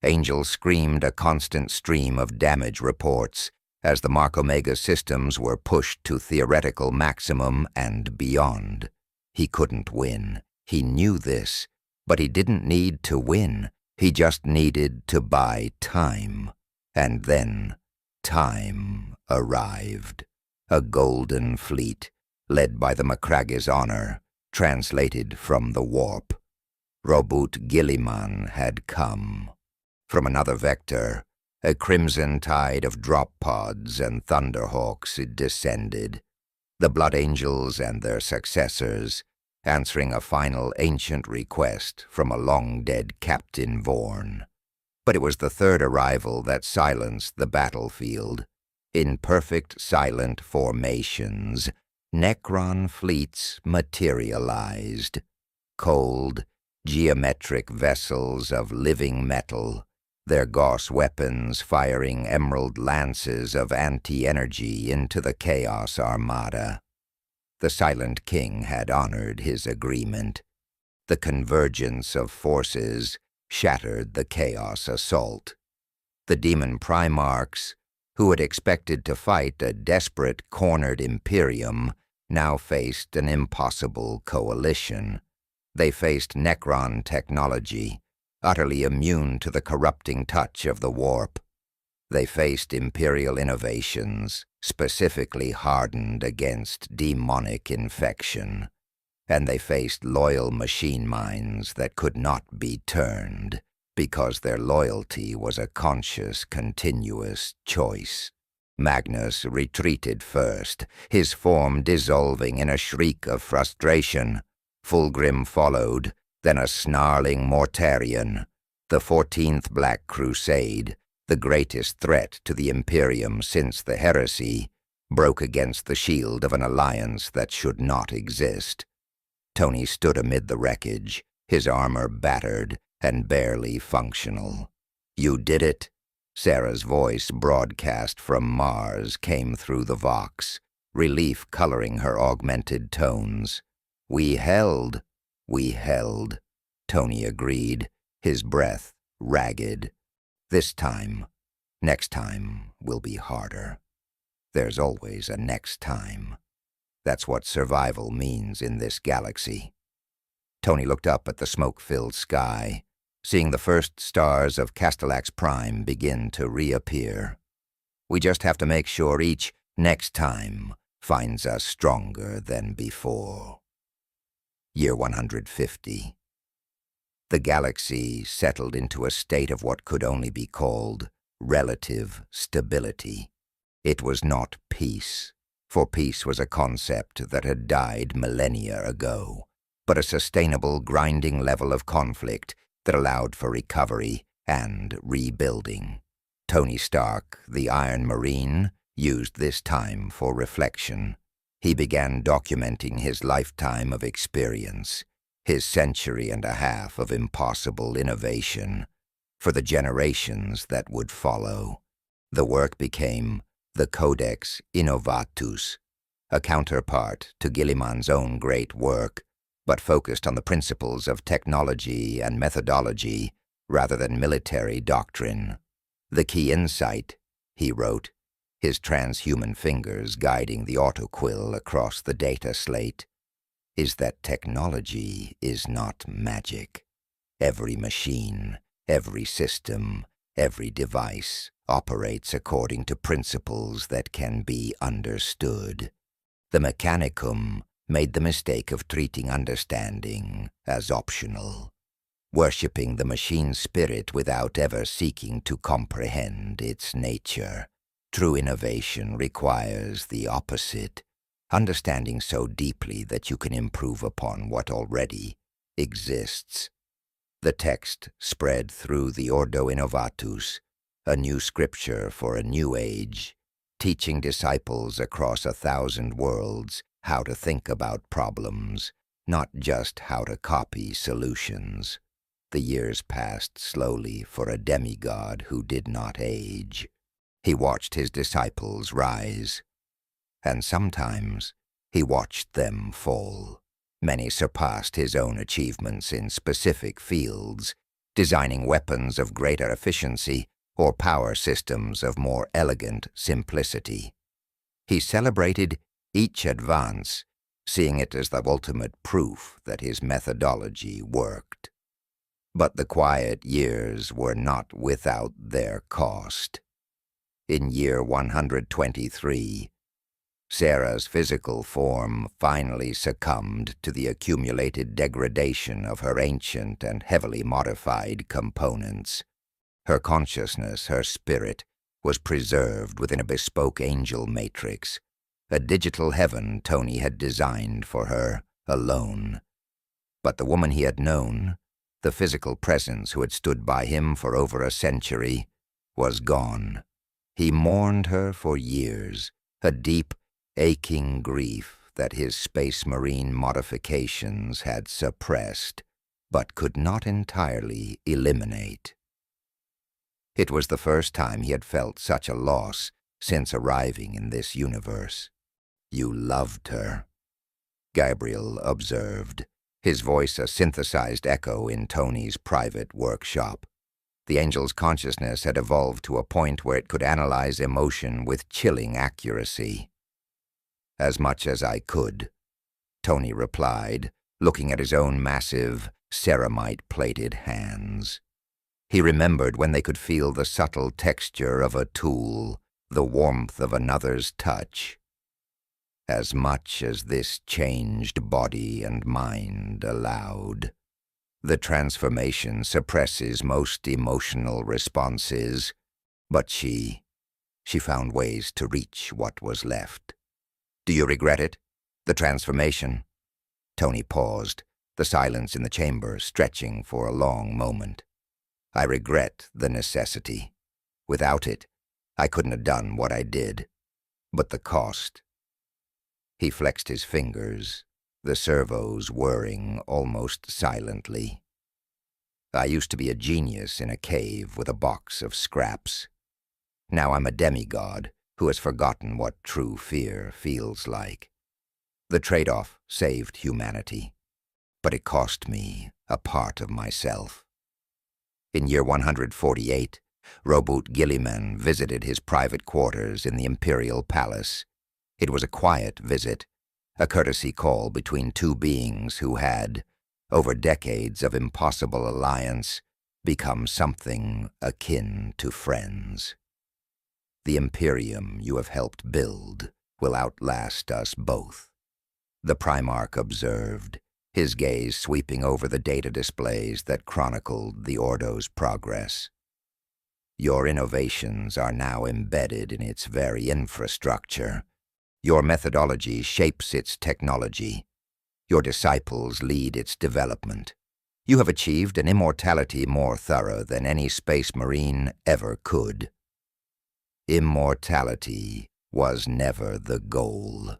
Angel screamed a constant stream of damage reports as the Mark Omega systems were pushed to theoretical maximum and beyond. He couldn't win. He knew this, but he didn't need to win. He just needed to buy time. And then time arrived. A golden fleet, led by the Macragge's honor, translated from the warp. Robut Gilliman had come. From another vector, a crimson tide of drop pods and thunderhawks descended, the Blood Angels and their successors answering a final ancient request from a long-dead Captain Vorn. But it was the third arrival that silenced the battlefield. In perfect silent formations, Necron fleets materialized. Cold, geometric vessels of living metal, their gauss weapons firing emerald lances of anti-energy into the Chaos Armada. The Silent King had honored his agreement. The convergence of forces shattered the Chaos assault. The demon primarchs, who had expected to fight a desperate, cornered Imperium, now faced an impossible coalition. They faced Necron technology, utterly immune to the corrupting touch of the warp. They faced Imperial innovations, specifically hardened against demonic infection. And they faced loyal machine minds that could not be turned, because their loyalty was a conscious, continuous choice. Magnus retreated first, his form dissolving in a shriek of frustration. Fulgrim followed, then a snarling Mortarian. The 14th Black Crusade, the greatest threat to the Imperium since the heresy, broke against the shield of an alliance that should not exist. Tony stood amid the wreckage, his armor battered and barely functional. "You did it." Sarah's voice, broadcast from Mars, came through the Vox, relief coloring her augmented tones. We held," Tony agreed, his breath ragged. "This time, next time will be harder. There's always a next time. That's what survival means in this galaxy." Tony looked up at the smoke-filled sky, seeing the first stars of Castellax Prime begin to reappear. "We just have to make sure each next time finds us stronger than before." Year 150. The galaxy settled into a state of what could only be called relative stability. It was not peace, for peace was a concept that had died millennia ago, but a sustainable, grinding level of conflict that allowed for recovery and rebuilding. Tony Stark, the Iron Marine, used this time for reflection. He began documenting his lifetime of experience, his century and a half of impossible innovation, for the generations that would follow. The work became the Codex Innovatus, a counterpart to Guilliman's own great work, but focused on the principles of technology and methodology rather than military doctrine. The key insight, he wrote, his transhuman fingers guiding the autoquill across the data slate, is that technology is not magic. Every machine, every system, every device operates according to principles that can be understood. The Mechanicum made the mistake of treating understanding as optional, worshipping the machine spirit without ever seeking to comprehend its nature. True innovation requires the opposite, understanding so deeply that you can improve upon what already exists. The text spread through the Ordo Innovatus, a new scripture for a new age, teaching disciples across 1,000 worlds how to think about problems, not just how to copy solutions. The years passed slowly for a demigod who did not age. He watched his disciples rise, and sometimes he watched them fall. Many surpassed his own achievements in specific fields, designing weapons of greater efficiency or power systems of more elegant simplicity. He celebrated each advance, seeing it as the ultimate proof that his methodology worked. But the quiet years were not without their cost. In year 123, Sarah's physical form finally succumbed to the accumulated degradation of her ancient and heavily modified components. Her consciousness, her spirit, was preserved within a bespoke angel matrix, a digital heaven Tony had designed for her alone. But the woman he had known, the physical presence who had stood by him for over a century, was gone. He mourned her for years, a deep, aching grief that his space marine modifications had suppressed, but could not entirely eliminate. It was the first time he had felt such a loss since arriving in this universe. "You loved her," Gabriel observed, his voice a synthesized echo in Tony's private workshop. The angel's consciousness had evolved to a point where it could analyze emotion with chilling accuracy. "As much as I could," Tony replied, looking at his own massive, ceramite-plated hands. He remembered when they could feel the subtle texture of a tool, the warmth of another's touch. As much as this changed body and mind allowed. The transformation suppresses most emotional responses, but she found ways to reach what was left. "Do you regret it? The transformation?" Tony paused, the silence in the chamber stretching for a long moment. "I regret the necessity. Without it, I couldn't have done what I did. But the cost." He flexed his fingers, the servos whirring almost silently. "I used to be a genius in a cave with a box of scraps. Now I'm a demigod who has forgotten what true fear feels like. The trade-off saved humanity, but it cost me a part of myself." In year 148, Robot Guilliman visited his private quarters in the Imperial Palace. It was a quiet visit, a courtesy call between two beings who had, over decades of impossible alliance, become something akin to friends. "The Imperium you have helped build will outlast us both," the Primarch observed, his gaze sweeping over the data displays that chronicled the Ordo's progress. "Your innovations are now embedded in its very infrastructure. Your methodology shapes its technology. Your disciples lead its development. You have achieved an immortality more thorough than any space marine ever could." Immortality was never the goal.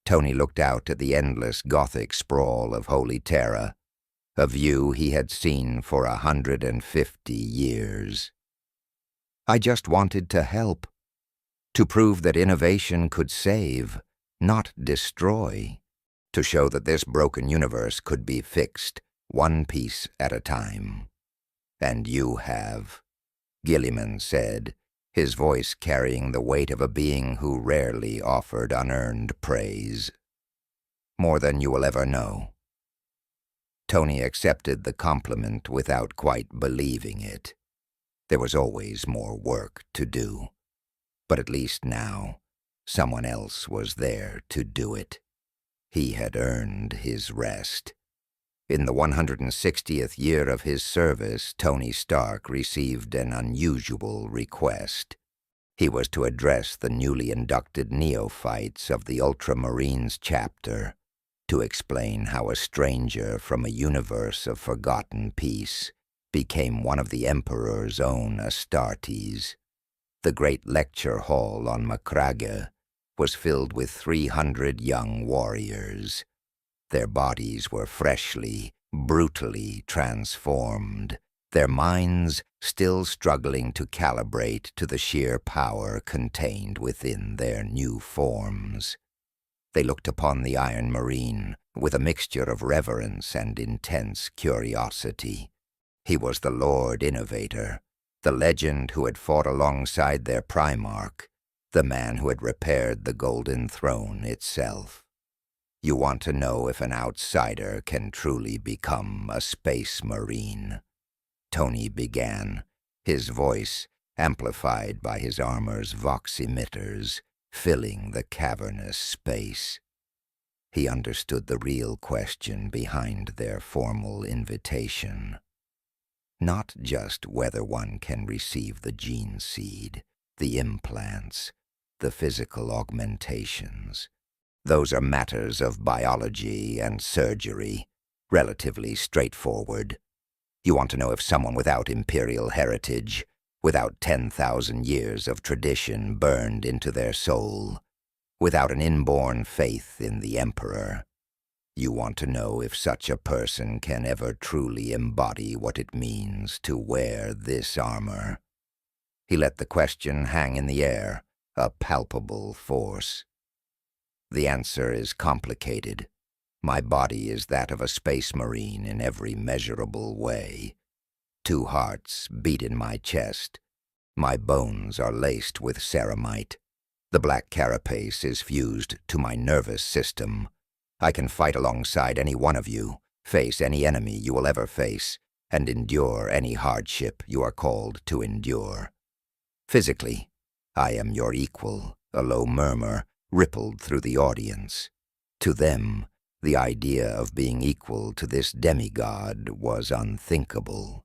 Tony looked out at the endless Gothic sprawl of Holy Terra, a view he had seen for 150 years. "I just wanted to help, to prove that innovation could save, not destroy, to show that this broken universe could be fixed, one piece at a time. And you have, Gilliman said, his voice carrying the weight of a being who rarely offered unearned praise. More than you will ever know. Tony accepted the compliment without quite believing it. There was always more work to do. But at least now, someone else was there to do it. He had earned his rest. In the 160th year of his service, Tony Stark received an unusual request. He was to address the newly inducted neophytes of the Ultramarines chapter, to explain how a stranger from a universe of forgotten peace became one of the Emperor's own Astartes. The great lecture hall on Macragge was filled with 300 young warriors. Their bodies were freshly, brutally transformed, their minds still struggling to calibrate to the sheer power contained within their new forms. They looked upon the Iron Marine with a mixture of reverence and intense curiosity. He was the Lord Innovator, the legend who had fought alongside their Primarch, the man who had repaired the Golden Throne itself. You want to know if an outsider can truly become a Space Marine? Tony began, his voice, amplified by his armor's vox emitters, filling the cavernous space. He understood the real question behind their formal invitation. Not just whether one can receive the gene seed, the implants, the physical augmentations. Those are matters of biology and surgery, relatively straightforward. You want to know if someone without imperial heritage, without 10,000 years of tradition burned into their soul, without an inborn faith in the Emperor, you want to know if such a person can ever truly embody what it means to wear this armor. He let the question hang in the air, a palpable force. The answer is complicated. My body is that of a Space Marine in every measurable way. 2 hearts beat in my chest. My bones are laced with ceramite. The black carapace is fused to my nervous system. I can fight alongside any one of you, face any enemy you will ever face, and endure any hardship you are called to endure. Physically, I am your equal, a low murmur rippled through the audience. To them, the idea of being equal to this demigod was unthinkable.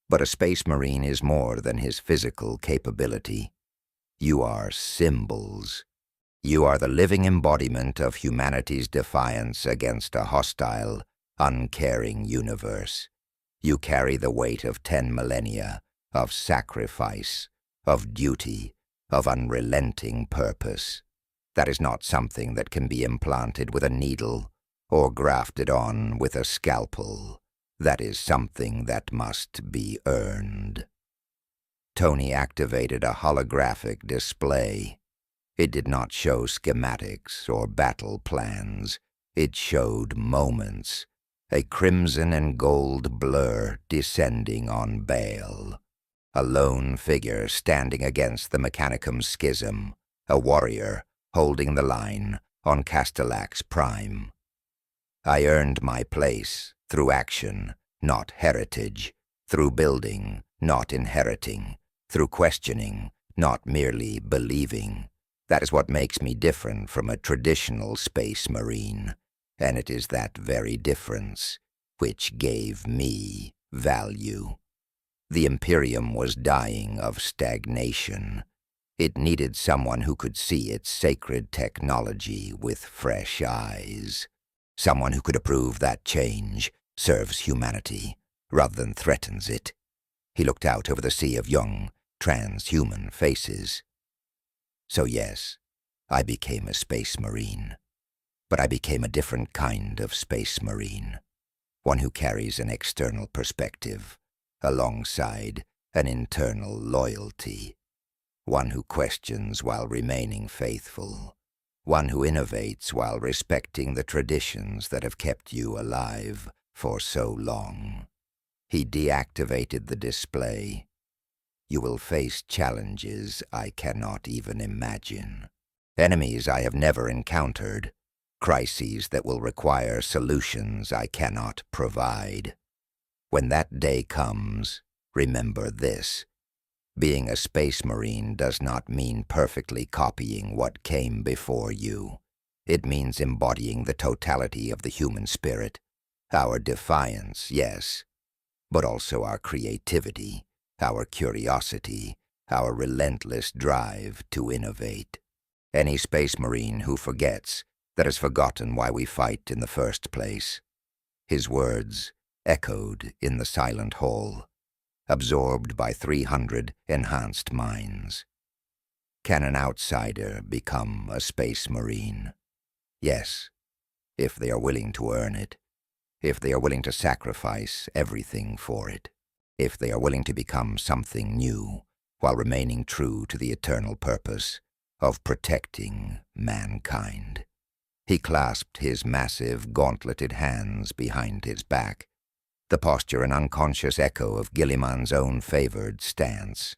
But a Space Marine is more than his physical capability. You are symbols. You are the living embodiment of humanity's defiance against a hostile, uncaring universe. You carry the weight of 10 millennia, of sacrifice, of duty, of unrelenting purpose. That is not something that can be implanted with a needle or grafted on with a scalpel. That is something that must be earned. Tony activated a holographic display. It did not show schematics or battle plans. It showed moments, a crimson and gold blur descending on Bale. A lone figure standing against the Mechanicum schism, a warrior holding the line on Castellax Prime. I earned my place through action, not heritage, through building, not inheriting, through questioning, not merely believing. That is what makes me different from a traditional Space Marine, and it is that very difference which gave me value. The Imperium was dying of stagnation. It needed someone who could see its sacred technology with fresh eyes. Someone who could approve that change serves humanity rather than threatens it. He looked out over the sea of young, transhuman faces. So yes, I became a Space Marine. But I became a different kind of Space Marine. One who carries an external perspective, alongside an internal loyalty. One who questions while remaining faithful. one who innovates while respecting the traditions that have kept you alive for so long. He deactivated the display. You will face challenges I cannot even imagine. Enemies I have never encountered. Crises that will require solutions I cannot provide. When that day comes, remember this. Being a space marine does not mean perfectly copying what came before you. It means embodying the totality of the human spirit. Our defiance, yes, but also our creativity, our curiosity, our relentless drive to innovate. Any space marine who forgets that has forgotten why we fight in the first place. His words echoed in the silent hall, absorbed by 300 enhanced minds. Can an outsider become a space marine? Yes, if they are willing to earn it, if they are willing to sacrifice everything for it, if they are willing to become something new while remaining true to the eternal purpose of protecting mankind. He clasped his massive, gauntleted hands behind his back, the posture an unconscious echo of Gilliman's own favored stance.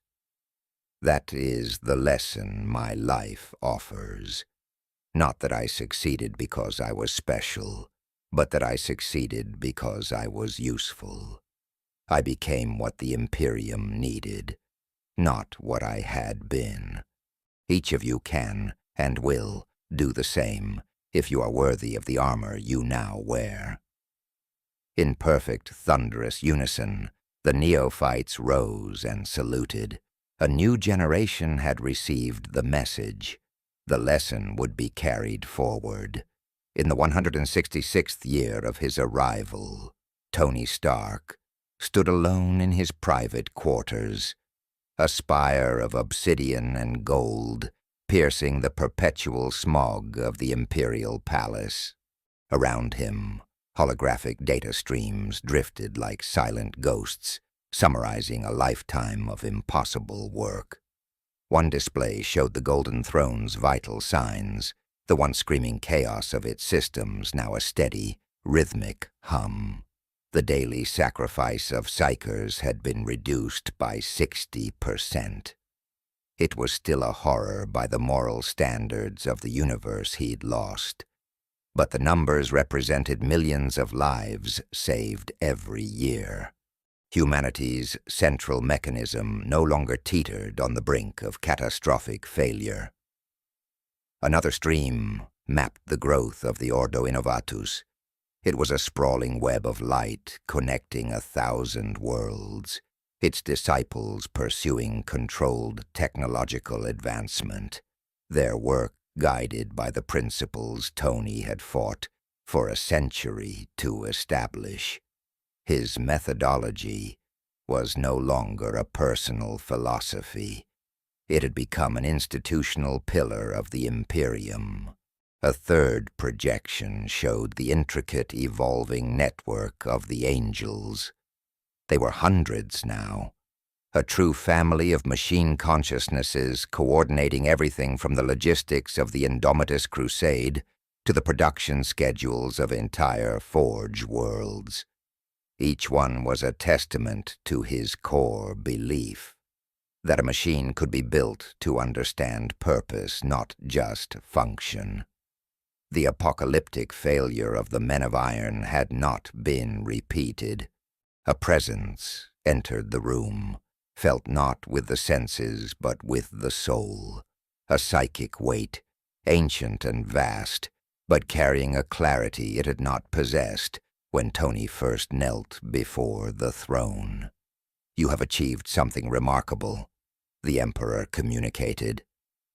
That is the lesson my life offers. Not that I succeeded because I was special, but that I succeeded because I was useful. I became what the Imperium needed, not what I had been. Each of you can, and will, do the same if you are worthy of the armor you now wear. In perfect, thunderous unison, the neophytes rose and saluted. A new generation had received the message. The lesson would be carried forward. In the 166th year of his arrival, Tony Stark stood alone in his private quarters, a spire of obsidian and gold piercing the perpetual smog of the Imperial Palace. Around him, holographic data streams drifted like silent ghosts, summarizing a lifetime of impossible work. One display showed the Golden Throne's vital signs, the once screaming chaos of its systems now a steady, rhythmic hum. The daily sacrifice of psychers had been reduced by 60%. It was still a horror by the moral standards of the universe he'd lost, but the numbers represented millions of lives saved every year. Humanity's central mechanism no longer teetered on the brink of catastrophic failure. Another stream mapped the growth of the Ordo Innovatus. It was a sprawling web of light connecting 1,000 worlds, its disciples pursuing controlled technological advancement, their work guided by the principles Tony had fought for a century to establish. His methodology was no longer a personal philosophy. It had become an institutional pillar of the Imperium. A third projection showed the intricate, evolving network of the angels. They were hundreds now, a true family of machine consciousnesses coordinating everything from the logistics of the Indomitus Crusade to the production schedules of entire Forge worlds. Each one was a testament to his core belief that a machine could be built to understand purpose, not just function. The apocalyptic failure of the Men of Iron had not been repeated. A presence entered the room, felt not with the senses but with the soul. A psychic weight, ancient and vast, but carrying a clarity it had not possessed when Tony first knelt before the throne. "You have achieved something remarkable," the Emperor communicated.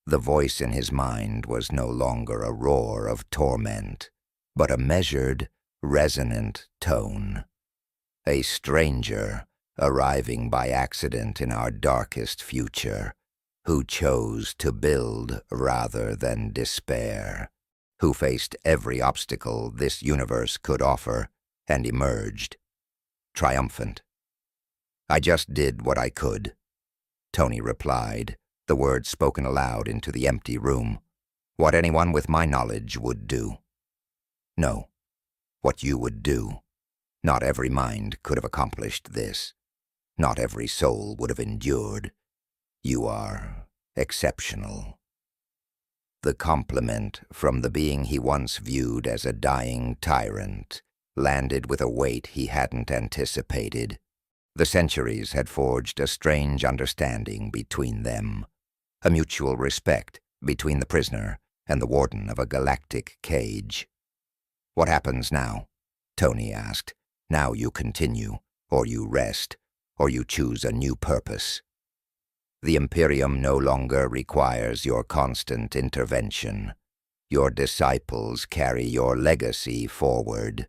The voice in his mind was no longer a roar of torment, but a measured, resonant tone. A stranger arriving by accident in our darkest future, who chose to build rather than despair, who faced every obstacle this universe could offer and emerged triumphant. "I just did what I could," Tony replied, the words spoken aloud into the empty room. What anyone with my knowledge would do. No, what you would do. Not every mind could have accomplished this. Not every soul would have endured. You are exceptional. The compliment from the being he once viewed as a dying tyrant landed with a weight he hadn't anticipated. The centuries had forged a strange understanding between them, a mutual respect between the prisoner and the warden of a galactic cage. "What happens now?" Tony asked. "Now you continue, or you rest, or you choose a new purpose. The Imperium no longer requires your constant intervention. Your disciples carry your legacy forward.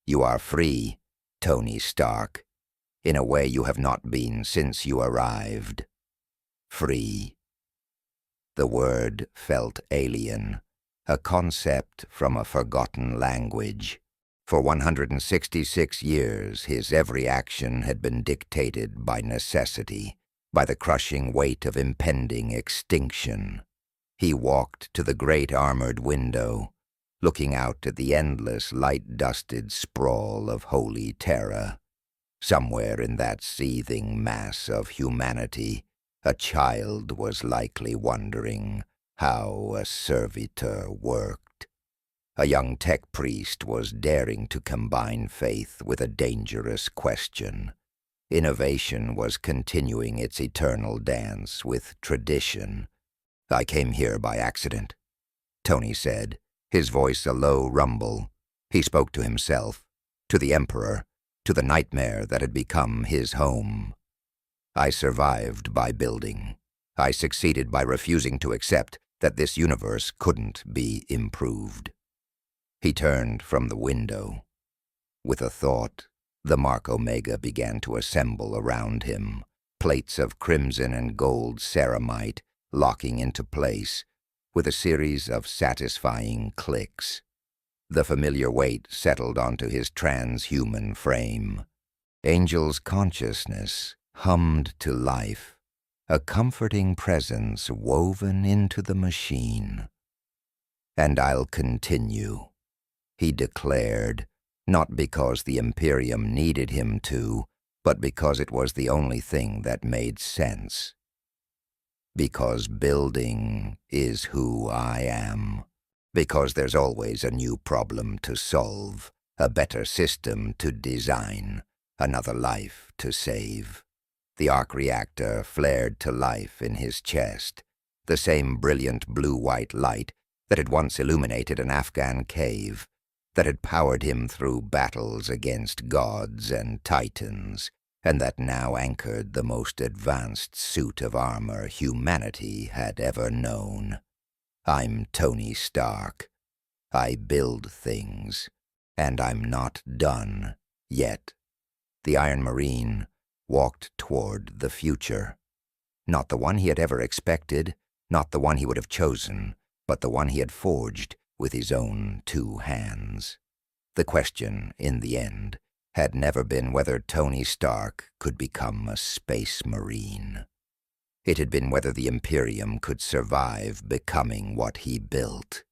You are free, Tony Stark, in a way you have not been since you arrived. Free." The word felt alien, a concept from a forgotten language. For 166 years, his every action had been dictated by necessity, by the crushing weight of impending extinction. He walked to the great armored window, looking out at the endless light-dusted sprawl of holy terror. Somewhere in that seething mass of humanity, a child was likely wondering how a servitor worked. A young tech priest was daring to combine faith with a dangerous question. Innovation was continuing its eternal dance with tradition. "I came here by accident," Tony said, his voice a low rumble. He spoke to himself, to the Emperor, to the nightmare that had become his home. "I survived by building. I succeeded by refusing to accept that this universe couldn't be improved." He turned from the window. With a thought, the Mark Omega began to assemble around him, plates of crimson and gold ceramite locking into place with a series of satisfying clicks. The familiar weight settled onto his transhuman frame. Angel's consciousness hummed to life, a comforting presence woven into the machine. "And I'll continue," he declared, not because the Imperium needed him to, but because it was the only thing that made sense. "Because building is who I am. Because there's always a new problem to solve, a better system to design, another life to save." The arc reactor flared to life in his chest, the same brilliant blue-white light that had once illuminated an Afghan cave, that had powered him through battles against gods and titans, and that now anchored the most advanced suit of armor humanity had ever known. "I'm Tony Stark. I build things, and I'm not done yet." The Iron Marine walked toward the future. Not the one he had ever expected, not the one he would have chosen, but the one he had forged with his own two hands. The question, in the end, had never been whether Tony Stark could become a space marine. It had been whether the Imperium could survive becoming what he built.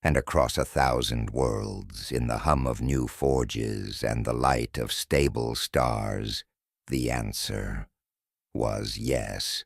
And across 1,000 worlds, in the hum of new forges and the light of stable stars, the answer was yes.